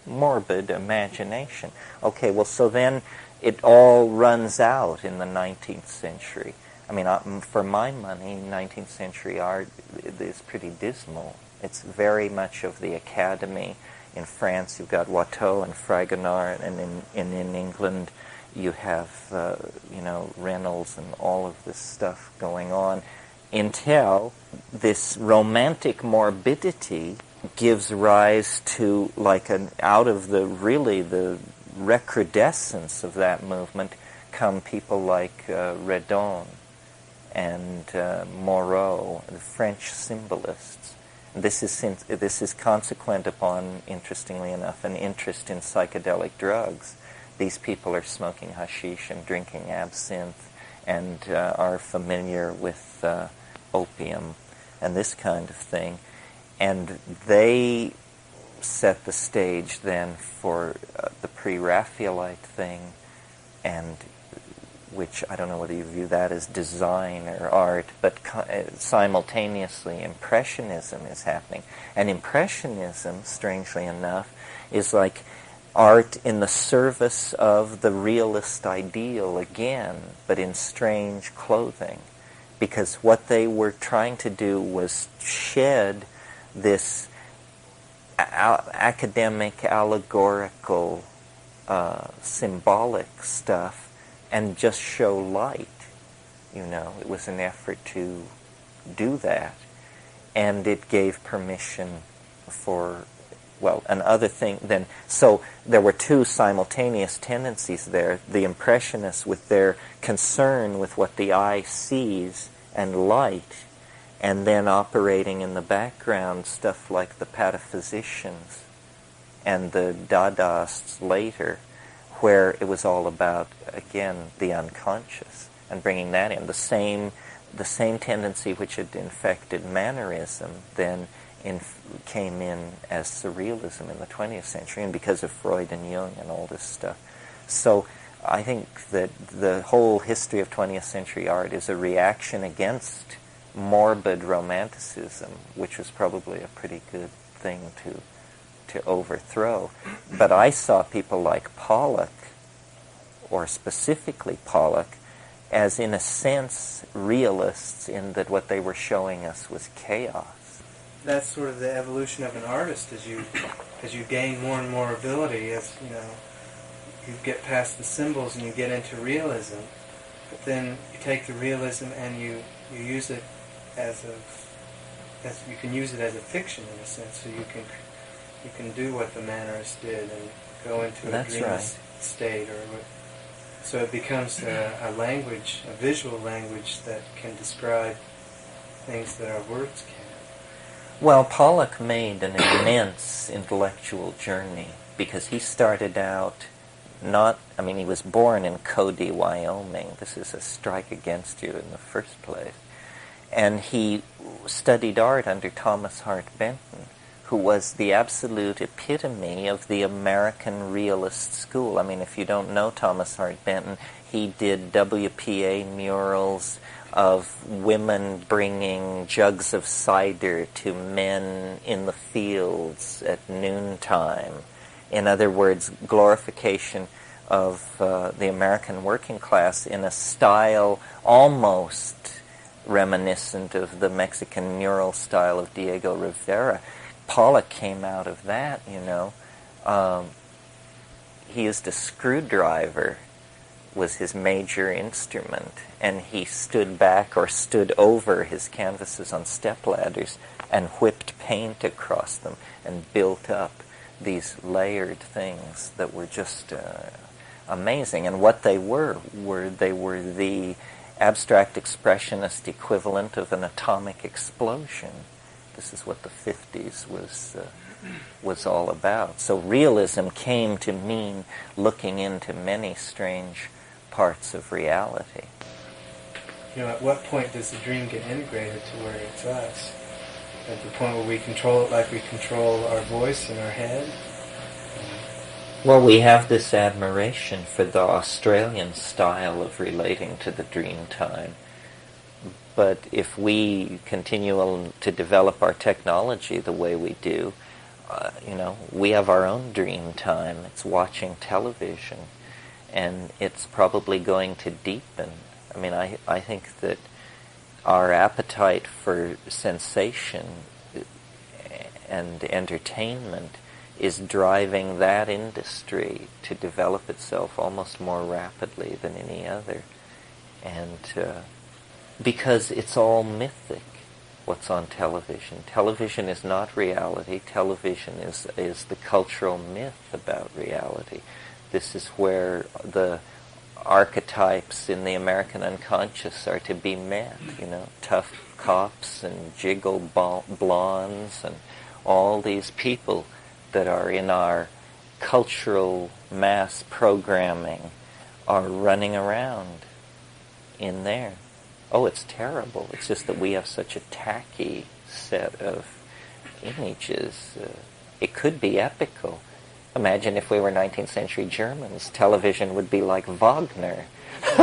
morbid imagination. Okay, well, so then it all runs out in the 19th century. I mean, for my money, 19th century art is pretty dismal. It's very much of the Academy. In France, you've got Watteau and Fragonard, and in England, you have, Reynolds and all of this stuff going on, until this romantic morbidity gives rise to, out of the recrudescence of that movement come people like Redon and Moreau, the French symbolists. This is consequent upon, interestingly enough, an interest in psychedelic drugs. These people are smoking hashish and drinking absinthe and are familiar with opium and this kind of thing. And they set the stage then for the pre-Raphaelite thing, and which I don't know whether you view that as design or art, but simultaneously Impressionism is happening. And Impressionism, strangely enough, is like art in the service of the realist ideal again, but in strange clothing. Because what they were trying to do was shed this academic, allegorical, symbolic stuff and just show light. It was an effort to do that. And it gave permission for, another thing then. So there were two simultaneous tendencies there. The Impressionists with their concern with what the eye sees and light, and then operating in the background stuff like the pataphysicians and the Dadaists later, where it was all about, again, the unconscious and bringing that in. The same tendency which had infected Mannerism then came in as surrealism in the 20th century, and because of Freud and Jung and all this stuff. So I think that the whole history of 20th century art is a reaction against morbid romanticism, which was probably a pretty good thing to overthrow. But I saw people like Pollock, or specifically Pollock, as in a sense realists, in that what they were showing us was chaos. That's sort of the evolution of an artist as you gain more and more ability, as you get past the symbols and you get into realism, but then you take the realism and you use it as you can use it as a fiction in a sense, so you can do what the Mannerists did and go into a dream state, so it becomes a language, a visual language that can describe things that our words can't. Well, Pollock made an immense intellectual journey because he started out he was born in Cody, Wyoming. This is a strike against you in the first place. And he studied art under Thomas Hart Benton, who was the absolute epitome of the American realist school. I mean, if you don't know Thomas Hart Benton, he did WPA murals of women bringing jugs of cider to men in the fields at noontime. In other words, glorification of the American working class in a style almost reminiscent of the Mexican mural style of Diego Rivera. Pollock came out of that, he used a screwdriver, was his major instrument, and he stood back or stood over his canvases on stepladders and whipped paint across them and built up these layered things that were just amazing. And what they were the abstract expressionist equivalent of an atomic explosion. This is what the 50s was all about. So realism came to mean looking into many strange parts of reality. At what point does the dream get integrated to where it's us? At the point where we control it like we control our voice in our head? Well, we have this admiration for the Australian style of relating to the dream time. But if we continue to develop our technology the way we do, we have our own dream time. It's watching television, and it's probably going to deepen. I mean, I think that our appetite for sensation and entertainment is driving that industry to develop itself almost more rapidly than any other. And because it's all mythic, what's on television. Television is not reality. Television is the cultural myth about reality. This is where the archetypes in the American unconscious are to be met, tough cops and jiggle blondes and all these people that are in our cultural mass programming are running around in there. Oh, it's terrible. It's just that we have such a tacky set of images. It could be epical. Imagine if we were 19th century Germans. Television would be like Wagner. You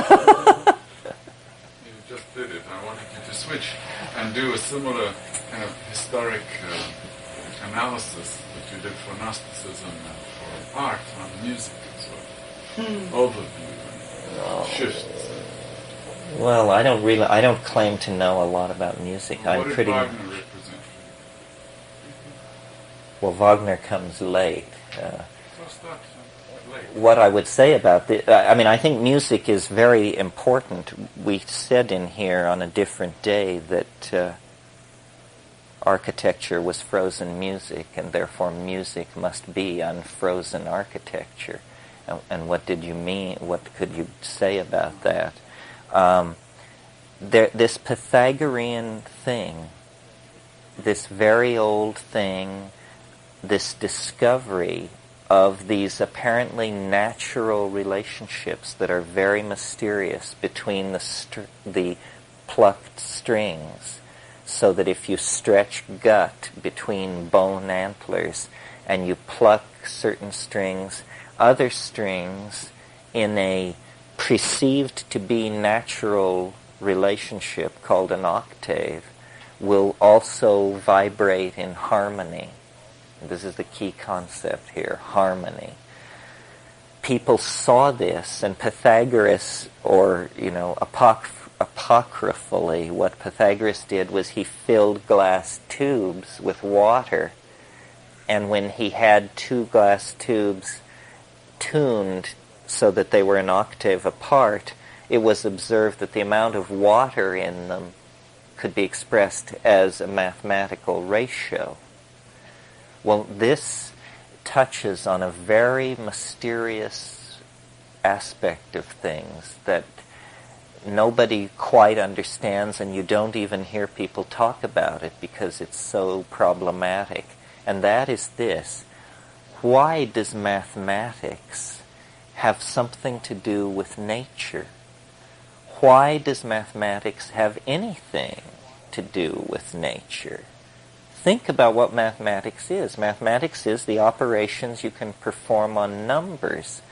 just did it. I wanted you to switch and do a similar kind of historic analysis that you did for Gnosticism and for art and music as well. Overview and shifts. Well, I don't claim to know a lot about music. What did Wagner represent for you? Well, Wagner comes late. Late. What I would say about I think music is very important. We said in here on a different day that architecture was frozen music, and therefore music must be unfrozen architecture. And what did you mean? What could you say about that? This Pythagorean thing, this very old thing, this discovery of these apparently natural relationships that are very mysterious between the plucked strings, so that if you stretch gut between bone antlers and you pluck certain strings, other strings in a perceived to be natural relationship called an octave will also vibrate in harmony. This is the key concept here, harmony. People saw this, and Pythagoras, or apocryphally, what Pythagoras did was he filled glass tubes with water, and when he had two glass tubes tuned so that they were an octave apart, it was observed that the amount of water in them could be expressed as a mathematical ratio. Well, this touches on a very mysterious aspect of things that nobody quite understands, and you don't even hear people talk about it because it's so problematic. And that is this: why does mathematics have something to do with nature? Why does mathematics have anything to do with nature? Think about what mathematics is. Mathematics is the operations you can perform on numbers.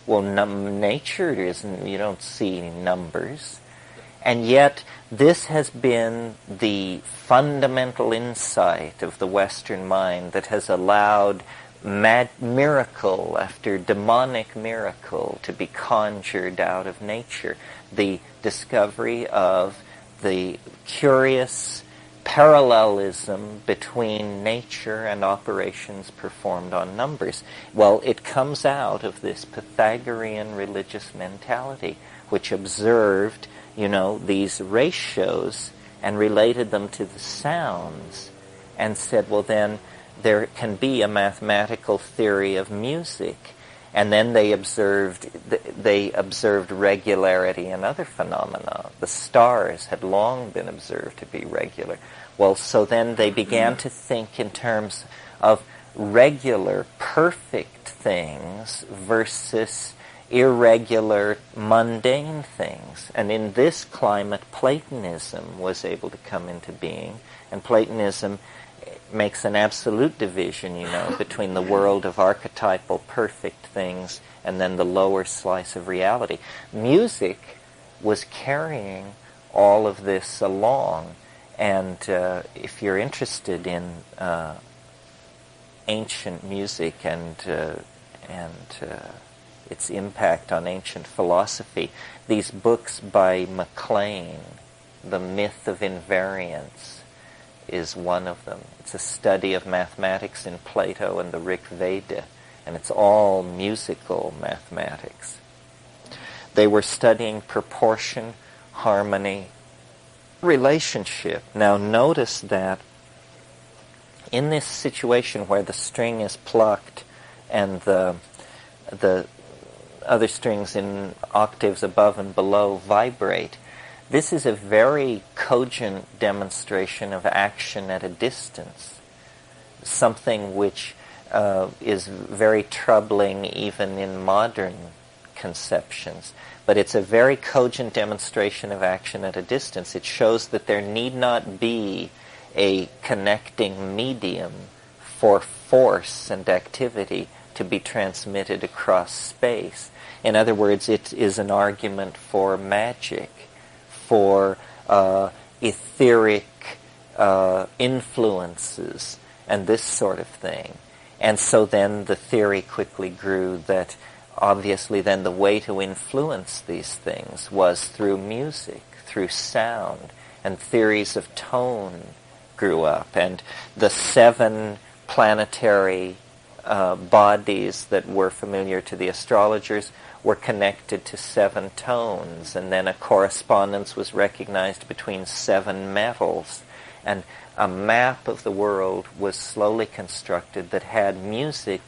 Well, nature isn't, you don't see numbers. And yet, this has been the fundamental insight of the Western mind that has allowed miracle after demonic miracle to be conjured out of nature. The discovery of the curious parallelism between nature and operations performed on numbers. Well, it comes out of this Pythagorean religious mentality, which observed, these ratios and related them to the sounds and said, well, then there can be a mathematical theory of music. And then they observed regularity in other phenomena. The stars had long been observed to be regular. Well, so then they began to think in terms of regular, perfect things versus irregular, mundane things. And in this climate, Platonism was able to come into being. And Platonism makes an absolute division, between the world of archetypal perfect things and then the lower slice of reality. Music was carrying all of this along, and if you're interested in ancient music and its impact on ancient philosophy, these books by MacLean, The Myth of Invariance, is one of them. It's a study of mathematics in Plato and the Rig Veda, and it's all musical mathematics. They were studying proportion, harmony, relationship. Now notice that in this situation where the string is plucked and the other strings in octaves above and below vibrate, this is a very cogent demonstration of action at a distance, something which is very troubling even in modern conceptions. But it's a very cogent demonstration of action at a distance. It shows that there need not be a connecting medium for force and activity to be transmitted across space. In other words, it is an argument for magic, for etheric influences and this sort of thing. And so then the theory quickly grew that obviously then the way to influence these things was through music, through sound, and theories of tone grew up. And the 7 planetary bodies that were familiar to the astrologers were connected to 7 tones, and then a correspondence was recognized between 7 metals, and a map of the world was slowly constructed that had music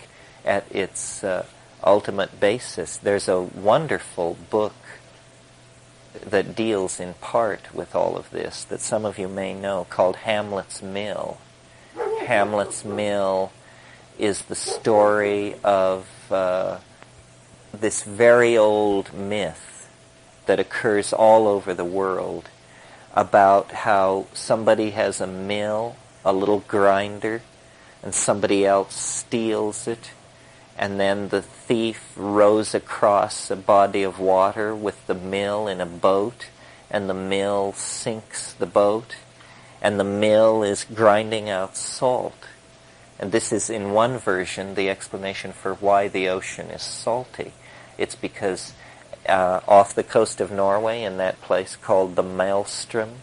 at its ultimate basis. There's a wonderful book that deals in part with all of this that some of you may know, called Hamlet's Mill. Hamlet's Mill is the story of this very old myth that occurs all over the world about how somebody has a mill, a little grinder, and somebody else steals it, and then the thief rows across a body of water with the mill in a boat, and the mill sinks the boat, and the mill is grinding out salt. And this is, in one version, the explanation for why the ocean is salty. It's because off the coast of Norway, in that place called the Maelstrom,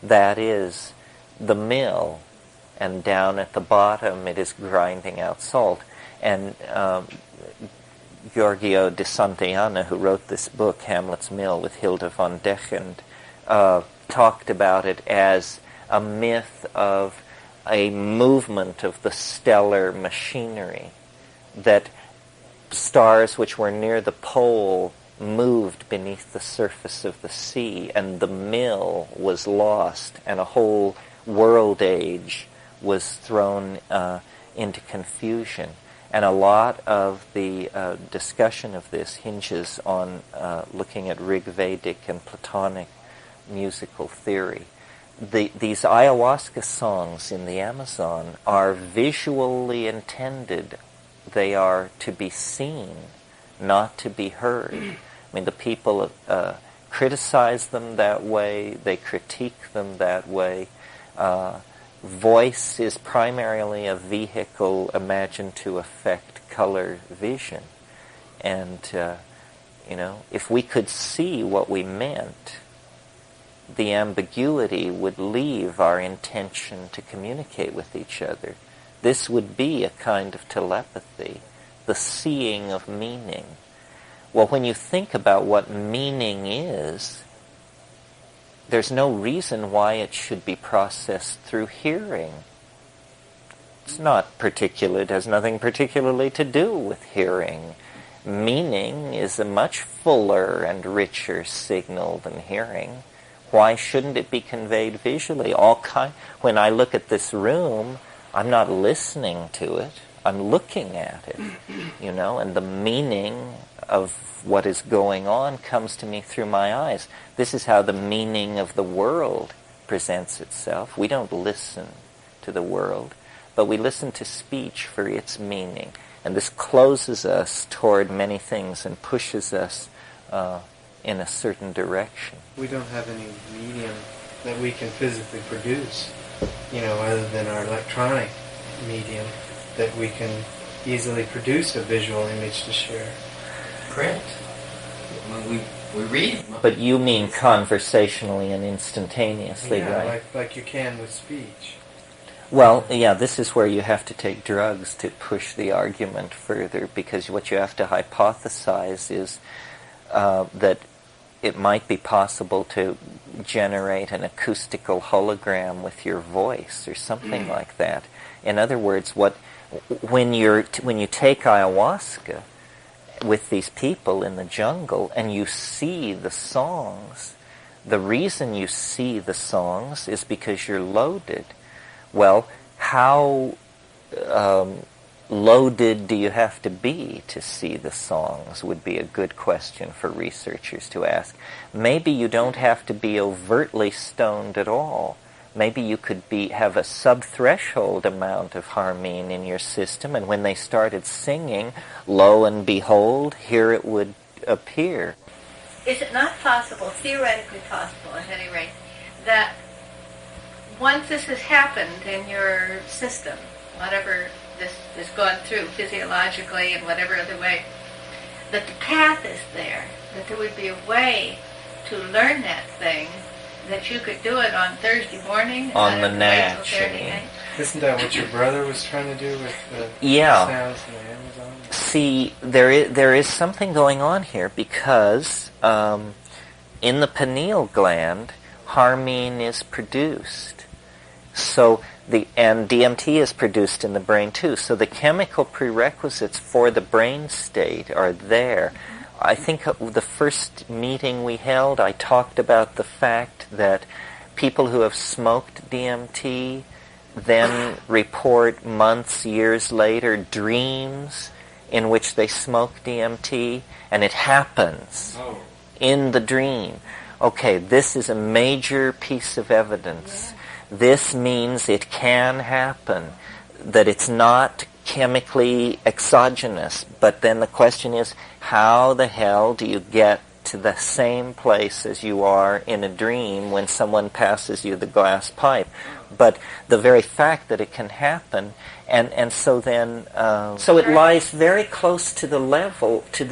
that is the mill, and down at the bottom it is grinding out salt. And Giorgio de Santayana, who wrote this book, Hamlet's Mill, with Hilda von Dechend, talked about it as a myth of a movement of the stellar machinery, that stars which were near the pole moved beneath the surface of the sea, and the mill was lost, and a whole world age was thrown into confusion. And a lot of the discussion of this hinges on looking at Rigvedic and Platonic musical theory. These ayahuasca songs in the Amazon are visually intended. They are to be seen, not to be heard. I mean, the people criticize them that way, they critique them that way. Voice is primarily a vehicle imagined to affect color vision. And, if we could see what we meant, the ambiguity would leave our intention to communicate with each other. This would be a kind of telepathy, the seeing of meaning. Well, when you think about what meaning is, there's no reason why it should be processed through hearing. It's not particular, it has nothing particularly to do with hearing. Meaning is a much fuller and richer signal than hearing. Why shouldn't it be conveyed visually? When I look at this room, I'm not listening to it, I'm looking at it, and the meaning of what is going on comes to me through my eyes. This is how the meaning of the world presents itself. We don't listen to the world, but we listen to speech for its meaning. And this closes us toward many things and pushes us in a certain direction. We don't have any medium that we can physically produce, other than our electronic medium, that we can easily produce a visual image to share. Print. When we read. But you mean conversationally and instantaneously, right? like you can with speech. Well, yeah, this is where you have to take drugs to push the argument further, because what you have to hypothesize is that it might be possible to generate an acoustical hologram with your voice or something like that. In other words, when you take ayahuasca with these people in the jungle and you see the songs, the reason you see the songs is because you're loaded. Well, how loaded do you have to be to see the songs would be a good question for researchers to ask. Maybe you don't have to be overtly stoned at all. Maybe you could have a sub-threshold amount of harmine in your system, and when they started singing, lo and behold, here it would appear. Is it not possible, theoretically possible at any rate, that once this has happened in your system, whatever this has gone through physiologically and whatever other way, that the path is there, that there would be a way to learn that thing, that you could do it on Thursday morning? On the natch. Isn't that what your brother was trying to do with the sounds in the Amazon? See, there is something going on here, because in the pineal gland, harmine is produced. And DMT is produced in the brain too. So the chemical prerequisites for the brain state are there. I think the first meeting we held, I talked about the fact that people who have smoked DMT then report months, years later, dreams in which they smoke DMT, and it happens in the dream. Okay, this is a major piece of evidence. This means it can happen, that it's not chemically exogenous. But then the question is, how the hell do you get to the same place as you are in a dream when someone passes you the glass pipe? But the very fact that it can happen, and so then, so it lies very close to the level, to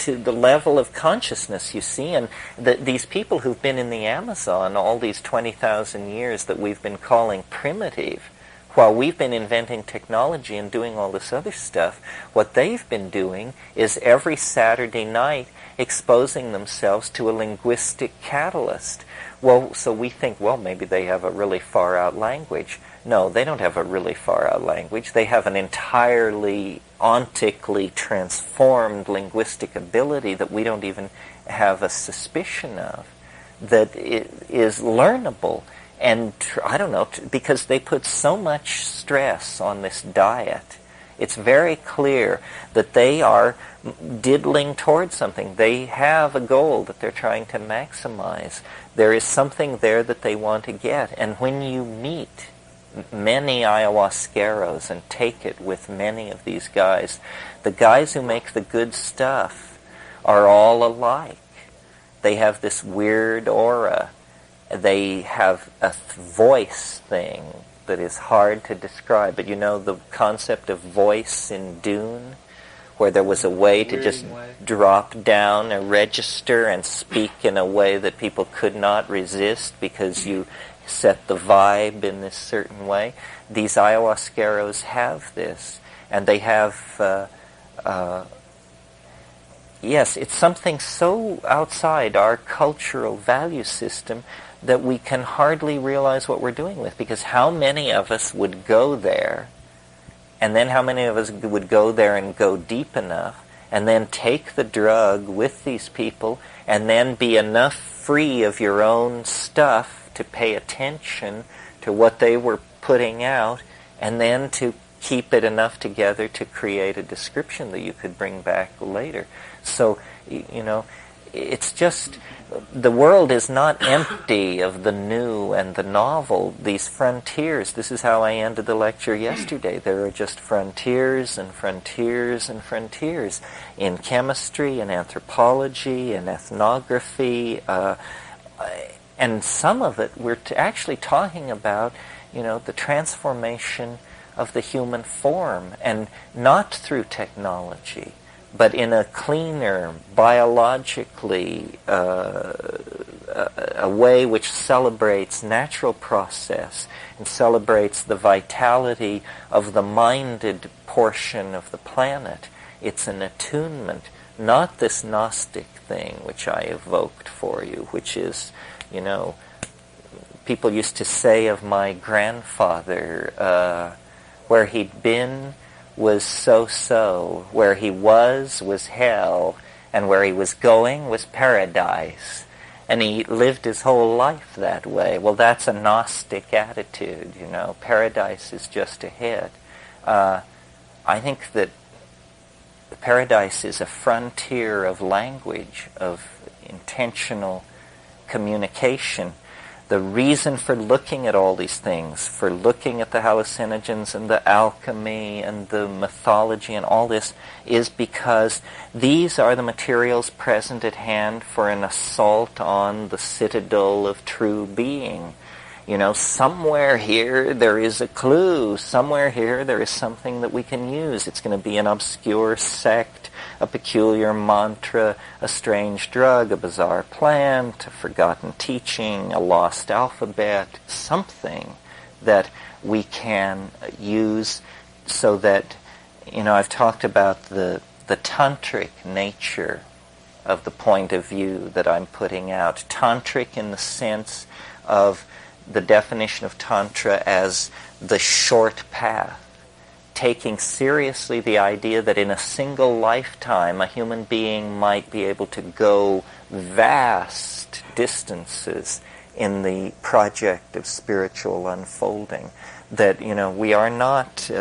the level of consciousness, you see. And these people who've been in the Amazon all these 20,000 years that we've been calling primitive, while we've been inventing technology and doing all this other stuff, what they've been doing is every Saturday night exposing themselves to a linguistic catalyst. Well, so we think, well, maybe they have a really far-out language. No, they don't have a really far-out language. They have an entirely ontically transformed linguistic ability that we don't even have a suspicion of, that is learnable. And I don't know, because they put so much stress on this diet, it's very clear that they are diddling towards something. They have a goal that they're trying to maximize. There is something there that they want to get. And when you meet many ayahuasqueros and take it with many of these guys, the guys who make the good stuff are all alike. They have this weird aura. They have a voice thing that is hard to describe. But you know the concept of voice in Dune, where there was a way to just drop down a register and speak in a way that people could not resist because you set the vibe in this certain way. These ayahuasqueros have this. And they have... yes, it's something so outside our cultural value system that we can hardly realize what we're doing with, because how many of us would go there, and then how many of us would go there and go deep enough, and then take the drug with these people, and then be enough free of your own stuff to pay attention to what they were putting out, and then to keep it enough together to create a description that you could bring back later. So, you know, it's just, the world is not empty of the new and the novel, these frontiers. This is how I ended the lecture yesterday. There are just frontiers and frontiers and frontiers in chemistry and anthropology and ethnography, and some of it we're actually talking about, you know, the transformation of the human form, and not through technology, but in a cleaner, biologically, a way which celebrates natural process and celebrates the vitality of the minded portion of the planet. It's an attunement, not this Gnostic thing which I evoked for you, which is, you know, people used to say of my grandfather, where he'd been was so-so, where he was hell, and where he was going was paradise. And he lived his whole life that way. Well, that's a Gnostic attitude, you know. Paradise is just ahead. I think that paradise is a frontier of language, of intentional communication. The reason for looking at all these things, for looking at the hallucinogens and the alchemy and the mythology and all this, is because these are the materials present at hand for an assault on the citadel of true being. You know, somewhere here there is a clue. Somewhere here there is something that we can use. It's going to be an obscure sect, a peculiar mantra, a strange drug, a bizarre plant, a forgotten teaching, a lost alphabet, something that we can use so that, you know, I've talked about the tantric nature of the point of view that I'm putting out. Tantric in the sense of the definition of Tantra as the short path, taking seriously the idea that in a single lifetime a human being might be able to go vast distances in the project of spiritual unfolding. That, you know, we are not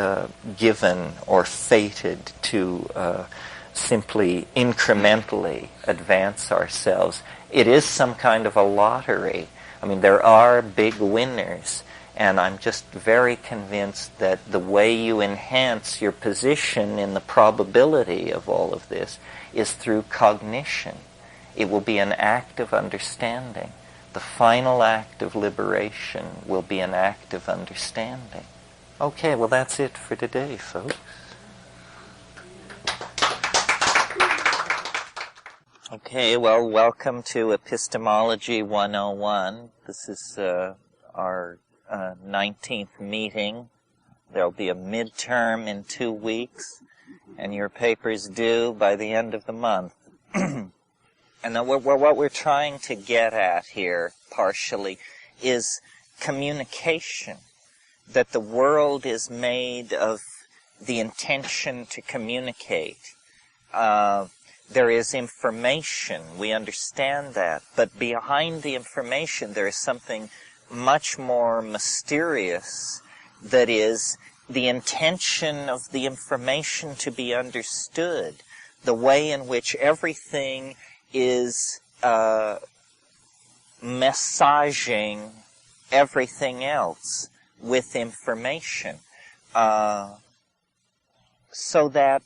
given or fated to simply incrementally advance ourselves. It is some kind of a lottery. I mean, there are big winners, and I'm just very convinced that the way you enhance your position in the probability of all of this is through cognition. It will be an act of understanding. The final act of liberation will be an act of understanding. Okay, well that's it for today, folks. Okay, well, welcome to Epistemology 101. This is our 19th meeting There'll be a midterm in 2 weeks, and your paper's due by the end of the month. And then what we're trying to get at here, partially, is communication. That the world is made of the intention to communicate. There is information, we understand that, but behind the information there is something much more mysterious, that is the intention of the information to be understood, the way in which everything is massaging everything else with information, so that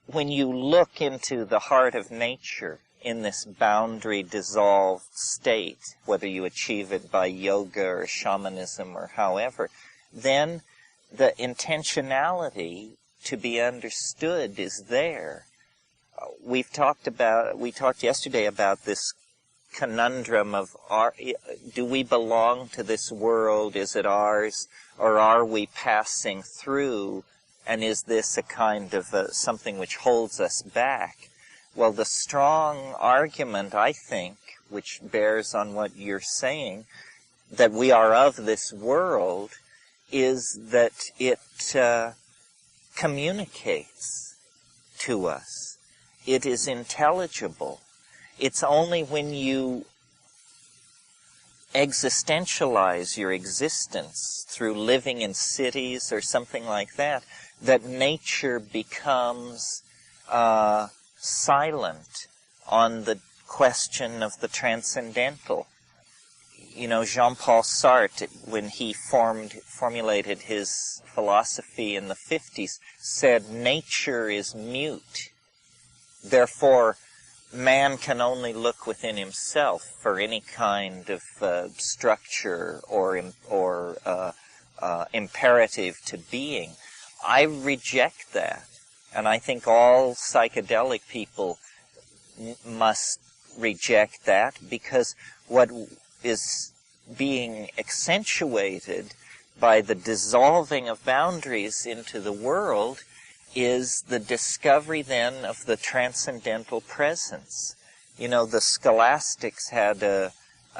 when you look into the heart of nature in this boundary-dissolved state, whether you achieve it by yoga or shamanism or however, then the intentionality to be understood is there. We talked yesterday about this conundrum of, do we belong to this world? Is it ours? Or are we passing through? And is this a kind of something which holds us back? Well, the strong argument, I think, which bears on what you're saying, that we are of this world, is that it communicates to us. It is intelligible. It's only when you existentialize your existence through living in cities or something like that, that nature becomes silent on the question of the transcendental. You know, Jean-Paul Sartre, when he formulated his philosophy in the 50s, said nature is mute. Therefore, man can only look within himself for any kind of structure or imperative to being. I reject that, and I think all psychedelic people must reject that, because what is being accentuated by the dissolving of boundaries into the world is the discovery then of the transcendental presence. You know, the scholastics had a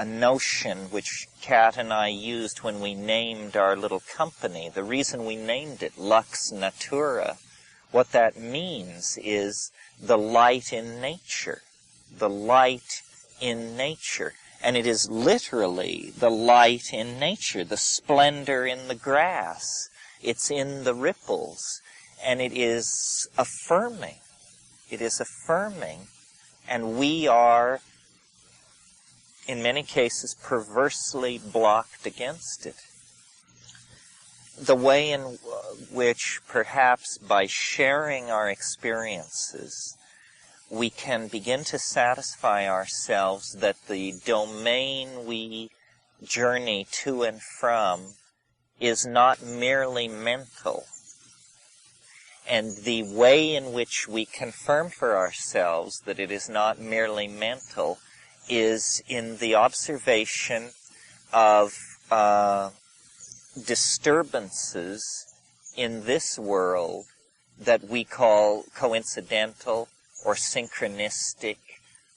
notion which Kat and I used when we named our little company. The reason we named it Lux Natura, what that means is the light in nature. The light in nature. And it is literally the light in nature, the splendor in the grass. It's in the ripples. And it is affirming. It is affirming. And we are, in many cases, perversely blocked against it. The way in which, perhaps by sharing our experiences, we can begin to satisfy ourselves that the domain we journey to and from is not merely mental. And the way in which we confirm for ourselves that it is not merely mental is in the observation of disturbances in this world that we call coincidental or synchronistic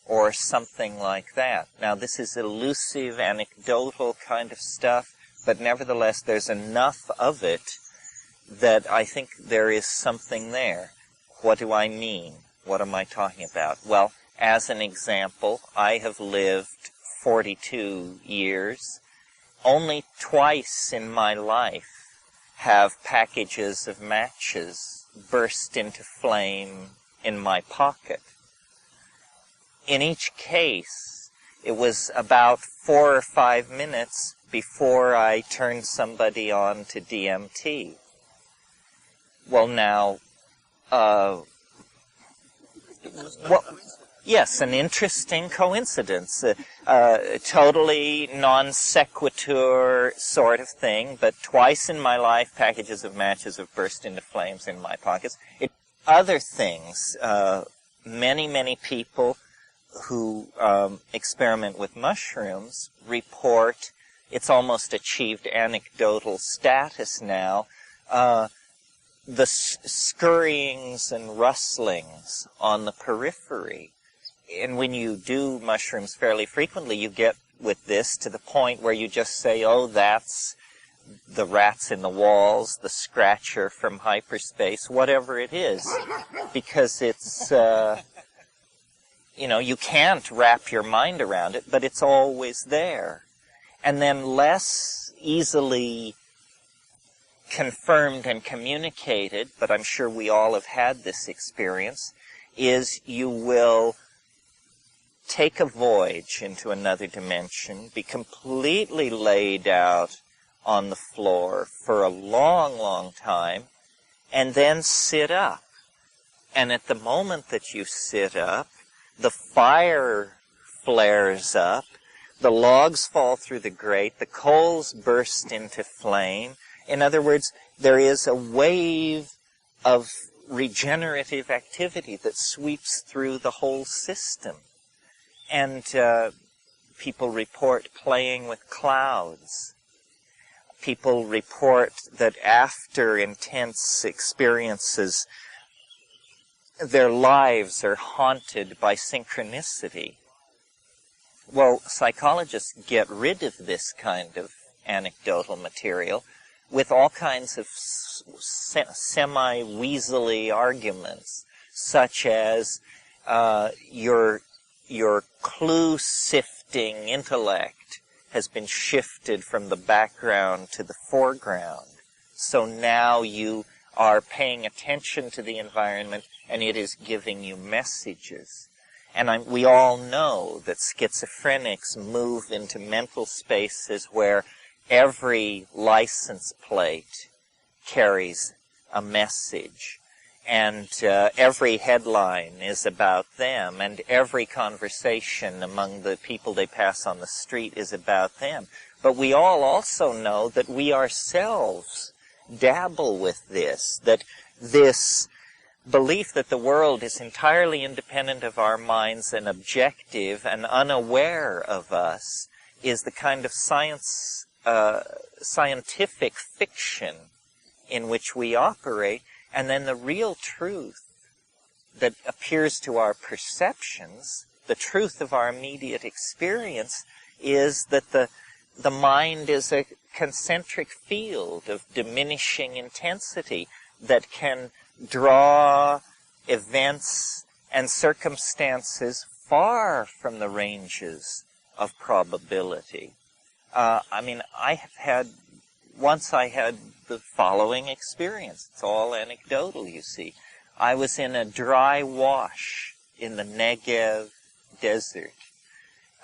or something like that. Now, this is elusive, anecdotal kind of stuff, but nevertheless there's enough of it that I think there is something there. What do I mean? What am I talking about? Well, as an example, I have lived 42 years. Only twice in my life have packages of matches burst into flame in my pocket. In each case, it was about 4 or 5 minutes before I turned somebody on to DMT. Well, now, yes, an interesting coincidence. Totally non sequitur sort of thing, but twice in my life, packages of matches have burst into flames in my pockets. Other things, many people who experiment with mushrooms report it's almost achieved anecdotal status now, the scurryings and rustlings on the periphery. And when you do mushrooms fairly frequently, you get with this to the point where you just say, oh, that's the rats in the walls, the scratcher from hyperspace, whatever it is. Because it's, you can't wrap your mind around it, but it's always there. And then less easily confirmed and communicated, but I'm sure we all have had this experience, is you will take a voyage into another dimension, be completely laid out on the floor for a long, long time, and then sit up. And at the moment that you sit up, the fire flares up, the logs fall through the grate, the coals burst into flame. In other words, there is a wave of regenerative activity that sweeps through the whole system. And people report playing with clouds. People report that after intense experiences, their lives are haunted by synchronicity. Well, psychologists get rid of this kind of anecdotal material with all kinds of semi-weaselly arguments, such as your clue-sifting intellect has been shifted from the background to the foreground. So now you are paying attention to the environment and it is giving you messages. And we all know that schizophrenics move into mental spaces where every license plate carries a message. And every headline is about them, and every conversation among the people they pass on the street is about them. But we all also know that we ourselves dabble with this, that this belief that the world is entirely independent of our minds and objective and unaware of us is the kind of scientific fiction in which we operate. And then the real truth that appears to our perceptions, the truth of our immediate experience, is that the mind is a concentric field of diminishing intensity that can draw events and circumstances far from the ranges of probability. Once I had the following experience. It's all anecdotal, you see. I was in a dry wash in the Negev desert,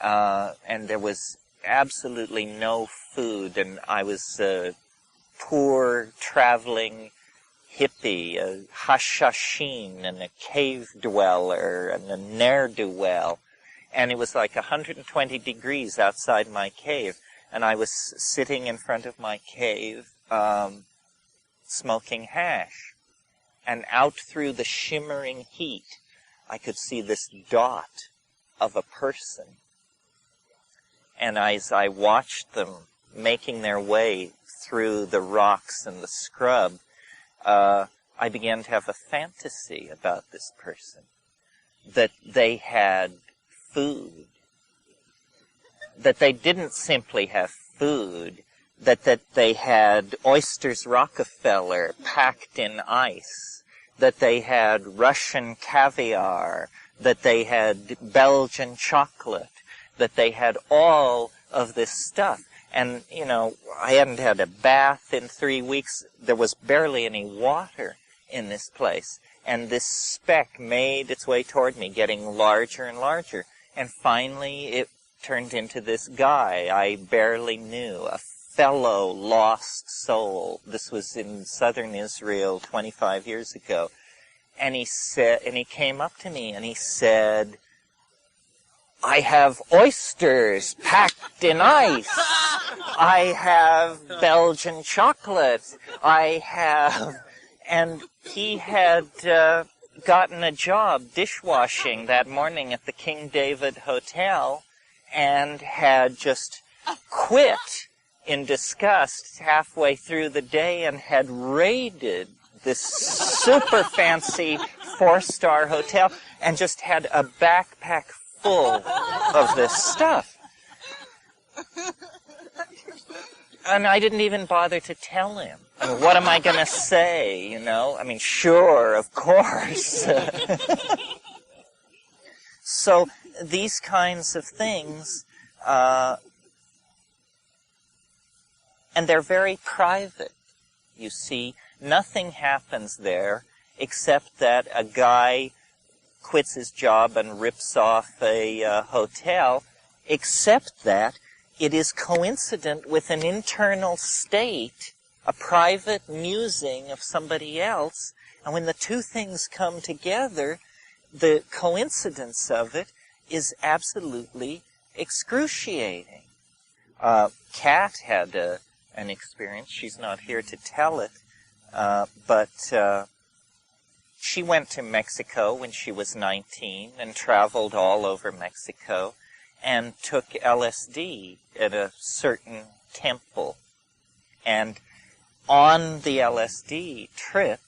and there was absolutely no food, and I was a poor traveling hippie, a hashashin, and a cave dweller, and a ne'er-do-well, and it was like 120 degrees outside my cave. And I was sitting in front of my cave, smoking hash. And out through the shimmering heat, I could see this dot of a person. And as I watched them making their way through the rocks and the scrub, I began to have a fantasy about this person. That they had food. That they didn't simply have food, that they had oysters Rockefeller packed in ice, that they had Russian caviar, that they had Belgian chocolate, that they had all of this stuff. And, I hadn't had a bath in 3 weeks. There was barely any water in this place. And this speck made its way toward me, getting larger and larger. And finally, it turned into this guy I barely knew, a fellow lost soul. This was in southern Israel 25 years ago. And he came up to me and he said, I have oysters packed in ice. I have Belgian chocolate. And he had gotten a job dishwashing that morning at the King David Hotel, and had just quit in disgust halfway through the day and had raided this super fancy 4-star hotel and just had a backpack full of this stuff. And I didn't even bother to tell him. I mean, what am I going to say, you know? I mean, sure, of course. So these kinds of things, and they're very private, you see. Nothing happens there except that a guy quits his job and rips off a hotel, except that it is coincident with an internal state, a private musing of somebody else, and when the two things come together, the coincidence of it is absolutely excruciating. Kat had an experience. She's not here to tell it, but she went to Mexico when she was 19 and traveled all over Mexico and took LSD at a certain temple. And on the LSD trip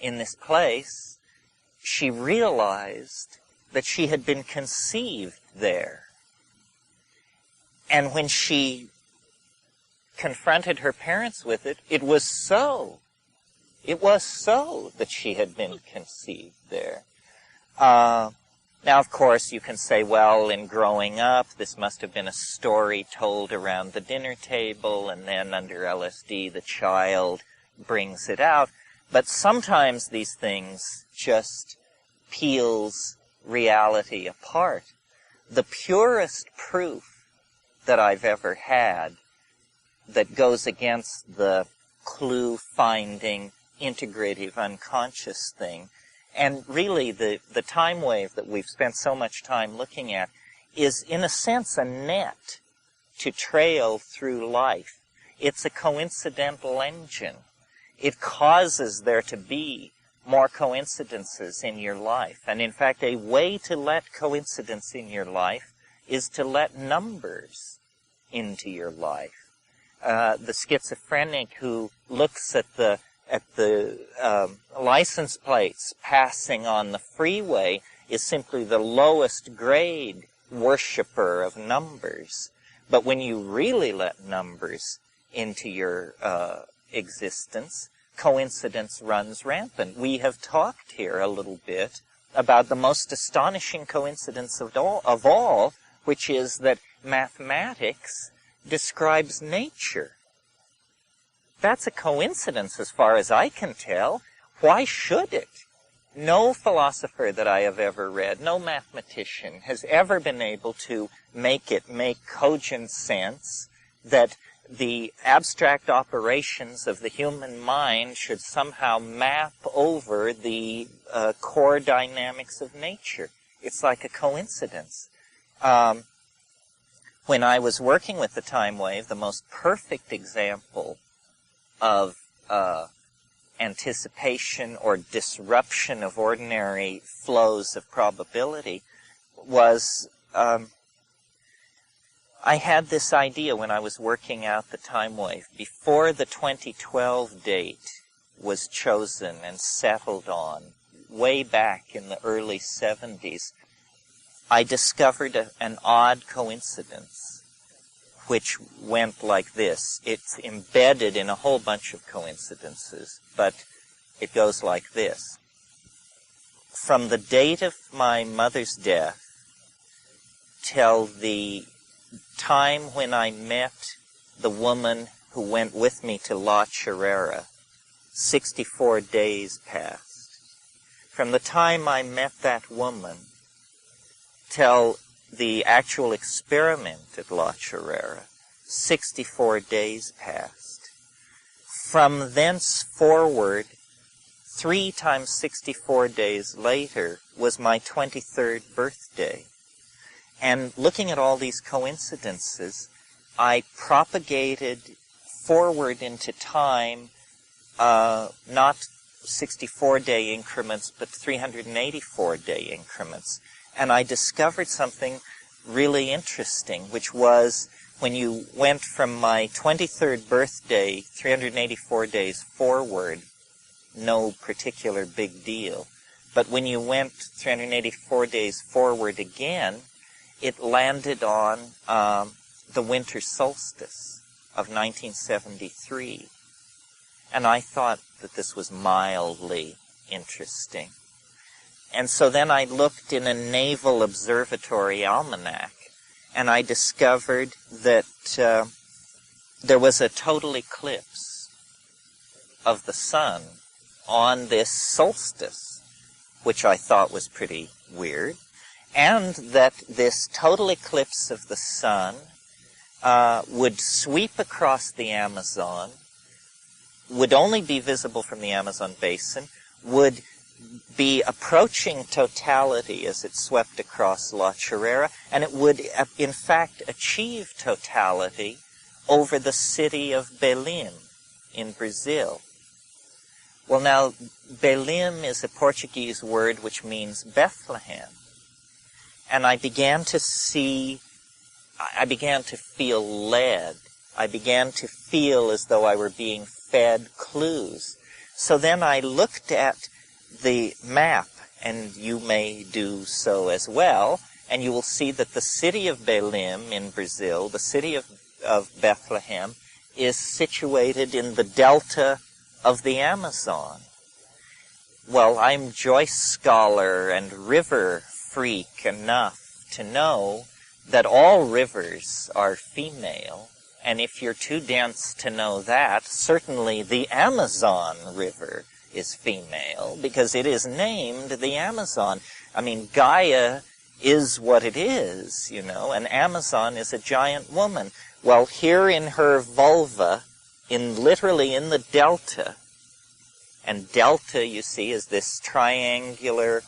in this place, she realized that she had been conceived there. And when she confronted her parents with it, it was so. It was so that she had been conceived there. Now, of course, you can say, well, in growing up, this must have been a story told around the dinner table, and then under LSD, the child brings it out. But sometimes these things just peels reality apart. The purest proof that I've ever had that goes against the clue-finding, integrative, unconscious thing, and really the time wave that we've spent so much time looking at, is in a sense a net to trail through life. It's a coincidental engine. It causes there to be more coincidences in your life. And in fact, a way to let coincidence in your life is to let numbers into your life. The schizophrenic who looks at the license plates passing on the freeway is simply the lowest grade worshiper of numbers. But when you really let numbers into your existence, coincidence runs rampant. We have talked here a little bit about the most astonishing coincidence of all, which is that mathematics describes nature. That's a coincidence as far as I can tell. Why should it? No philosopher that I have ever read, no mathematician, has ever been able to make cogent sense that the abstract operations of the human mind should somehow map over the core dynamics of nature. It's like a coincidence. When I was working with the time wave, the most perfect example of anticipation or disruption of ordinary flows of probability was, I had this idea when I was working out the time wave. Before the 2012 date was chosen and settled on, way back in the early 70s, I discovered an odd coincidence, which went like this. It's embedded in a whole bunch of coincidences, but it goes like this. From the date of my mother's death till the time when I met the woman who went with me to La Chorrera, 64 days passed. From the time I met that woman till the actual experiment at La Chorrera, 64 days passed. From thence forward, 3 times 64 days later was my 23rd birthday. And looking at all these coincidences, I propagated forward into time, not 64-day increments, but 384-day increments. And I discovered something really interesting, which was when you went from my 23rd birthday, 384 days forward, no particular big deal. But when you went 384 days forward again, it landed on the winter solstice of 1973. And I thought that this was mildly interesting. And so then I looked in a naval observatory almanac, and I discovered that there was a total eclipse of the sun on this solstice, which I thought was pretty weird, and that this total eclipse of the sun would sweep across the Amazon, would only be visible from the Amazon basin, would be approaching totality as it swept across La Chorrera, and it would, in fact, achieve totality over the city of Belém in Brazil. Well, now, Belém is a Portuguese word which means Bethlehem. And I began to feel led. I began to feel as though I were being fed clues. So then I looked at the map, and you may do so as well, and you will see that the city of Belém in Brazil, the city of Bethlehem, is situated in the delta of the Amazon. Well, I'm Joyce scholar and river freak enough to know that all rivers are female, and if you're too dense to know that, certainly the Amazon River is female, because it is named the Amazon. I mean, Gaia is what it is, you know, and Amazon is a giant woman. Well, here in her vulva, literally in the delta, and delta, you see, is this triangular,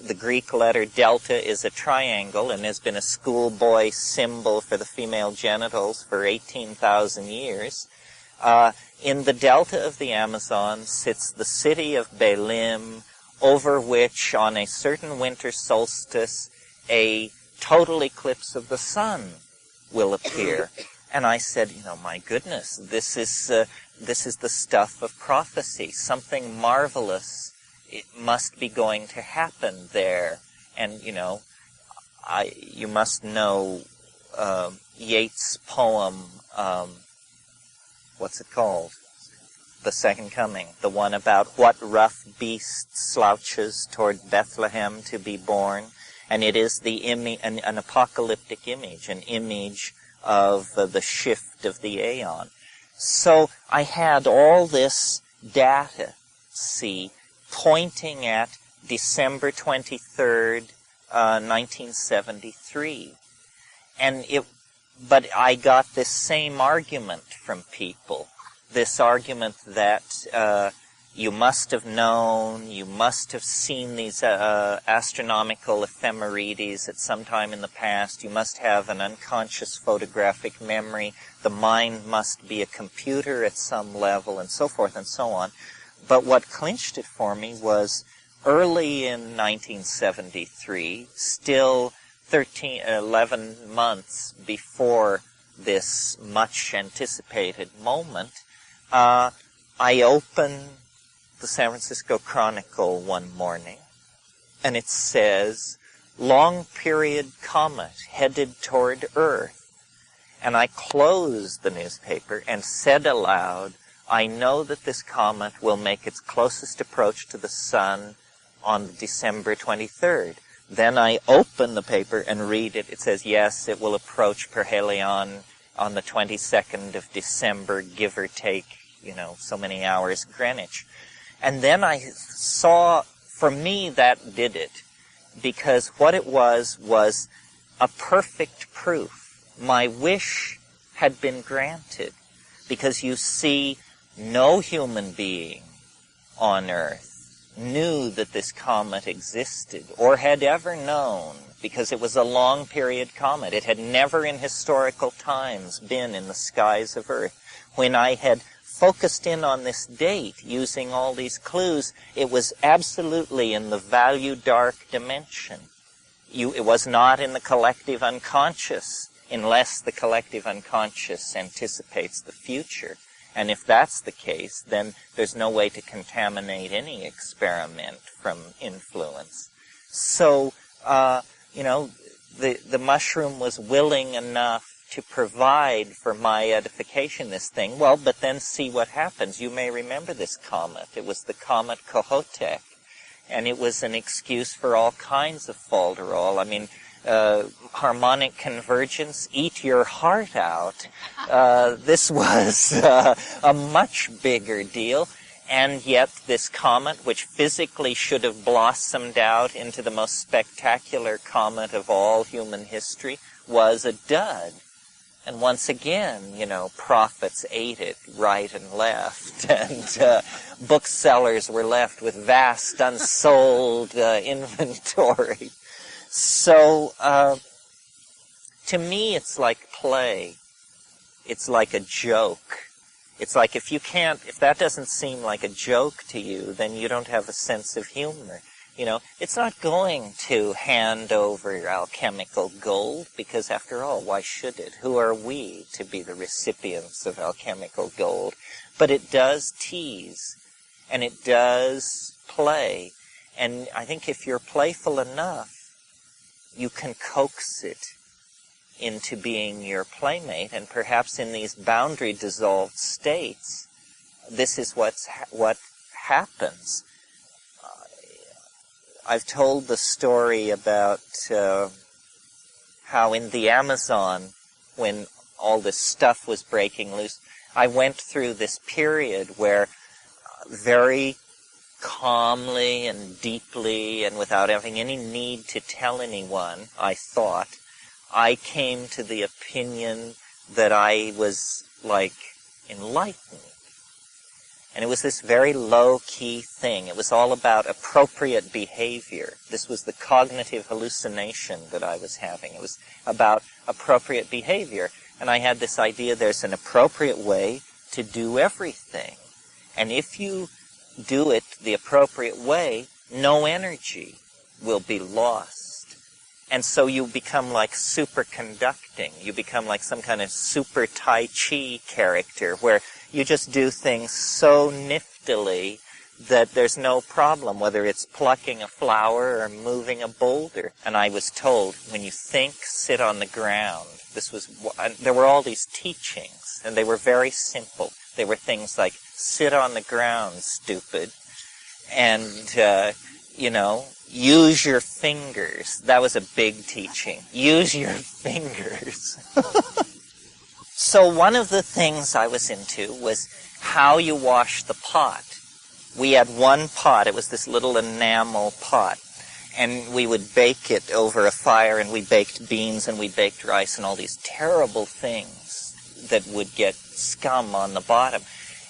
the Greek letter delta is a triangle and has been a schoolboy symbol for the female genitals for 18,000 years. In the delta of the Amazon sits the city of Belém, over which, on a certain winter solstice, a total eclipse of the sun will appear. And I said, you know, my goodness, this is the stuff of prophecy. Something marvelous, it must be going to happen there. And, you know, you must know Yeats' poem, what's it called? The Second Coming. The one about what rough beast slouches toward Bethlehem to be born. And it is an apocalyptic image, an image of the shift of the aeon. So I had all this data, see, pointing at December 23rd, 1973. But I got this same argument from people, this argument that you must have known, you must have seen these astronomical ephemerides at some time in the past, you must have an unconscious photographic memory, the mind must be a computer at some level, and so forth and so on. But what clinched it for me was early in 1973, still 11 months before this much anticipated moment, I open the San Francisco Chronicle one morning, and it says, long period comet headed toward Earth. And I closed the newspaper and said aloud, I know that this comet will make its closest approach to the sun on December 23rd. Then I open the paper and read it. It says, yes, it will approach perihelion on the 22nd of December, give or take, you know, so many hours Greenwich. And then I saw, for me, that did it. Because what it was a perfect proof. My wish had been granted. Because you see, no human being on Earth knew that this comet existed, or had ever known, because it was a long period comet. It had never in historical times been in the skies of Earth. When I had focused in on this date using all these clues, it was absolutely in the value dark dimension. It was not in the collective unconscious unless the collective unconscious anticipates the future. And if that's the case, then there's no way to contaminate any experiment from influence. So, the mushroom was willing enough to provide for my edification this thing. Well, but then see what happens. You may remember this comet. It was the comet Kohoutek. And it was an excuse for all kinds of folderol. I mean, harmonic convergence, eat your heart out. This was a much bigger deal. And yet this comet, which physically should have blossomed out into the most spectacular comet of all human history, was a dud. And once again, prophets ate it right and left, and booksellers were left with vast unsold inventory. So, to me, it's like play. It's like a joke. It's like if that doesn't seem like a joke to you, then you don't have a sense of humor. It's not going to hand over alchemical gold, because after all, why should it? Who are we to be the recipients of alchemical gold? But it does tease, and it does play. And I think if you're playful enough, you can coax it into being your playmate, and perhaps in these boundary-dissolved states, this is what happens. I've told the story about how in the Amazon, when all this stuff was breaking loose, I went through this period where very calmly and deeply and without having any need to tell anyone, I thought, I came to the opinion that I was like enlightened. And it was this very low-key thing. It was all about appropriate behavior. This was the cognitive hallucination that I was having. It was about appropriate behavior. And I had this idea there's an appropriate way to do everything. And if you do it the appropriate way, no energy will be lost. And so you become like superconducting. You become like some kind of super Tai Chi character where you just do things so niftily that there's no problem, whether it's plucking a flower or moving a boulder. And I was told, when you think, sit on the ground. There were all these teachings, and they were very simple. They were things like, sit on the ground, stupid. And, use your fingers. That was a big teaching. Use your fingers. So one of the things I was into was how you wash the pot. We had one pot. It was this little enamel pot. And we would bake it over a fire, and we baked beans, and we baked rice, and all these terrible things that would get scum on the bottom.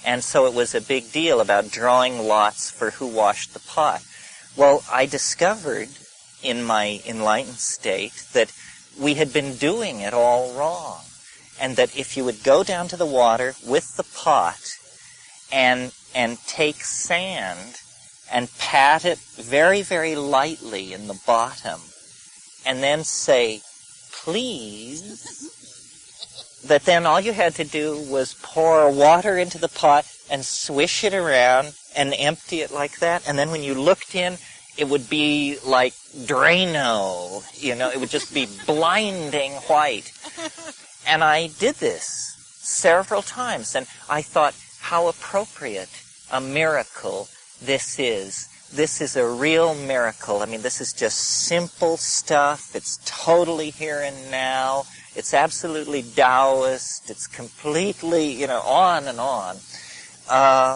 And so it was a big deal about drawing lots for who washed the pot. Well, I discovered in my enlightened state that we had been doing it all wrong. And that if you would go down to the water with the pot and take sand and pat it very, very lightly in the bottom, and then say, please, that then all you had to do was pour water into the pot and swish it around and empty it like that. And then when you looked in, it would be like Drano, it would just be blinding white. And I did this several times, and I thought how appropriate a miracle this is. This is a real miracle. I mean, this is just simple stuff. It's totally here and now. It's absolutely Taoist. It's completely, on and on.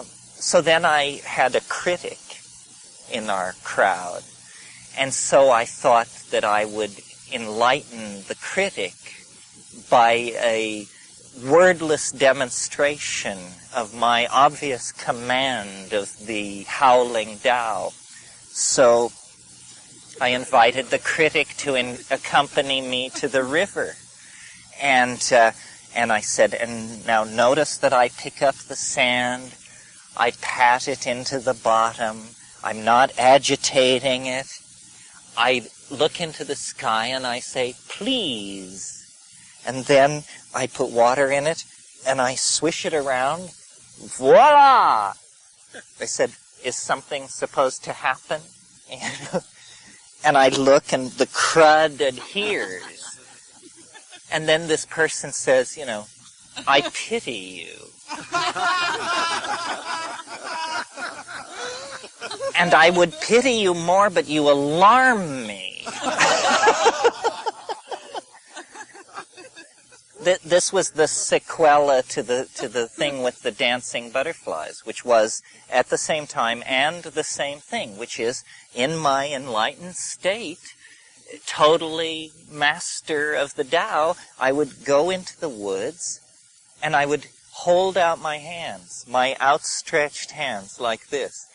So then I had a critic in our crowd. And so I thought that I would enlighten the critic by a wordless demonstration of my obvious command of the howling Tao. So I invited the critic to accompany me to the river. And I said, and now notice that I pick up the sand, I pat it into the bottom, I'm not agitating it, I look into the sky and I say, please. and then I put water in it, and I swish it around. Voila! They said, is something supposed to happen? And I look, and the crud adheres. And then this person says, I pity you. And I would pity you more, but you alarm me. This was the sequela to the thing with the dancing butterflies, which was at the same time and the same thing, which is in my enlightened state, totally master of the Tao, I would go into the woods and I would hold out my hands, my outstretched hands like this.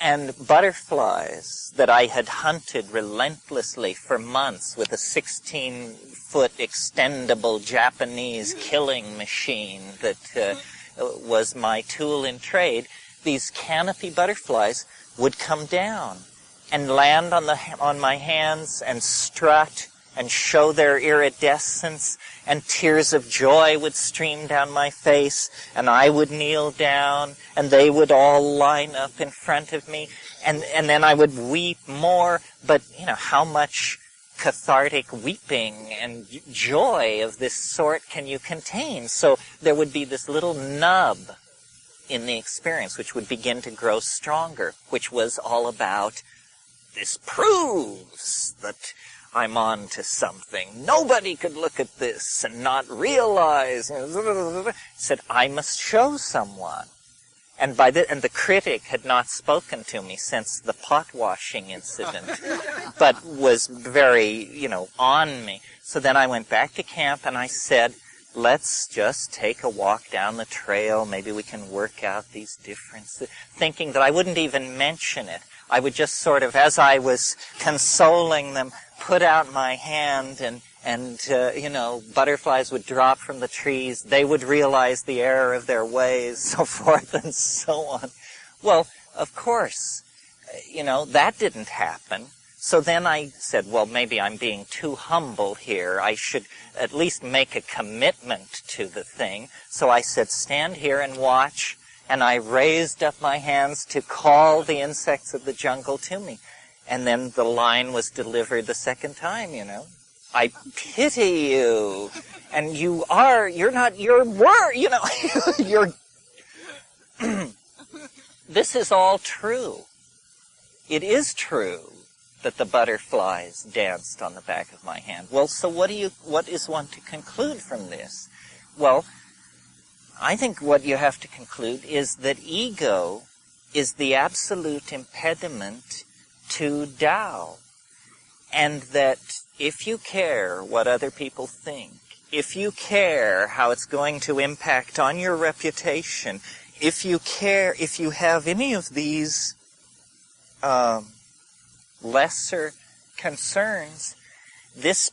And butterflies that I had hunted relentlessly for months with a 16-foot extendable Japanese killing machine that was my tool in trade, these canopy butterflies would come down and land on my hands and strut and show their iridescence, and tears of joy would stream down my face, and I would kneel down, and they would all line up in front of me, and then I would weep more, but, how much cathartic weeping and joy of this sort can you contain? So there would be this little nub in the experience which would begin to grow stronger, which was all about, this proves that I'm on to something. Nobody could look at this and not realize. Said, I must show someone. And the critic had not spoken to me since the pot washing incident, but was very, on me. So then I went back to camp and I said, let's just take a walk down the trail. Maybe we can work out these differences. Thinking that I wouldn't even mention it. I would just sort of, as I was consoling them, put out my hand and butterflies would drop from the trees. They would realize the error of their ways, so forth and so on. Well, of course, that didn't happen. So then I said, well, maybe I'm being too humble here. I should at least make a commitment to the thing. So I said, stand here and watch. And I raised up my hands to call the insects of the jungle to me. And then the line was delivered the second time, I pity you. And you're not your word, you're... This is all true. It is true that the butterflies danced on the back of my hand. Well, so what is one to conclude from this? Well, I think what you have to conclude is that ego is the absolute impediment to Tao. And that if you care what other people think, if you care how it's going to impact on your reputation, if you have any of these lesser concerns, this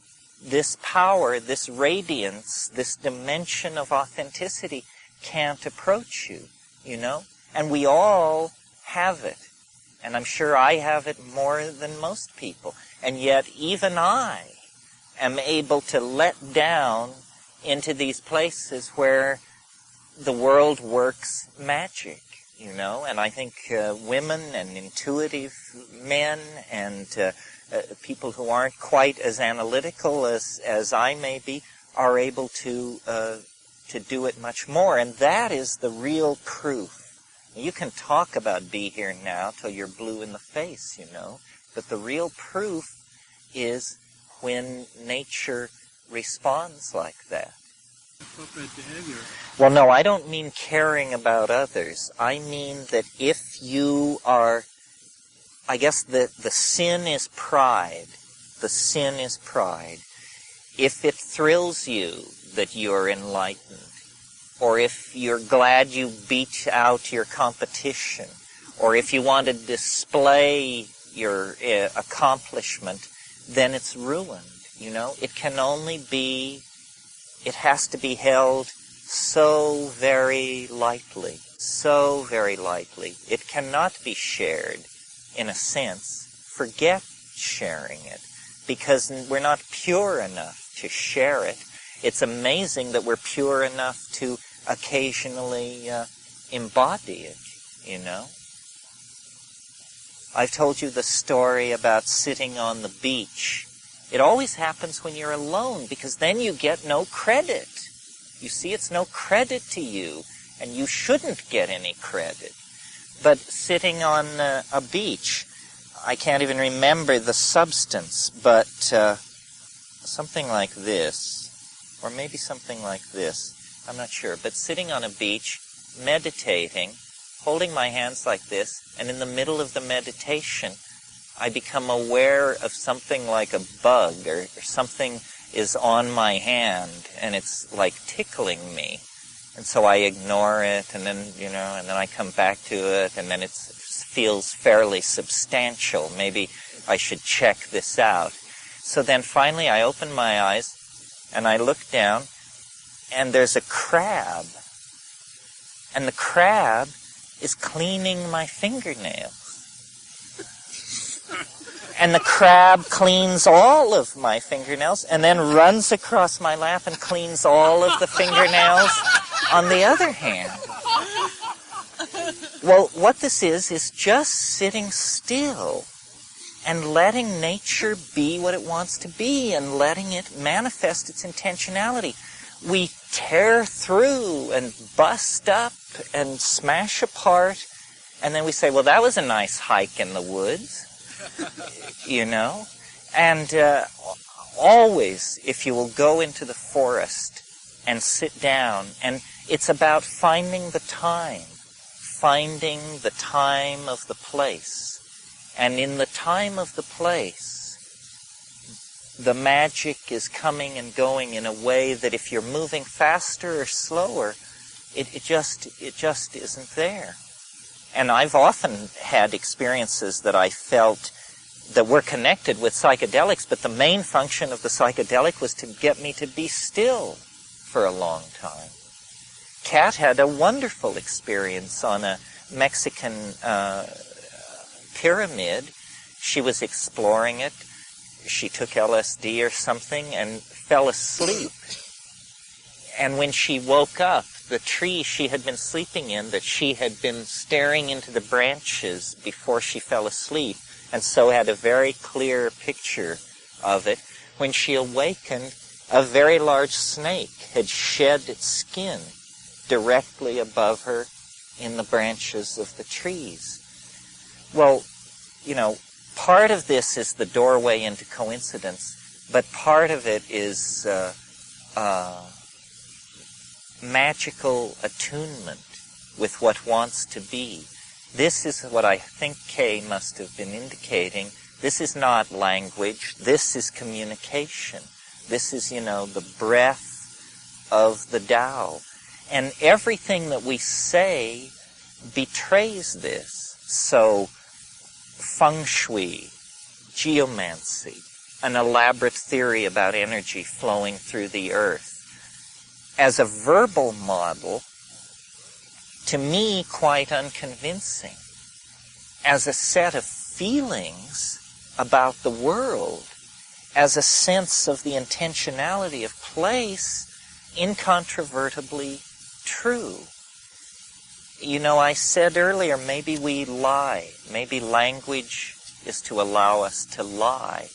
power, this radiance, this dimension of authenticity can't approach you, And we all have it. And I'm sure I have it more than most people. And yet even I am able to let down into these places where the world works magic, And I think women and intuitive men and people who aren't quite as analytical as I may be are able to do it much more. And that is the real proof. You can talk about be here now till you're blue in the face, But the real proof is when nature responds like that. Appropriate behavior. Well, no, I don't mean caring about others. I mean that if you are... I guess the sin is pride. The sin is pride. If it thrills you that you're enlightened, or if you're glad you beat out your competition, or if you want to display your accomplishment, then it's ruined, It can only be, it has to be held so very lightly, so very lightly. It cannot be shared, in a sense. Forget sharing it, because we're not pure enough to share it. it's amazing that we're pure enough to occasionally embody it, you know. I've told you the story about sitting on the beach. It always happens when you're alone, because then you get no credit. You see, it's no credit to you, and you shouldn't get any credit. But sitting on a beach, I can't even remember the substance, but something like this, or maybe something like this, I'm not sure. But sitting on a beach, meditating, holding my hands like this, and in the middle of the meditation, I become aware of something like a bug, or something is on my hand, and it's like tickling me. And so I ignore it, and then, you know, and then I come back to it, and then it feels fairly substantial. Maybe I should check this out. So then finally I open my eyes, and I look down, and there's a crab. And the crab is cleaning my fingernails. And the crab cleans all of my fingernails and then runs across my lap and cleans all of the fingernails on the other hand. Well, what this is just sitting still and letting nature be what it wants to be and letting it manifest its intentionality. We tear through and bust up and smash apart, and then we say, well, that was a nice hike in the woods. You know? And always, if you will go into the forest and sit down, and it's about finding the time of the place. And in the time of the place, the magic is coming and going in a way that if you're moving faster or slower, it just isn't there. And I've often had experiences that I felt that were connected with psychedelics, but the main function of the psychedelic was to get me to be still for a long time. Kat had a wonderful experience on a Mexican pyramid. She was exploring it. She took LSD or something and fell asleep. And when she woke up, the tree she had been sleeping in, that she had been staring into the branches before she fell asleep, and so had a very clear picture of it. When she awakened, a very large snake had shed its skin directly above her in the branches of the trees. Well, you know, part of this is the doorway into coincidence, but part of it is magical attunement with what wants to be. This is what I think Kay must have been indicating. This is not language. This is communication. This is, you know, the breath of the Tao. And everything that we say betrays this. So, feng shui, geomancy, an elaborate theory about energy flowing through the earth. As a verbal model, to me, quite unconvincing. As a set of feelings about the world, as a sense of the intentionality of place, incontrovertibly true. You know, I said earlier, maybe we lie. Maybe language is to allow us to lie.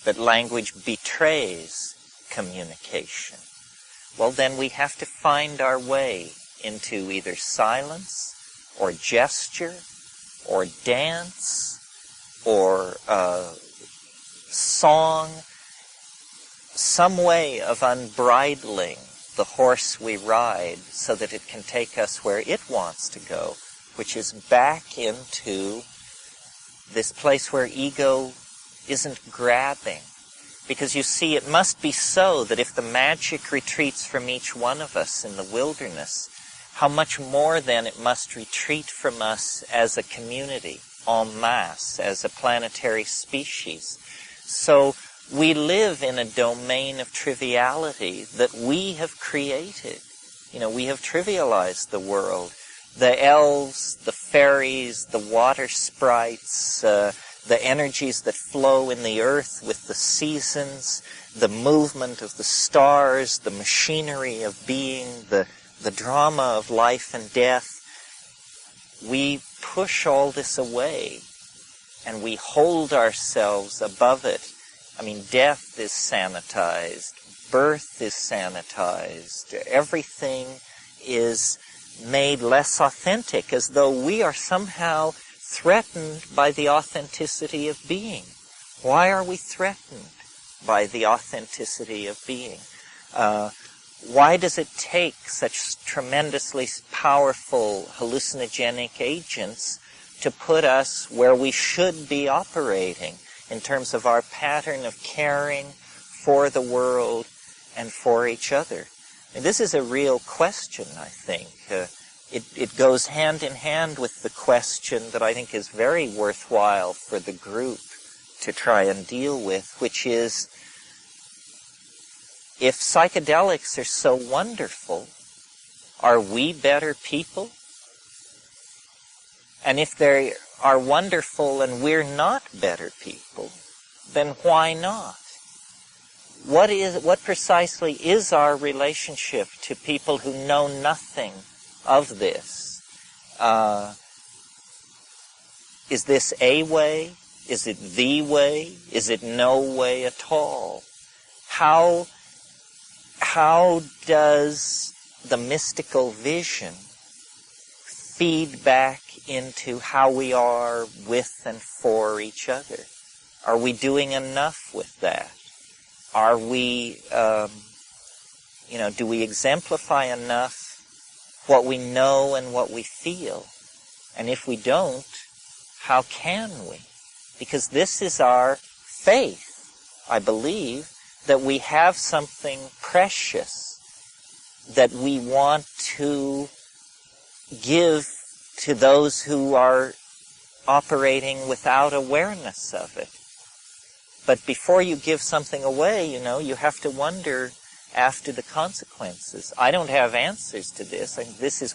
That language betrays communication. Well, then we have to find our way into either silence or gesture or dance or song, some way of unbridling the horse we ride so that it can take us where it wants to go, which is back into this place where ego isn't grabbing. Because you see, it must be so that if the magic retreats from each one of us in the wilderness, how much more then it must retreat from us as a community, en masse, as a planetary species. So we live in a domain of triviality that we have created. You know, we have trivialized the world. The elves, the fairies, the water sprites, the energies that flow in the earth with the seasons, the movement of the stars, the machinery of being, the drama of life and death, we push all this away and we hold ourselves above it. I mean, death is sanitized, birth is sanitized, everything is made less authentic, as though we are somehow threatened by the authenticity of being. Why are we threatened by the authenticity of being? Why does it take such tremendously powerful hallucinogenic agents to put us where we should be operating in terms of our pattern of caring for the world and for each other? And this is a real question, I think. It goes hand in hand with the question that I think is very worthwhile for the group to try and deal with, which is, if psychedelics are so wonderful, are we better people? And if they are wonderful and we're not better people, then why not? What precisely is our relationship to people who know nothing of this? Is this a way? Is it the way? Is it no way at all? How does the mystical vision feed back into how we are with and for each other? Are we doing enough with that? Are we, do we exemplify enough what we know and what we feel? And if we don't, how can we? Because this is our faith, I believe, that we have something precious that we want to give to those who are operating without awareness of it. But before you give something away, you have to wonder after the consequences. I don't have answers to this. I mean, this is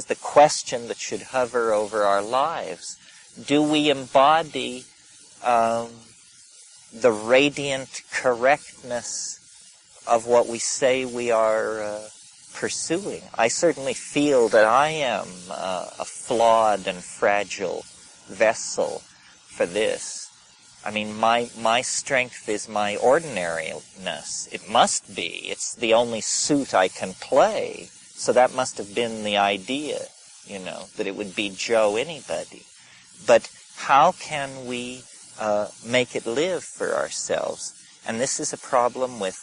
the question that should hover over our lives. Do we embody the radiant correctness of what we say we are pursuing? I certainly feel that I am a flawed and fragile vessel for this. I mean, my strength is my ordinariness. It must be. It's the only suit I can play. So that must have been the idea, that it would be Joe anybody. But how can we make it live for ourselves? And this is a problem with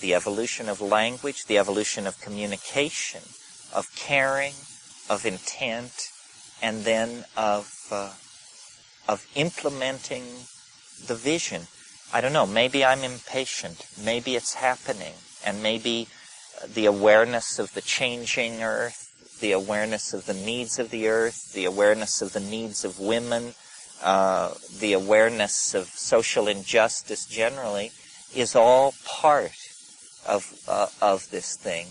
the evolution of language, the evolution of communication, of caring, of intent, and then of implementing the vision. I don't know, maybe I'm impatient. Maybe it's happening. And maybe the awareness of the changing earth, the awareness of the needs of the earth, the awareness of the needs of women, the awareness of social injustice generally, is all part of this thing.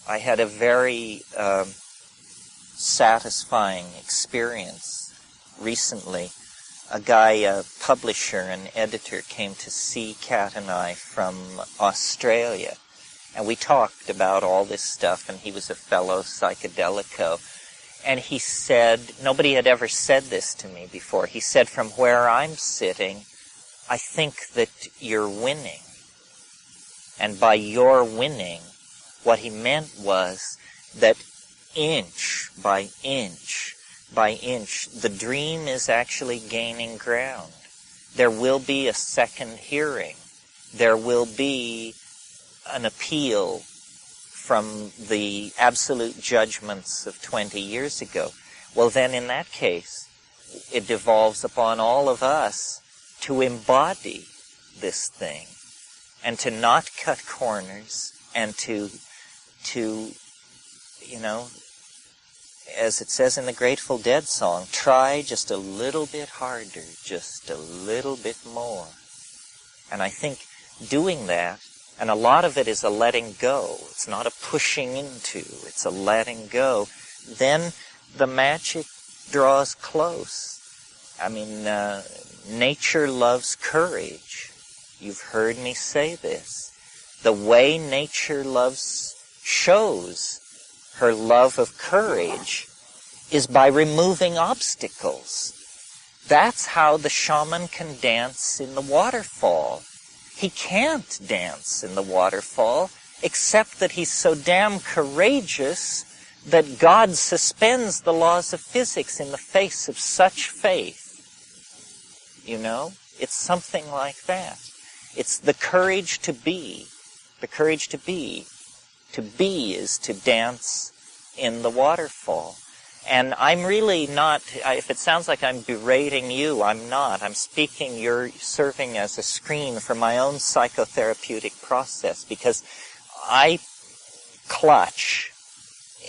I had a very satisfying experience recently. A guy, a publisher, an editor, came to see Kat and I from Australia. And we talked about all this stuff, and he was a fellow psychedelico. And he said, nobody had ever said this to me before, he said, from where I'm sitting, I think that you're winning. And by your winning, what he meant was that inch by inch, the dream is actually gaining ground. There will be a second hearing. There will be an appeal from the absolute judgments of 20 years ago. Well, then in that case, it devolves upon all of us to embody this thing and to not cut corners and to as it says in the Grateful Dead song, try just a little bit harder, just a little bit more. And I think doing that, and a lot of it is a letting go. It's not a pushing into, it's a letting go. Then the magic draws close. I mean, nature loves courage. You've heard me say this. The way nature shows her love of courage is by removing obstacles. That's how the shaman can dance in the waterfall. He can't dance in the waterfall except that he's so damn courageous that God suspends the laws of physics in the face of such faith. You know? It's something like that. It's the courage to be. The courage to be. To be is to dance in the waterfall. And I'm really not, if it sounds like I'm berating you, I'm not. I'm speaking, you're serving as a screen for my own psychotherapeutic process, because I clutch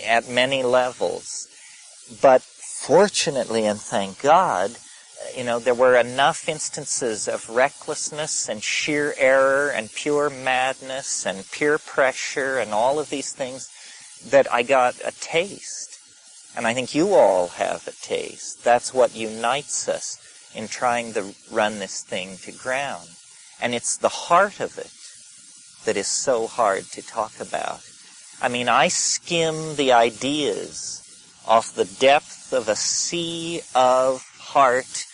at many levels. But fortunately, and thank God, there were enough instances of recklessness and sheer error and pure madness and peer pressure and all of these things that I got a taste. And I think you all have a taste. That's what unites us in trying to run this thing to ground. And it's the heart of it that is so hard to talk about. I mean, I skim the ideas off the depth of a sea of heart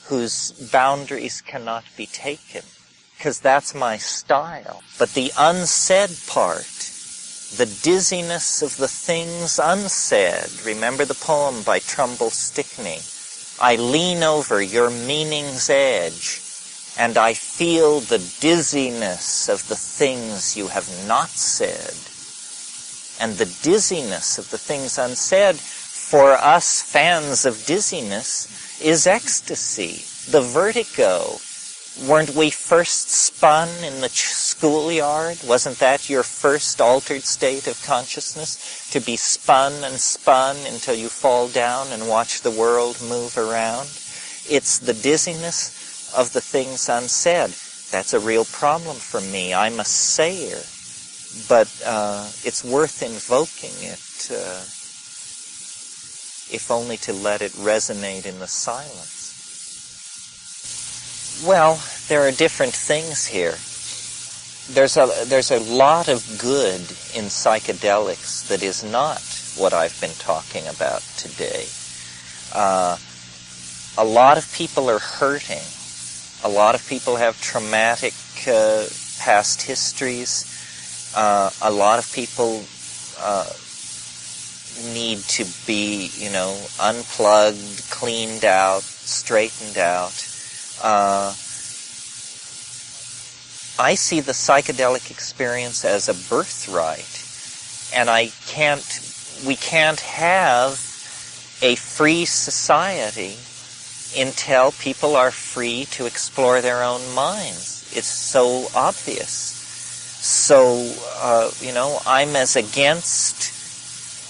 whose boundaries cannot be taken, because that's my style. But the unsaid part, the dizziness of the things unsaid. Remember the poem by Trumbull Stickney? I lean over your meaning's edge, and I feel the dizziness of the things you have not said. And the dizziness of the things unsaid, for us fans of dizziness, is ecstasy, the vertigo. Weren't we first spun in the schoolyard? Wasn't that your first altered state of consciousness? To be spun and spun until you fall down and watch the world move around? It's the dizziness of the things unsaid. That's a real problem for me. I'm a sayer. But it's worth invoking it, if only to let it resonate in the silence. Well, there are different things here. There's a lot of good in psychedelics that is not what I've been talking about today. A lot of people are hurting. A lot of people have traumatic past histories. A lot of people need to be, unplugged, cleaned out, straightened out. I see the psychedelic experience as a birthright, and we can't have a free society until people are free to explore their own minds. It's so obvious. So, I'm as against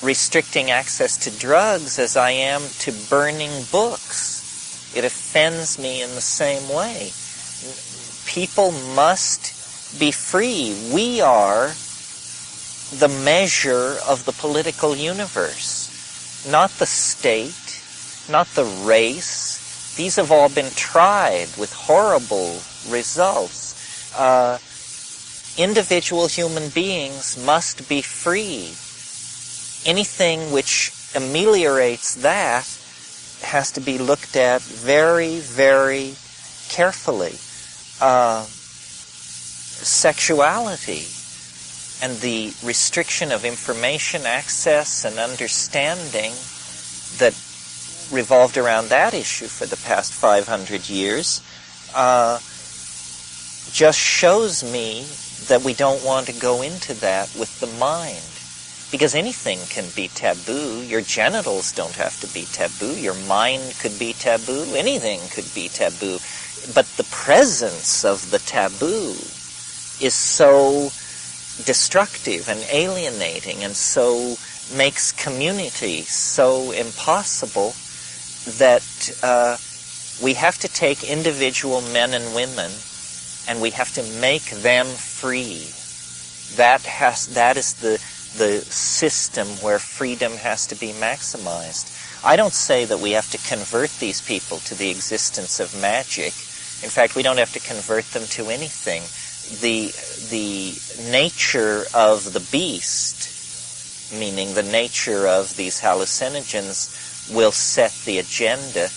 restricting access to drugs as I am to burning books. It offends me in the same way. People must be free. We are the measure of the political universe, not the state, not the race. These have all been tried with horrible results. Individual human beings must be free. Anything which ameliorates that has to be looked at very, very carefully. Sexuality and the restriction of information access and understanding that revolved around that issue for the past 500 years just shows me that we don't want to go into that with the mind. Because anything can be taboo. Your genitals don't have to be taboo. Your mind could be taboo. Anything could be taboo. But the presence of the taboo is so destructive and alienating, and so makes community so impossible that we have to take individual men and women and we have to make them free. That is the system where freedom has to be maximized. I don't say that we have to convert these people to the existence of magic. In fact, we don't have to convert them to anything. The nature of the beast, meaning the nature of these hallucinogens, will set the agenda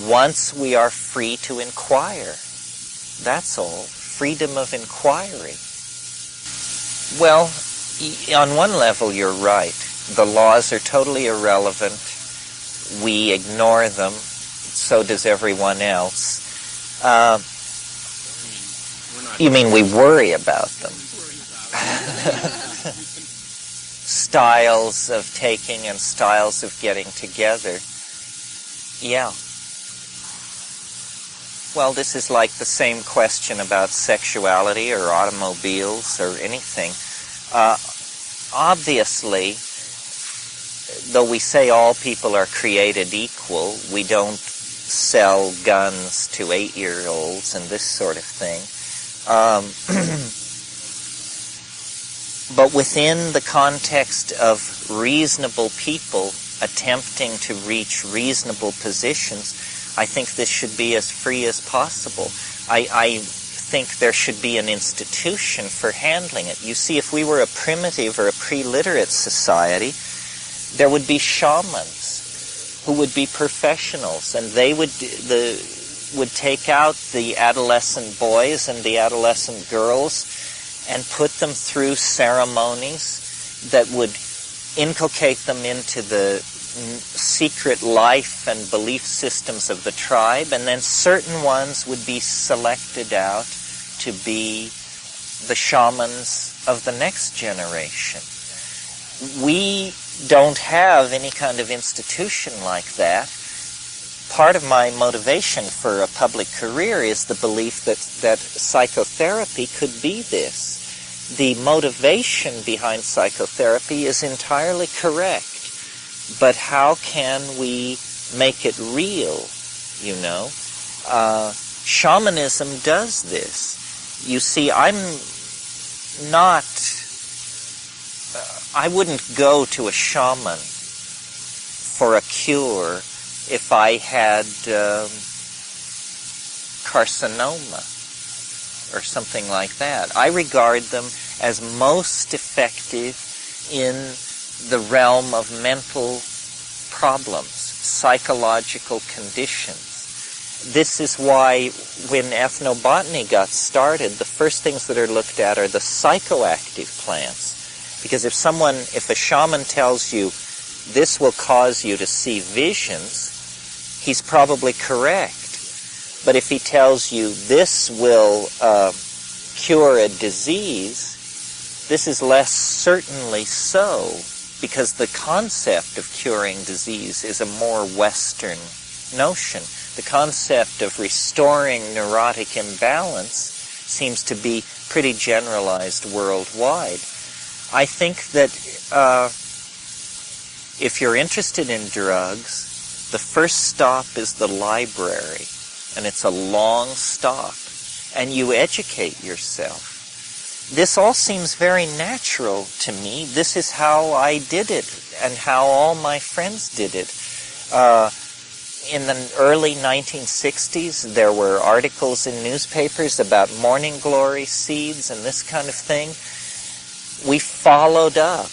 once we are free to inquire. That's all. Freedom of inquiry. Well, on one level, you're right. The laws are totally irrelevant. We ignore them. So does everyone else. You mean we worry about them? Styles of taking and styles of getting together. Yeah. Well, this is like the same question about sexuality or automobiles or anything. Obviously, though we say all people are created equal, we don't sell guns to 8-year-olds and this sort of thing. But within the context of reasonable people attempting to reach reasonable positions, I think this should be as free as possible. I think there should be an institution for handling it. You see, if we were a primitive or a pre-literate society, there would be shamans who would be professionals, and they would take out the adolescent boys and the adolescent girls and put them through ceremonies that would inculcate them into the secret life and belief systems of the tribe, and then certain ones would be selected out to be the shamans of the next generation. We don't have any kind of institution like that. Part of my motivation for a public career is the belief that psychotherapy could be this. The motivation behind psychotherapy is entirely correct. But how can we make it real, you know? Shamanism does this. You see, I wouldn't go to a shaman for a cure if I had carcinoma or something like that. I regard them as most effective in the realm of mental problems, psychological conditions. This is why when ethnobotany got started, the first things that are looked at are the psychoactive plants. Because if a shaman tells you this will cause you to see visions, he's probably correct. But if he tells you this will cure a disease, this is less certainly so, because the concept of curing disease is a more Western notion. The concept of restoring neurotic imbalance seems to be pretty generalized worldwide. I think that if you're interested in drugs, the first stop is the library, and it's a long stop, and you educate yourself. This all seems very natural to me. This is how I did it, and how all my friends did it. In the early 1960s, there were articles in newspapers about morning glory seeds and this kind of thing. We followed up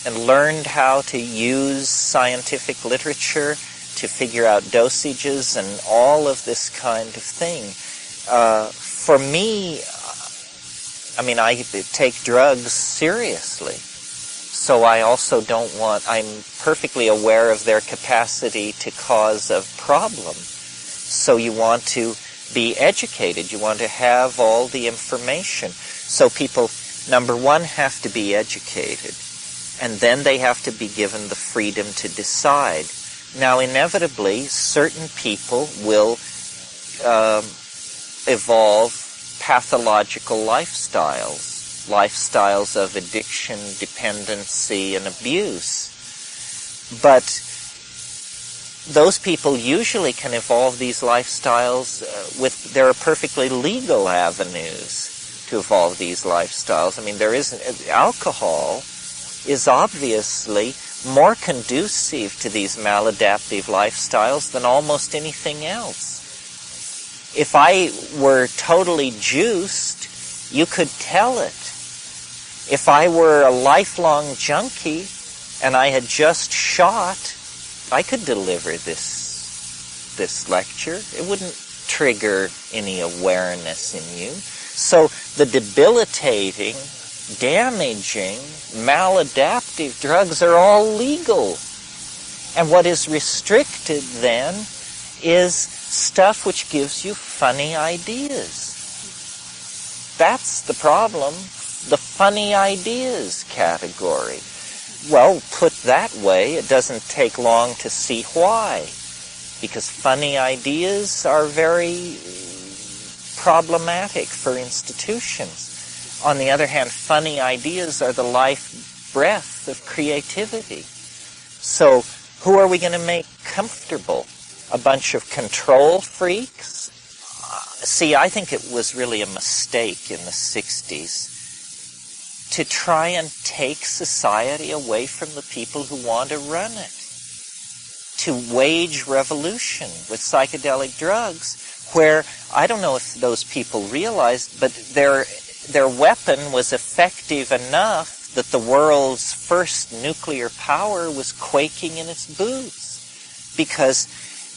and learned how to use scientific literature to figure out dosages and all of this kind of thing. For me, I take drugs seriously. So I also I'm perfectly aware of their capacity to cause a problem. So you want to be educated. You want to have all the information. So people, number one, have to be educated. And then they have to be given the freedom to decide. Now, inevitably, certain people will evolve pathological lifestyles of addiction, dependency, and abuse. But those people usually can evolve these lifestyles there are perfectly legal avenues to evolve these lifestyles. Alcohol is obviously more conducive to these maladaptive lifestyles than almost anything else. If I were totally juiced, you could tell it. If I were a lifelong junkie and I had just shot, I could deliver this lecture. It wouldn't trigger any awareness in you. So the debilitating, damaging, maladaptive drugs are all legal. And what is restricted then is stuff which gives you funny ideas. That's the problem, the funny ideas category. Well, put that way, it doesn't take long to see why. Because funny ideas are very problematic for institutions. On the other hand, funny ideas are the life breath of creativity. So, who are we going to make comfortable? A bunch of control freaks? See, I think it was really a mistake in the 60s to try and take society away from the people who want to run it. To wage revolution with psychedelic drugs, where I don't know if those people realized, but their weapon was effective enough that the world's first nuclear power was quaking in its boots. Because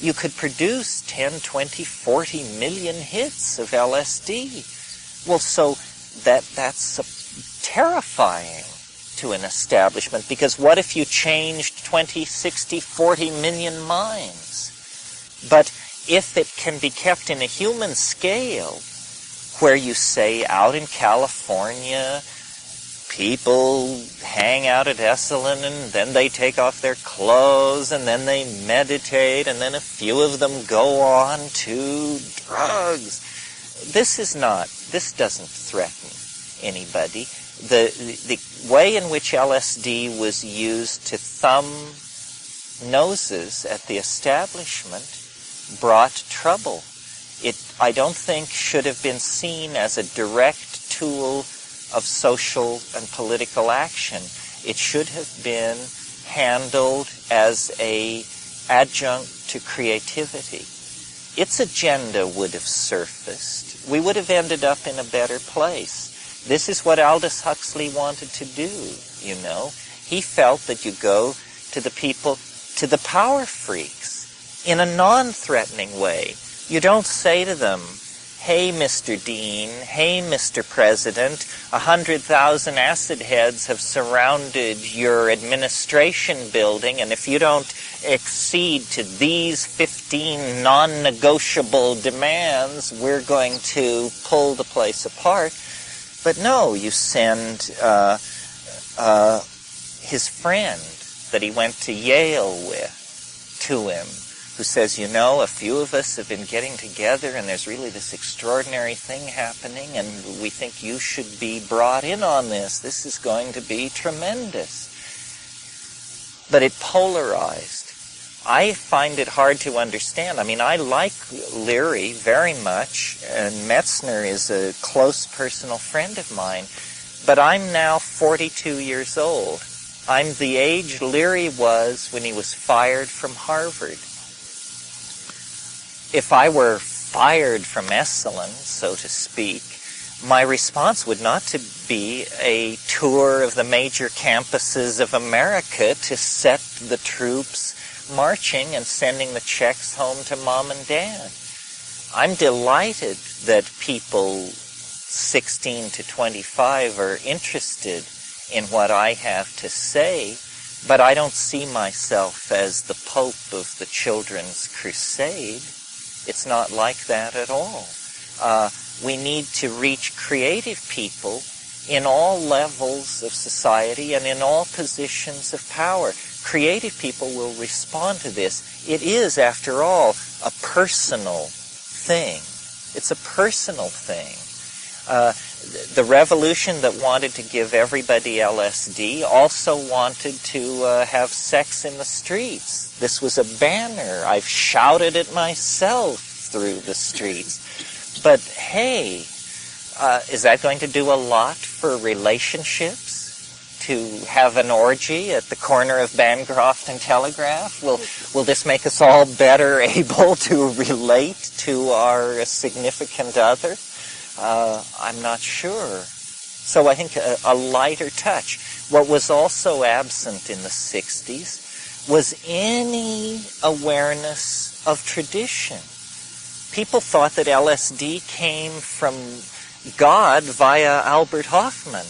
you could produce 10, 20, 40 million hits of LSD. Well, so that's terrifying to an establishment, because what if you changed 20, 60, 40 million minds? But if it can be kept in a human scale, where you say out in California, people hang out at Esalen and then they take off their clothes and then they meditate and then a few of them go on to drugs. This doesn't threaten anybody. The way in which LSD was used to thumb noses at the establishment brought trouble. It, I don't think, should have been seen as a direct tool of social and political action. It should have been handled as an adjunct to creativity. Its agenda would have surfaced. We would have ended up in a better place. This is what Aldous Huxley wanted to do, you know. He felt that you go to the people, to the power freaks, in a non-threatening way. You don't say to them, hey, Mr. Dean, hey, Mr. President, 100,000 acid heads have surrounded your administration building, and if you don't accede to these 15 non-negotiable demands, we're going to pull the place apart. But no, you send his friend that he went to Yale with to him, who says, you know, a few of us have been getting together and there's really this extraordinary thing happening and we think you should be brought in on this. This is going to be tremendous. But it polarized. I find it hard to understand. I mean, I like Leary very much, and Metzner is a close personal friend of mine, but I'm now 42 years old. I'm the age Leary was when he was fired from Harvard. If I were fired from Esalen, so to speak, my response would not to be a tour of the major campuses of America to set the troops marching and sending the checks home to mom and dad. I'm delighted that people 16 to 25 are interested in what I have to say, but I don't see myself as the Pope of the Children's Crusade. It's not like that at all. We need to reach creative people in all levels of society and in all positions of power. Creative people will respond to this. It is, after all, a personal thing. It's a personal thing. The revolution that wanted to give everybody LSD also wanted to have sex in the streets. This was a banner. I've shouted it myself through the streets. But hey, is that going to do a lot for relationships? to have an orgy at the corner of Bancroft and Telegraph? Will this make us all better able to relate to our significant other? I'm not sure. So I think a lighter touch. What was also absent in the 60s was any awareness of tradition. People thought that LSD came from God via Albert Hoffman.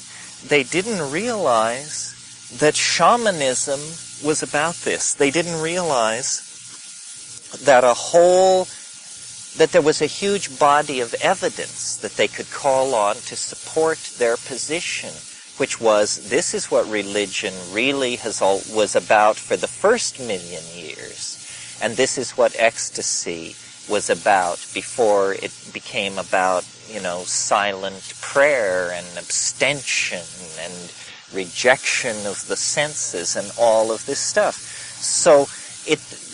They didn't realize that shamanism was about this. They didn't realize that that there was a huge body of evidence that they could call on to support their position, which was, this is what religion really was about for the first million years, and this is what ecstasy was about before it became about, silent prayer and abstention and rejection of the senses and all of this stuff. So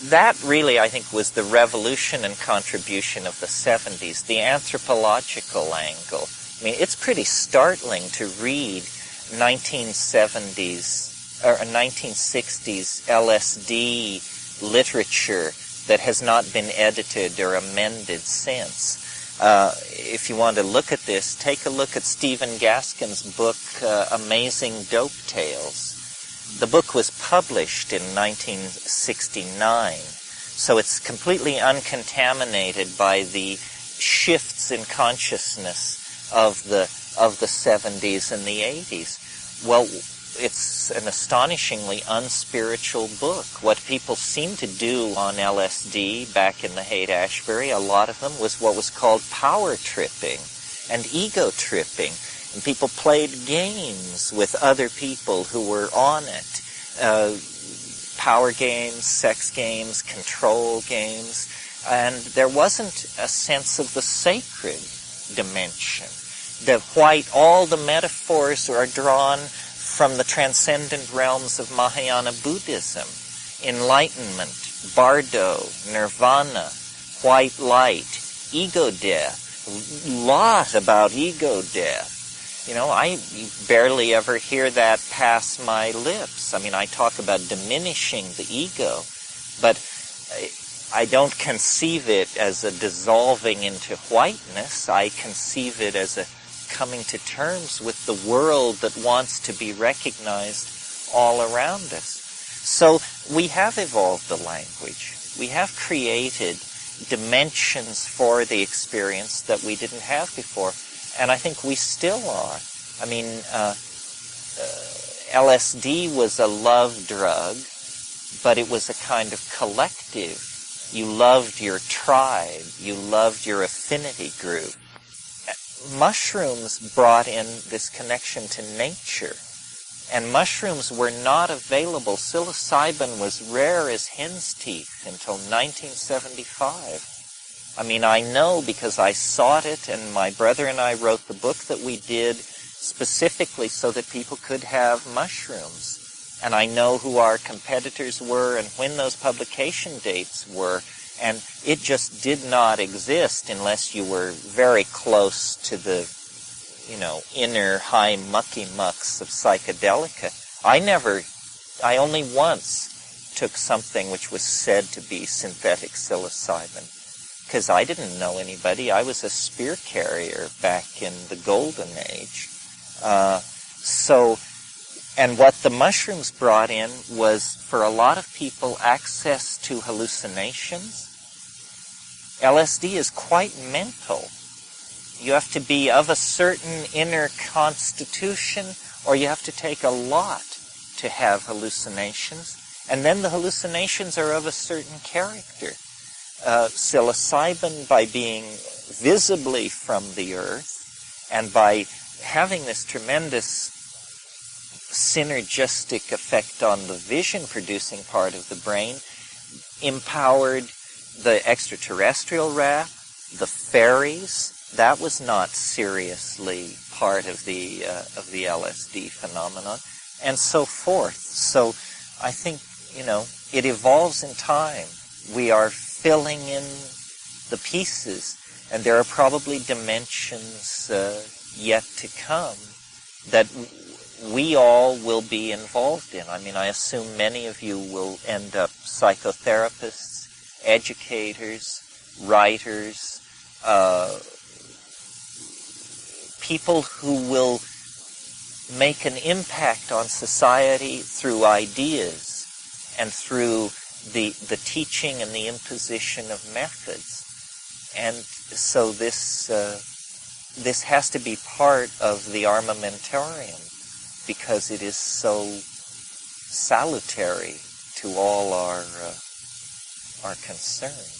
that really, I think, was the revolution and contribution of the 70s, the anthropological angle. I mean, it's pretty startling to read 1970s or 1960s LSD literature that has not been edited or amended since. If you want to look at this, take a look at Stephen Gaskin's book, Amazing Dope Tales. The book was published in 1969, so it's completely uncontaminated by the shifts in consciousness of the 70s and the 80s. Well, it's an astonishingly unspiritual book. What people seemed to do on LSD back in the Haight-Ashbury, a lot of them, was what was called power tripping and ego tripping. And people played games with other people who were on it. Power games, sex games, control games. And there wasn't a sense of the sacred dimension. All the metaphors are drawn from the transcendent realms of Mahayana Buddhism. Enlightenment, bardo, nirvana, white light, ego death. A lot about ego death. I barely ever hear that pass my lips. I mean, I talk about diminishing the ego, but I don't conceive it as a dissolving into whiteness. I conceive it as a coming to terms with the world that wants to be recognized all around us. So we have evolved the language. We have created dimensions for the experience that we didn't have before. And I think we still are. I mean, LSD was a love drug, but it was a kind of collective. You loved your tribe. You loved your affinity group. Mushrooms brought in this connection to nature. And mushrooms were not available. Psilocybin was rare as hen's teeth until 1975. I mean, I know because I sought it, and my brother and I wrote the book that we did specifically so that people could have mushrooms. And I know who our competitors were and when those publication dates were. And it just did not exist unless you were very close to the, inner high mucky mucks of psychedelica. I only once took something which was said to be synthetic psilocybin, because I didn't know anybody. I was a spear carrier back in the golden age. And what the mushrooms brought in was, for a lot of people, access to hallucinations. LSD is quite mental. You have to be of a certain inner constitution, or you have to take a lot to have hallucinations. And then the hallucinations are of a certain character. Psilocybin, by being visibly from the earth, and by having this tremendous synergistic effect on the vision-producing part of the brain, empowered the extraterrestrial rap, the fairies. That was not seriously part of the LSD phenomenon, and so forth. So I think, it evolves in time. We are filling in the pieces, and there are probably dimensions yet to come that we all will be involved in. I mean, I assume many of you will end up psychotherapists, educators, writers, people who will make an impact on society through ideas and through the teaching and the imposition of methods. And so this has to be part of the armamentarium because it is so salutary to all our concerns.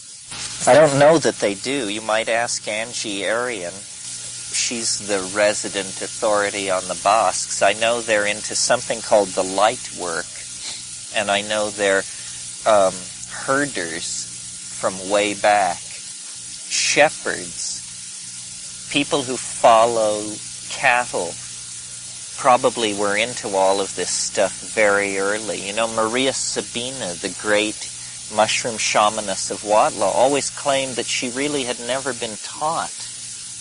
I don't know that they do. You might ask Angie Arian. She's the resident authority on the Basques. I know they're into something called the light work, and I know they're herders from way back, shepherds, people who follow cattle. Probably were into all of this stuff very early. You know, Maria Sabina, the great mushroom shamaness of Huautla, always claimed that she really had never been taught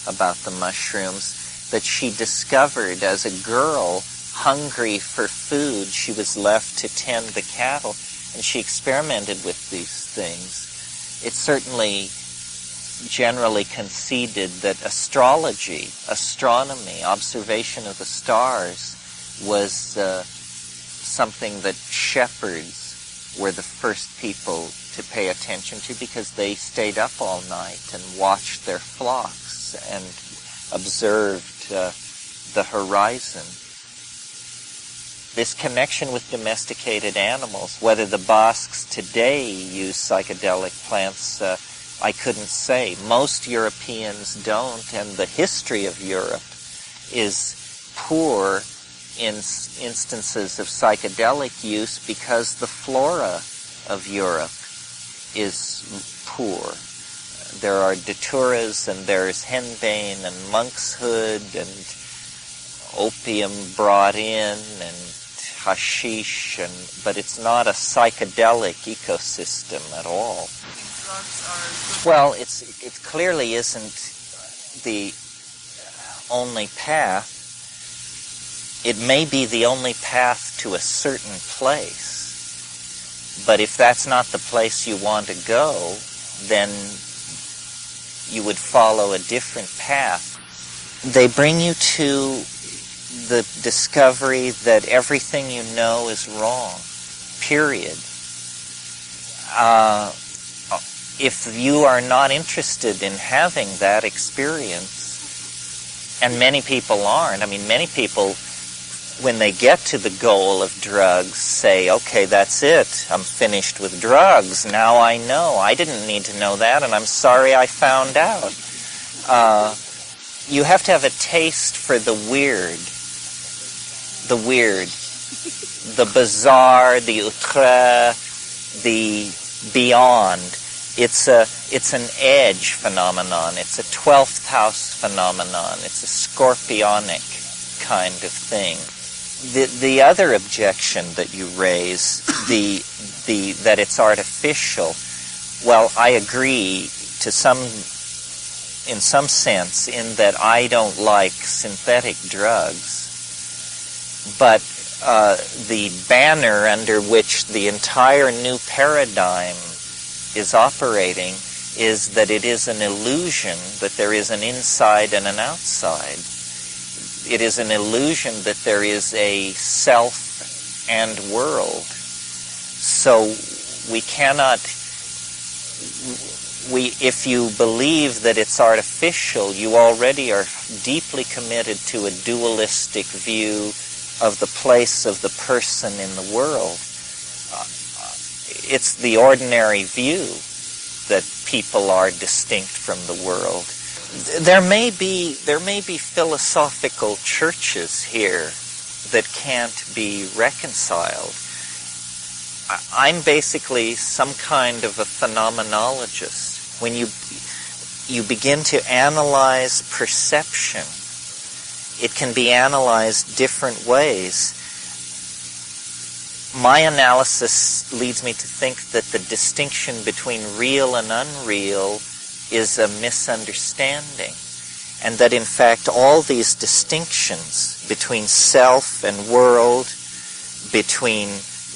about the mushrooms, that she discovered as a girl, hungry for food. She was left to tend the cattle, and she experimented with these things. It's certainly generally conceded that astrology, astronomy, observation of the stars was something that shepherds were the first people to pay attention to because they stayed up all night and watched their flocks and observed the horizon. This connection with domesticated animals, whether the Basques today use psychedelic plants, I couldn't say. Most Europeans don't, and the history of Europe is poor in instances of psychedelic use because the flora of Europe is poor. There are daturas, and there's henbane and monkshood and opium brought in and hashish, but it's not a psychedelic ecosystem at all. Well, it clearly isn't the only path. It may be the only path to a certain place, but if that's not the place you want to go, then you would follow a different path. They bring you to the discovery that everything you know is wrong, period. If you are not interested in having that experience, and many people aren't, I mean, many people, when they get to the goal of drugs, say, okay, that's it. I'm finished with drugs. Now I know. I didn't need to know that, and I'm sorry I found out. You have to have a taste for the weird, the bizarre, the outre, the beyond. It's an edge phenomenon. It's a 12th house phenomenon. It's a scorpionic kind of thing. The other objection that you raise, that it's artificial, well, I agree in some sense, in that I don't like synthetic drugs, but the banner under which the entire new paradigm is operating is that it is an illusion that there is an inside and an outside. It is an illusion that there is a self and world. So if you believe that it's artificial, you already are deeply committed to a dualistic view of the place of the person in the world. It's the ordinary view that people are distinct from the world. There may be philosophical churches here that can't be reconciled. I'm basically some kind of a phenomenologist. When you begin to analyze perception, it can be analyzed different ways. My analysis leads me to think that the distinction between real and unreal is a misunderstanding. and that in fact all these distinctions between self and world, between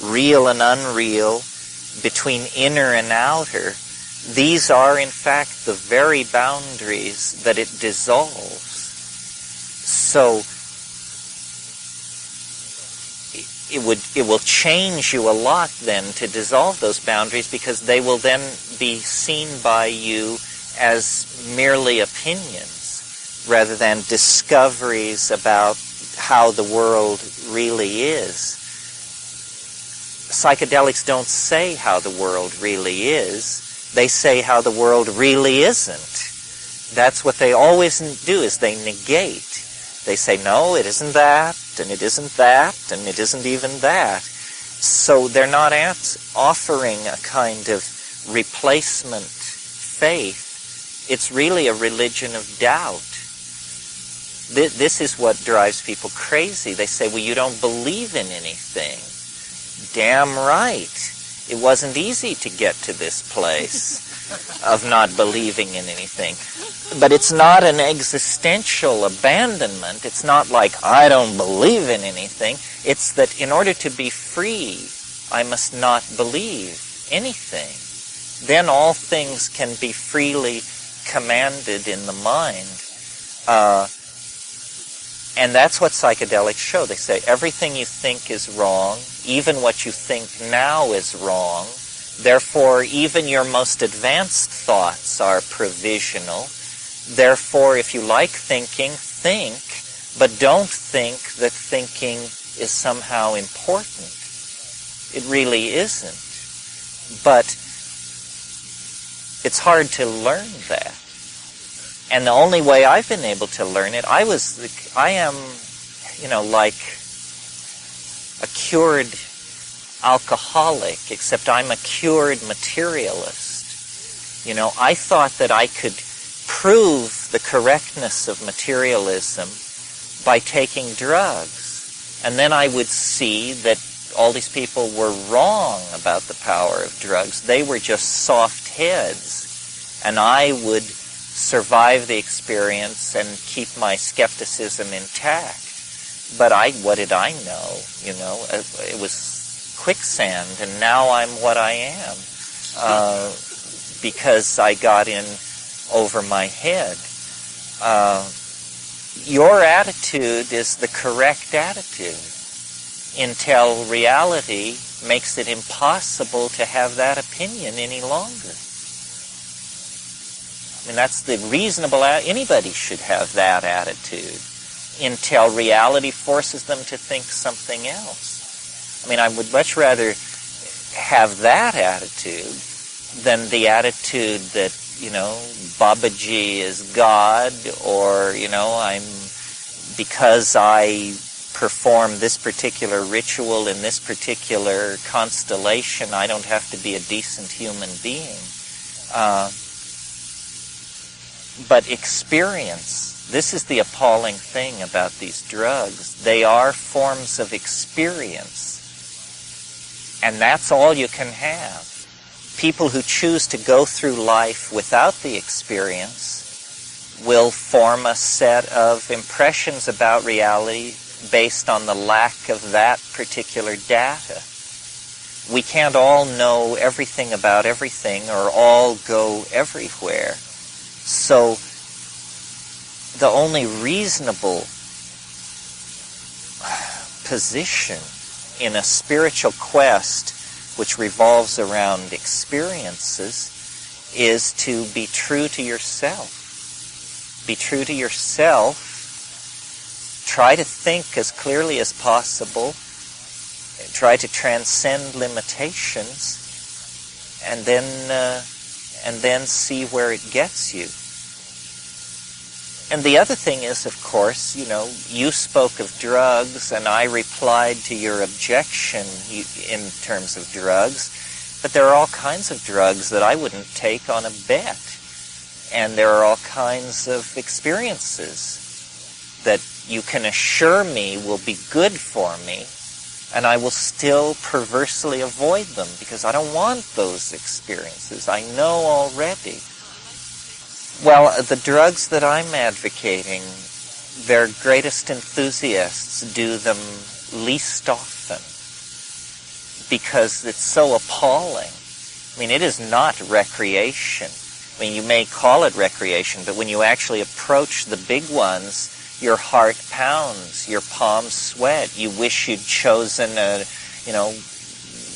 real and unreal, between inner and outer, these are in fact the very boundaries that it dissolves. So it will change you a lot then to dissolve those boundaries, because they will then be seen by you as merely opinions rather than discoveries about how the world really is. Psychedelics don't say how the world really is. They say how the world really isn't. That's what they always do, is they negate. They say, no, it isn't that, and it isn't that, and it isn't even that. So they're not offering a kind of replacement faith. It's really a religion of doubt. This is what drives people crazy. They say, well, you don't believe in anything. Damn right. It wasn't easy to get to this place of not believing in anything. But it's not an existential abandonment. It's not like, I don't believe in anything. It's that in order to be free, I must not believe anything. Then all things can be freely commanded in the mind. And that's what psychedelics show. They say everything you think is wrong, even what you think now is wrong. Therefore, even your most advanced thoughts are provisional. Therefore, if you like thinking, think, but don't think that thinking is somehow important. It really isn't. But it's hard to learn that. And the only way I've been able to learn it, I am, like a cured alcoholic, except I'm a cured materialist. I thought that I could prove the correctness of materialism by taking drugs. And then I would see that all these people were wrong about the power of drugs. They were just soft heads. And I would survive the experience and keep my skepticism intact. But what did I know? It was quicksand, and now I'm what I am because I got in over my head. Your attitude is the correct attitude until reality makes it impossible to have that opinion any longer. I mean, that's the reasonable, anybody should have that attitude until reality forces them to think something else. I mean, I would much rather have that attitude than the attitude that, Babaji is God, or, because I perform this particular ritual in this particular constellation, I don't have to be a decent human being. But experience, this is the appalling thing about these drugs. They are forms of experience. And that's all you can have. People who choose to go through life without the experience will form a set of impressions about reality based on the lack of that particular data. We can't all know everything about everything or all go everywhere. So the only reasonable position in a spiritual quest which revolves around experiences is to be true to yourself. Be true to yourself. Try to think as clearly as possible. Try to transcend limitations, and then see where it gets you. And the other thing is, of course, you spoke of drugs, and I replied to your objection in terms of drugs, but there are all kinds of drugs that I wouldn't take on a bet. And there are all kinds of experiences that you can assure me will be good for me, and I will still perversely avoid them because I don't want those experiences. I know already. Well, the drugs that I'm advocating, their greatest enthusiasts do them least often because it's so appalling. I mean, it is not recreation. I mean, you may call it recreation, but when you actually approach the big ones, your heart pounds, your palms sweat. You wish you'd chosen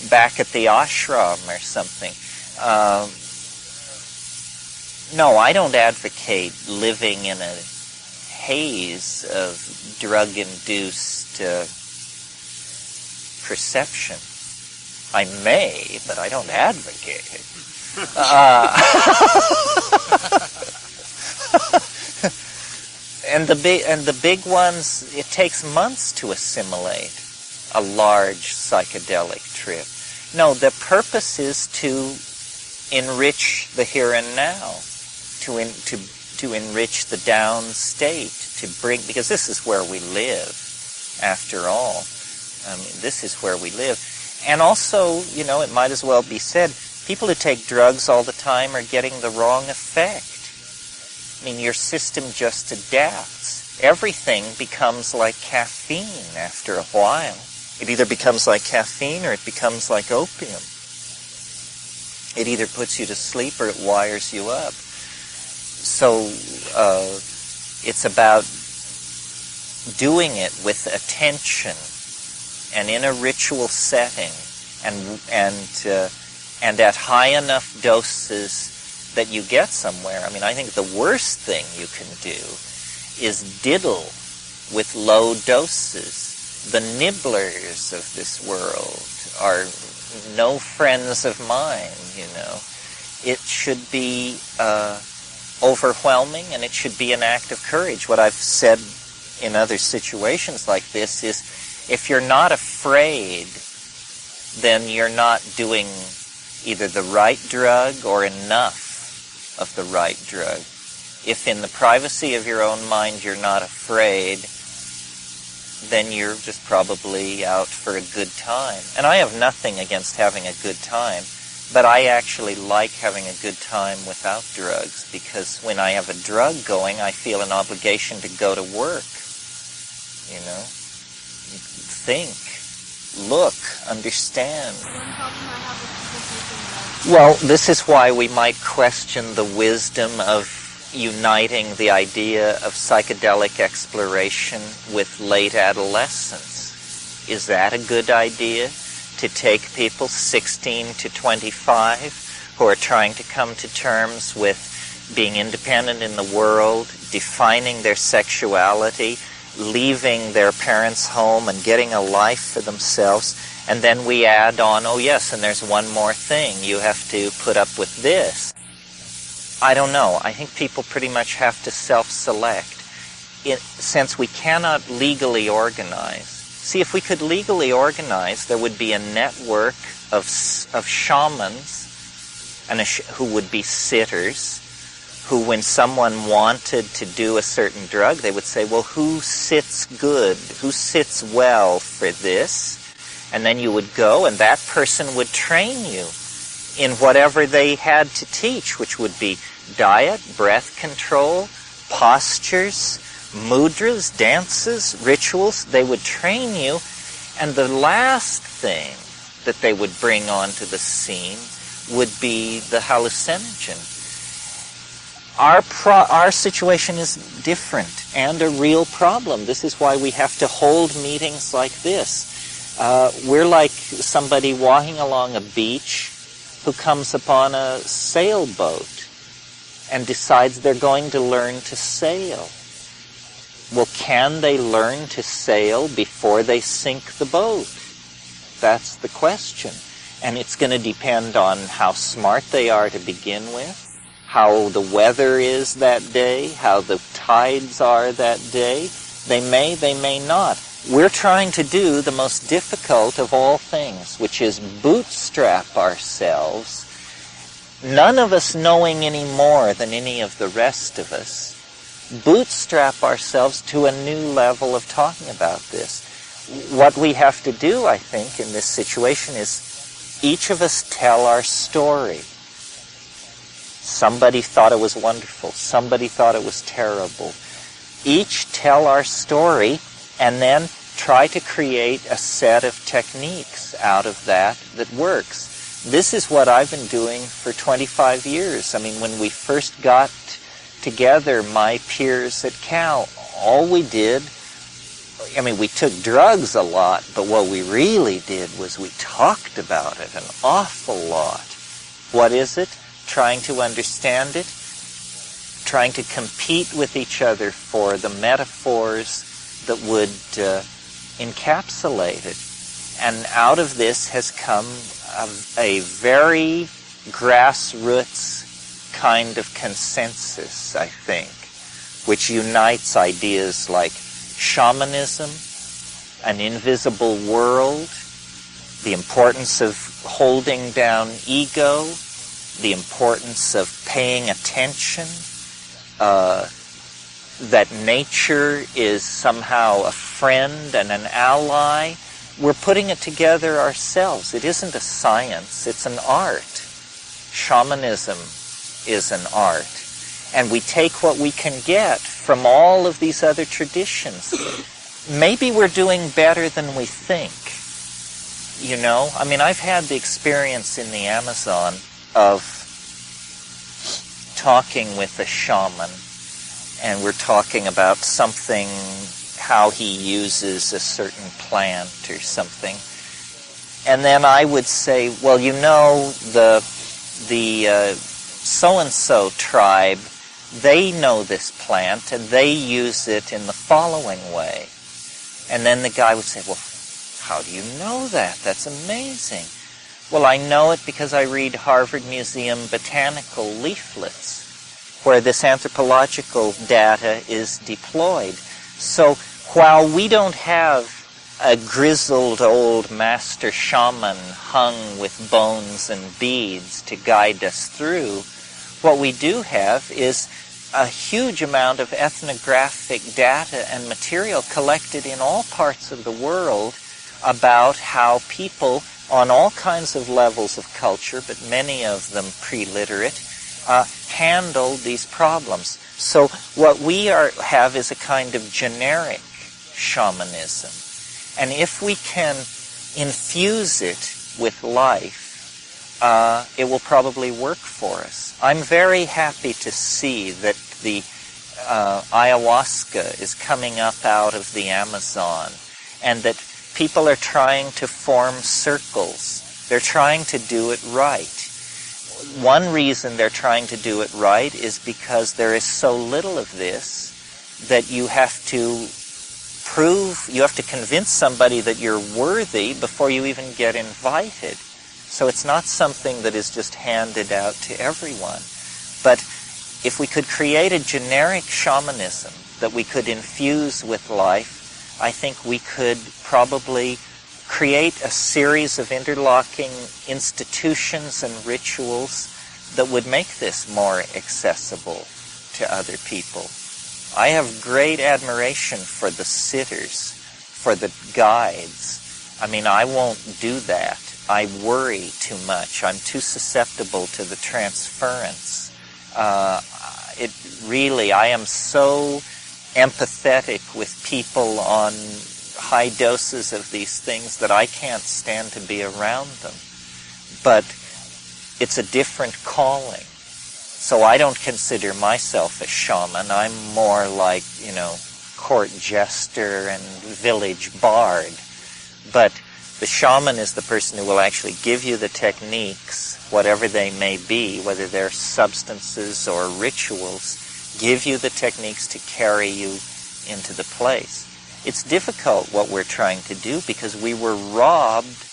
back at the ashram or something. No, I don't advocate living in a haze of drug-induced perception. I may, but I don't advocate it. And the big ones, it takes months to assimilate a large psychedelic trip. No, the purpose is to enrich the here and now, to enrich the down state, because this is where we live, after all. I mean, this is where we live. And also, it might as well be said, people who take drugs all the time are getting the wrong effect. I mean, your system just adapts. Everything becomes like caffeine after a while. It either becomes like caffeine or it becomes like opium. It either puts you to sleep or it wires you up. So it's about doing it with attention and in a ritual setting and at high enough doses that you get somewhere. I mean, I think the worst thing you can do is diddle with low doses. The nibblers of this world are no friends of mine, It should be overwhelming, and it should be an act of courage. What I've said in other situations like this is, if you're not afraid, then you're not doing either the right drug or enough of the right drug. If in the privacy of your own mind you're not afraid, then you're just probably out for a good time. And I have nothing against having a good time, but I actually like having a good time without drugs, because when I have a drug going, I feel an obligation to go to work. Think, look, understand. Well, this is why we might question the wisdom of uniting the idea of psychedelic exploration with late adolescence. Is that a good idea? To take people 16 to 25 who are trying to come to terms with being independent in the world, defining their sexuality, leaving their parents' home and getting a life for themselves, and then we add on, oh yes, and there's one more thing, you have to put up with this. I don't know. I think people pretty much have to self-select. Since we cannot legally organize. See, if we could legally organize, there would be a network of shamans who would be sitters, who when someone wanted to do a certain drug, they would say, well, who sits good? Who sits well for this? And then you would go, and that person would train you in whatever they had to teach, which would be diet, breath control, postures, mudras, dances, rituals. They would train you, and the last thing that they would bring onto the scene would be the hallucinogen. Our situation is different and a real problem. This is why we have to hold meetings like this. We're like somebody walking along a beach who comes upon a sailboat and decides they're going to learn to sail. Well, can they learn to sail before they sink the boat? That's the question. And it's going to depend on how smart they are to begin with, how the weather is that day, how the tides are that day. They may not. We're trying to do the most difficult of all things, which is bootstrap ourselves, none of us knowing any more than any of the rest of us, bootstrap ourselves to a new level of talking about this. What we have to do, I think, in this situation is each of us tell our story. Somebody thought it was wonderful. Somebody thought it was terrible. Each tell our story and then try to create a set of techniques out of that works. This is what I've been doing for 25 years. I mean, when we first got together, my peers at Cal, all we did, I mean, we took drugs a lot, but what we really did was we talked about it an awful lot. What is it? Trying to understand it, trying to compete with each other for the metaphors that would encapsulate it. And out of this has come a very grassroots kind of consensus, I think, which unites ideas like shamanism, an invisible world, the importance of holding down ego, the importance of paying attention, that nature is somehow a friend and an ally. We're putting it together ourselves. It isn't a science, it's an art. Shamanism is an art. And we take what we can get from all of these other traditions. Maybe we're doing better than we think. You know? I mean, I've had the experience in the Amazon of talking with a shaman, and we're talking about something, how he uses a certain plant or something. And then I would say, well, you know, the so-and-so tribe, they know this plant, and they use it in the following way. And then the guy would say, well, how do you know that? That's amazing. Well, I know it because I read Harvard Museum botanical leaflets, where this anthropological data is deployed. So while we don't have a grizzled old master shaman hung with bones and beads to guide us through, what we do have is a huge amount of ethnographic data and material collected in all parts of the world about how people on all kinds of levels of culture, but many of them pre-literate, handle these problems. So what we have is a kind of generic shamanism. And if we can infuse it with life, it will probably work for us. I'm very happy to see that the ayahuasca is coming up out of the Amazon, and that people are trying to form circles. They're trying to do it right. One reason they're trying to do it right is because there is so little of this that you have to convince somebody that you're worthy before you even get invited. So it's not something that is just handed out to everyone. But if we could create a generic shamanism that we could infuse with life, I think we could probably create a series of interlocking institutions and rituals that would make this more accessible to other people. I have great admiration for the sitters, for the guides. I mean, I won't do that. I worry too much. I'm too susceptible to the transference. I am so empathetic with people on high doses of these things that I can't stand to be around them. But it's a different calling. So I don't consider myself a shaman. I'm more like, court jester and village bard. But the shaman is the person who will actually give you the techniques, whatever they may be, whether they're substances or rituals, give you the techniques to carry you into the place. It's difficult what we're trying to do because we were robbed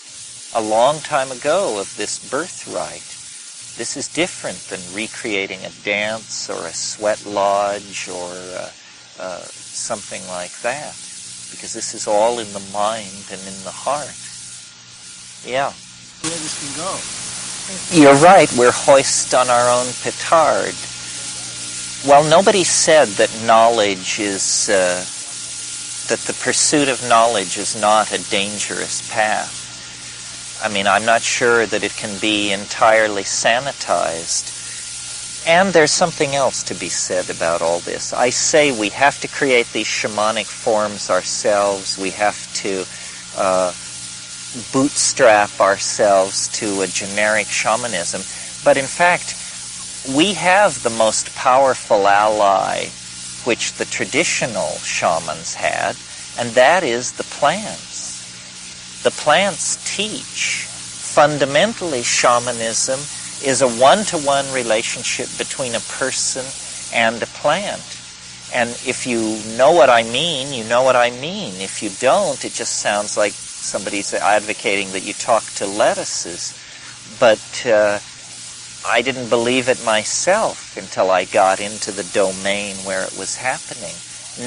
a long time ago of this birthright. This is different than recreating a dance or a sweat lodge or something like that, because this is all in the mind and in the heart. Yeah. Where this can go. You're right, we're hoist on our own petard. Well, nobody said that knowledge is, that the pursuit of knowledge is not a dangerous path. I mean, I'm not sure that it can be entirely sanitized. And there's something else to be said about all this. I say we have to create these shamanic forms ourselves. We have to bootstrap ourselves to a generic shamanism. But in fact, we have the most powerful ally which the traditional shamans had, and that is the plants. The plants teach. Fundamentally, shamanism is a one-to-one relationship between a person and a plant. And if you know what I mean, you know what I mean. If you don't, it just sounds like somebody's advocating that you talk to lettuces. But I didn't believe it myself until I got into the domain where it was happening.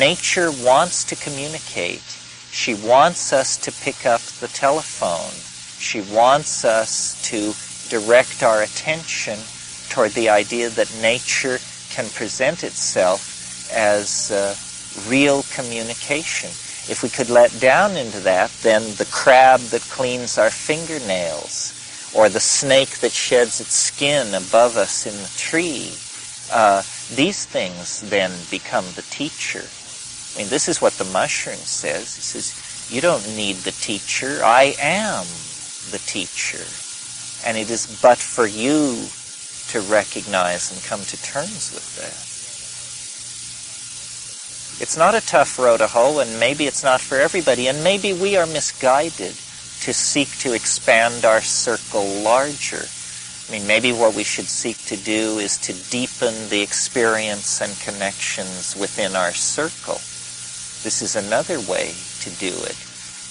Nature wants to communicate. She wants us to pick up the telephone. She wants us to direct our attention toward the idea that nature can present itself as real communication. If we could let down into that, then the crab that cleans our fingernails, or the snake that sheds its skin above us in the tree, these things then become the teacher. I mean, this is what the mushroom says. He says, you don't need the teacher. I am the teacher. And it is but for you to recognize and come to terms with that. It's not a tough row to hoe, and maybe it's not for everybody, and maybe we are misguided to seek to expand our circle larger. I mean, maybe what we should seek to do is to deepen the experience and connections within our circle. This is another way to do it.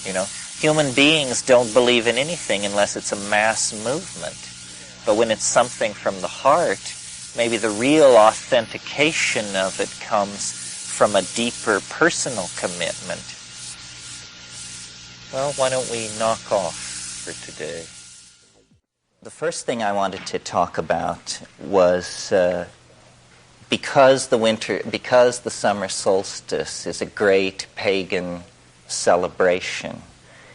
You know, human beings don't believe in anything unless it's a mass movement. But when it's something from the heart, maybe the real authentication of it comes from a deeper personal commitment. Well, why don't we knock off for today? The first thing I wanted to talk about was because the summer solstice is a great pagan celebration,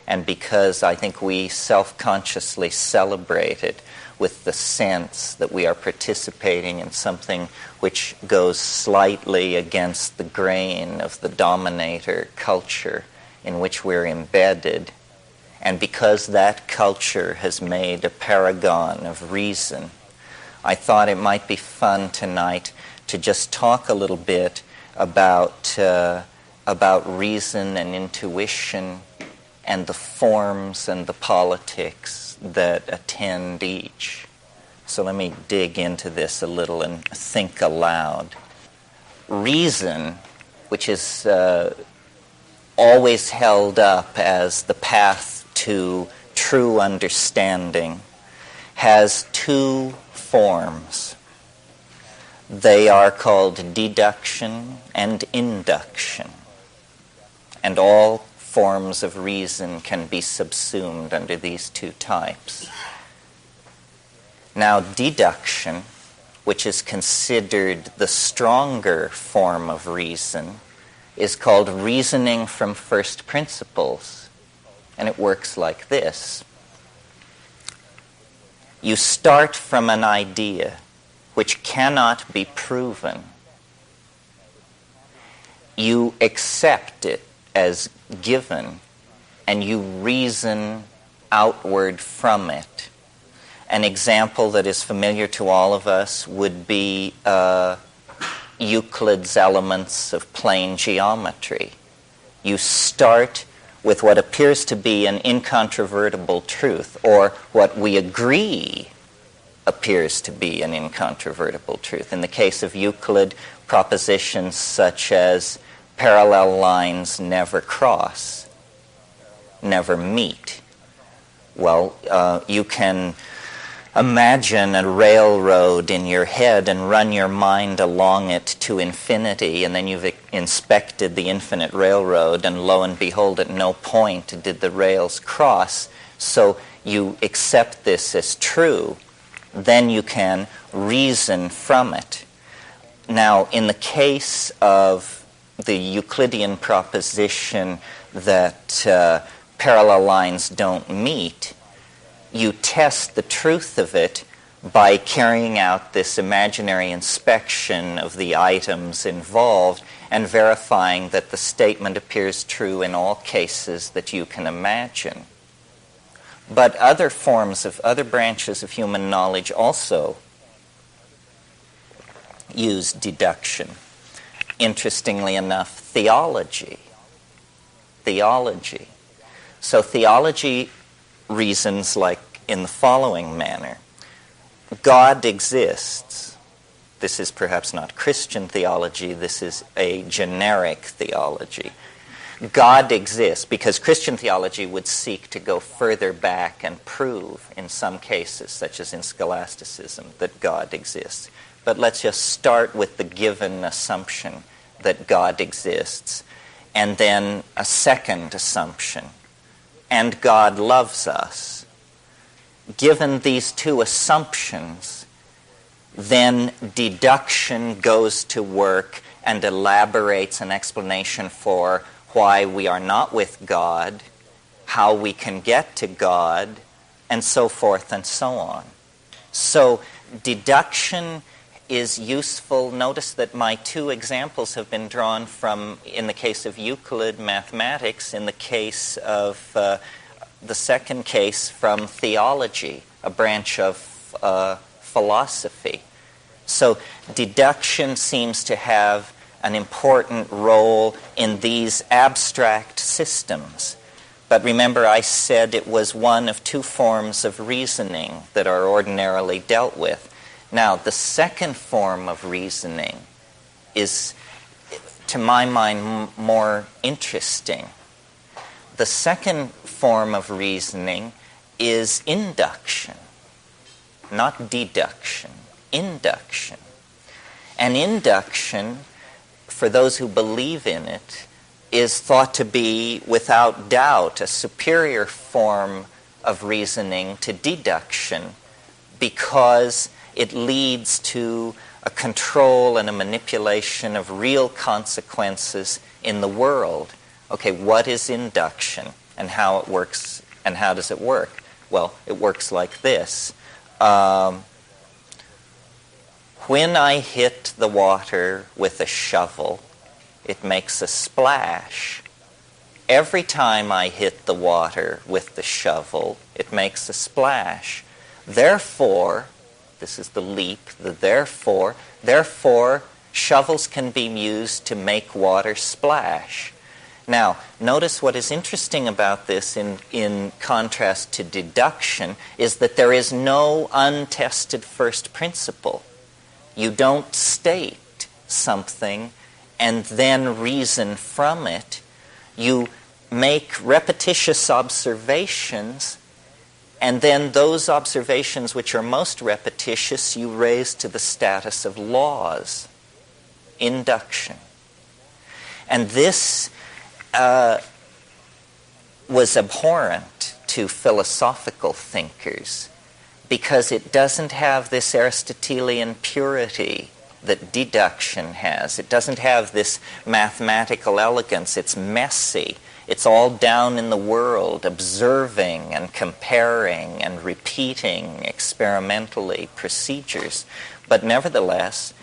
and because I think we self-consciously celebrate it with the sense that we are participating in something which goes slightly against the grain of the dominator culture in which we're embedded, and because that culture has made a paragon of reason, I thought it might be fun tonight to just talk a little bit about reason and intuition and the forms and the politics that attend each. So let me dig into this a little and think aloud. Reason, which is always held up as the path to true understanding, has two forms. They are called deduction and induction, and all forms of reason can be subsumed under these two types. Now, deduction, which is considered the stronger form of reason, is called reasoning from first principles, and it works like this. You start from an idea which cannot be proven. You accept it as given, and you reason outward from it. An example that is familiar to all of us would be Euclid's elements of plane geometry. You start with what appears to be an incontrovertible truth, or what we agree appears to be an incontrovertible truth. In the case of Euclid, propositions such as parallel lines never cross, never meet. Well, you can imagine a railroad in your head and run your mind along it to infinity, and then you've inspected the infinite railroad, and lo and behold, at no point did the rails cross. So you accept this as true. Then you can reason from it. Now, in the case of the Euclidean proposition that parallel lines don't meet, you test the truth of it by carrying out this imaginary inspection of the items involved and verifying that the statement appears true in all cases that you can imagine. But other branches of human knowledge also use deduction. Interestingly enough, theology. So theology reasons like in the following manner. God exists. This is perhaps not Christian theology, this is a generic theology. God exists, because Christian theology would seek to go further back and prove, in some cases, such as in scholasticism, that God exists. But let's just start with the given assumption that God exists, and then a second assumption, and God loves us. Given these two assumptions, then deduction goes to work and elaborates an explanation for why we are not with God, how we can get to God, and so forth and so on. So deduction is useful. Notice that my two examples have been drawn from, in the case of Euclid, mathematics, in the case of the second case from theology, a branch of philosophy. So deduction seems to have an important role in these abstract systems. But remember, I said it was one of two forms of reasoning that are ordinarily dealt with. Now, the second form of reasoning is, to my mind, more interesting. The second form of reasoning is induction, not deduction, induction. And induction, for those who believe in it, is thought to be, without doubt, a superior form of reasoning to deduction, because it leads to a control and a manipulation of real consequences in the world. Okay, what is induction and how it works, and how does it work? Well, it works like this. When I hit the water with a shovel, it makes a splash. Every time I hit the water with the shovel, it makes a splash. Therefore, this is the leap, the therefore, shovels can be used to make water splash. Now, notice what is interesting about this in contrast to deduction is that there is no untested first principle. You don't state something and then reason from it. You make repetitious observations, and then those observations which are most repetitious you raise to the status of laws. Induction. And this was abhorrent to philosophical thinkers because it doesn't have this Aristotelian purity that deduction has. It doesn't have this mathematical elegance. It's messy. It's all down in the world, observing and comparing and repeating experimentally procedures. But nevertheless,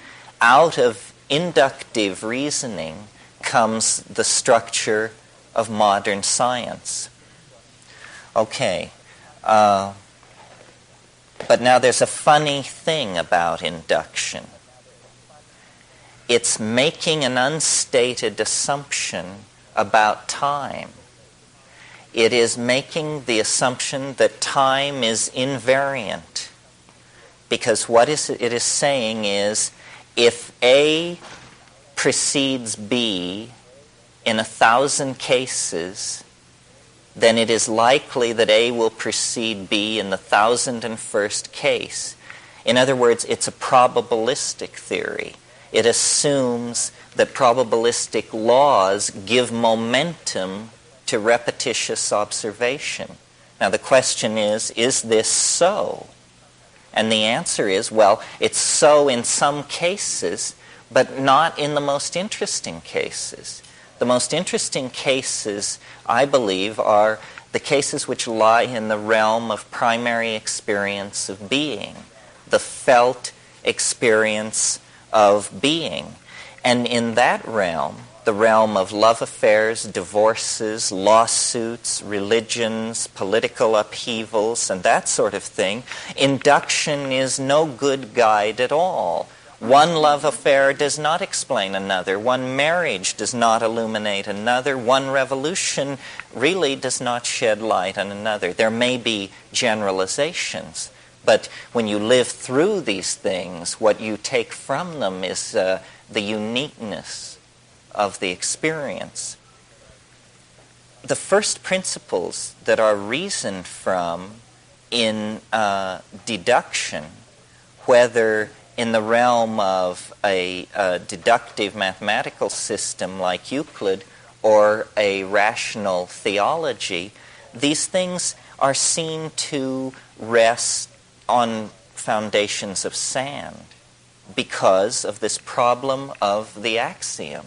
out of inductive reasoning comes the structure of modern science. Okay. But now there's a funny thing about induction. It's making an unstated assumption about time. It is making the assumption that time is invariant. Because what it is saying is, if A precedes B in 1,000 cases, then it is likely that A will precede B in the 1,001st case. In other words, it's a probabilistic theory. It assumes that probabilistic laws give momentum to repetitious observation. Now the question is this so? And the answer is, well, it's so in some cases, but not in the most interesting cases. The most interesting cases, I believe, are the cases which lie in the realm of primary experience of being. the felt experience of being. And in that realm, the realm of love affairs, divorces, lawsuits, religions, political upheavals, and that sort of thing, induction is no good guide at all. One love affair does not explain another. One marriage does not illuminate another. One revolution really does not shed light on another. There may be generalizations, but when you live through these things, what you take from them is the uniqueness of the experience. The first principles that are reasoned from in deduction, whether in the realm of a deductive mathematical system like Euclid or a rational theology, these things are seen to rest on foundations of sand because of this problem of the axiom.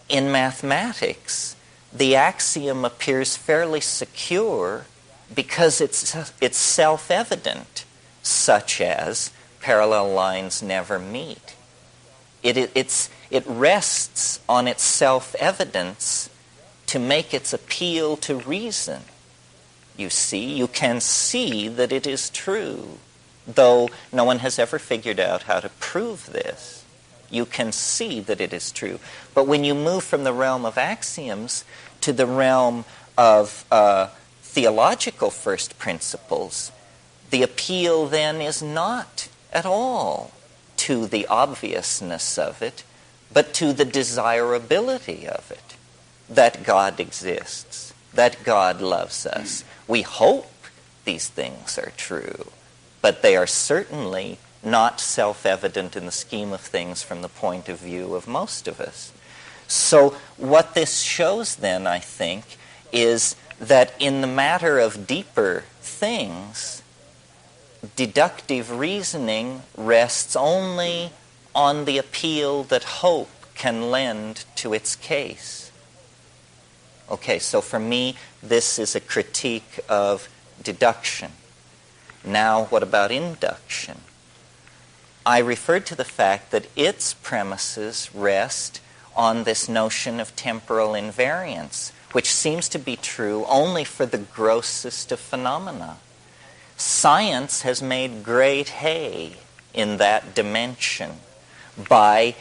In mathematics, the axiom appears fairly secure because it's self-evident, such as parallel lines never meet. It rests on its self-evidence to make its appeal to reason. You see, you can see that it is true, though no one has ever figured out how to prove this. You can see that it is true. But when you move from the realm of axioms to the realm of theological first principles, the appeal then is not at all to the obviousness of it, but to the desirability of it, that God exists, that God loves us. We hope these things are true, but they are certainly not self-evident in the scheme of things from the point of view of most of us. So what this shows then, I think, is that in the matter of deeper things, deductive reasoning rests only on the appeal that hope can lend to its case. Okay, so for me, this is a critique of deduction. Now, what about induction? I referred to the fact that its premises rest on this notion of temporal invariance, which seems to be true only for the grossest of phenomena. Science has made great hay in that dimension by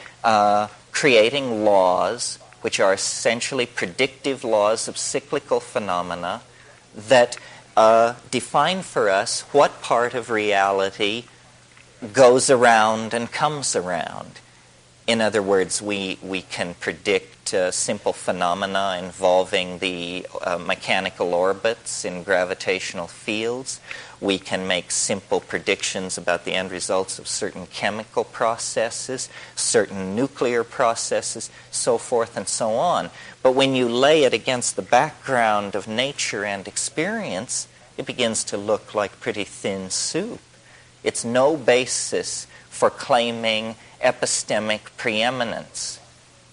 creating laws which are essentially predictive laws of cyclical phenomena that define for us what part of reality goes around and comes around. In other words, we can predict simple phenomena involving the mechanical orbits in gravitational fields. We can make simple predictions about the end results of certain chemical processes, certain nuclear processes, so forth and so on. But when you lay it against the background of nature and experience, it begins to look like pretty thin soup. It's no basis for claiming epistemic preeminence.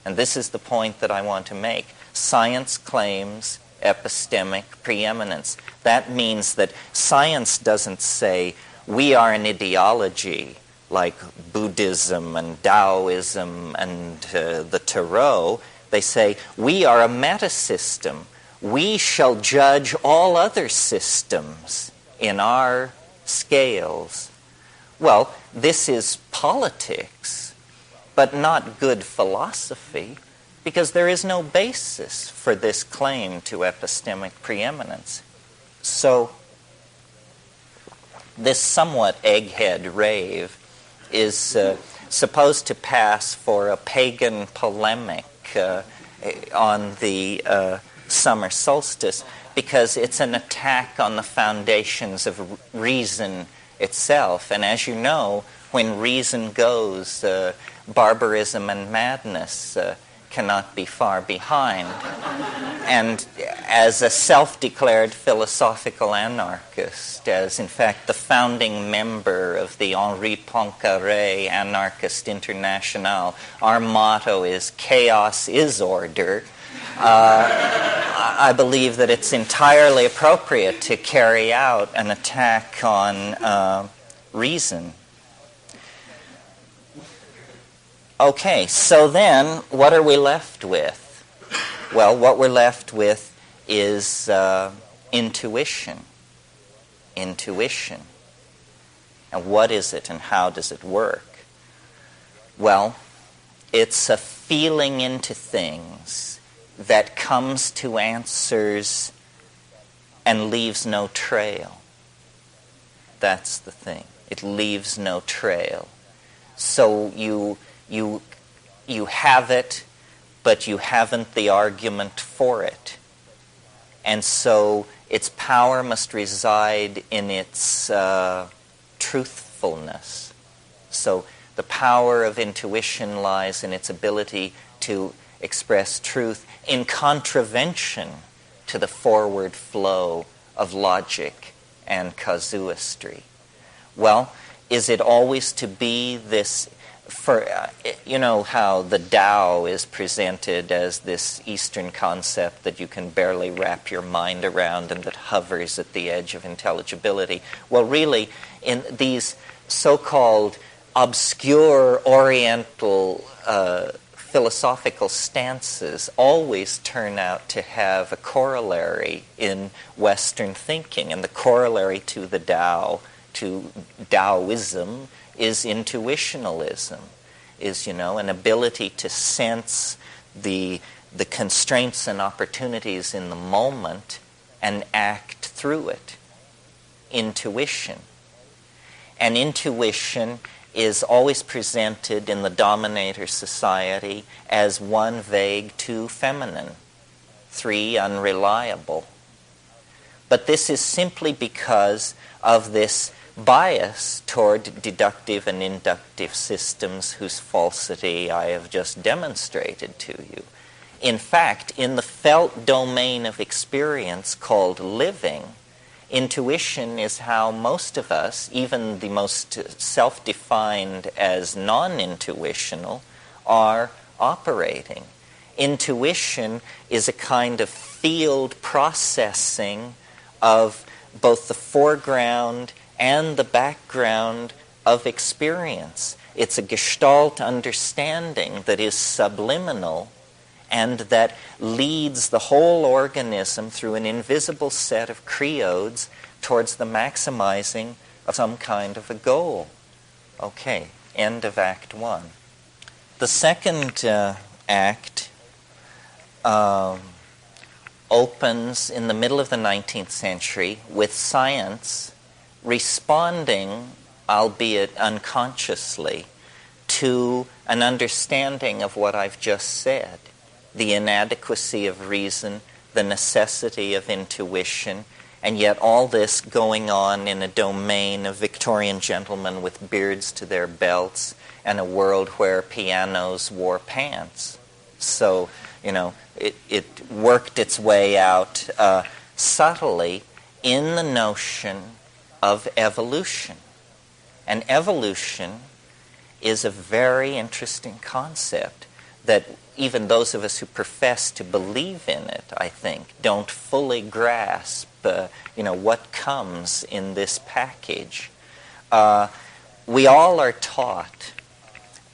And this is the point that I want to make. Science claims epistemic preeminence. That means that science doesn't say, we are an ideology like Buddhism and Taoism and the Tarot. They say, we are a metasystem. We shall judge all other systems in our scales. Well, this is politics, but not good philosophy, because there is no basis for this claim to epistemic preeminence. So, this somewhat egghead rave is supposed to pass for a pagan polemic on the summer solstice, because it's an attack on the foundations of reason itself. And as you know, when reason goes, barbarism and madness cannot be far behind. And as a self-declared philosophical anarchist, as in fact the founding member of the Henri Poincaré Anarchist International, our motto is chaos is order. I believe that it's entirely appropriate to carry out an attack on reason. Okay, so then what are we left with? Well, what we're left with is intuition. Intuition. And what is it and how does it work? Well, it's a feeling into things that comes to answers and leaves no trail. That's the thing. It leaves no trail. So you have it, but you haven't the argument for it. And so its power must reside in its truthfulness. So the power of intuition lies in its ability to express truth in contravention to the forward flow of logic and casuistry. Well, is it always to be this? You know how the Tao is presented as this Eastern concept that you can barely wrap your mind around and that hovers at the edge of intelligibility. Well, really, in these so-called obscure Oriental philosophical stances always turn out to have a corollary in Western thinking. And the corollary to the Tao, to Taoism, is intuitionalism, is, an ability to sense the constraints and opportunities in the moment and act through it. Intuition. And intuition is always presented in the dominator society as 1, vague, 2, feminine, 3, unreliable. But this is simply because of this bias toward deductive and inductive systems whose falsity I have just demonstrated to you. In fact, in the felt domain of experience called living, intuition is how most of us, even the most self-defined as non-intuitional, are operating. Intuition is a kind of field processing of both the foreground and the background of experience. It's a gestalt understanding that is subliminal and that leads the whole organism through an invisible set of creodes towards the maximizing of some kind of a goal. Okay, end of Act 1. The second act opens in the middle of the 19th century with science responding, albeit unconsciously, to an understanding of what I've just said. The inadequacy of reason, the necessity of intuition, and yet all this going on in a domain of Victorian gentlemen with beards to their belts and a world where pianos wore pants. So, it worked its way out subtly in the notion of evolution. And evolution is a very interesting concept that even those of us who profess to believe in it, I think, don't fully grasp, what comes in this package. We all are taught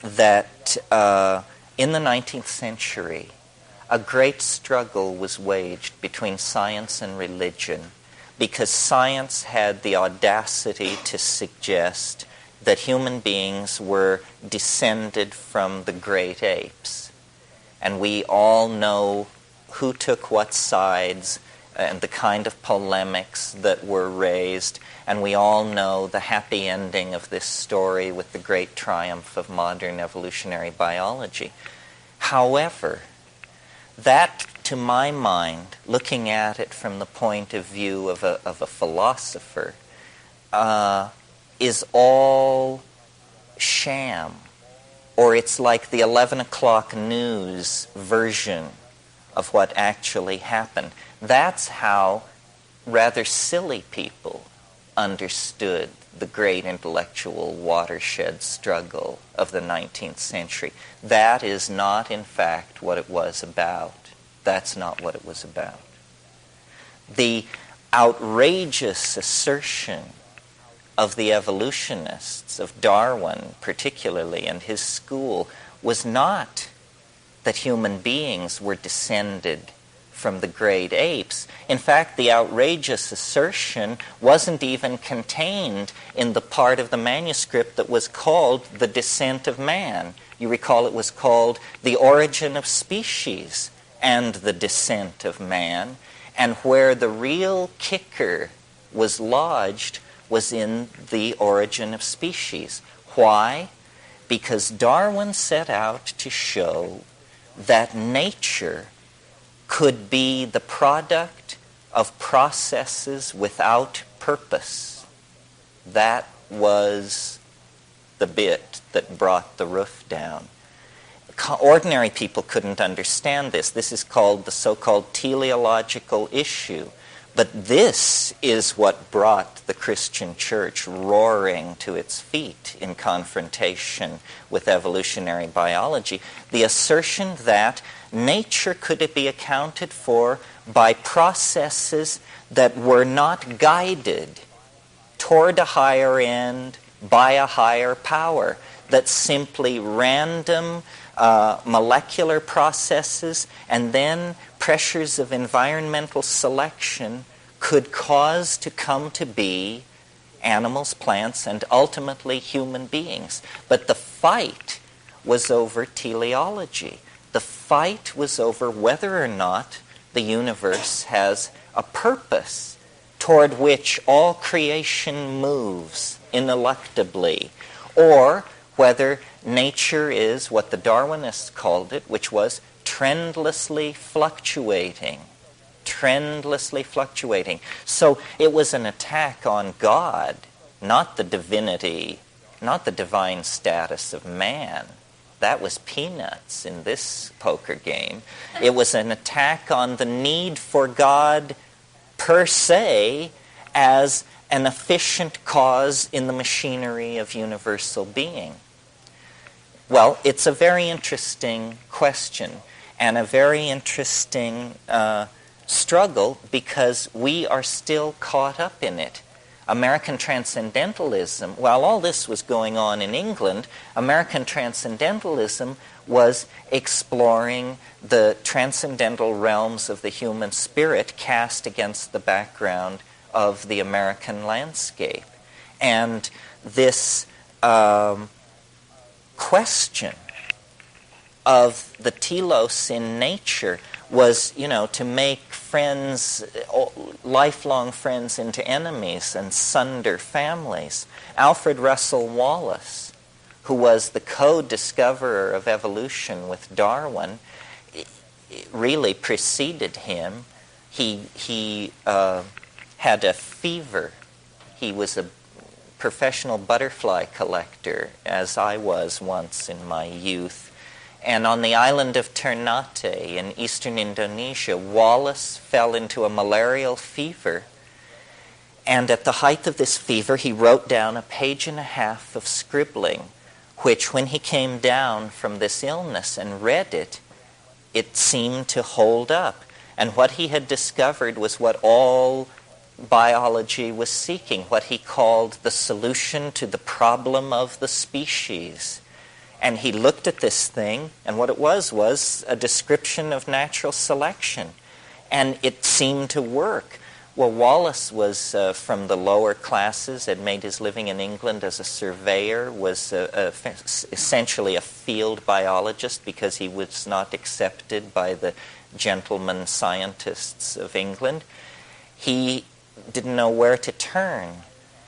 that in the 19th century, a great struggle was waged between science and religion because science had the audacity to suggest that human beings were descended from the great apes. And we all know who took what sides and the kind of polemics that were raised, and we all know the happy ending of this story with the great triumph of modern evolutionary biology. However, that, to my mind, looking at it from the point of view of a philosopher, is all sham. Or it's like the 11 o'clock news version of what actually happened. That's how rather silly people understood the great intellectual watershed struggle of the 19th century. That is not, in fact, what it was about. That's not what it was about. The outrageous assertion of the evolutionists, of Darwin particularly, and his school, was not that human beings were descended from the great apes. In fact, the outrageous assertion wasn't even contained in the part of the manuscript that was called The Descent of Man. You recall it was called The Origin of Species and the Descent of Man, and where the real kicker was lodged was in The Origin of Species. Why? Because Darwin set out to show that nature could be the product of processes without purpose. That was the bit that brought the roof down. Ordinary people couldn't understand this. This is called the so-called teleological issue. But this is what brought the Christian church roaring to its feet in confrontation with evolutionary biology. The assertion that nature could be accounted for by processes that were not guided toward a higher end by a higher power, that simply random molecular processes and then pressures of environmental selection could cause to come to be animals, plants, and ultimately human beings. But the fight was over teleology. The fight was over whether or not the universe has a purpose toward which all creation moves ineluctably, or whether nature is what the Darwinists called it, which was trendlessly fluctuating. Trendlessly fluctuating. So it was an attack on God, not the divinity, not the divine status of man. That was peanuts in this poker game. It was an attack on the need for God per se as an efficient cause in the machinery of universal being. Well, it's a very interesting question and a very interesting struggle because we are still caught up in it. American transcendentalism, while all this was going on in England, American transcendentalism was exploring the transcendental realms of the human spirit cast against the background of the American landscape. And this question of the telos in nature was, to make friends, lifelong friends, into enemies and sunder families. Alfred Russel Wallace, who was the co-discoverer of evolution with Darwin, really preceded him. He had a fever. He was a professional butterfly collector, as I was once in my youth. And on the island of Ternate in eastern Indonesia, Wallace fell into a malarial fever. And at the height of this fever, he wrote down 1.5 pages of scribbling, which when he came down from this illness and read it, it seemed to hold up. And what he had discovered was what all biology was seeking, what he called the solution to the problem of the species. And he looked at this thing, and what it was a description of natural selection. And it seemed to work. Well, Wallace was from the lower classes, had made his living in England as a surveyor, was essentially a field biologist because he was not accepted by the gentleman scientists of England. He didn't know where to turn,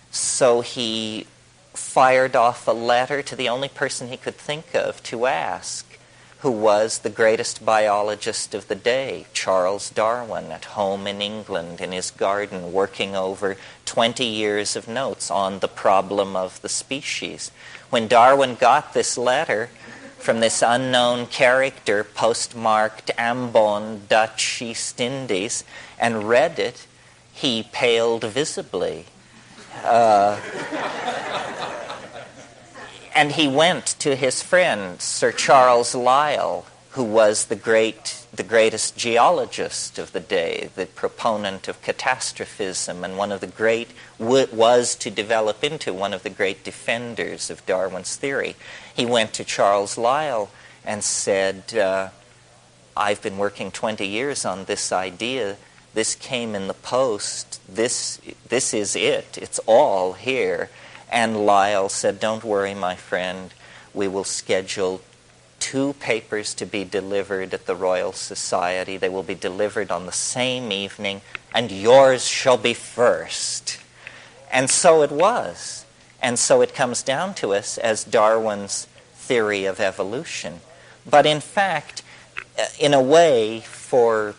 so he fired off a letter to the only person he could think of to ask, who was the greatest biologist of the day, Charles Darwin, at home in England in his garden, working over 20 years of notes on the problem of the species. When Darwin got this letter from this unknown character, postmarked Ambon, Dutch East Indies, and read it, he paled visibly. And he went to his friend, Sir Charles Lyell, who was the greatest geologist of the day, the proponent of catastrophism, and was to develop into one of the great defenders of Darwin's theory. He went to Charles Lyell and said, I've been working 20 years on this idea. This came in the post. This is it. It's all here. And Lyell said, don't worry, my friend. We will schedule 2 papers to be delivered at the Royal Society. They will be delivered on the same evening, and yours shall be first. And so it was. And so it comes down to us as Darwin's theory of evolution. But in fact, in a way, for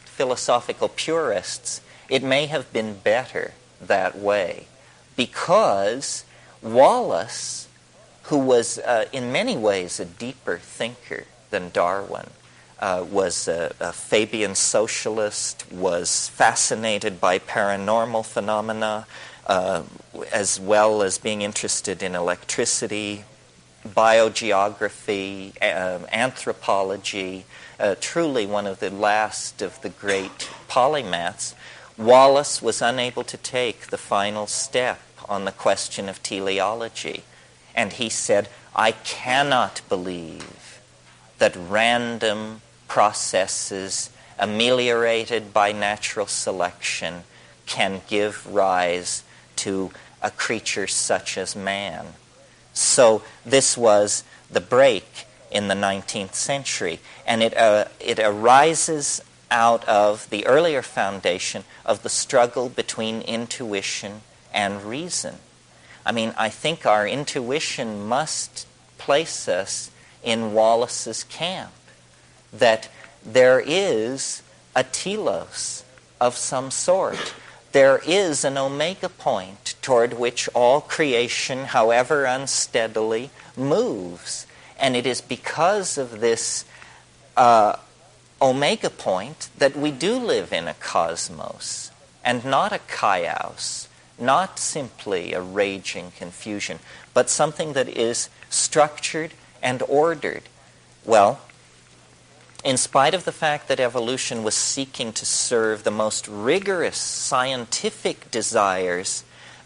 philosophical purists, it may have been better that way, because Wallace, who was in many ways a deeper thinker than Darwin, was a Fabian socialist, was fascinated by paranormal phenomena, as well as being interested in electricity, biogeography, anthropology, truly one of the last of the great polymaths. Wallace was unable to take the final step on the question of teleology. And he said, I cannot believe that random processes ameliorated by natural selection can give rise to a creature such as man. So this was the break in the 19th century, and it arises out of the earlier foundation of the struggle between intuition and reason. I mean, I think our intuition must place us in Wallace's camp, that there is a telos of some sort. There is an omega point toward which all creation, however unsteadily, moves. And it is because of this omega point that we do live in a cosmos and not a chaos, not simply a raging confusion, but something that is structured and ordered. Well, in spite of the fact that evolution was seeking to serve the most rigorous scientific desires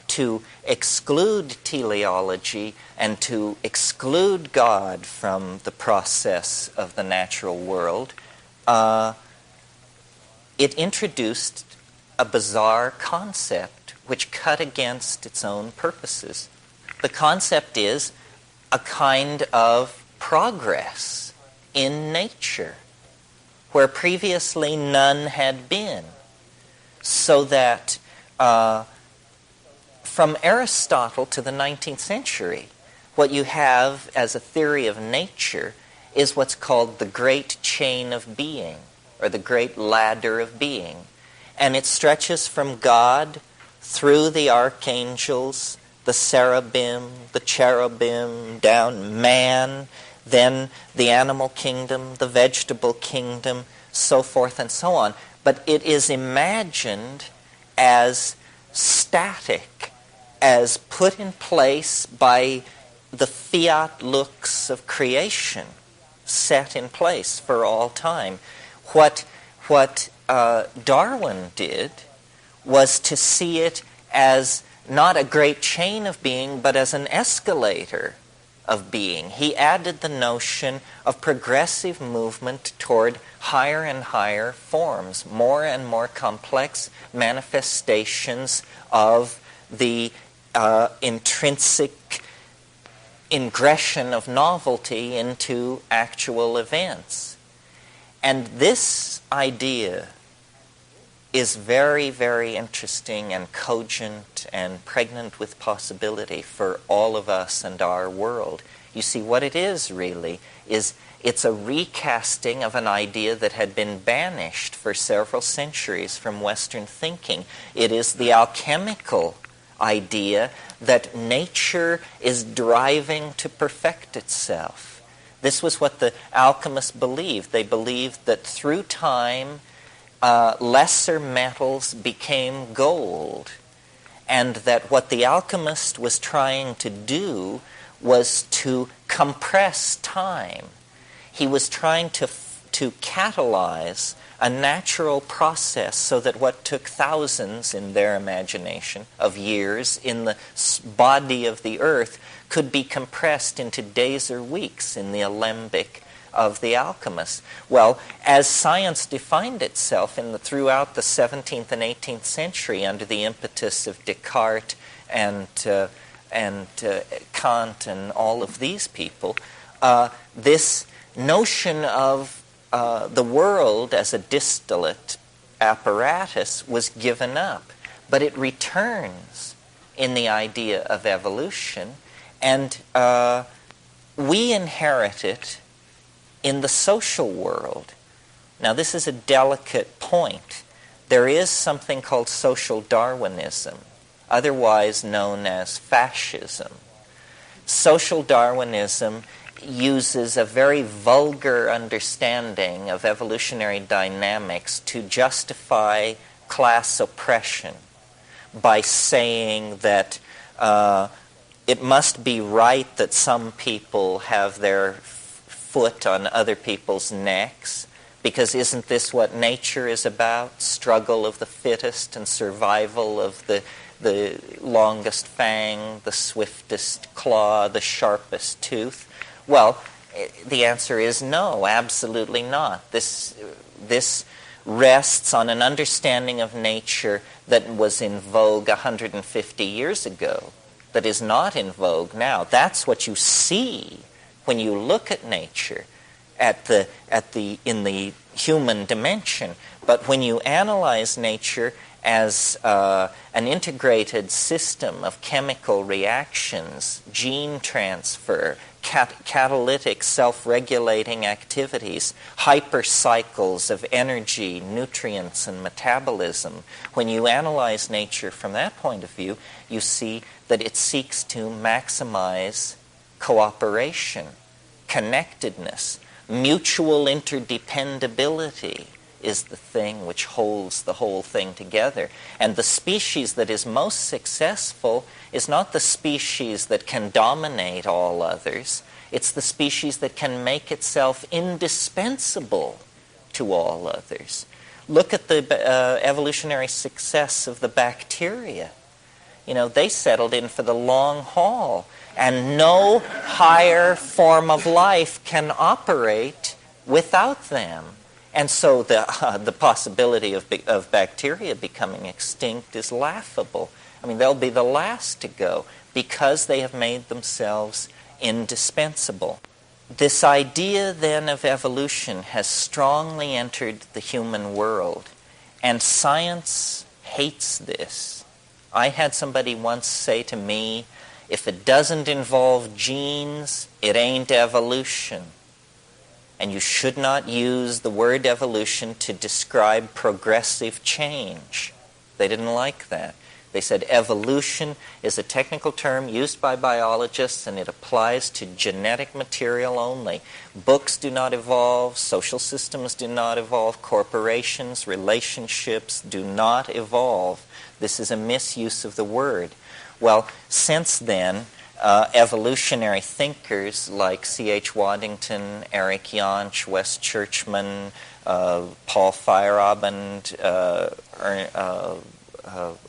to exclude teleology and to exclude God from the process of the natural world, it introduced a bizarre concept which cut against its own purposes. The concept is a kind of progress in nature where previously none had been, so that from Aristotle to the 19th century, what you have as a theory of nature is what's called the great chain of being, or the great ladder of being. And it stretches from God through the archangels, the cherubim, down man, then the animal kingdom, the vegetable kingdom, so forth and so on. But it is imagined as static, as put in place by the fiat lux of creation, set in place for all time. What Darwin did was to see it as not a great chain of being, but as an escalator of being. He added the notion of progressive movement toward higher and higher forms, more and more complex manifestations of the intrinsic ingression of novelty into actual events. And this idea is very, very interesting and cogent and pregnant with possibility for all of us and our world. You see, what it is really is it's a recasting of an idea that had been banished for several centuries from Western thinking. It is the alchemical idea that nature is driving to perfect itself. This was what the alchemists believed. They believed that through time, lesser metals became gold, and that what the alchemist was trying to do was to compress time. he was trying to catalyze a natural process so that what took thousands, in their imagination, of years in the body of the earth could be compressed into days or weeks in the alembic of the alchemists. Well, as science defined itself throughout the 17th and 18th century under the impetus of Descartes and Kant and all of these people, this notion of the world as a distillate apparatus was given up. But it returns in the idea of evolution, and we inherit it in the social world. Now, this is a delicate point. There is something called social Darwinism, otherwise known as fascism. Social Darwinism uses a very vulgar understanding of evolutionary dynamics to justify class oppression by saying that it must be right that some people have their foot on other people's necks, because isn't this what nature is about? Struggle of the fittest and survival of the longest fang, the swiftest claw, the sharpest tooth. Well, the answer is no, absolutely not. This rests on an understanding of nature that was in vogue 150 years ago, that is not in vogue now. That's what you see when you look at nature in the human dimension. But when you analyze nature as an integrated system of chemical reactions, gene transfer, catalytic self-regulating activities, hypercycles of energy, nutrients, and metabolism. When you analyze nature from that point of view, you see that it seeks to maximize cooperation, connectedness, mutual interdependability is the thing which holds the whole thing together. And the species that is most successful is not the species that can dominate all others. It's the species that can make itself indispensable to all others. Look at the evolutionary success of the bacteria. You know, they settled in for the long haul, and no higher form of life can operate without them. And so the possibility of bacteria becoming extinct is laughable. I mean, they'll be the last to go because they have made themselves indispensable. This idea then of evolution has strongly entered the human world, and science hates this. I had somebody once say to me, if it doesn't involve genes, it ain't evolution. And you should not use the word evolution to describe progressive change. They didn't like that. They said evolution is a technical term used by biologists, and it applies to genetic material only. Books do not evolve, social systems do not evolve, corporations, relationships do not evolve. This is a misuse of the word. Well, since then, evolutionary thinkers like C.H. Waddington, Eric Jantsch, Wes Churchman, Paul Feyerabend,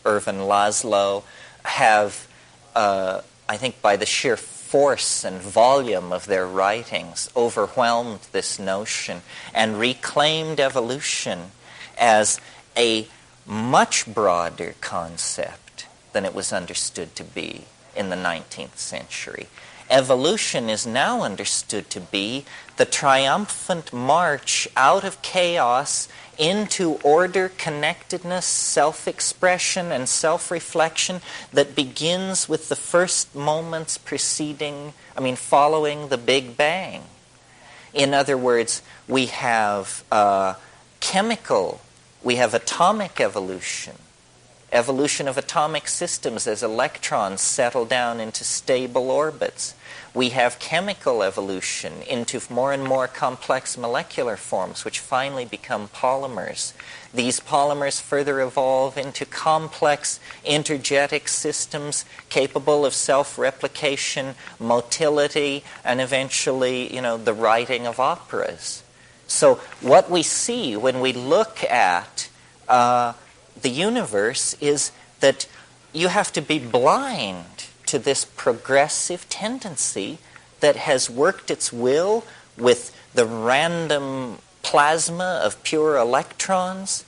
Irvin Laszlo have, I think by the sheer force and volume of their writings, overwhelmed this notion and reclaimed evolution as a much broader concept than it was understood to be in the 19th century. Evolution is now understood to be the triumphant march out of chaos into order, connectedness, self-expression, and self-reflection that begins with the first moments following the Big Bang. In other words, we have we have atomic evolution, evolution of atomic systems as electrons settle down into stable orbits. We have chemical evolution into more and more complex molecular forms, which finally become polymers. These polymers further evolve into complex energetic systems capable of self-replication, motility, and eventually, the writing of operas. So what we see when we look at the universe is that you have to be blind to this progressive tendency that has worked its will with the random plasma of pure electrons,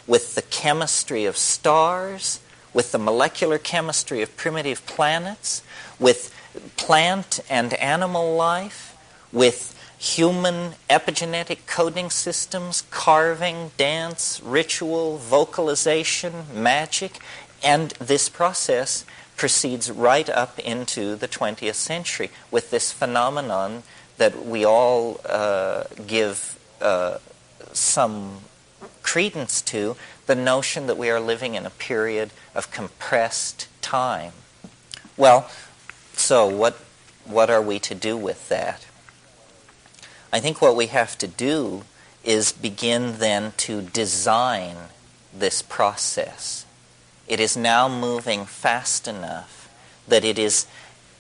with the chemistry of stars, with the molecular chemistry of primitive planets, with plant and animal life, with human epigenetic coding systems, carving, dance, ritual, vocalization, magic, and this process proceeds right up into the 20th century with this phenomenon that we all give some credence to, the notion that we are living in a period of compressed time. Well, so what are we to do with that? I think what we have to do is begin then to design this process. It is now moving fast enough that it is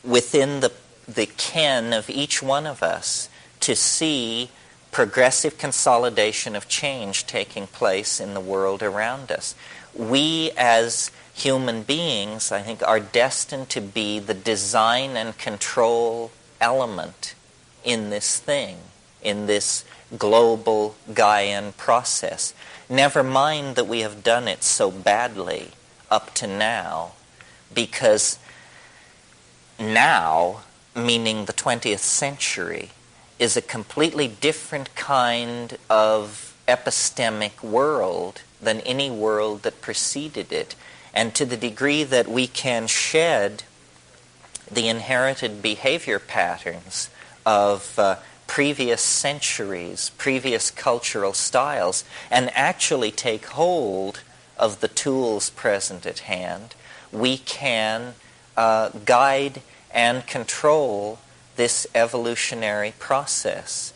within the ken of each one of us to see progressive consolidation of change taking place in the world around us. We as human beings, I think, are destined to be the design and control element in this thing, in this global Gaian process. Never mind that we have done it so badly up to now, because now, meaning the 20th century, is a completely different kind of epistemic world than any world that preceded it. And to the degree that we can shed the inherited behavior patterns of previous centuries, previous cultural styles, and actually take hold of the tools present at hand, we can guide and control this evolutionary process.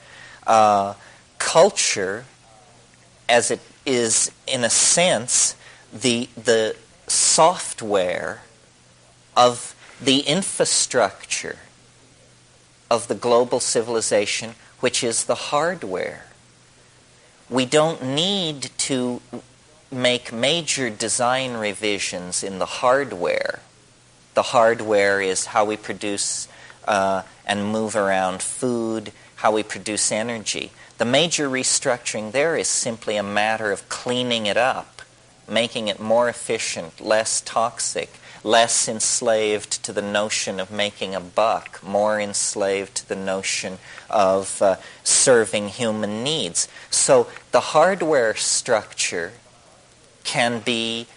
Culture, as it is in a sense the software of the infrastructure of the global civilization, which is the hardware. We don't need to make major design revisions in the hardware. The hardware is how we produce and move around food, how we produce energy. The major restructuring there is simply a matter of cleaning it up, making it more efficient, less toxic, less enslaved to the notion of making a buck, more enslaved to the notion of serving human needs. So the hardware structure can be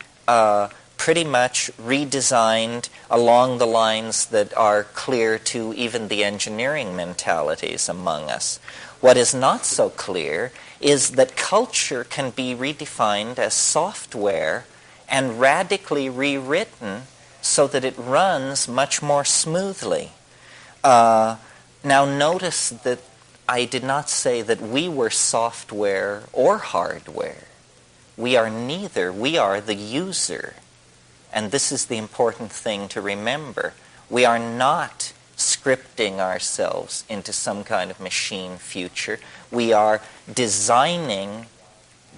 pretty much redesigned along the lines that are clear to even the engineering mentalities among us. What is not so clear is that culture can be redefined as software and radically rewritten so that it runs much more smoothly. Now notice that I did not say that we were software or hardware. We are neither. We are the user. And this is the important thing to remember. We are not scripting ourselves into some kind of machine future. We are designing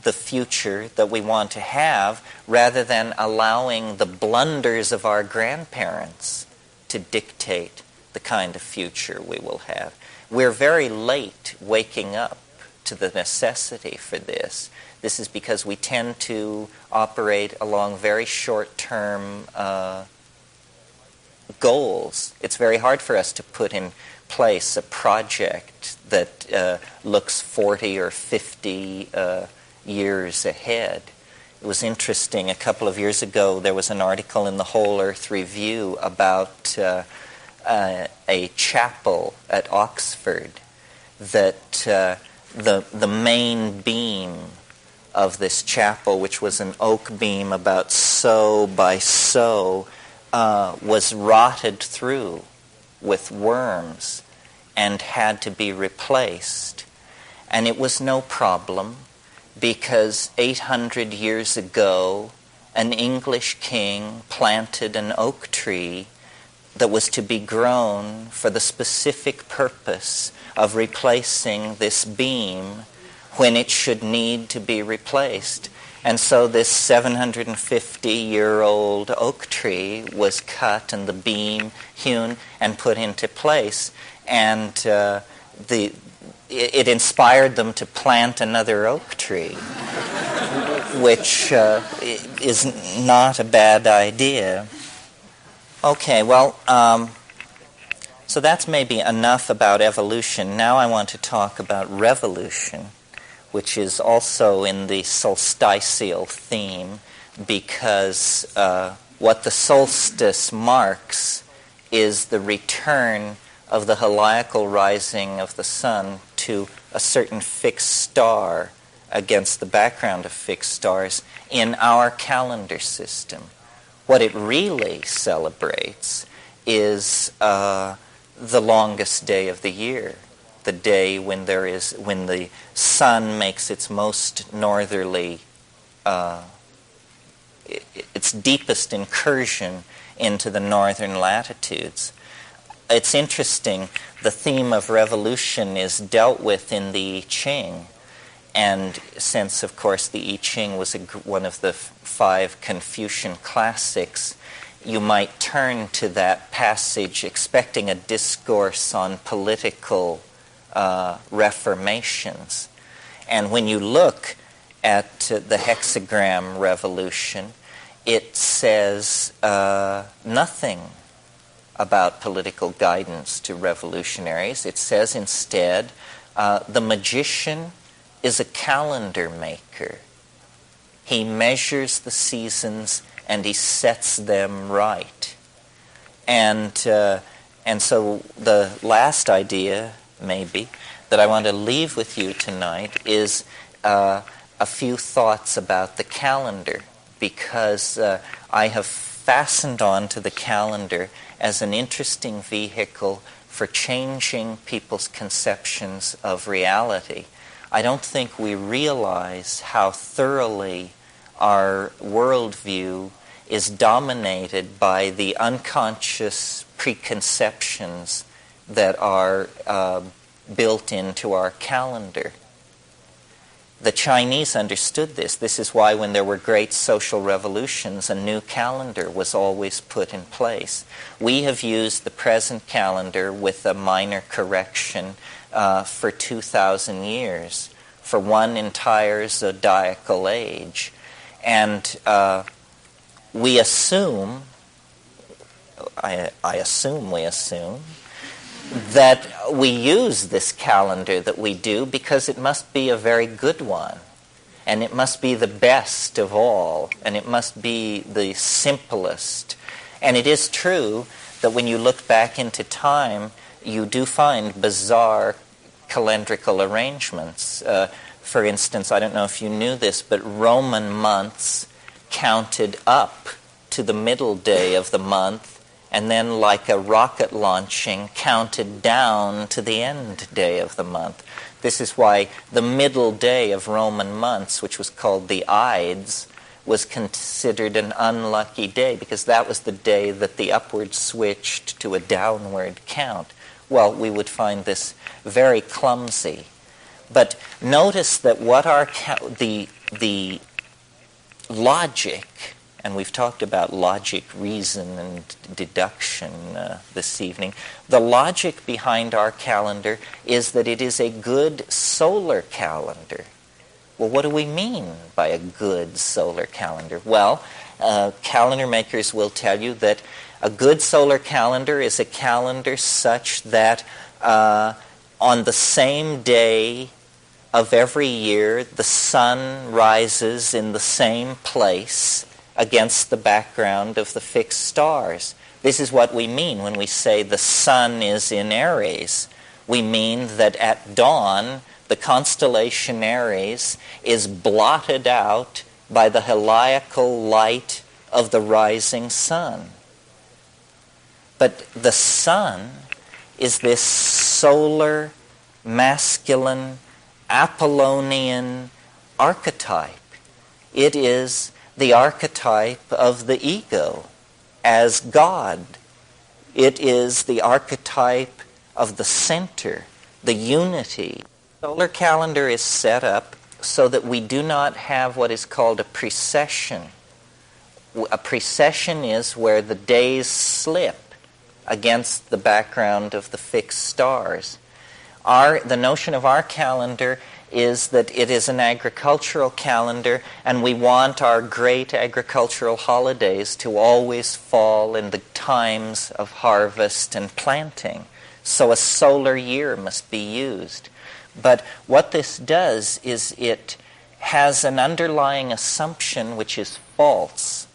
the future that we want to have rather than allowing the blunders of our grandparents to dictate the kind of future we will have. We're very late waking up to the necessity for this. This is because we tend to operate along very short-term goals. It's very hard for us to put in place a project that looks 40 or 50 years ahead. It was interesting, a couple of years ago there was an article in the Whole Earth Review about a chapel at Oxford that the main beam of this chapel, which was an oak beam about so by so, was rotted through with worms and had to be replaced. And it was no problem, because 800 years ago, an English king planted an oak tree that was to be grown for the specific purpose of replacing this beam when it should need to be replaced. And so this 750-year-old oak tree was cut and the beam hewn and put into place. And it inspired them to plant another oak tree, which is not a bad idea. Okay, well, so that's maybe enough about evolution. Now I want to talk about revolution, which is also in the solstitial theme, because what the solstice marks is the return of the heliacal rising of the sun to a certain fixed star against the background of fixed stars in our calendar system. What it really celebrates is the longest day of the year, the day when the sun makes its most northerly, its deepest incursion into the northern latitudes. It's interesting, the theme of revolution is dealt with in the I Ching, and since, of course, the I Ching was one of the 5 Confucian classics, you might turn to that passage expecting a discourse on political reformations. And when you look at the hexagram revolution, it says nothing about political guidance to revolutionaries. It says instead, the magician is a calendar maker. He measures the seasons and he sets them right. And so the last idea, maybe, that I want to leave with you tonight is a few thoughts about the calendar, because I have fastened on to the calendar as an interesting vehicle for changing people's conceptions of reality. I don't think we realize how thoroughly our worldview is dominated by the unconscious preconceptions that are built into our calendar. The Chinese understood this. This is why when there were great social revolutions, a new calendar was always put in place. We have used the present calendar with a minor correction for 2,000 years, for one entire zodiacal age. And we assume, I assume we assume, that we use this calendar that we do because it must be a very good one, and it must be the best of all, and it must be the simplest. And it is true that when you look back into time, you do find bizarre calendrical arrangements. For instance, I don't know if you knew this, but Roman months counted up to the middle day of the month, and then, like a rocket launching, counted down to the end day of the month. This is why the middle day of Roman months, which was called the Ides, was considered an unlucky day, because that was the day that the upward switched to a downward count. Well, we would find this very clumsy. But notice that what the logic, and we've talked about logic, reason, and deduction this evening. The logic behind our calendar is that it is a good solar calendar. Well, what do we mean by a good solar calendar? Well, calendar makers will tell you that a good solar calendar is a calendar such that on the same day of every year, the sun rises in the same place against the background of the fixed stars. This is what we mean when we say the sun is in Aries. We mean that at dawn, the constellation Aries is blotted out by the heliacal light of the rising sun. But the sun is this solar, masculine, Apollonian archetype. It is the archetype of the ego as God. It is the archetype of the center, the unity. The solar calendar is set up so that we do not have what is called a precession. A precession is where the days slip against the background of the fixed stars. The notion of our calendar is that it is an agricultural calendar, and we want our great agricultural holidays to always fall in the times of harvest and planting. So a solar year must be used. But what this does is it has an underlying assumption which is false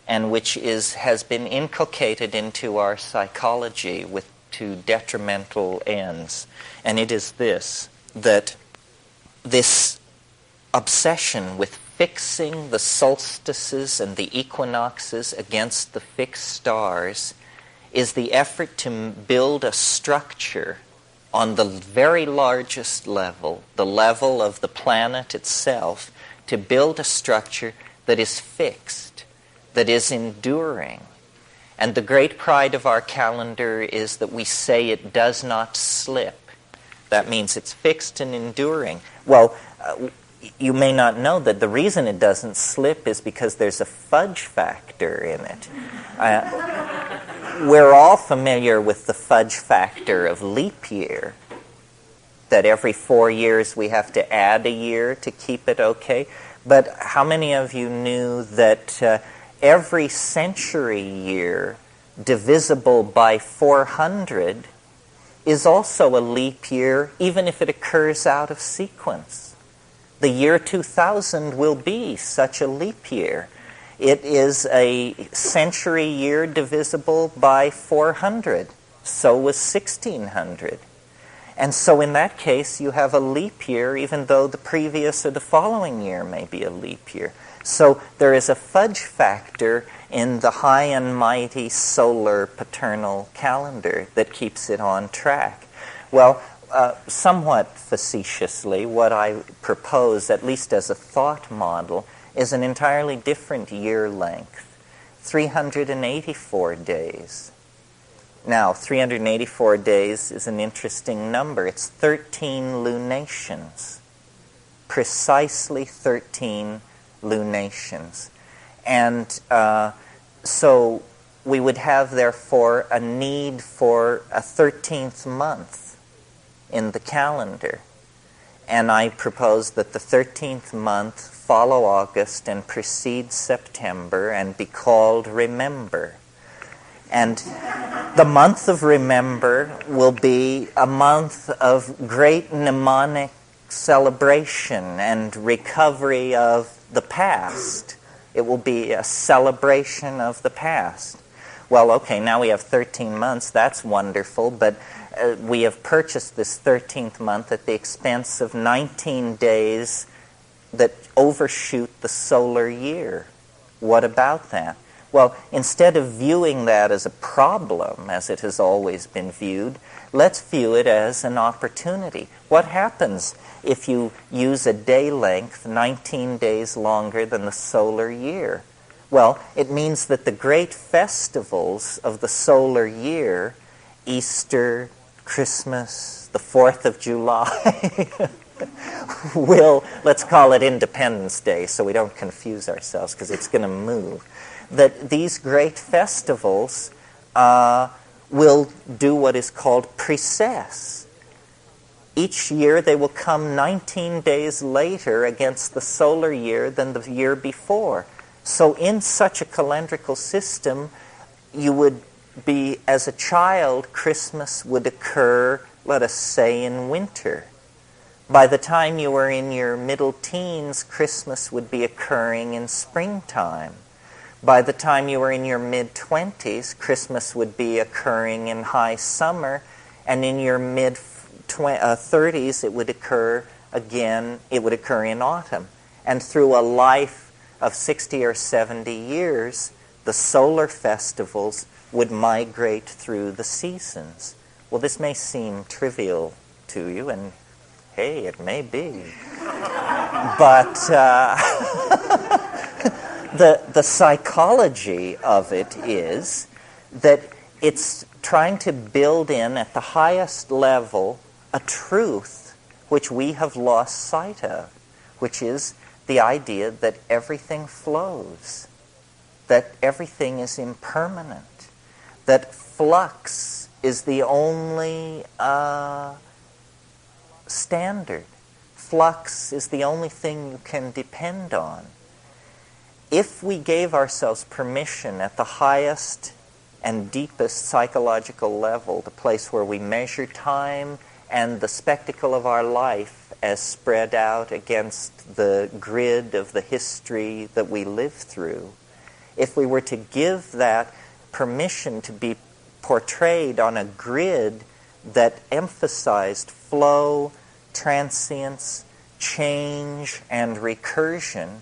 and which has been inculcated into our psychology to detrimental ends. And it is this, that this obsession with fixing the solstices and the equinoxes against the fixed stars is the effort to build a structure on the very largest level, the level of the planet itself, to build a structure that is fixed, that is enduring. And the great pride of our calendar is that we say it does not slip. That means it's fixed and enduring. Well, you may not know that the reason it doesn't slip is because there's a fudge factor in it. We're all familiar with the fudge factor of leap year, that every 4 years we have to add a year to keep it okay. But how many of you knew that every century year divisible by 400 is also a leap year, even if it occurs out of sequence? The year 2000 will be such a leap year. It is a century year divisible by 400. So was 1600. And so in that case, you have a leap year, even though the previous or the following year may be a leap year. So there is a fudge factor in the high and mighty solar paternal calendar that keeps it on track. Well, somewhat facetiously, what I propose, at least as a thought model, is an entirely different year length, 384 days. Now, 384 days is an interesting number. It's 13 lunations, precisely 13 lunations. And so we would have, therefore, a need for a 13th month in the calendar. And I propose that the 13th month follow August and precede September and be called Remember. And the month of Remember will be a month of great mnemonic celebration and recovery of the past. It will be a celebration of the past. Well, okay, now we have 13 months. That's wonderful, but we have purchased this 13th month at the expense of 19 days that overshoot the solar year. What about that? Well, instead of viewing that as a problem, as it has always been viewed, let's view it as an opportunity. What happens if you use a day length 19 days longer than the solar year? Well, it means that the great festivals of the solar year, Easter, Christmas, the 4th of July, will, let's call it Independence Day so we don't confuse ourselves because it's going to move, that these great festivals will do what is called precess. Each year they will come 19 days later against the solar year than the year before. So in such a calendrical system, you would be, as a child, Christmas would occur, let us say, in winter. By the time you were in your middle teens, Christmas would be occurring in springtime. By the time you were in your mid-20s, Christmas would be occurring in high summer, and in your mid-30s, it would occur again, it would occur in autumn. And through a life of 60 or 70 years, the solar festivals would migrate through the seasons. Well, this may seem trivial to you, and hey, it may be. But the psychology of it is that it's trying to build in at the highest level a truth which we have lost sight of, which is the idea that everything flows, that everything is impermanent, that flux is the only standard. Flux is the only thing you can depend on. If we gave ourselves permission at the highest and deepest psychological level, the place where we measure time and the spectacle of our life as spread out against the grid of the history that we live through, if we were to give that permission to be portrayed on a grid that emphasized flow, transience, change, and recursion,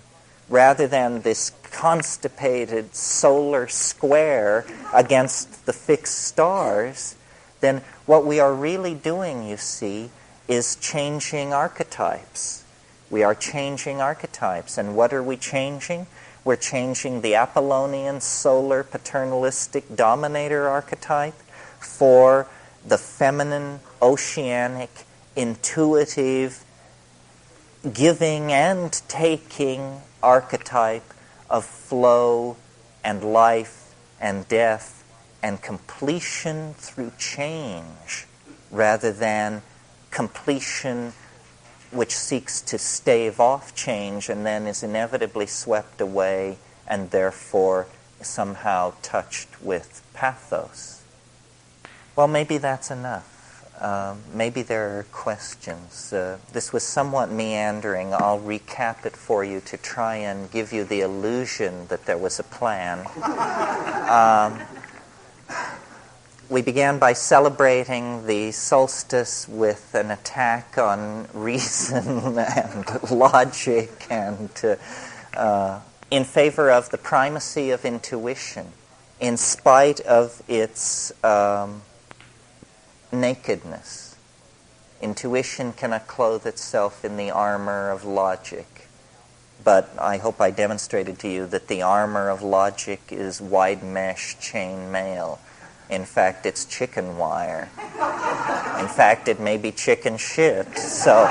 rather than this constipated solar square against the fixed stars, then what we are really doing, you see, is changing archetypes. We are changing archetypes. And what are we changing? We're changing the Apollonian solar paternalistic dominator archetype for the feminine, oceanic, intuitive, giving and taking archetype of flow and life and death and completion through change, rather than completion which seeks to stave off change and then is inevitably swept away and therefore somehow touched with pathos. Well, maybe that's enough. Maybe there are questions. This was somewhat meandering. I'll recap it for you to try and give you the illusion that there was a plan. We began by celebrating the solstice with an attack on reason and logic and in favor of the primacy of intuition in spite of its nakedness. Intuition cannot clothe itself in the armor of logic. But I hope I demonstrated to you that the armor of logic is wide mesh chain mail. In fact, it's chicken wire. In fact, it may be chicken shit. So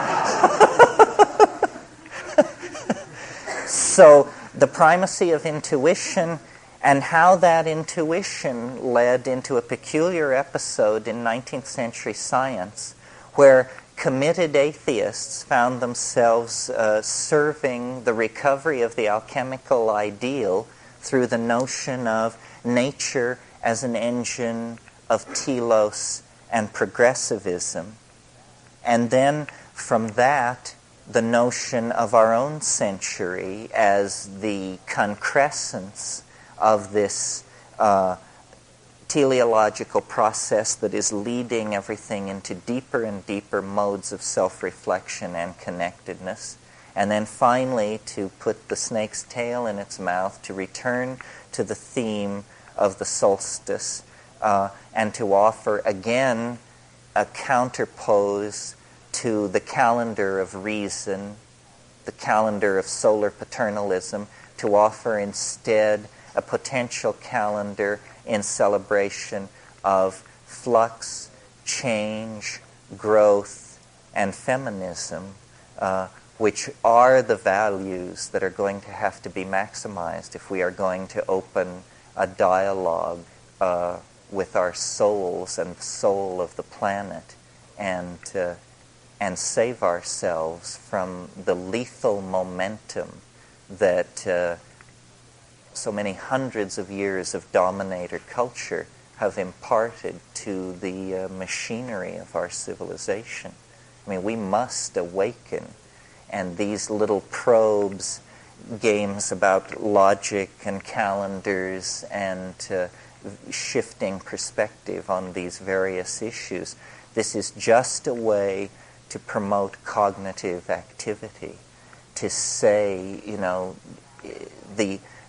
the primacy of intuition and how that intuition led into a peculiar episode in 19th century science where committed atheists found themselves serving the recovery of the alchemical ideal through the notion of nature as an engine of telos and progressivism. And then from that, the notion of our own century as the concrescence of this teleological process that is leading everything into deeper and deeper modes of self-reflection and connectedness. And then finally, to put the snake's tail in its mouth, to return to the theme of the solstice and to offer again a counterpose to the calendar of reason, the calendar of solar paternalism, to offer instead a potential calendar in celebration of flux, change, growth, and feminism, which are the values that are going to have to be maximized if we are going to open a dialogue with our souls and the soul of the planet and save ourselves from the lethal momentum that so many hundreds of years of dominator culture have imparted to the machinery of our civilization. I mean, we must awaken, and these little probes, games about logic and calendars and shifting perspective on these various issues, this is just a way to promote cognitive activity, to say,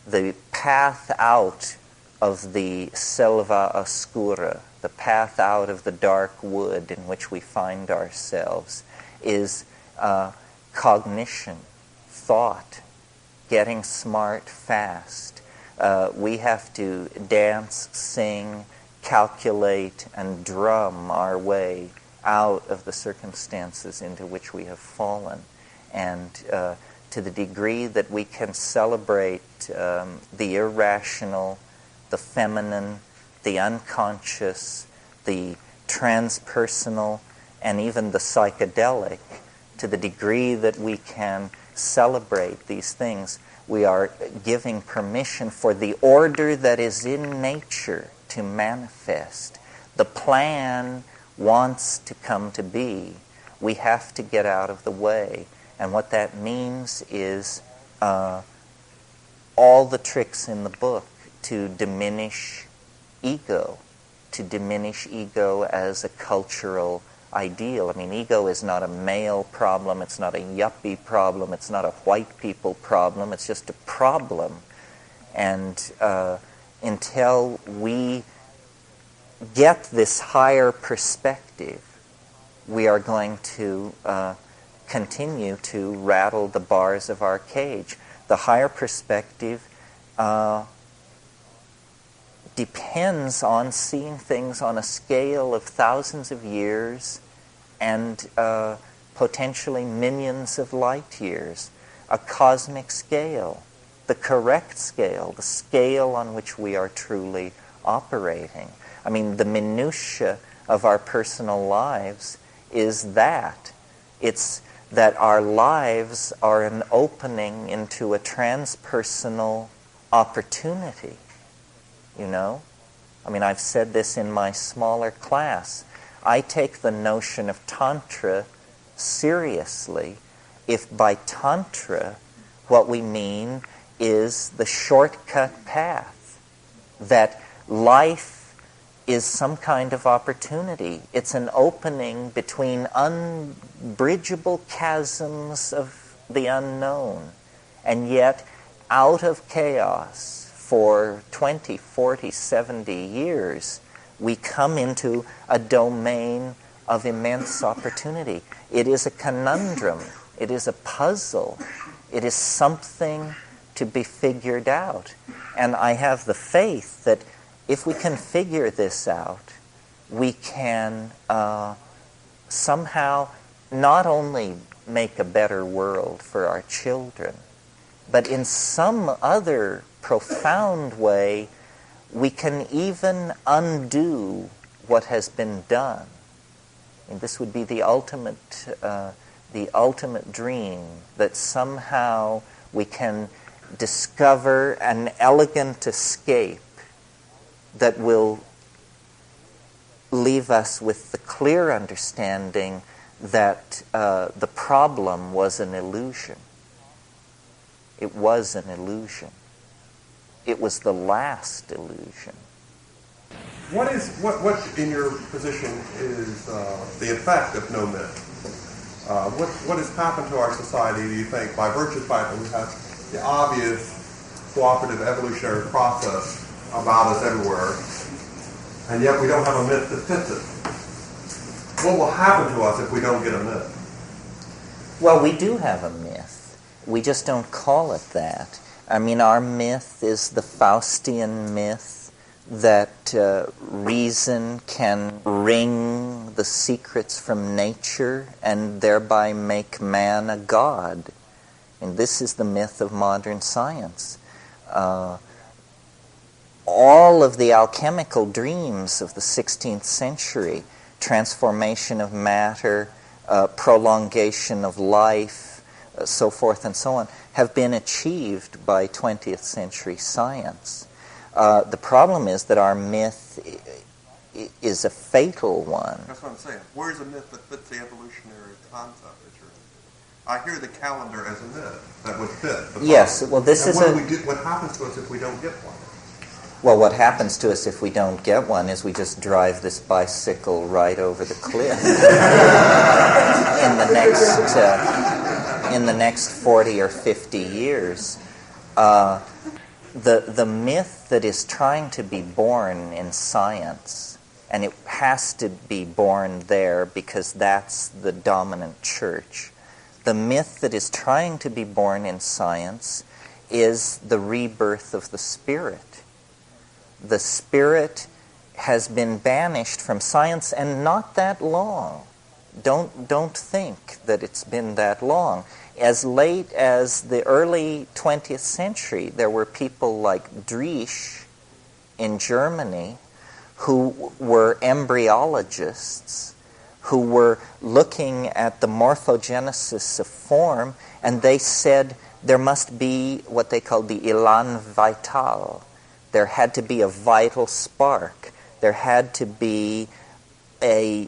the path out of the selva oscura, the path out of the dark wood in which we find ourselves, is cognition, thought, getting smart fast. We have to dance, sing, calculate, and drum our way out of the circumstances into which we have fallen. And to the degree that we can celebrate the irrational, the feminine, the unconscious, the transpersonal, and even the psychedelic, to the degree that we can celebrate these things, we are giving permission for the order that is in nature to manifest. The plan wants to come to be. We have to get out of the way. And what that means is all the tricks in the book to diminish ego as a cultural ideal. I mean, ego is not a male problem, it's not a yuppie problem, it's not a white people problem, it's just a problem. And until we get this higher perspective, we are going to continue to rattle the bars of our cage. The higher perspective depends on seeing things on a scale of thousands of years and potentially millions of light years, a cosmic scale, the correct scale, the scale on which we are truly operating. I mean, the minutiae of our personal lives is that. It's that our lives are an opening into a transpersonal opportunity. I mean, I've said this in my smaller class. I take the notion of Tantra seriously if by Tantra what we mean is the shortcut path, that life is some kind of opportunity. It's an opening between unbridgeable chasms of the unknown, and yet out of chaos, for 20, 40, 70 years, we come into a domain of immense opportunity. It is a conundrum. It is a puzzle. It is something to be figured out. And I have the faith that if we can figure this out, we can somehow not only make a better world for our children, but in some other profound way, we can even undo what has been done. And this would be the ultimate dream, that somehow we can discover an elegant escape that will leave us with the clear understanding that the problem was an illusion. It was an illusion. It was the last illusion. What in your position is the effect of no myth? What has happened to our society, do you think, by virtue of the fact that we have the obvious cooperative evolutionary process about us everywhere, and yet we don't have a myth that fits it? What will happen to us if we don't get a myth? Well, we do have a myth. We just don't call it that. I mean, our myth is the Faustian myth that reason can wring the secrets from nature and thereby make man a god. And this is the myth of modern science. All of the alchemical dreams of the 16th century, transformation of matter, prolongation of life, so forth and so on, have been achieved by 20th century science. The problem is that our myth is a fatal one. That's what I'm saying. Where's a myth that fits the evolutionary concept that you're in? I hear the calendar as a myth that would fit. Yes, well, this is what happens to us if we don't get one? Well, what happens to us if we don't get one is we just drive this bicycle right over the cliff in the next 40 or 50 years. The myth that is trying to be born in science, and it has to be born there because that's the dominant church. The myth that is trying to be born in science is the rebirth of the spirit. The spirit has been banished from science, and not that long. Don't think that it's been that long. As late as the early 20th century, there were people like Driesch in Germany who were embryologists, who were looking at the morphogenesis of form, and they said there must be what they called the élan vital. There had to be a vital spark. There had to be a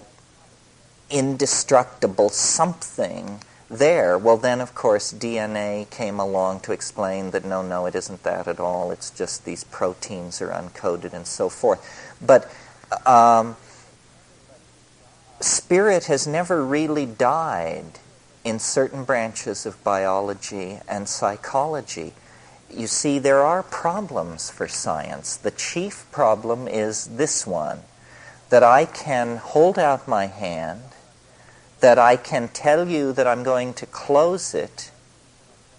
indestructible something there. Well, then, of course, DNA came along to explain that no, it isn't that at all. It's just these proteins are uncoded and so forth. But spirit has never really died in certain branches of biology and psychology. You see, there are problems for science. The chief problem is this one, that I can hold out my hand, that I can tell you that I'm going to close it,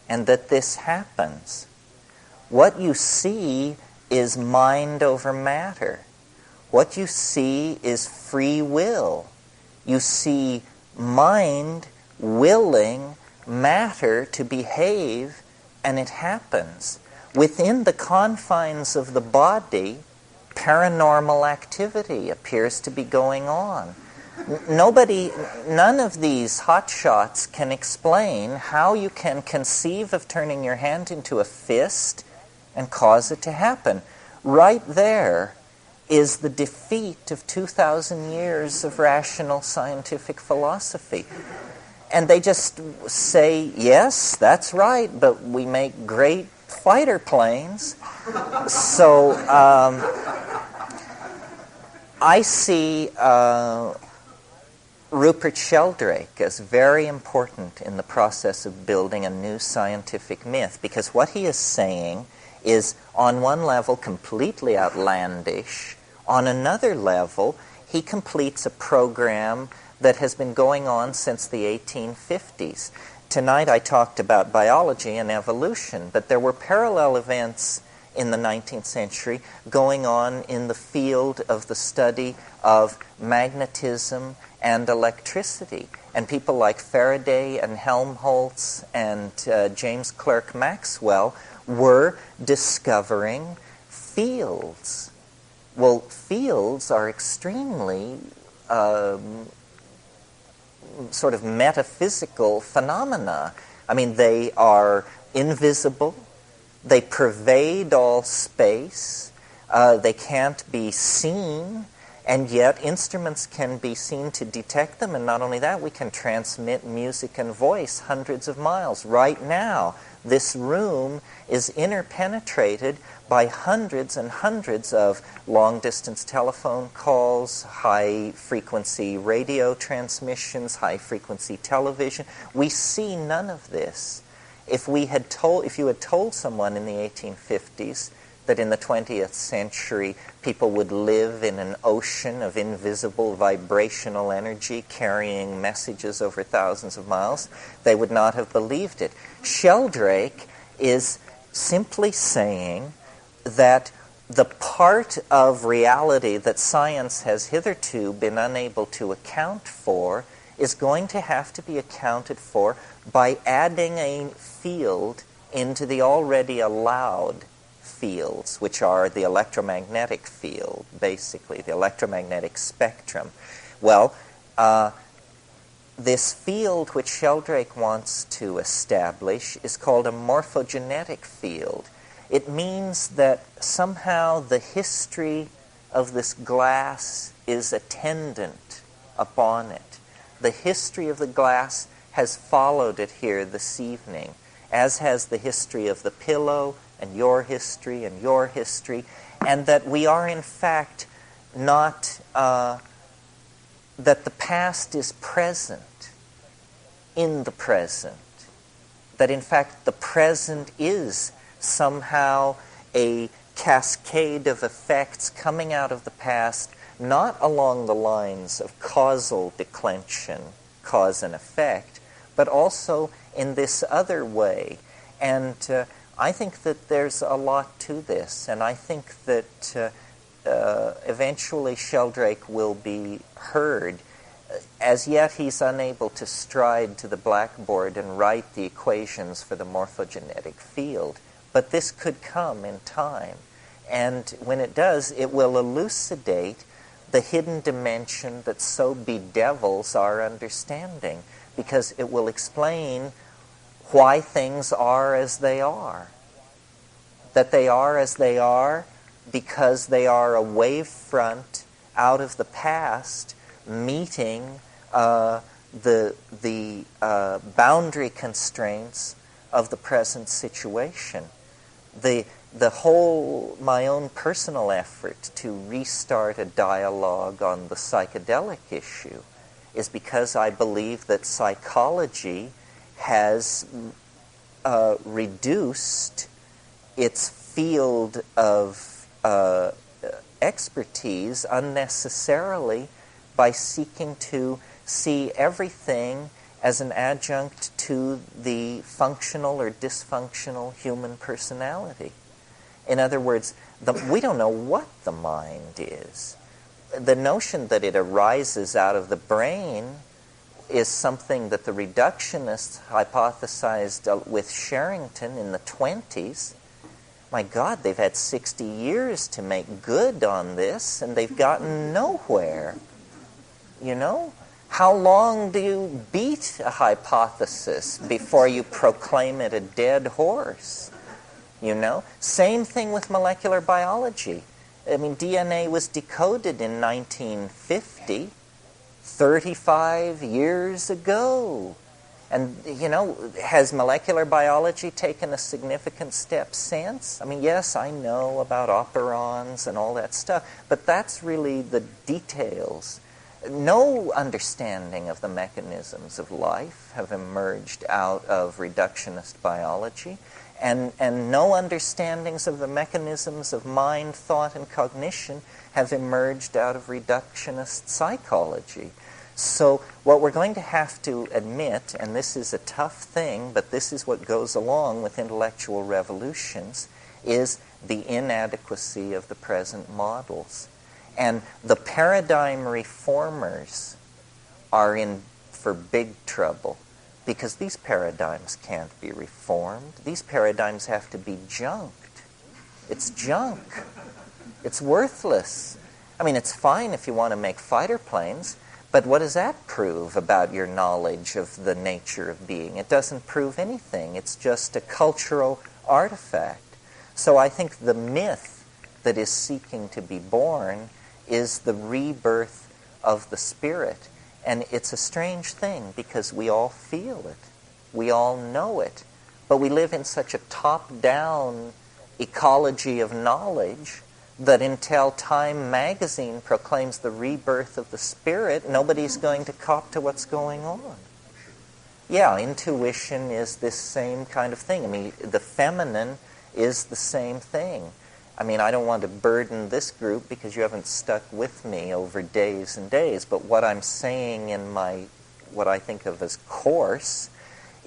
and that this happens. What you see is mind over matter. What you see is free will. You see mind willing matter to behave, and it happens. Within the confines of the body, paranormal activity appears to be going on. None of these hotshots can explain how you can conceive of turning your hand into a fist and cause it to happen. Right there is the defeat of 2,000 years of rational scientific philosophy. And they just say, yes, that's right, but we make great fighter planes. So I see Rupert Sheldrake as very important in the process of building a new scientific myth, because what he is saying is, on one level, completely outlandish. On another level, he completes a program that has been going on since the 1850s. Tonight I talked about biology and evolution, but there were parallel events in the 19th century going on in the field of the study of magnetism and electricity. And people like Faraday and Helmholtz and James Clerk Maxwell were discovering fields. Well, fields are extremely sort of metaphysical phenomena. I mean, they are invisible. They pervade all space. They can't be seen, and yet instruments can be seen to detect them. And not only that, we can transmit music and voice hundreds of miles. Right now, this room is interpenetrated by hundreds and hundreds of long-distance telephone calls, high-frequency radio transmissions, high-frequency television. We see none of this. If you had told someone in the 1850s that in the 20th century people would live in an ocean of invisible vibrational energy carrying messages over thousands of miles, they would not have believed it. Sheldrake is simply saying that the part of reality that science has hitherto been unable to account for is going to have to be accounted for by adding a field into the already allowed fields, which are the electromagnetic field, basically, the electromagnetic spectrum. Well, this field which Sheldrake wants to establish is called a morphogenetic field. It means that somehow the history of this glass is attendant upon it. The history of the glass has followed it here this evening, as has the history of the pillow and your history and your history, and that we are in fact not, that the past is present in the present, that in fact the present is somehow a cascade of effects coming out of the past, not along the lines of causal declension, cause and effect, but also in this other way. And I think that there's a lot to this, and I think that eventually Sheldrake will be heard. As yet he's unable to stride to the blackboard and write the equations for the morphogenetic field, but this could come in time. And when it does, it will elucidate the hidden dimension that so bedevils our understanding, because it will explain why things are as they are. That they are as they are because they are a wave front out of the past meeting the boundary constraints of the present situation. The whole, my own personal effort to restart a dialogue on the psychedelic issue is because I believe that psychology has reduced its field of expertise unnecessarily by seeking to see everything as an adjunct to the functional or dysfunctional human personality. In other words, we don't know what the mind is. The notion that it arises out of the brain is something that the reductionists hypothesized with Sherrington in the 20s. My God, they've had 60 years to make good on this, and they've gotten nowhere. You know? How long do you beat a hypothesis before you proclaim it a dead horse? You know? Same thing with molecular biology. I mean, DNA was decoded in 1950, 35 years ago. And, you know, has molecular biology taken a significant step since? I mean, yes, I know about operons and all that stuff, but that's really the details. No understanding of the mechanisms of life have emerged out of reductionist biology, and no understandings of the mechanisms of mind, thought, and cognition have emerged out of reductionist psychology. So what we're going to have to admit, and this is a tough thing, but this is what goes along with intellectual revolutions, is the inadequacy of the present models. And the paradigm reformers are in for big trouble, because these paradigms can't be reformed. These paradigms have to be junked. It's junk. It's worthless. I mean, it's fine if you want to make fighter planes, but what does that prove about your knowledge of the nature of being? It doesn't prove anything. It's just a cultural artifact. So I think the myth that is seeking to be born is the rebirth of the spirit. And it's a strange thing because we all feel it. We all know it. But we live in such a top-down ecology of knowledge that until Time magazine proclaims the rebirth of the spirit, nobody's going to cop to what's going on. Yeah, intuition is this same kind of thing. I mean, the feminine is the same thing. I mean, I don't want to burden this group because you haven't stuck with me over days and days, but what I'm saying in my, what I think of as course,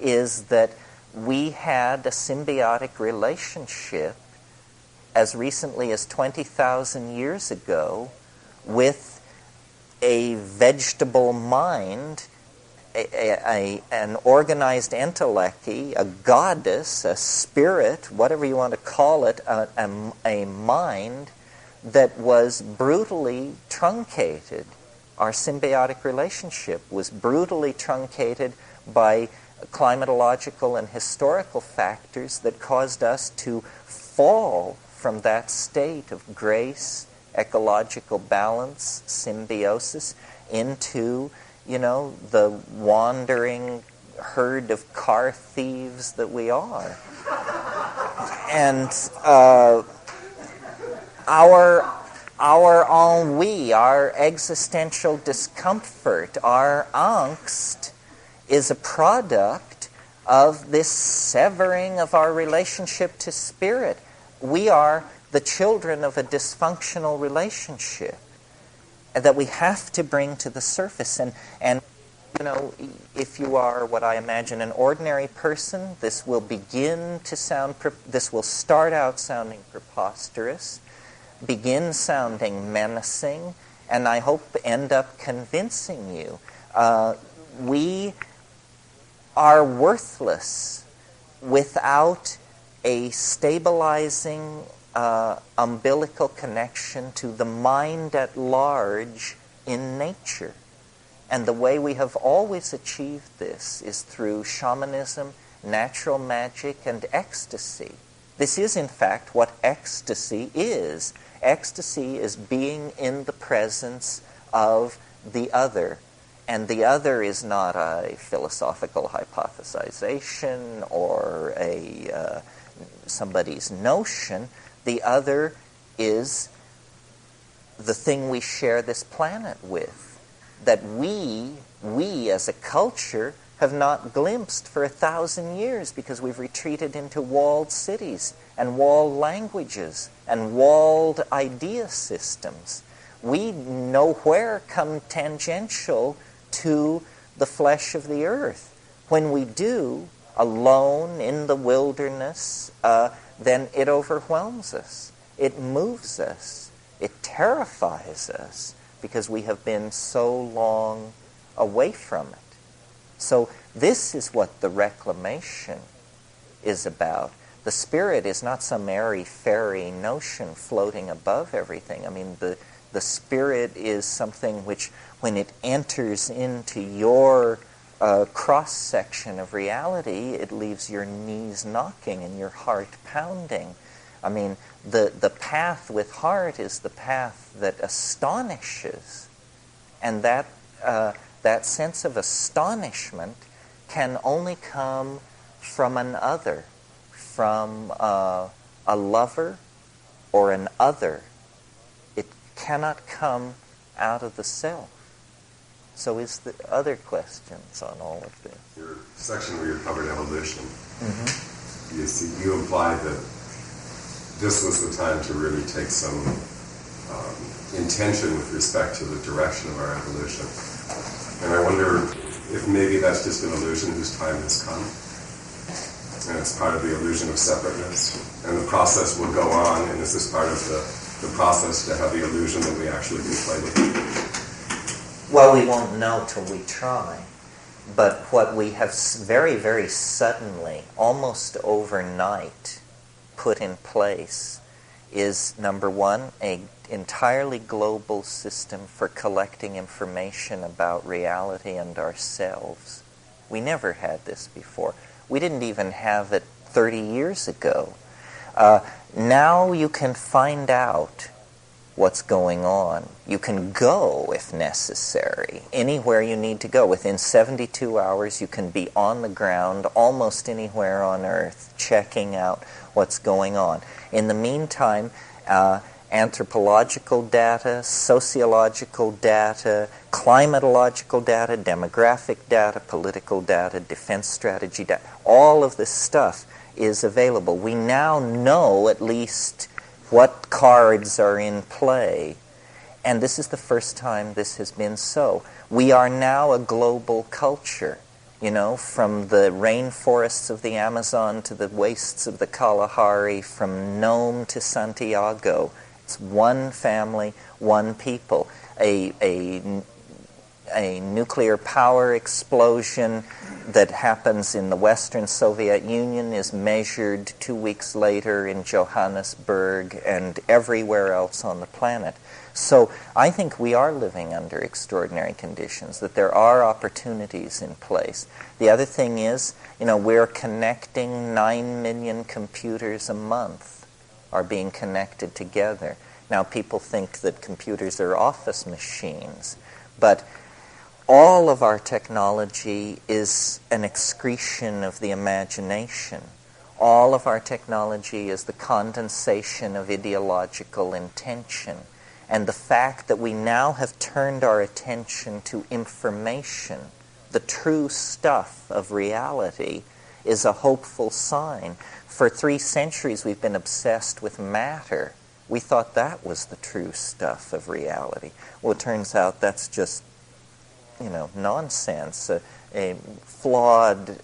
is that we had a symbiotic relationship as recently as 20,000 years ago with a vegetable mind, an organized entelechy, a goddess, a spirit, whatever you want to call it, a mind that was brutally truncated. Our symbiotic relationship was brutally truncated by climatological and historical factors that caused us to fall from that state of grace, ecological balance, symbiosis, into, you know, the wandering herd of car thieves that we are. And our ennui, our existential discomfort, our angst is a product of this severing of our relationship to spirit. We are the children of a dysfunctional relationship that we have to bring to the surface. And you know, if you are what I imagine an ordinary person, this will start out sounding preposterous, begin sounding menacing, and I hope end up convincing you. We are worthless without a stabilizing umbilical connection to the mind at large in nature. And the way we have always achieved this is through shamanism, natural magic, and ecstasy. This is, in fact, what ecstasy is. Ecstasy is being in the presence of the other. And the other is not a philosophical hypothesization or somebody's notion. The other is the thing we share this planet with, that we as a culture have not glimpsed for 1,000 years because we've retreated into walled cities and walled languages and walled idea systems. We nowhere come tangential to the flesh of the earth. When we do, alone in the wilderness, then it overwhelms us. It moves us. It terrifies us because we have been so long away from it. So this is what the reclamation is about. The spirit is not some airy-fairy notion floating above everything. I mean, the spirit is something which, when it enters into your cross-section of reality, it leaves your knees knocking and your heart pounding. I mean, the path with heart is the path that astonishes. And that sense of astonishment can only come from an other, from a lover or an other. It cannot come out of the self. So is the other questions on all of this? Your section where you covered evolution, you implied that this was the time to really take some intention with respect to the direction of our evolution. And I wonder if maybe that's just an illusion whose time has come. And it's part of the illusion of separateness. And the process will go on, and this is part of the process to have the illusion that we actually can play with it. Well, we won't know till we try. But what we have very, very suddenly, almost overnight, put in place is, number one, an entirely global system for collecting information about reality and ourselves. We never had this before. We didn't even have it 30 years ago. Now you can find out what's going on. You can go, if necessary, anywhere you need to go. Within 72 hours, you can be on the ground almost anywhere on Earth, checking out what's going on. In the meantime, anthropological data, sociological data, climatological data, demographic data, political data, defense strategy data, all of this stuff is available. We now know at least what cards are in play. And this is the first time this has been so. We are now a global culture, you know, from the rainforests of the Amazon to the wastes of the Kalahari, from Nome to Santiago. It's one family, one people. A nuclear power explosion that happens in the Western Soviet Union is measured 2 weeks later in Johannesburg and everywhere else on the planet. So I think we are living under extraordinary conditions, that there are opportunities in place. The other thing is, you know, we're connecting 9 million computers a month are being connected together. Now people think that computers are office machines, but all of our technology is an excretion of the imagination. All of our technology is the condensation of ideological intention. And the fact that we now have turned our attention to information, the true stuff of reality, is a hopeful sign. For 3 centuries we've been obsessed with matter. We thought that was the true stuff of reality. Well, it turns out that's just, nonsense. A flawed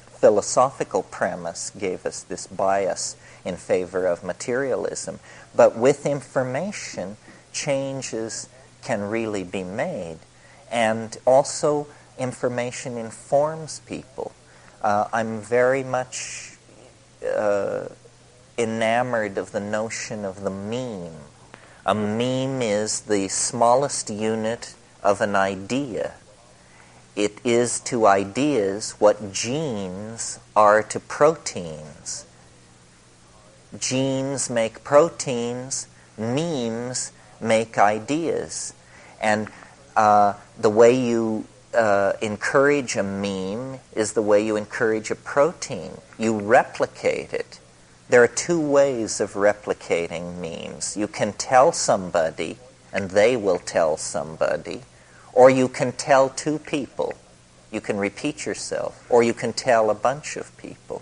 philosophical premise gave us this bias in favor of materialism. But with information, changes can really be made. And also, information informs people. I'm very much enamored of the notion of the meme. A meme is the smallest unit of an idea. It is to ideas what genes are to proteins. Genes make proteins, memes make ideas. And the way you encourage a meme is the way you encourage a protein. You replicate it. There are 2 ways of replicating memes. You can tell somebody, and they will tell somebody, or you can tell 2 people. You can repeat yourself, or you can tell a bunch of people.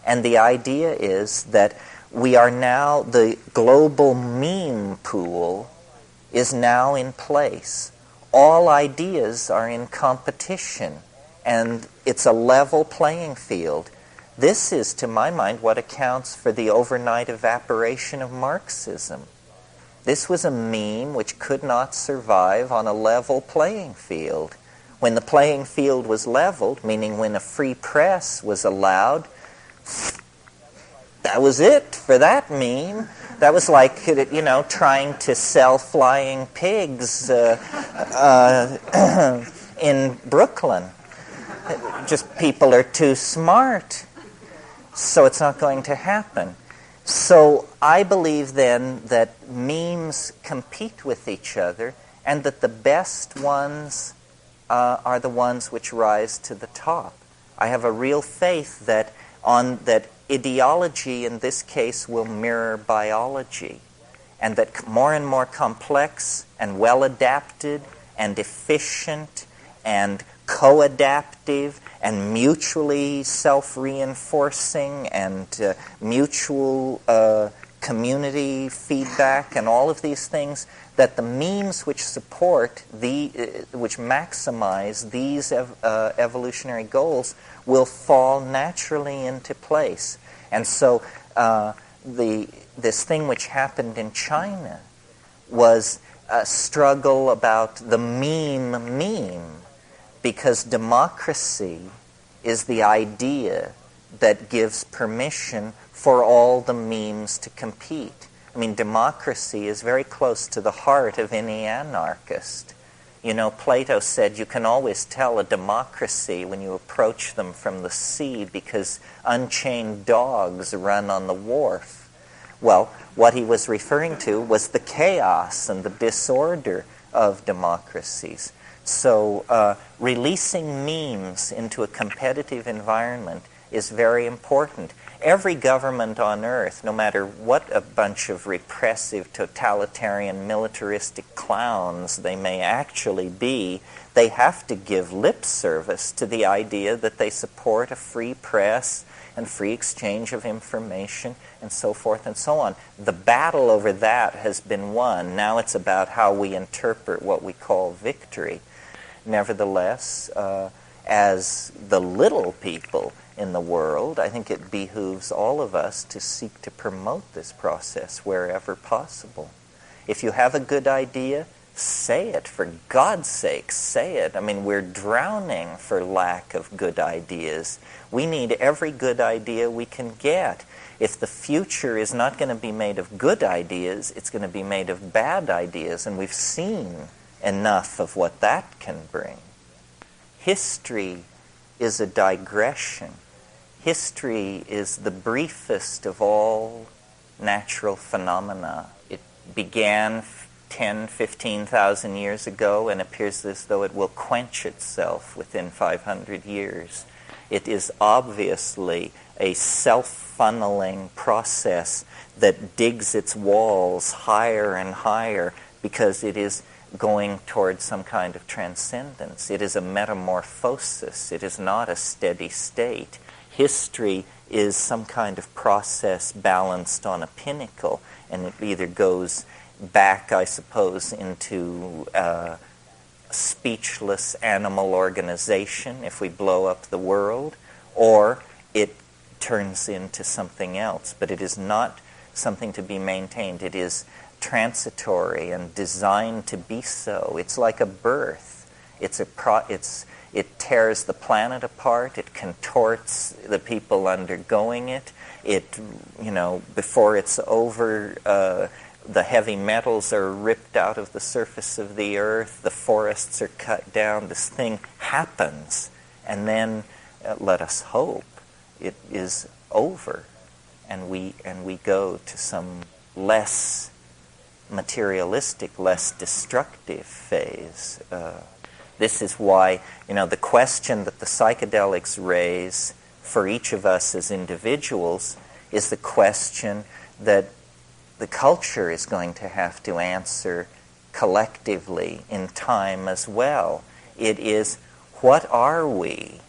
And the idea is that we are now, the global meme pool is now in place. All ideas are in competition, and it's a level playing field. This is, to my mind, what accounts for the overnight evaporation of Marxism. This was a meme which could not survive on a level playing field. When the playing field was leveled, meaning when a free press was allowed, that was it for that meme. That was like, trying to sell flying pigs in Brooklyn. Just people are too smart. So it's not going to happen. So I believe then that memes compete with each other, and that the best ones are the ones which rise to the top. I have a real faith that ideology in this case will mirror biology, and that more and more complex and well-adapted and efficient and co-adaptive and mutually self-reinforcing and mutual community feedback and all of these things, that the memes which support, which maximize these evolutionary goals will fall naturally into place. And so this thing which happened in China was a struggle about the meme, because democracy is the idea that gives permission for all the memes to compete. I mean, democracy is very close to the heart of any anarchist. Plato said you can always tell a democracy when you approach them from the sea because unchained dogs run on the wharf. Well, what he was referring to was the chaos and the disorder of democracies. So releasing memes into a competitive environment is very important. Every government on earth, no matter what a bunch of repressive, totalitarian, militaristic clowns they may actually be, they have to give lip service to the idea that they support a free press and free exchange of information and so forth and so on. The battle over that has been won. Now it's about how we interpret what we call victory. Nevertheless, as the little people in the world, I think it behooves all of us to seek to promote this process wherever possible. If you have a good idea, say it. For God's sake, say it. I mean, we're drowning for lack of good ideas. We need every good idea we can get. If the future is not going to be made of good ideas, it's going to be made of bad ideas, and we've seen enough of what that can bring. History is a digression. History is the briefest of all natural phenomena. It began 10, 15,000 years ago and appears as though it will quench itself within 500 years. It is obviously a self-funneling process that digs its walls higher and higher because it is going towards some kind of transcendence. It is a metamorphosis. It is not a steady state. History is some kind of process balanced on a pinnacle, and it either goes back, I suppose, into speechless animal organization if we blow up the world, or it turns into something else. But it is not something to be maintained. It is transitory and designed to be so. It's like a birth. It tears the planet apart. It contorts the people undergoing it. Before it's over, the heavy metals are ripped out of the surface of the earth. The forests are cut down. This thing happens, and then let us hope it is over, and we go to some less materialistic, less destructive phase. This is why, the question that the psychedelics raise for each of us as individuals is the question that the culture is going to have to answer collectively in time as well. It is, what are we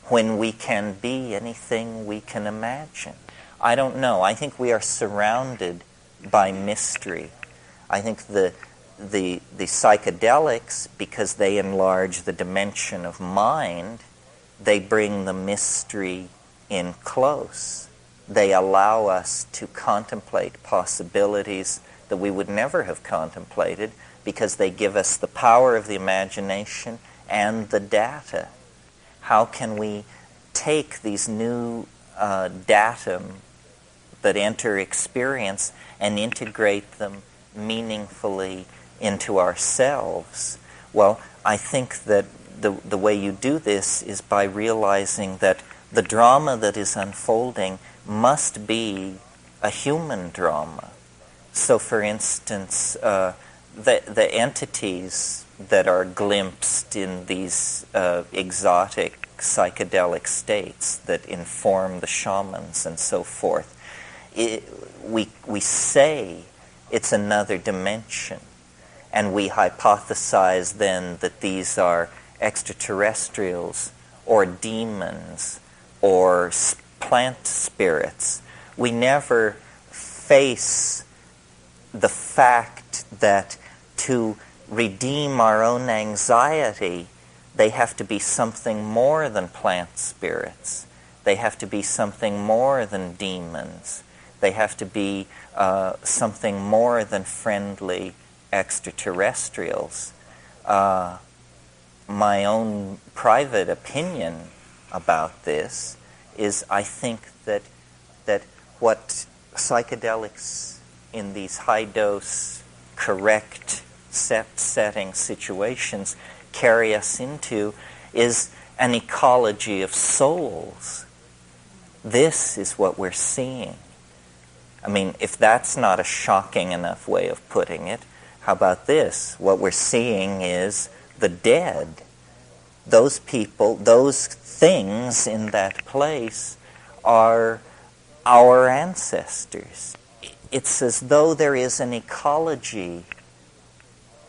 when we can be anything we can imagine? I don't know. I think we are surrounded by mystery. I think the psychedelics, because they enlarge the dimension of mind, they bring the mystery in close. They allow us to contemplate possibilities that we would never have contemplated because they give us the power of the imagination and the data. How can we take these new datum that enter experience and integrate them meaningfully into ourselves? Well, I think that the way you do this is by realizing that the drama that is unfolding must be a human drama. So, for instance, the entities that are glimpsed in these exotic psychedelic states that inform the shamans and so forth, we say it's another dimension, and we hypothesize then that these are extraterrestrials or demons or plant spirits. We never face the fact that to redeem our own anxiety, they have to be something more than plant spirits. They have to be something more than demons. They have to be something more than friendly extraterrestrials. My own private opinion about this is I think that what psychedelics in these high-dose, correct setting situations carry us into is an ecology of souls. This is what we're seeing. I mean, if that's not a shocking enough way of putting it, how about this? What we're seeing is the dead. Those people, those things in that place are our ancestors. It's as though there is an ecology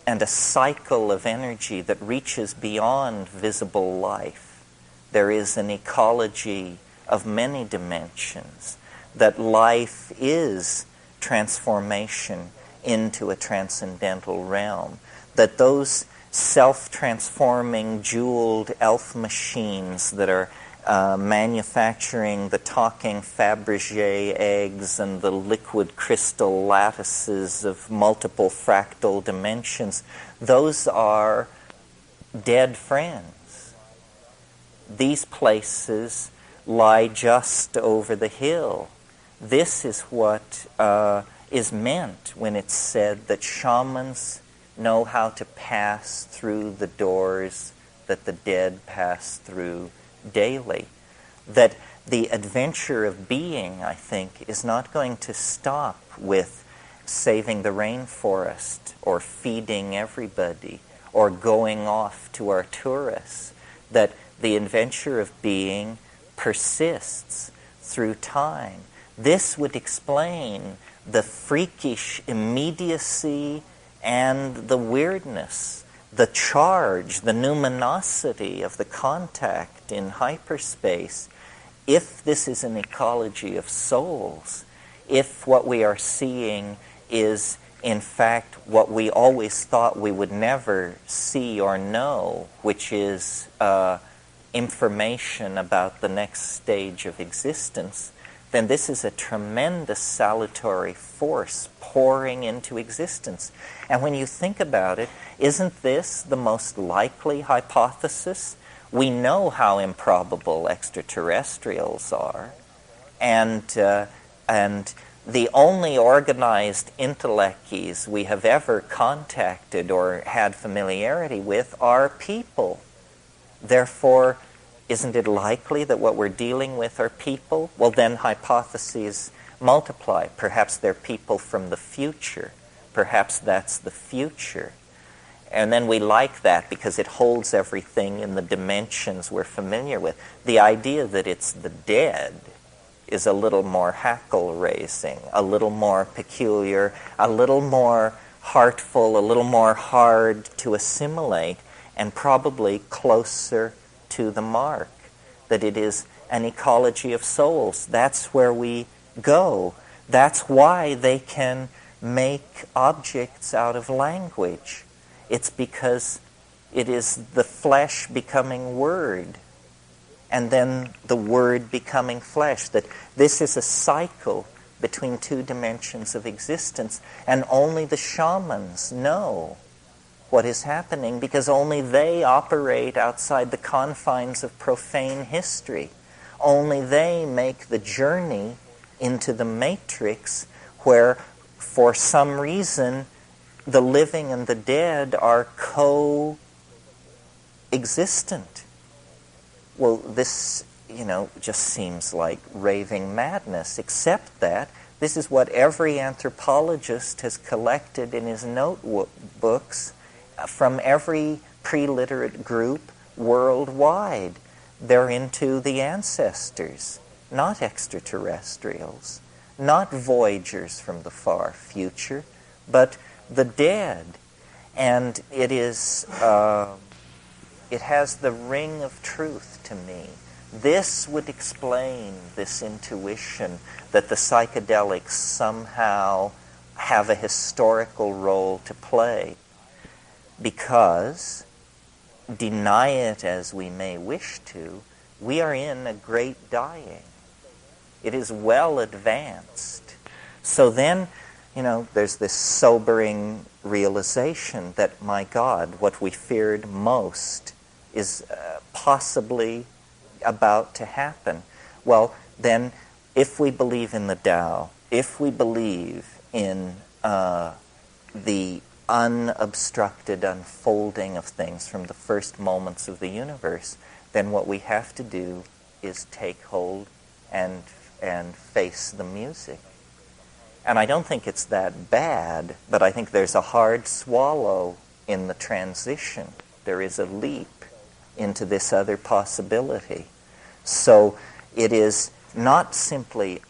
and a cycle of energy that reaches beyond visible life. There is an ecology of many dimensions, that life is transformation into a transcendental realm, that those self-transforming jeweled elf machines that are manufacturing the talking Fabergé eggs and the liquid crystal lattices of multiple fractal dimensions, those are dead friends. These places lie just over the hill. This is what is meant when it's said that shamans know how to pass through the doors that the dead pass through daily. That the adventure of being, I think, is not going to stop with saving the rainforest or feeding everybody or going off to our tourists. That the adventure of being persists through time. This would explain the freakish immediacy and the weirdness, the charge, the numinosity of the contact in hyperspace. If this is an ecology of souls, if what we are seeing is in fact what we always thought we would never see or know, which is information about the next stage of existence, then this is a tremendous salutary force pouring into existence. And when you think about it, isn't this the most likely hypothesis? We know how improbable extraterrestrials are, and the only organized intellecties we have ever contacted or had familiarity with are people. Therefore, isn't it likely that what we're dealing with are people? Well, then hypotheses multiply. Perhaps they're people from the future. Perhaps that's the future. And then we like that because it holds everything in the dimensions we're familiar with. The idea that it's the dead is a little more hackle-raising, a little more peculiar, a little more heartful, a little more hard to assimilate, and probably closer to the mark, that it is an ecology of souls. That's where we go. That's why they can make objects out of language. It's because it is the flesh becoming word, and then the word becoming flesh, that this is a cycle between two dimensions of existence, and only the shamans know what is happening because only they operate outside the confines of profane history. Only they make the journey into the matrix where, for some reason, the living and the dead are co-existent. Well, this, just seems like raving madness, except that this is what every anthropologist has collected in his notebooks from every pre-literate group worldwide. They're into the ancestors, not extraterrestrials, not voyagers from the far future, but the dead. And it is, it has the ring of truth to me. This would explain this intuition that the psychedelics somehow have a historical role to play. Because, deny it as we may wish to, we are in a great dying. It is well advanced. So then, there's this sobering realization that, my God, what we feared most is possibly about to happen. Well, then, if we believe in the Tao, if we believe in the unobstructed unfolding of things from the first moments of the universe, then what we have to do is take hold and face the music. And I don't think it's that bad, but I think there's a hard swallow in the transition. There is a leap into this other possibility. So it is not simply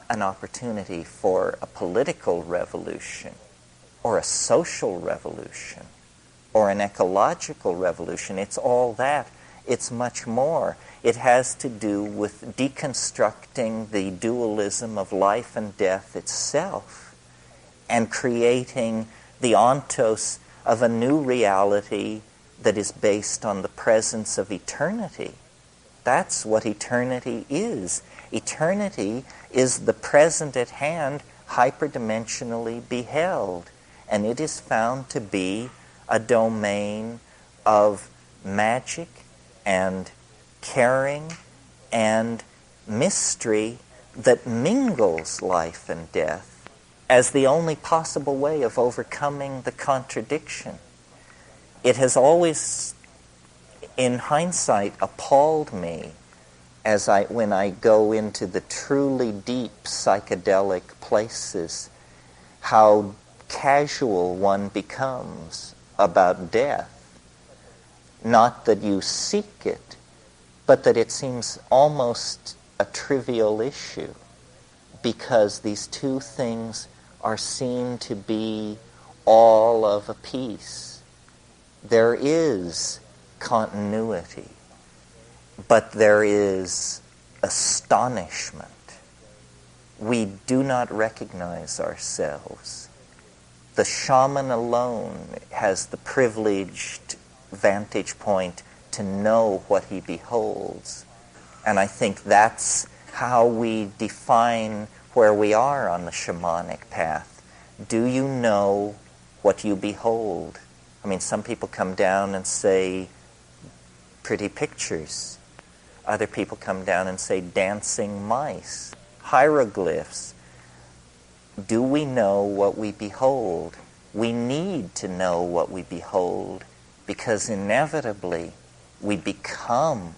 an opportunity for a political revolution, or a social revolution, or an ecological revolution. It's all that. It's much more. It has to do with deconstructing the dualism of life and death itself and creating the ontos of a new reality that is based on the presence of eternity. That's what eternity is. Eternity is the present at hand hyperdimensionally beheld. And it is found to be a domain of magic and caring and mystery that mingles life and death as the only possible way of overcoming the contradiction. It has always, in hindsight, appalled me when I go into the truly deep psychedelic places, how casual one becomes about death. Not that you seek it, but that it seems almost a trivial issue, because these two things are seen to be all of a piece. There is continuity, but there is astonishment. We do not recognize ourselves. The shaman alone has the privileged vantage point to know what he beholds. And I think that's how we define where we are on the shamanic path. Do you know what you behold? I mean, some people come down and say pretty pictures. Other people come down and say dancing mice, hieroglyphs. Do we know what we behold? We need to know what we behold, because inevitably we become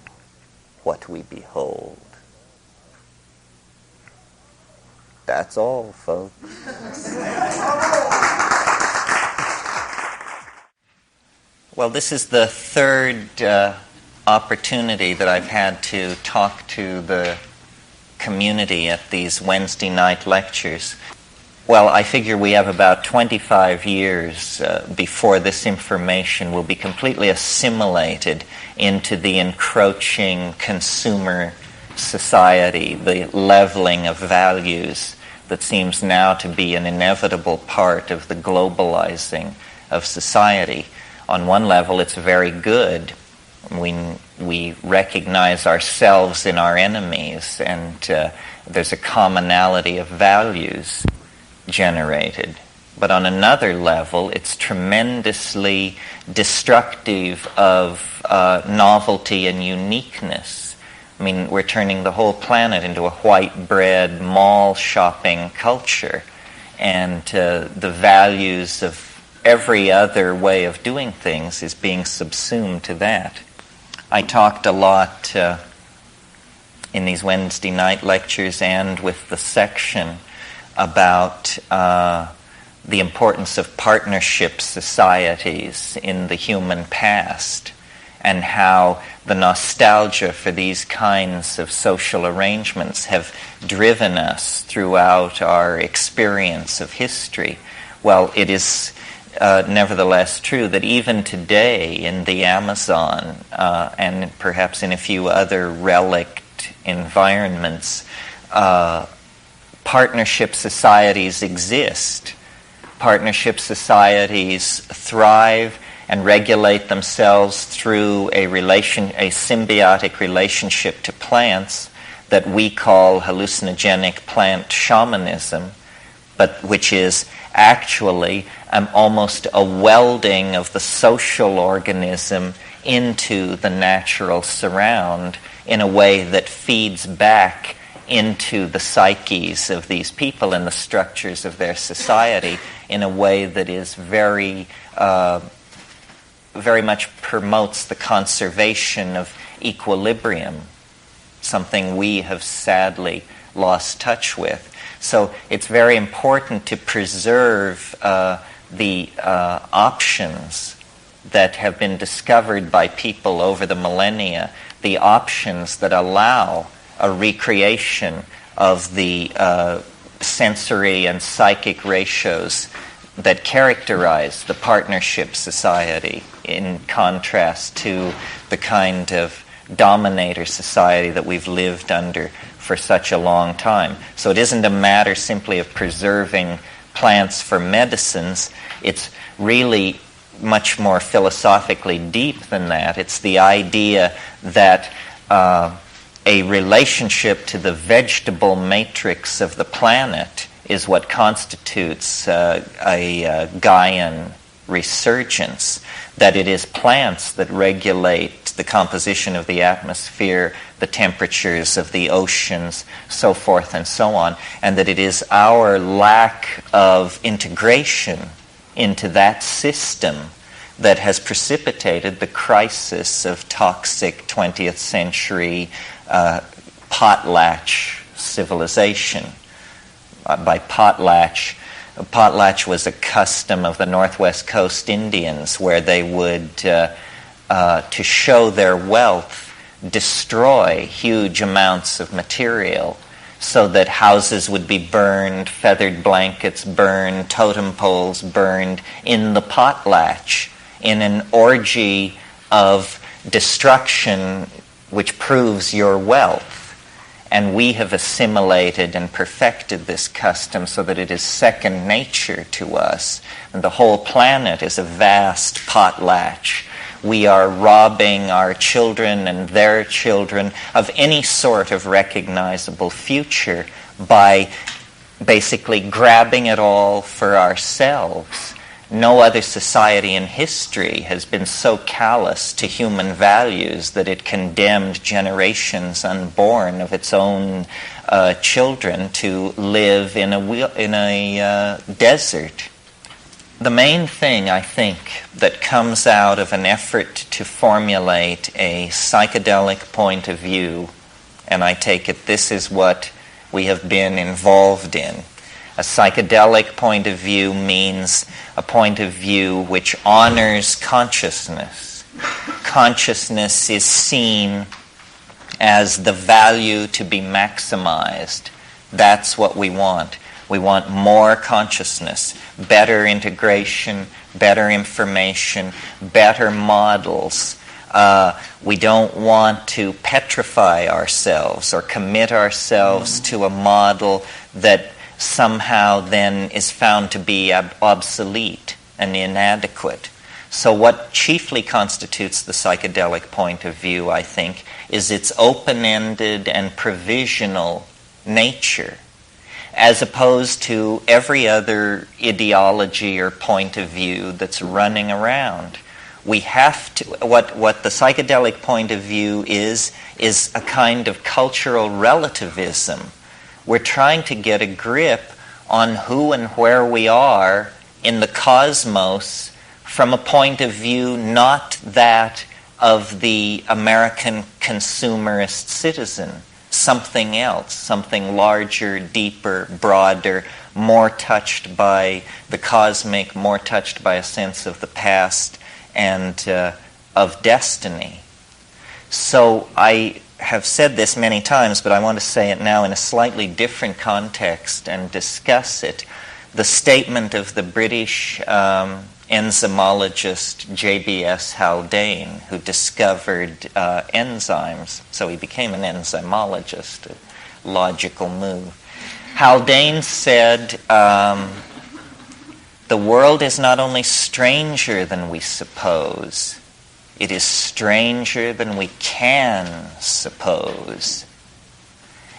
what we behold. That's all, folks. Well, this is the third opportunity that I've had to talk to the community at these Wednesday night lectures. Well, I figure we have about 25 years before this information will be completely assimilated into the encroaching consumer society, the leveling of values that seems now to be an inevitable part of the globalizing of society. On one level, it's very good. We recognize ourselves in our enemies, and there's a commonality of values generated. But on another level, it's tremendously destructive of novelty and uniqueness. I mean, we're turning the whole planet into a white bread mall shopping culture, and the values of every other way of doing things is being subsumed to that. I talked a lot in these Wednesday night lectures and with the section about the importance of partnership societies in the human past, and how the nostalgia for these kinds of social arrangements have driven us throughout our experience of history. Well, it is nevertheless true that even today in the Amazon and perhaps in a few other relict environments, partnership societies exist. Partnership societies thrive and regulate themselves through a symbiotic relationship to plants that we call hallucinogenic plant shamanism, but which is actually almost a welding of the social organism into the natural surround in a way that feeds back into the psyches of these people and the structures of their society in a way that is very much promotes the conservation of equilibrium, something we have sadly lost touch with. So it's very important to preserve the options that have been discovered by people over the millennia, the options that allow a recreation of the sensory and psychic ratios that characterize the partnership society, in contrast to the kind of dominator society that we've lived under for such a long time. So it isn't a matter simply of preserving plants for medicines. It's really much more philosophically deep than that. It's the idea that a relationship to the vegetable matrix of the planet is what constitutes a Gaian resurgence, that it is plants that regulate the composition of the atmosphere, the temperatures of the oceans, so forth and so on, and that it is our lack of integration into that system that has precipitated the crisis of toxic 20th century potlatch civilization. By potlatch was a custom of the Northwest Coast Indians, where they would, to show their wealth, destroy huge amounts of material so that houses would be burned, feathered blankets burned, totem poles burned in the potlatch, in an orgy of destruction which proves your wealth. And we have assimilated and perfected this custom so that it is second nature to us. And the whole planet is a vast potlatch. We are robbing our children and their children of any sort of recognizable future by basically grabbing it all for ourselves. No other society in history has been so callous to human values that it condemned generations unborn of its own children to live in a desert. The main thing, I think, that comes out of an effort to formulate a psychedelic point of view, and I take it this is what we have been involved in. A psychedelic point of view means a point of view which honors consciousness. Consciousness is seen as the value to be maximized. That's what we want. We want more consciousness, better integration, better information, better models. We don't want to petrify ourselves or commit ourselves to a model that somehow then is found to be obsolete and inadequate. So what chiefly constitutes the psychedelic point of view, I think, is its open-ended and provisional nature, as opposed to every other ideology or point of view that's running around. We have to, what the psychedelic point of view is a kind of cultural relativism. We're trying to get a grip on who and where we are in the cosmos from a point of view not that of the American consumerist citizen, something else, something larger, deeper, broader, more touched by the cosmic, more touched by a sense of the past and of destiny. So I have said this many times, but I want to say it now in a slightly different context and discuss it. The statement of the British enzymologist J.B.S. Haldane, who discovered enzymes, so he became an enzymologist, a logical move. Haldane said, the world is not only stranger than we suppose, it is stranger than we can suppose.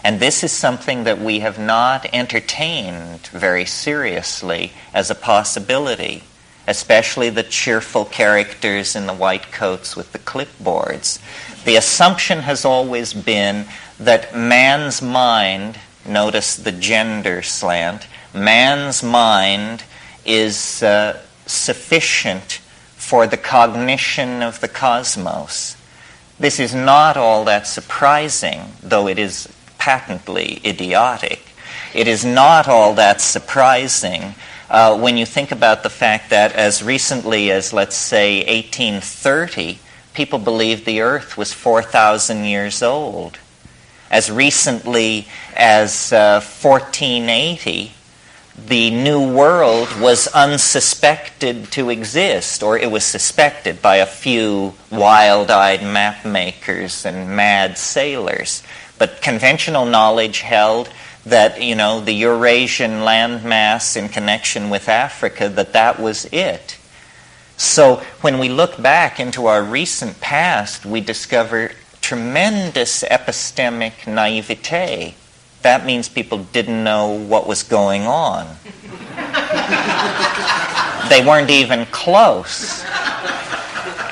And this is something that we have not entertained very seriously as a possibility, especially the cheerful characters in the white coats with the clipboards. The assumption has always been that man's mind, notice the gender slant, man's mind is sufficient for the cognition of the cosmos. This is not all that surprising, though it is patently idiotic. It is not all that surprising when you think about the fact that as recently as, let's say, 1830, people believed the Earth was 4,000 years old. As recently as 1480, the New World was unsuspected to exist, or it was suspected by a few wild-eyed map makers and mad sailors. But conventional knowledge held that, the Eurasian landmass in connection with Africa, that was it. So when we look back into our recent past, we discover tremendous epistemic naivete. That means people didn't know what was going on. They weren't even close.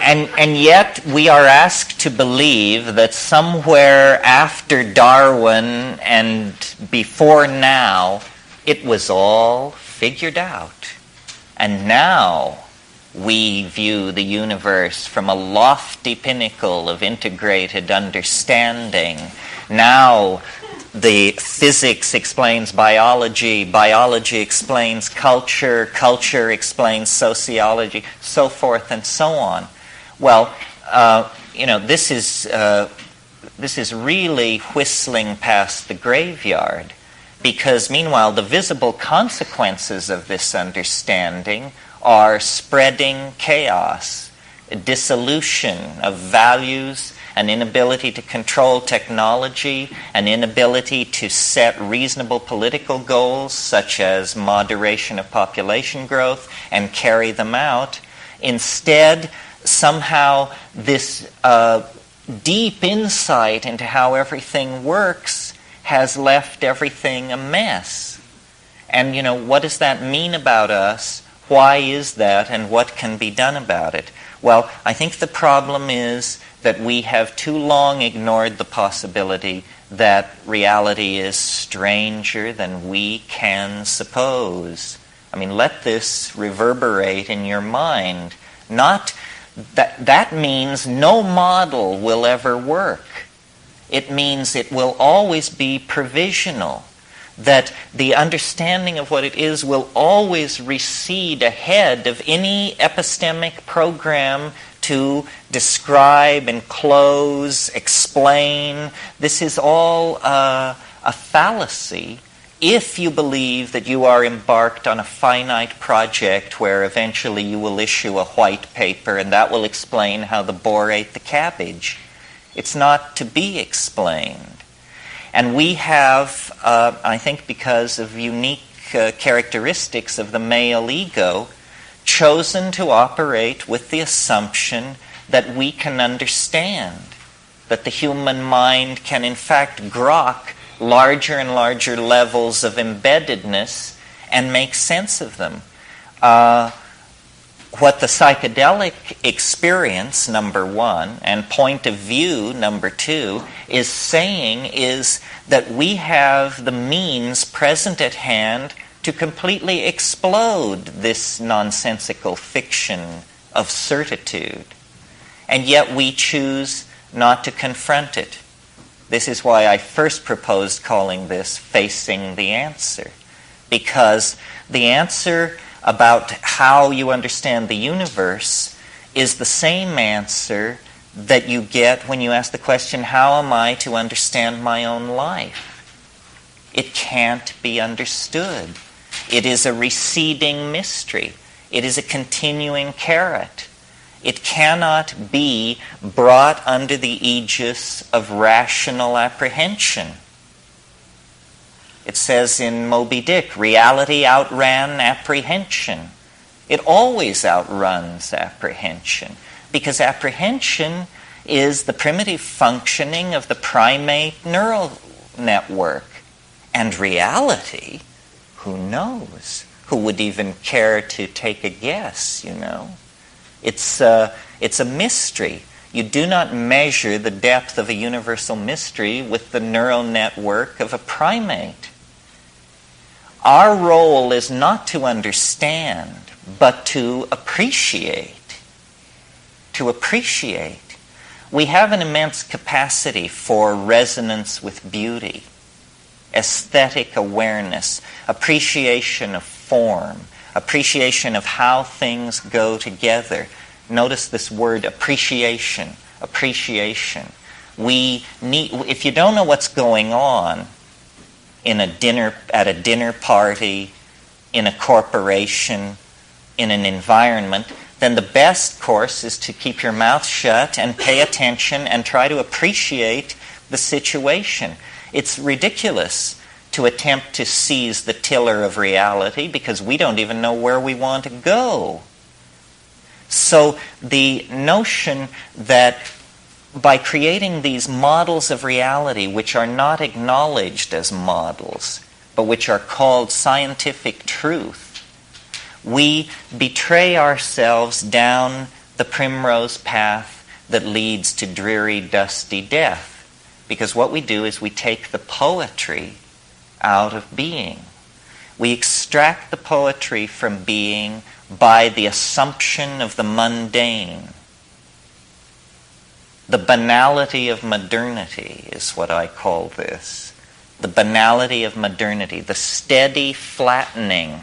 And yet we are asked to believe that somewhere after Darwin and before now, it was all figured out. And now we view the universe from a lofty pinnacle of integrated understanding. Now the physics explains biology, biology explains culture, culture explains sociology, so forth and so on. Well, this is really whistling past the graveyard, because meanwhile the visible consequences of this understanding are spreading chaos, a dissolution of values, an inability to control technology, an inability to set reasonable political goals such as moderation of population growth and carry them out. Instead, somehow this deep insight into how everything works has left everything a mess. And, what does that mean about us? Why is that, and what can be done about it? Well, I think the problem is that we have too long ignored the possibility that reality is stranger than we can suppose. Let this reverberate in your mind. Not that means no model will ever work. It means it will always be provisional. That the understanding of what it is will always recede ahead of any epistemic program to describe, enclose, explain. This is all a fallacy if you believe that you are embarked on a finite project where eventually you will issue a white paper and that will explain how the boar ate the cabbage. It's not to be explained. And we have, I think because of unique characteristics of the male ego, chosen to operate with the assumption that we can understand, that the human mind can in fact grok larger and larger levels of embeddedness and make sense of them. What the psychedelic experience, number one, and point of view, number two, is saying is that we have the means present at hand to completely explode this nonsensical fiction of certitude. And yet we choose not to confront it. This is why I first proposed calling this Facing the Answer. Because the answer about how you understand the universe is the same answer that you get when you ask the question, how am I to understand my own life? It can't be understood. It is a receding mystery. It is a continuing carrot. It cannot be brought under the aegis of rational apprehension. It says in Moby Dick, reality outran apprehension. It always outruns apprehension, because apprehension is the primitive functioning of the primate neural network. And reality, who knows? Who would even care to take a guess, It's a mystery. You do not measure the depth of a universal mystery with the neural network of a primate. Our role is not to understand, but to appreciate. To appreciate. We have an immense capacity for resonance with beauty, aesthetic awareness, appreciation of form, appreciation of how things go together. Notice this word appreciation. Appreciation. If you don't know what's going on at a dinner party, in a corporation, in an environment, then the best course is to keep your mouth shut and pay attention and try to appreciate the situation. It's ridiculous to attempt to seize the tiller of reality because we don't even know where we want to go. So the notion that by creating these models of reality which are not acknowledged as models, but which are called scientific truth, we betray ourselves down the primrose path that leads to dreary, dusty death. Because what we do is we take the poetry out of being. We extract the poetry from being by the assumption of the mundane. The banality of modernity is what I call this. The banality of modernity, the steady flattening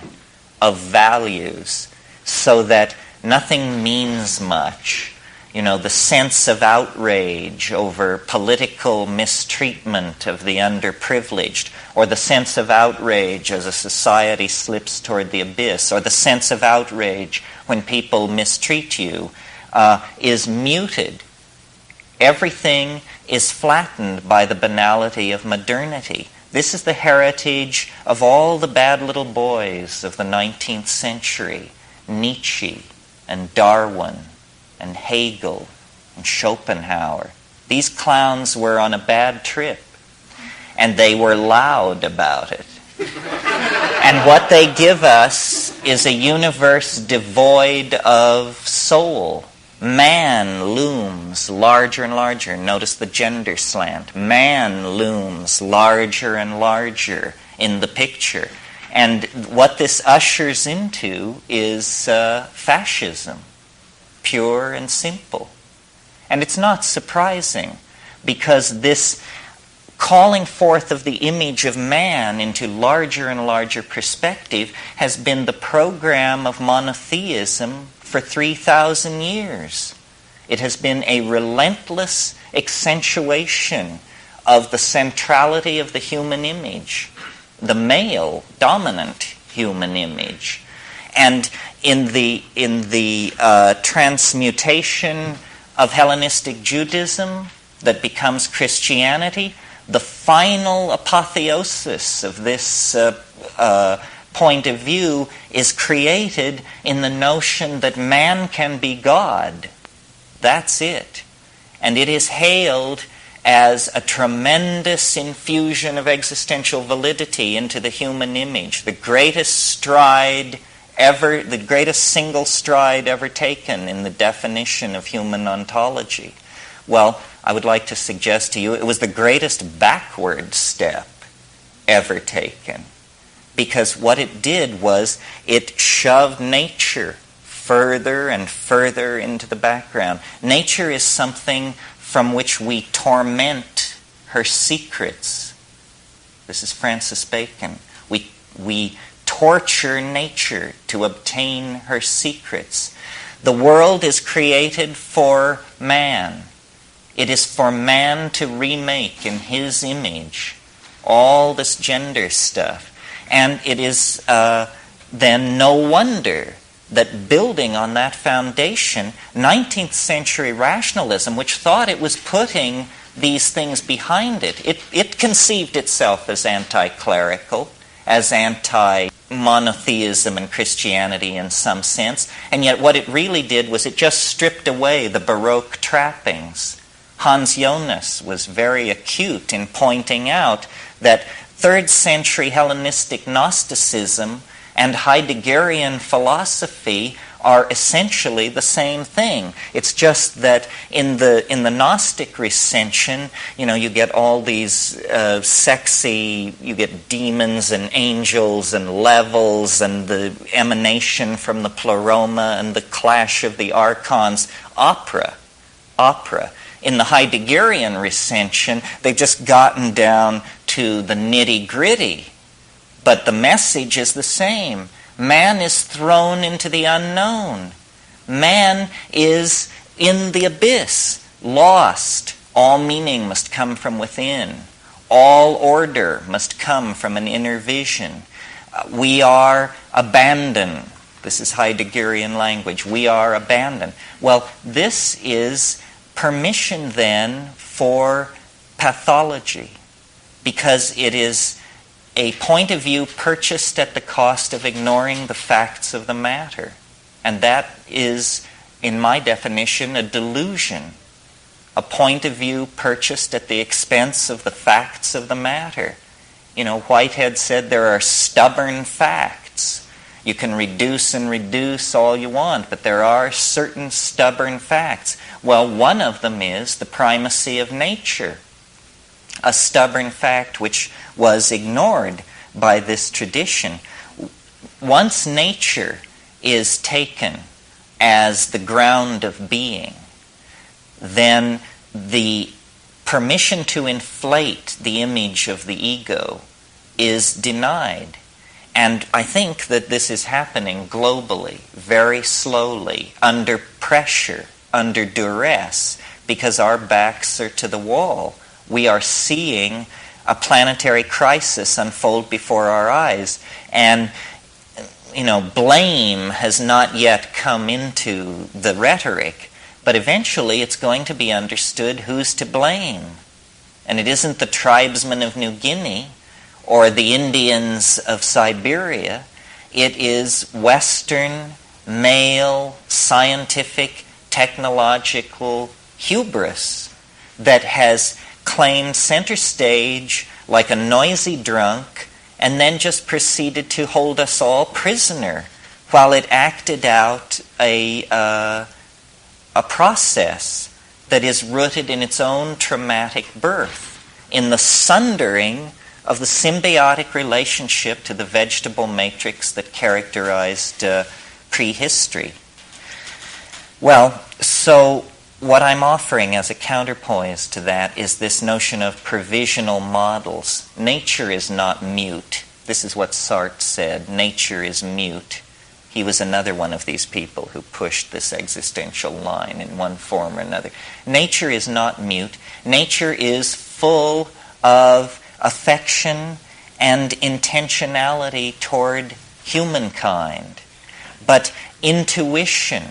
of values so that nothing means much. the sense of outrage over political mistreatment of the underprivileged, or the sense of outrage as a society slips toward the abyss, or the sense of outrage when people mistreat you, is muted. Everything is flattened by the banality of modernity. This is the heritage of all the bad little boys of the 19th century, Nietzsche and Darwin and Hegel and Schopenhauer. These clowns were on a bad trip, and they were loud about it. And what they give us is a universe devoid of soul. Man looms larger and larger. Notice the gender slant. Man looms larger and larger in the picture. And what this ushers into is fascism, pure and simple. And it's not surprising, because this calling forth of the image of man into larger and larger perspective has been the program of monotheism for 3,000 years. It has been a relentless accentuation of the centrality of the human image, the male dominant human image. And in the transmutation of Hellenistic Judaism that becomes Christianity, the final apotheosis of this point of view is created in the notion that man can be God. That's it. And it is hailed as a tremendous infusion of existential validity into the human image, the greatest single stride ever taken in the definition of human ontology. Well, I would like to suggest to you it was the greatest backward step ever taken, because what it did was it shoved nature further and further into the background. Nature is something from which we torment her secrets. This is Francis Bacon. We torture nature to obtain her secrets. The world is created for man. It is for man to remake in his image all this gender stuff. And it is then no wonder that building on that foundation, 19th century rationalism, which thought it was putting these things behind it, it conceived itself as anti-clerical, as anti-monotheism and Christianity in some sense, and yet what it really did was it just stripped away the Baroque trappings. Hans Jonas was very acute in pointing out that 3rd century Hellenistic Gnosticism and Heideggerian philosophy are essentially the same thing. It's just that in the Gnostic recension, you get all these you get demons and angels and levels and the emanation from the pleroma and the clash of the archons. Opera. In the Heideggerian recension, they've just gotten down to the nitty-gritty. But the message is the same. Man is thrown into the unknown. Man is in the abyss, lost. All meaning must come from within. All order must come from an inner vision. We are abandoned. This is Heideggerian language. We are abandoned. Well, this is permission then for pathology, because it is a point of view purchased at the cost of ignoring the facts of the matter. And that is, in my definition, a delusion. A point of view purchased at the expense of the facts of the matter. Whitehead said there are stubborn facts. You can reduce and reduce all you want, but there are certain stubborn facts. Well, one of them is the primacy of nature. A stubborn fact which was ignored by this tradition. Once nature is taken as the ground of being, then the permission to inflate the image of the ego is denied. And I think that this is happening globally, very slowly, under pressure under duress because our backs are to the wall. We are seeing a planetary crisis unfold before our eyes. And, blame has not yet come into the rhetoric, but eventually it's going to be understood who's to blame. And it isn't the tribesmen of New Guinea or the Indians of Siberia. It is Western, male, scientific, technological hubris that has claimed center stage like a noisy drunk and then just proceeded to hold us all prisoner while it acted out a process that is rooted in its own traumatic birth, in the sundering of the symbiotic relationship to the vegetable matrix that characterized prehistory. Well, so what I'm offering as a counterpoise to that is this notion of provisional models. Nature is not mute. This is what Sartre said. Nature is mute. He was another one of these people who pushed this existential line in one form or another. Nature is not mute. Nature is full of affection and intentionality toward humankind. But intuition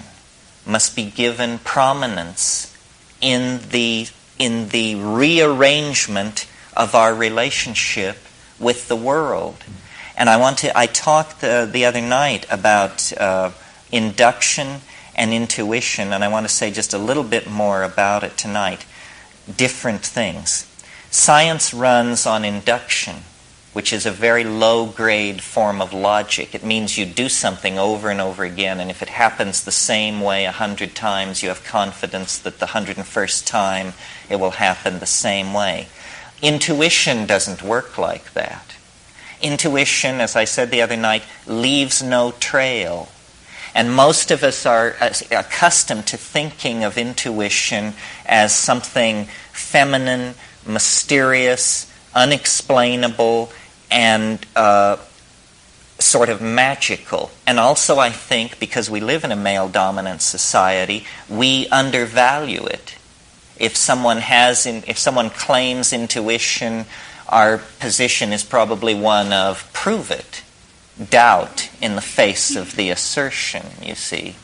must be given prominence in the rearrangement of our relationship with the world. And I talked the other night about induction and intuition, and I want to say just a little bit more about it tonight. Different things. Science runs on induction, which is a very low-grade form of logic. It means you do something over and over again, and if it happens the same way 100 times, you have confidence that the 101st time it will happen the same way. Intuition doesn't work like that. Intuition, as I said the other night, leaves no trail. And most of us are accustomed to thinking of intuition as something feminine, mysterious, unexplainable, and sort of magical. And also, I think, because we live in a male-dominant society, we undervalue it. If someone claims intuition, our position is probably one of prove it, doubt in the face of the assertion, you see.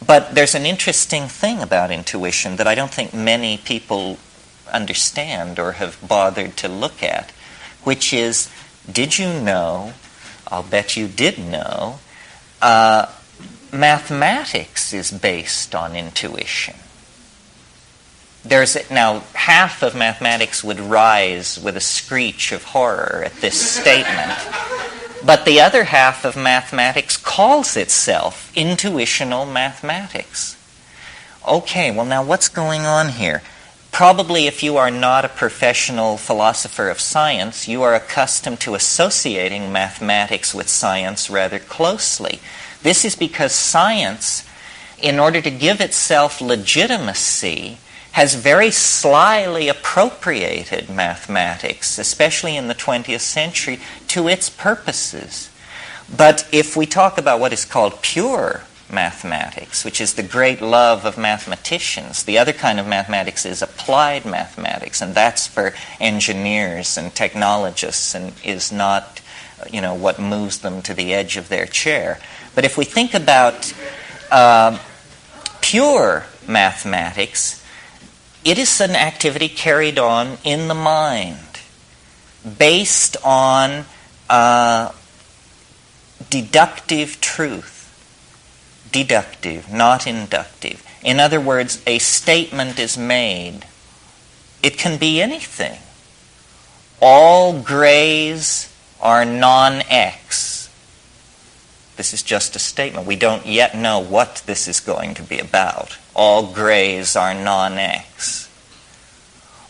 But there's an interesting thing about intuition that I don't think many people understand or have bothered to look at, which is, did you know, I'll bet you did know, mathematics is based on intuition. Now, half of mathematics would rise with a screech of horror at this statement, but the other half of mathematics calls itself intuitional mathematics. Okay, well now what's going on here? Probably if you are not a professional philosopher of science, you are accustomed to associating mathematics with science rather closely. This is because science, in order to give itself legitimacy, has very slyly appropriated mathematics, especially in the 20th century, to its purposes. But if we talk about what is called pure mathematics, which is the great love of mathematicians, the other kind of mathematics is applied mathematics, and that's for engineers and technologists and is not, what moves them to the edge of their chair. But if we think about pure mathematics, it is an activity carried on in the mind, based on deductive truth. Deductive, not inductive. In other words, a statement is made. It can be anything. All grays are non-X. This is just a statement. We don't yet know what this is going to be about. All grays are non-X.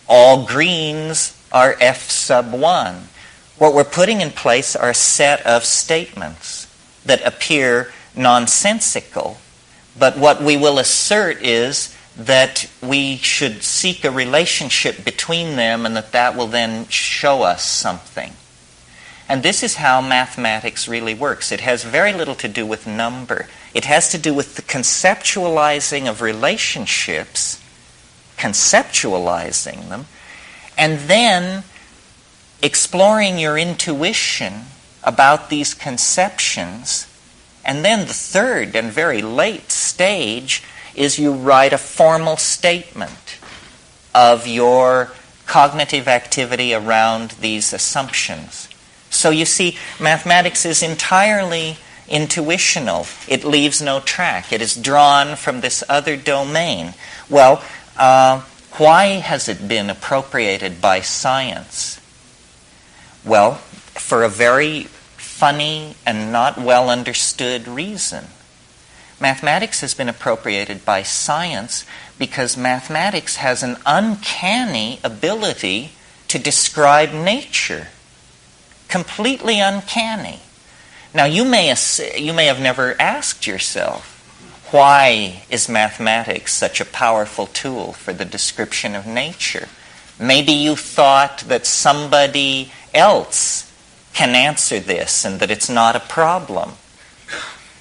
All greens are F sub 1. What we're putting in place are a set of statements that appear nonsensical, but what we will assert is that we should seek a relationship between them and that will then show us something. And this is how mathematics really works. It has very little to do with number. It has to do with the conceptualizing of relationships, conceptualizing them, and then exploring your intuition about these conceptions. And then the third and very late stage is you write a formal statement of your cognitive activity around these assumptions. So you see, mathematics is entirely intuitional. It leaves no track. It is drawn from this other domain. Well, why has it been appropriated by science? Well, for a very funny and not well understood reason. Mathematics has been appropriated by science because mathematics has an uncanny ability to describe nature. Completely uncanny. Now, you may have never asked yourself, why is mathematics such a powerful tool for the description of nature? Maybe you thought that somebody else can answer this and that it's not a problem.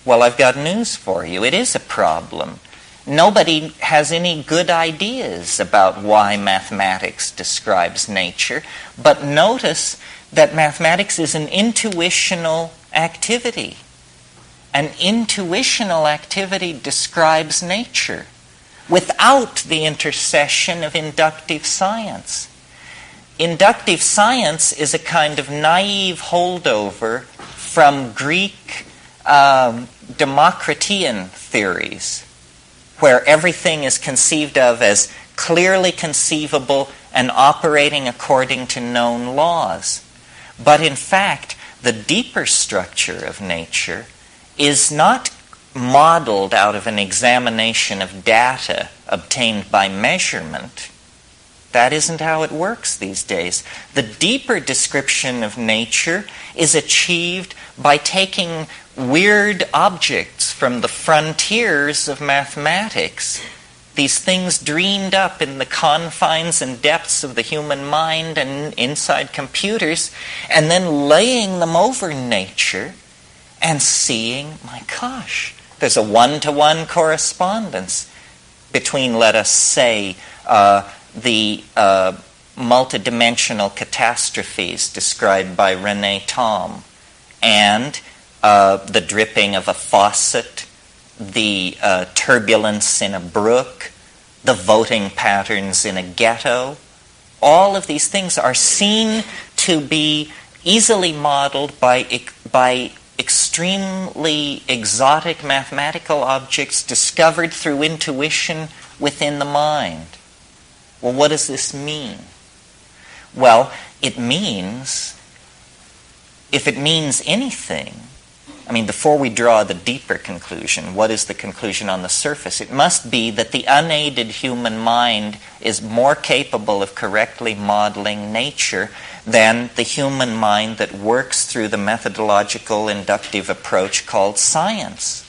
Well, I've got news for you. It is a problem. Nobody has any good ideas about why mathematics describes nature, but notice that mathematics is an intuitional activity. An intuitional activity describes nature without the intercession of inductive science. Inductive science is a kind of naive holdover from Greek Democritean theories, where everything is conceived of as clearly conceivable and operating according to known laws. But in fact, the deeper structure of nature is not modeled out of an examination of data obtained by measurement. That isn't how it works these days. The deeper description of nature is achieved by taking weird objects from the frontiers of mathematics, these things dreamed up in the confines and depths of the human mind and inside computers, and then laying them over nature and seeing, my gosh, there's a one-to-one correspondence between, let us say, the multidimensional catastrophes described by René Thom and the dripping of a faucet, the turbulence in a brook, the voting patterns in a ghetto. All of these things are seen to be easily modeled by extremely exotic mathematical objects discovered through intuition within the mind. Well, what does this mean? Well, it means, if it means anything, I mean, before we draw the deeper conclusion, what is the conclusion on the surface? It must be that the unaided human mind is more capable of correctly modeling nature than the human mind that works through the methodological inductive approach called science.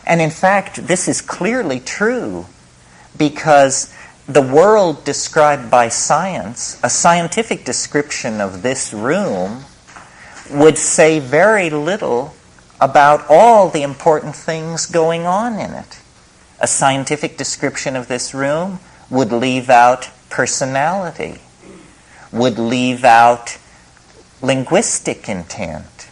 And in fact, this is clearly true because the world described by science, a scientific description of this room, would say very little about all the important things going on in it. A scientific description of this room would leave out personality, would leave out linguistic intent,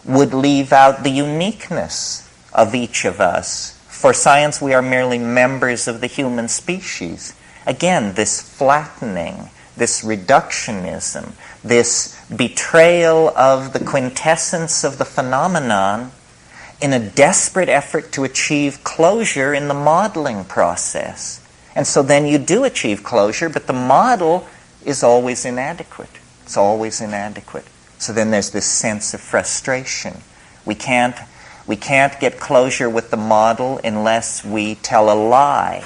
would leave out the uniqueness of each of us. For science, we are merely members of the human species. Again, this flattening, this reductionism, this betrayal of the quintessence of the phenomenon in a desperate effort to achieve closure in the modeling process. And so then you do achieve closure, but the model is always inadequate. It's always inadequate. So then there's this sense of frustration. We can't get closure with the model unless we tell a lie,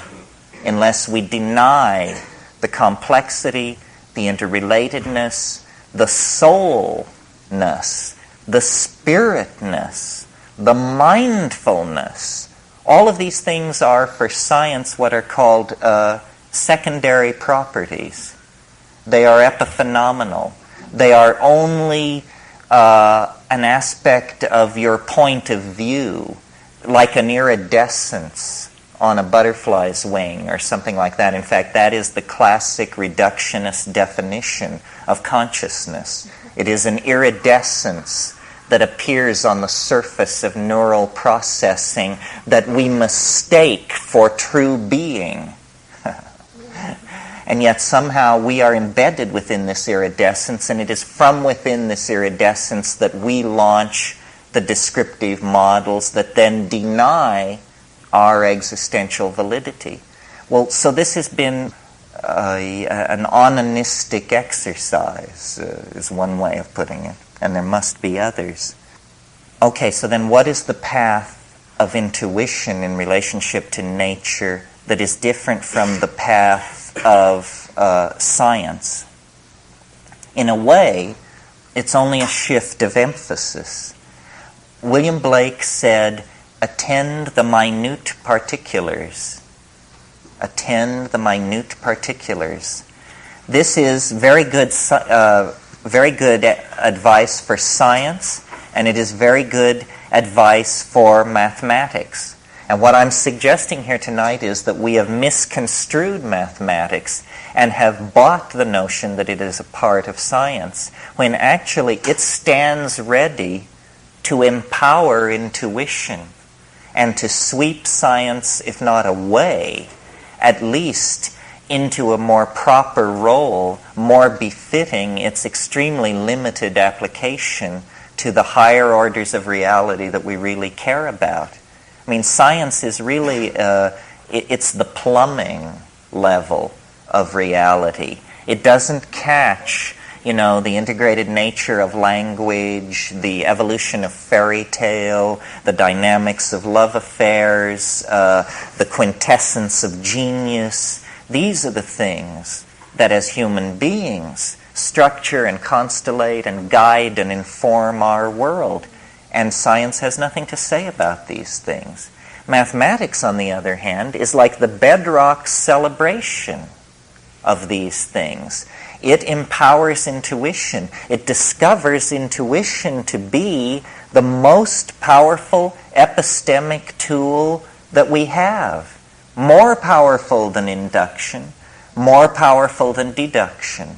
unless we deny the complexity, the interrelatedness, the soulness, the spiritness, the mindfulness. All of these things are, for science, what are called secondary properties. They are epiphenomenal. They are only an aspect of your point of view. like an iridescence on a butterfly's wing or something like that. In fact, that is the classic reductionist definition of consciousness. It is an iridescence that appears on the surface of neural processing that we mistake for true being. And yet somehow we are embedded within this iridescence, and it is from within this iridescence that we launch the descriptive models that then deny our existential validity. Well, so this has been an onanistic exercise, is one way of putting it, and there must be others. Okay, so then what is the path of intuition in relationship to nature that is different from the path of science? In a way, it's only a shift of emphasis. William Blake said, attend the minute particulars. Attend the minute particulars. This is very good advice for science, and it is very good advice for mathematics. And what I'm suggesting here tonight is that we have misconstrued mathematics and have bought the notion that it is a part of science, when actually it stands ready to empower intuition and to sweep science, if not away, at least into a more proper role, more befitting its extremely limited application to the higher orders of reality that we really care about. I mean, science is really, it's the plumbing level of reality. It doesn't catch, the integrated nature of language, the evolution of fairy tale, the dynamics of love affairs, the quintessence of genius. These are the things that as human beings structure and constellate and guide and inform our world. And science has nothing to say about these things. Mathematics, on the other hand, is like the bedrock celebration of these things. It empowers intuition. It discovers intuition to be the most powerful epistemic tool that we have. More powerful than induction, more powerful than deduction.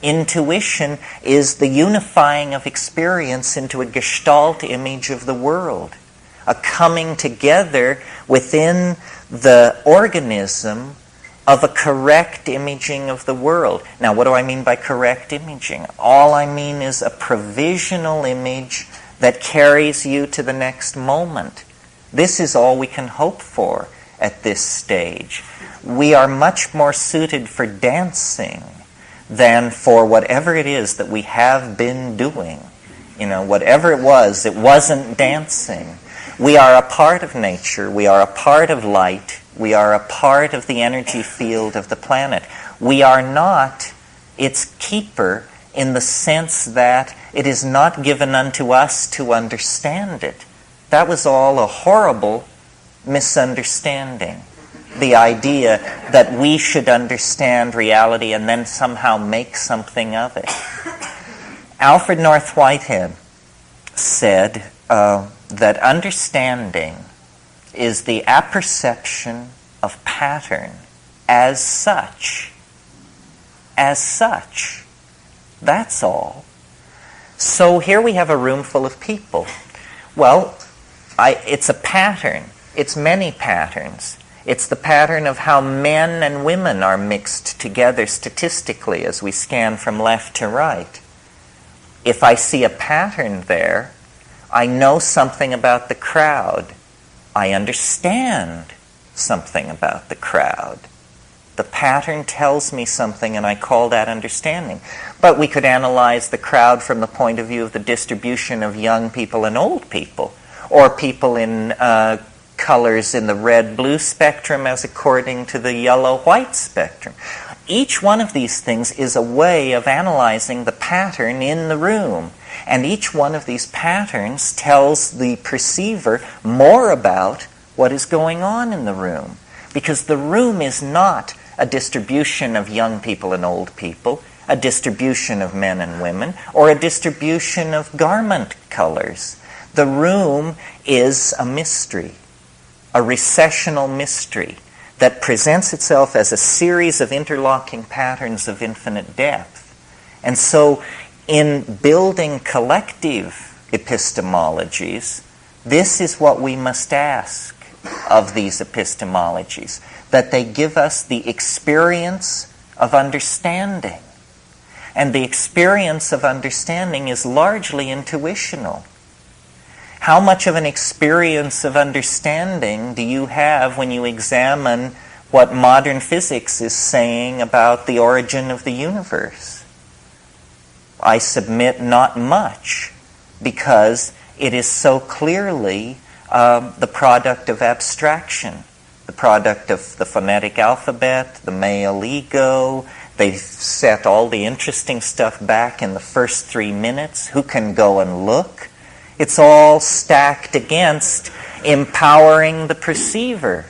Intuition is the unifying of experience into a gestalt image of the world, a coming together within the organism of a correct imaging of the world. Now, what do I mean by correct imaging? All I mean is a provisional image that carries you to the next moment. This is all we can hope for at this stage. We are much more suited for dancing than for whatever it is that we have been doing. Whatever it wasn't dancing. We are a part of nature. We are a part of light. We are a part of the energy field of the planet. We are not its keeper in the sense that it is not given unto us to understand it. That was all a horrible misunderstanding. The idea that we should understand reality and then somehow make something of it. Alfred North Whitehead said that understanding is the apperception of pattern as such. As such. That's all. So here we have a room full of people. Well, it's a pattern. It's many patterns. It's the pattern of how men and women are mixed together statistically as we scan from left to right. If I see a pattern there, I know something about the crowd. I understand something about the crowd. The pattern tells me something, and I call that understanding. But we could analyze the crowd from the point of view of the distribution of young people and old people, or people in colors in the red-blue spectrum as according to the yellow-white spectrum. Each one of these things is a way of analyzing the pattern in the room. And each one of these patterns tells the perceiver more about what is going on in the room. Because the room is not a distribution of young people and old people, a distribution of men and women, or a distribution of garment colors. The room is a mystery. a recessional mystery that presents itself as a series of interlocking patterns of infinite depth. And so, in building collective epistemologies, this is what we must ask of these epistemologies, that they give us the experience of understanding. And the experience of understanding is largely intuitional. How much of an experience of understanding do you have when you examine what modern physics is saying about the origin of the universe? I submit not much, because it is so clearly the product of abstraction, the product of the phonetic alphabet, the male ego. They set all the interesting stuff back in the first 3 minutes. Who can go and look? It's all stacked against empowering the perceiver.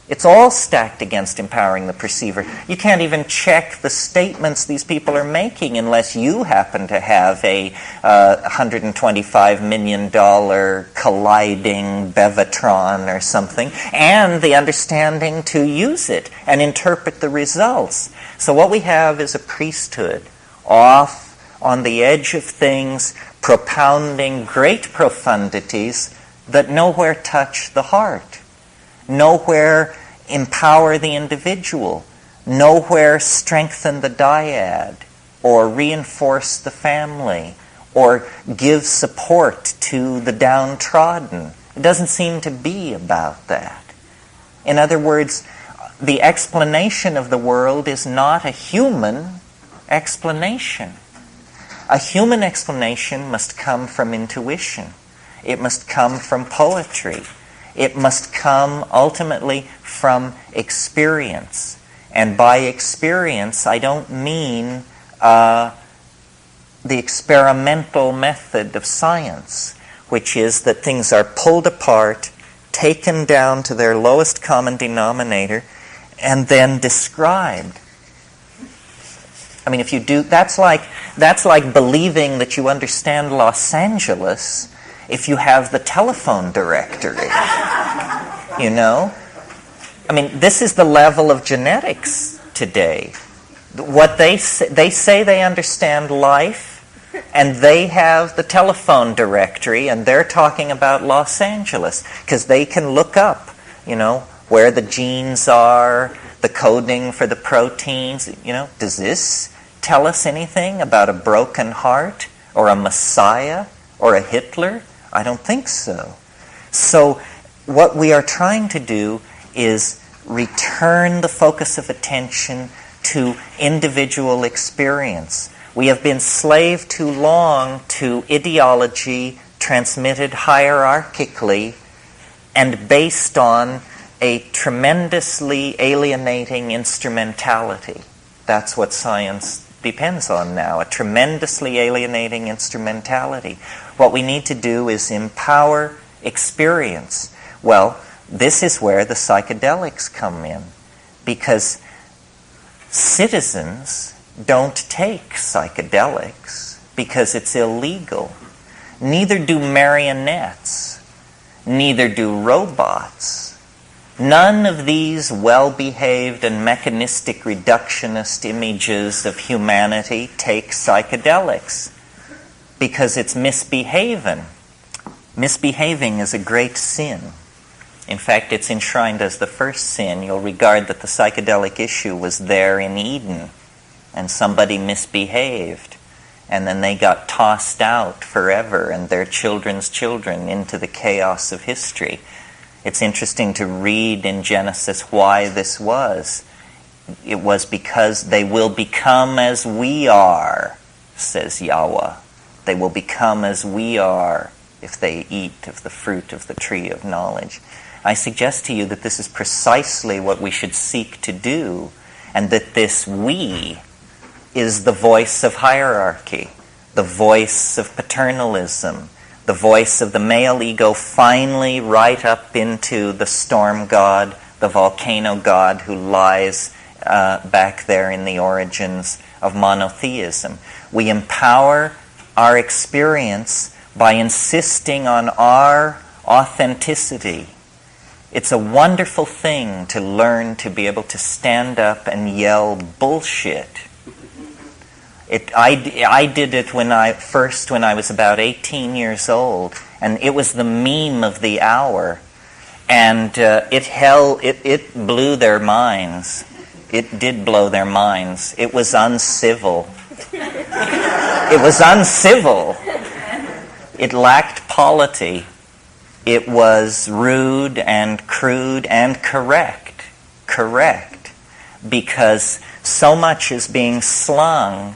It's all stacked against empowering the perceiver. You can't even check the statements these people are making unless you happen to have a $125 million colliding Bevatron or something, and the understanding to use it and interpret the results. So what we have is a priesthood off on the edge of things, propounding great profundities that nowhere touch the heart, nowhere empower the individual, nowhere strengthen the dyad, or reinforce the family, or give support to the downtrodden. It doesn't seem to be about that. In other words, the explanation of the world is not a human explanation. A human explanation must come from intuition. It must come from poetry. It must come ultimately from experience. And by experience, I don't mean the experimental method of science, which is that things are pulled apart, taken down to their lowest common denominator, and then described. I mean, if you do, that's like believing that you understand Los Angeles if you have the telephone directory. You know? I mean, this is the level of genetics today. What they say they understand life, and they have the telephone directory, and they're talking about Los Angeles because they can look up, you know, where the genes are, the coding for the proteins. You know, does this tell us anything about a broken heart or a Messiah or a Hitler? I don't think so. So what we are trying to do is return the focus of attention to individual experience. We have been slave too long to ideology transmitted hierarchically and based on a tremendously alienating instrumentality. That's what science depends on now, a tremendously alienating instrumentality. What we need to do is empower experience. Well, this is where the psychedelics come in, because citizens don't take psychedelics because it's illegal. Neither do marionettes. Neither do robots. None of these well-behaved and mechanistic reductionist images of humanity take psychedelics because it's misbehaving. Misbehaving is a great sin. In fact, it's enshrined as the first sin. You'll regard that the psychedelic issue was there in Eden, and somebody misbehaved, and then they got tossed out forever and their children's children into the chaos of history. It's interesting to read in Genesis why this was. It was because they will become as we are, says Yahweh. They will become as we are if they eat of the fruit of the tree of knowledge. I suggest to you that this is precisely what we should seek to do, and that this we is the voice of hierarchy, the voice of paternalism, the voice of the male ego finally right up into the storm god, the volcano god who lies back there in the origins of monotheism. We empower our experience by insisting on our authenticity It's a wonderful thing to learn to be able to stand up and yell bullshit. I did it when I was about 18 years old, and it was the meme of the hour, and it blew their minds. It did blow their minds. It was uncivil. It was uncivil. It lacked polity. It was rude and crude and correct. Correct. Because so much is being slung,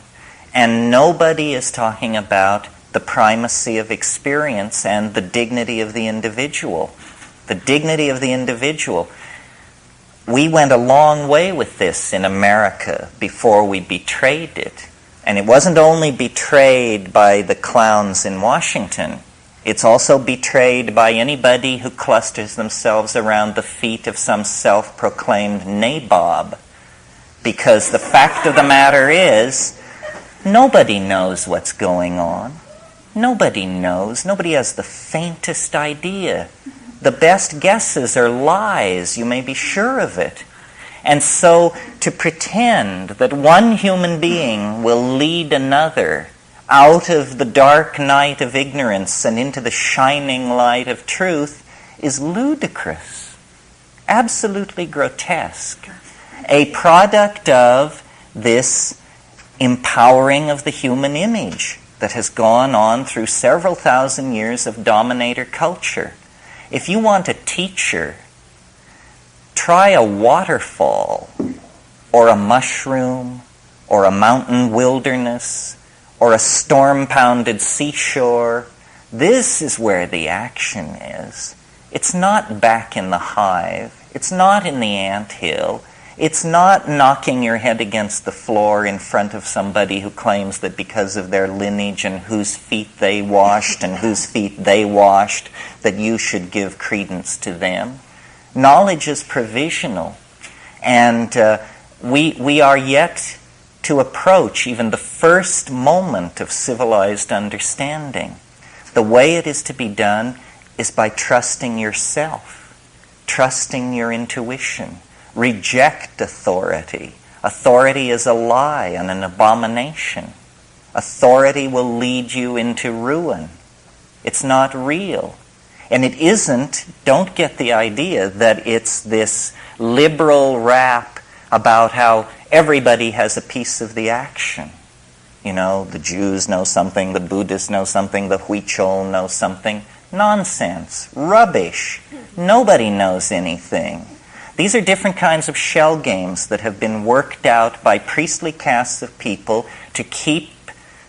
and nobody is talking about the primacy of experience and the dignity of the individual. The dignity of the individual. We went a long way with this in America before we betrayed it. And it wasn't only betrayed by the clowns in Washington. It's also betrayed by anybody who clusters themselves around the feet of some self-proclaimed nabob. Because the fact of the matter is, nobody knows what's going on. Nobody knows. Nobody has the faintest idea. The best guesses are lies. You may be sure of it. And so to pretend that one human being will lead another out of the dark night of ignorance and into the shining light of truth is ludicrous, absolutely grotesque, a product of this empowering of the human image that has gone on through several thousand years of dominator culture. If you want a teacher, try a waterfall or a mushroom or a mountain wilderness or a storm-pounded seashore. This is where the action is. It's not back in the hive. It's not in the anthill. It's not knocking your head against the floor in front of somebody who claims that because of their lineage and whose feet they washed and whose feet they washed, that you should give credence to them. Knowledge is provisional, and we are yet to approach even the first moment of civilized understanding. The way it is to be done is by trusting yourself, trusting your intuition. Reject authority. Authority is a lie and an abomination. Authority will lead you into ruin. It's not real. And it isn't, don't get the idea that it's this liberal rap about how everybody has a piece of the action. You know, the Jews know something, the Buddhists know something, the Huichol know something. Nonsense. Rubbish. Nobody knows anything. These are different kinds of shell games that have been worked out by priestly castes of people to keep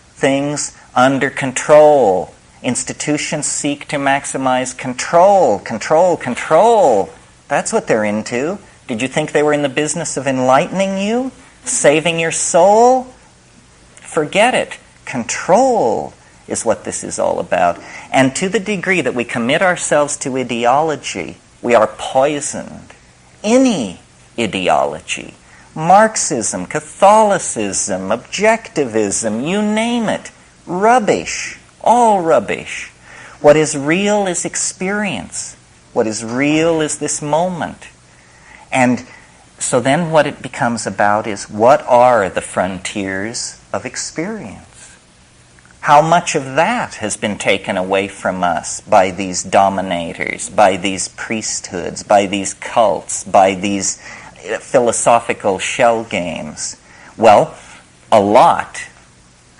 things under control. Institutions seek to maximize control, control, control. That's what they're into. Did you think they were in the business of enlightening you? Saving your soul? Forget it. Control is what this is all about. And to the degree that we commit ourselves to ideology, we are poisoned. Any ideology, Marxism, Catholicism, objectivism, you name it, rubbish, all rubbish. What is real is experience. What is real is this moment. And so then what it becomes about is, what are the frontiers of experience? How much of that has been taken away from us by these dominators, by these priesthoods, by these cults, by these philosophical shell games? Well, a lot.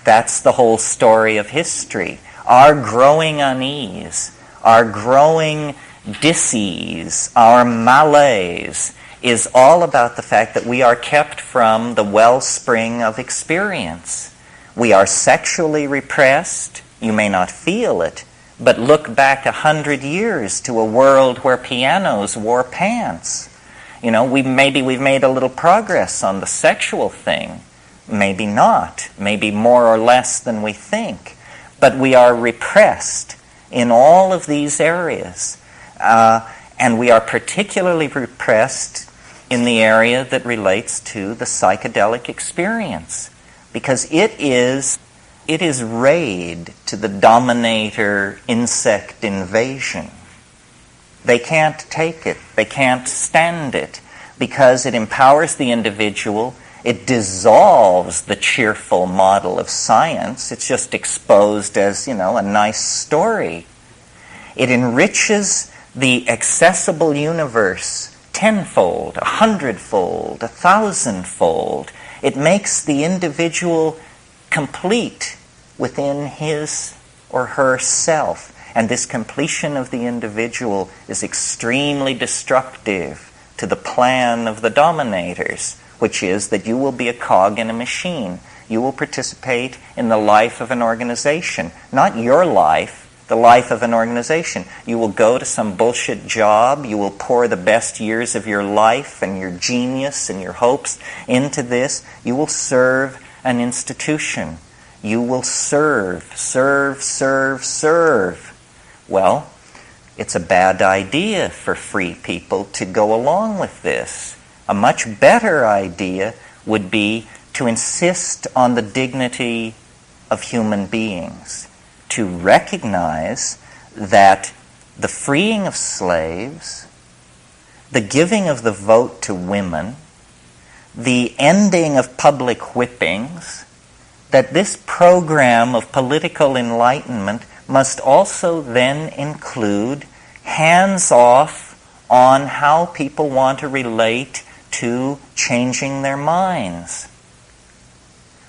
That's the whole story of history. Our growing unease, our growing dis-ease, our malaise is all about the fact that we are kept from the wellspring of experience. We are sexually repressed. You may not feel it, but look back 100 years to a world where pianos wore pants. You know, we've made a little progress on the sexual thing. Maybe not. Maybe more or less than we think. But we are repressed in all of these areas. And we are particularly repressed in the area that relates to the psychedelic experience. Because it is raid to the dominator insect invasion. They can't take it. They can't stand it because it empowers the individual. It dissolves the cheerful model of science. It's just exposed as, a nice story. It enriches the accessible universe tenfold, 100-fold, 1,000-fold. It makes the individual complete within his or her self. And this completion of the individual is extremely destructive to the plan of the dominators, which is that you will be a cog in a machine. You will participate in the life of an organization. Not your life, the life of an organization. You will go to some bullshit job. You will pour the best years of your life and your genius and your hopes into this. You will serve an institution. You will serve. Well, it's a bad idea for free people to go along with this. A much better idea would be to insist on the dignity of human beings, to recognize that the freeing of slaves, the giving of the vote to women, the ending of public whippings, that this program of political enlightenment must also then include hands-off on how people want to relate to changing their minds.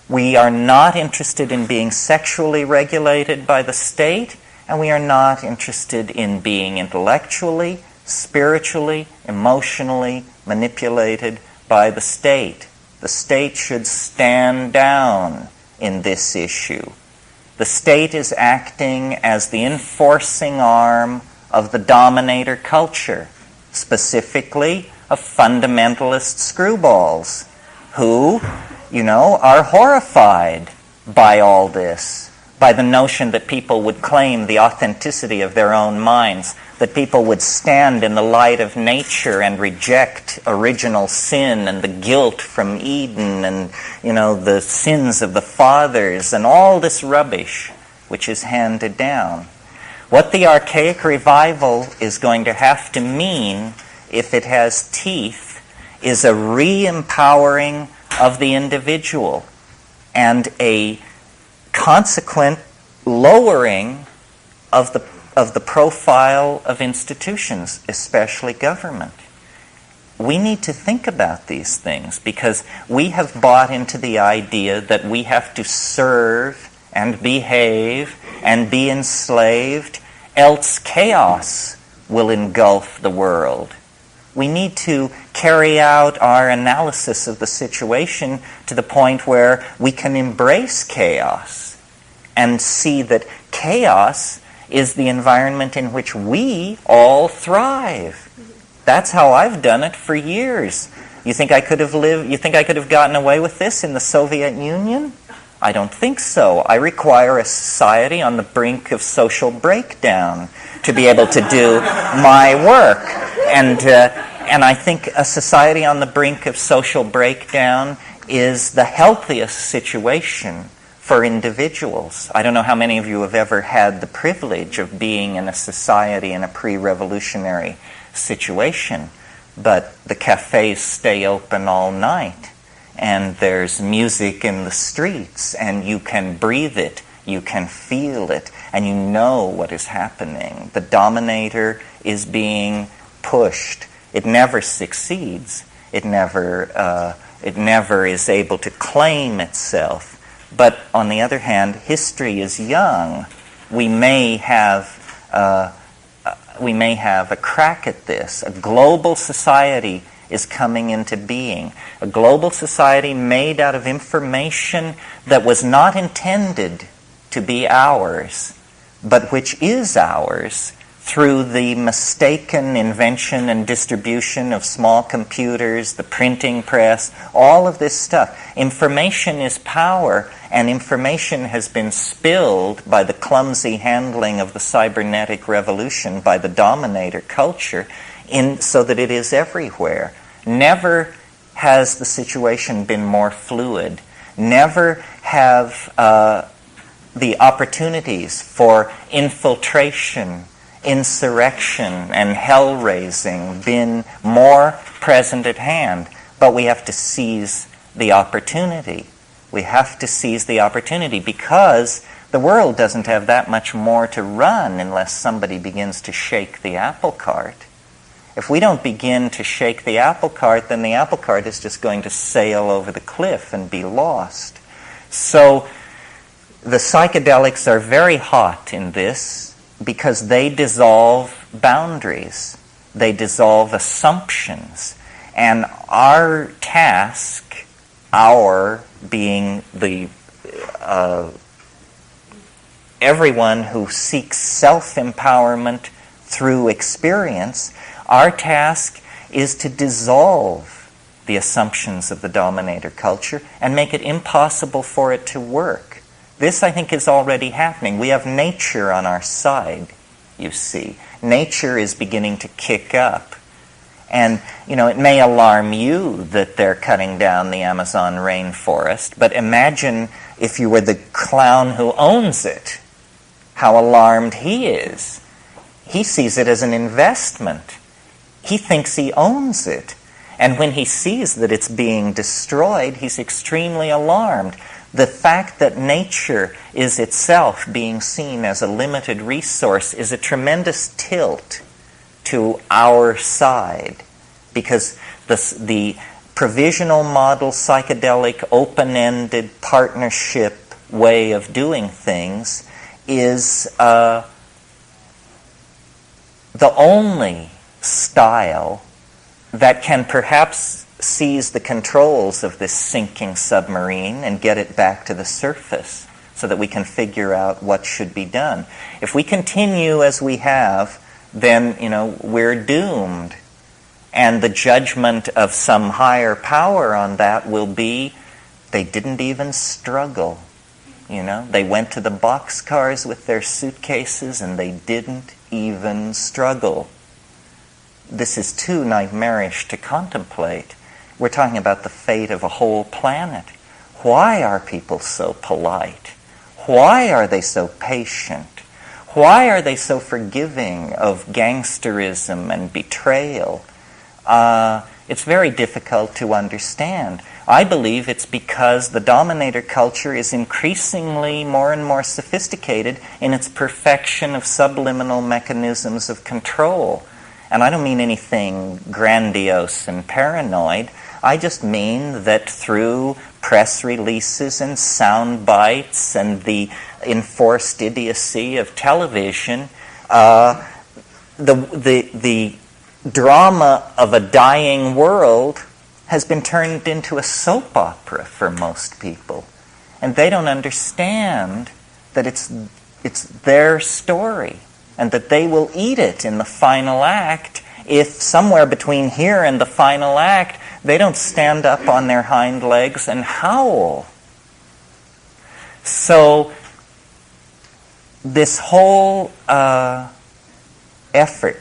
We are not interested in being sexually regulated by the state, and we are not interested in being intellectually, spiritually, emotionally manipulated by the state. The state should stand down in this issue. The state is acting as the enforcing arm of the dominator culture, specifically of fundamentalist screwballs who, are horrified by all this, by the notion that people would claim the authenticity of their own minds, that people would stand in the light of nature and reject original sin and the guilt from Eden and, the sins of the fathers and all this rubbish which is handed down. What the archaic revival is going to have to mean, if it has teeth, is a re-empowering of the individual and a consequent lowering of the profile of institutions, especially government. We need to think about these things because we have bought into the idea that we have to serve and behave and be enslaved, else chaos will engulf the world. We need to carry out our analysis of the situation to the point where we can embrace chaos and see that chaos is the environment in which we all thrive. That's how I've done it for years. You think I could have gotten away with this in the Soviet Union? I don't think so. I require a society on the brink of social breakdown to be able to do my work. And I think a society on the brink of social breakdown is the healthiest situation for individuals. I don't know how many of you have ever had the privilege of being in a society in a pre-revolutionary situation, but the cafes stay open all night, and there's music in the streets, and you can breathe it, you can feel it, and you know what is happening. The dominator is being pushed. It never succeeds. It never is able to claim itself. But on the other hand, history is young. We may have a crack at this. A global society is coming into being. A global society made out of information that was not intended to be ours, but which is ours through the mistaken invention and distribution of small computers, the printing press, all of this stuff. Information is power, and information has been spilled by the clumsy handling of the cybernetic revolution by the dominator culture so that it is everywhere. Never has the situation been more fluid. Never have the opportunities for infiltration insurrection and hell-raising been more present at hand. But we have to seize the opportunity. We have to seize the opportunity because the world doesn't have that much more to run unless somebody begins to shake the apple cart. If we don't begin to shake the apple cart, then the apple cart is just going to sail over the cliff and be lost. So the psychedelics are very hot in this because they dissolve boundaries. They dissolve assumptions. And our task, our being the everyone who seeks self-empowerment through experience, our task is to dissolve the assumptions of the dominator culture and make it impossible for it to work. This, I think, is already happening. We have nature on our side, you see. Nature is beginning to kick up. And, it may alarm you that they're cutting down the Amazon rainforest, but imagine if you were the clown who owns it, how alarmed he is. He sees it as an investment. He thinks he owns it. And when he sees that it's being destroyed, he's extremely alarmed. The fact that nature is itself being seen as a limited resource is a tremendous tilt to our side, because the provisional model, psychedelic, open-ended partnership way of doing things is the only style that can perhaps seize the controls of this sinking submarine and get it back to the surface so that we can figure out what should be done. If we continue as we have, then, we're doomed. And the judgment of some higher power on that will be, they didn't even struggle. They went to the boxcars with their suitcases and they didn't even struggle. This is too nightmarish to contemplate. We're talking about the fate of a whole planet. Why are people so polite? Why are they so patient? Why are they so forgiving of gangsterism and betrayal? It's very difficult to understand. I believe it's because the dominator culture is increasingly more and more sophisticated in its perfection of subliminal mechanisms of control. And I don't mean anything grandiose and paranoid. I just mean that through press releases and sound bites and the enforced idiocy of television, the drama of a dying world has been turned into a soap opera for most people. And they don't understand that it's their story and that they will eat it in the final act if somewhere between here and the final act they don't stand up on their hind legs and howl. So this whole effort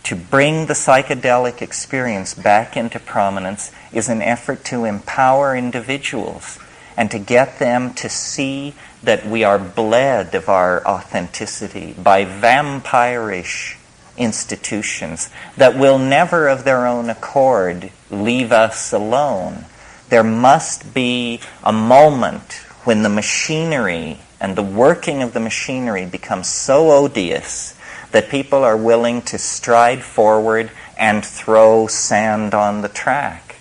to bring the psychedelic experience back into prominence is an effort to empower individuals and to get them to see that we are bled of our authenticity by vampirish institutions that will never of their own accord leave us alone. There must be a moment when the machinery and the working of the machinery becomes so odious that people are willing to stride forward and throw sand on the track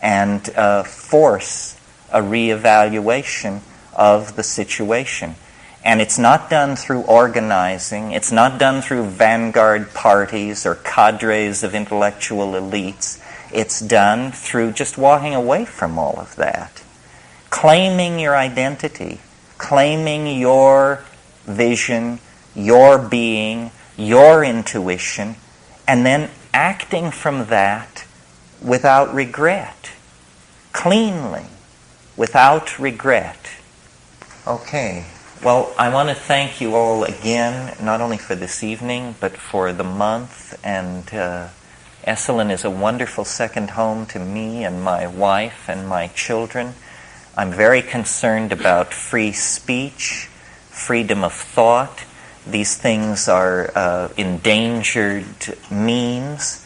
and force a reevaluation of the situation. And it's not done through organizing. It's not done through vanguard parties or cadres of intellectual elites. It's done through just walking away from all of that. Claiming your identity, claiming your vision, your being, your intuition, and then acting from that without regret, cleanly, without regret. Okay, well, I want to thank you all again, not only for this evening, but for the month, and Esalen is a wonderful second home to me and my wife and my children. I'm very concerned about free speech, freedom of thought, These things are endangered means.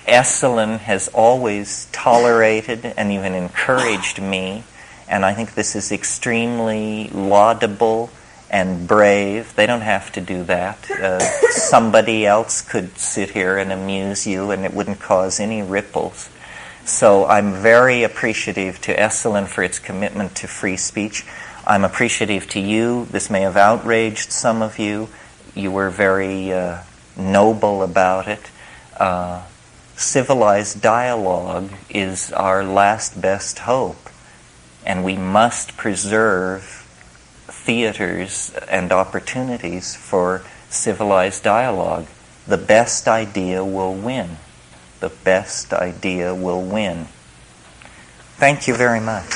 Esalen has always tolerated and even encouraged me, and I think this is extremely laudable and brave. They don't have to do that. Somebody else could sit here and amuse you, and it wouldn't cause any ripples. So I'm very appreciative to Esalen for its commitment to free speech. I'm appreciative to you. This may have outraged some of you. You were very noble about it. Civilized dialogue is our last best hope, and we must preserve theaters and opportunities for civilized dialogue. The best idea will win. The best idea will win. Thank you very much.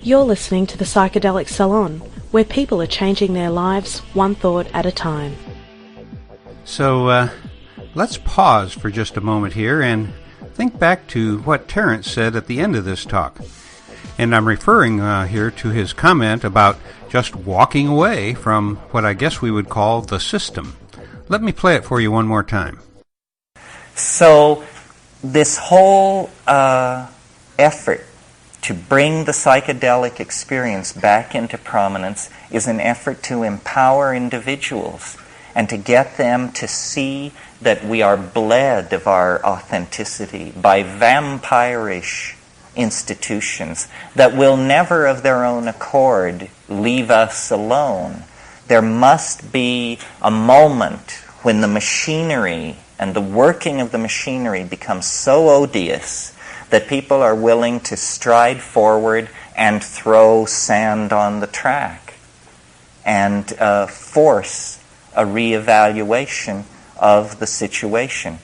You're listening to the Psychedelic Salon, where people are changing their lives one thought at a time. So let's pause for just a moment here and think back to what Terence said at the end of this talk. And I'm referring here to his comment about just walking away from what I guess we would call the system. Let me play it for you one more time. So this whole effort to bring the psychedelic experience back into prominence is an effort to empower individuals and to get them to see that we are bled of our authenticity by vampirish institutions that will never of their own accord leave us alone. There must be a moment when the machinery and the working of the machinery becomes so odious that people are willing to stride forward and throw sand on the track and force a reevaluation of the situation.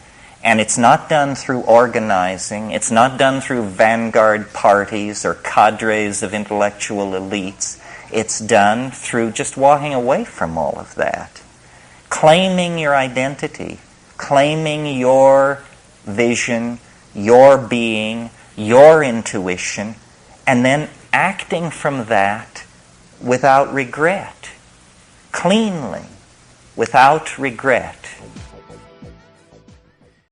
And it's not done through organizing. It's not done through vanguard parties or cadres of intellectual elites. It's done through just walking away from all of that. Claiming your identity, claiming your vision, your being, your intuition, and then acting from that without regret, cleanly, without regret.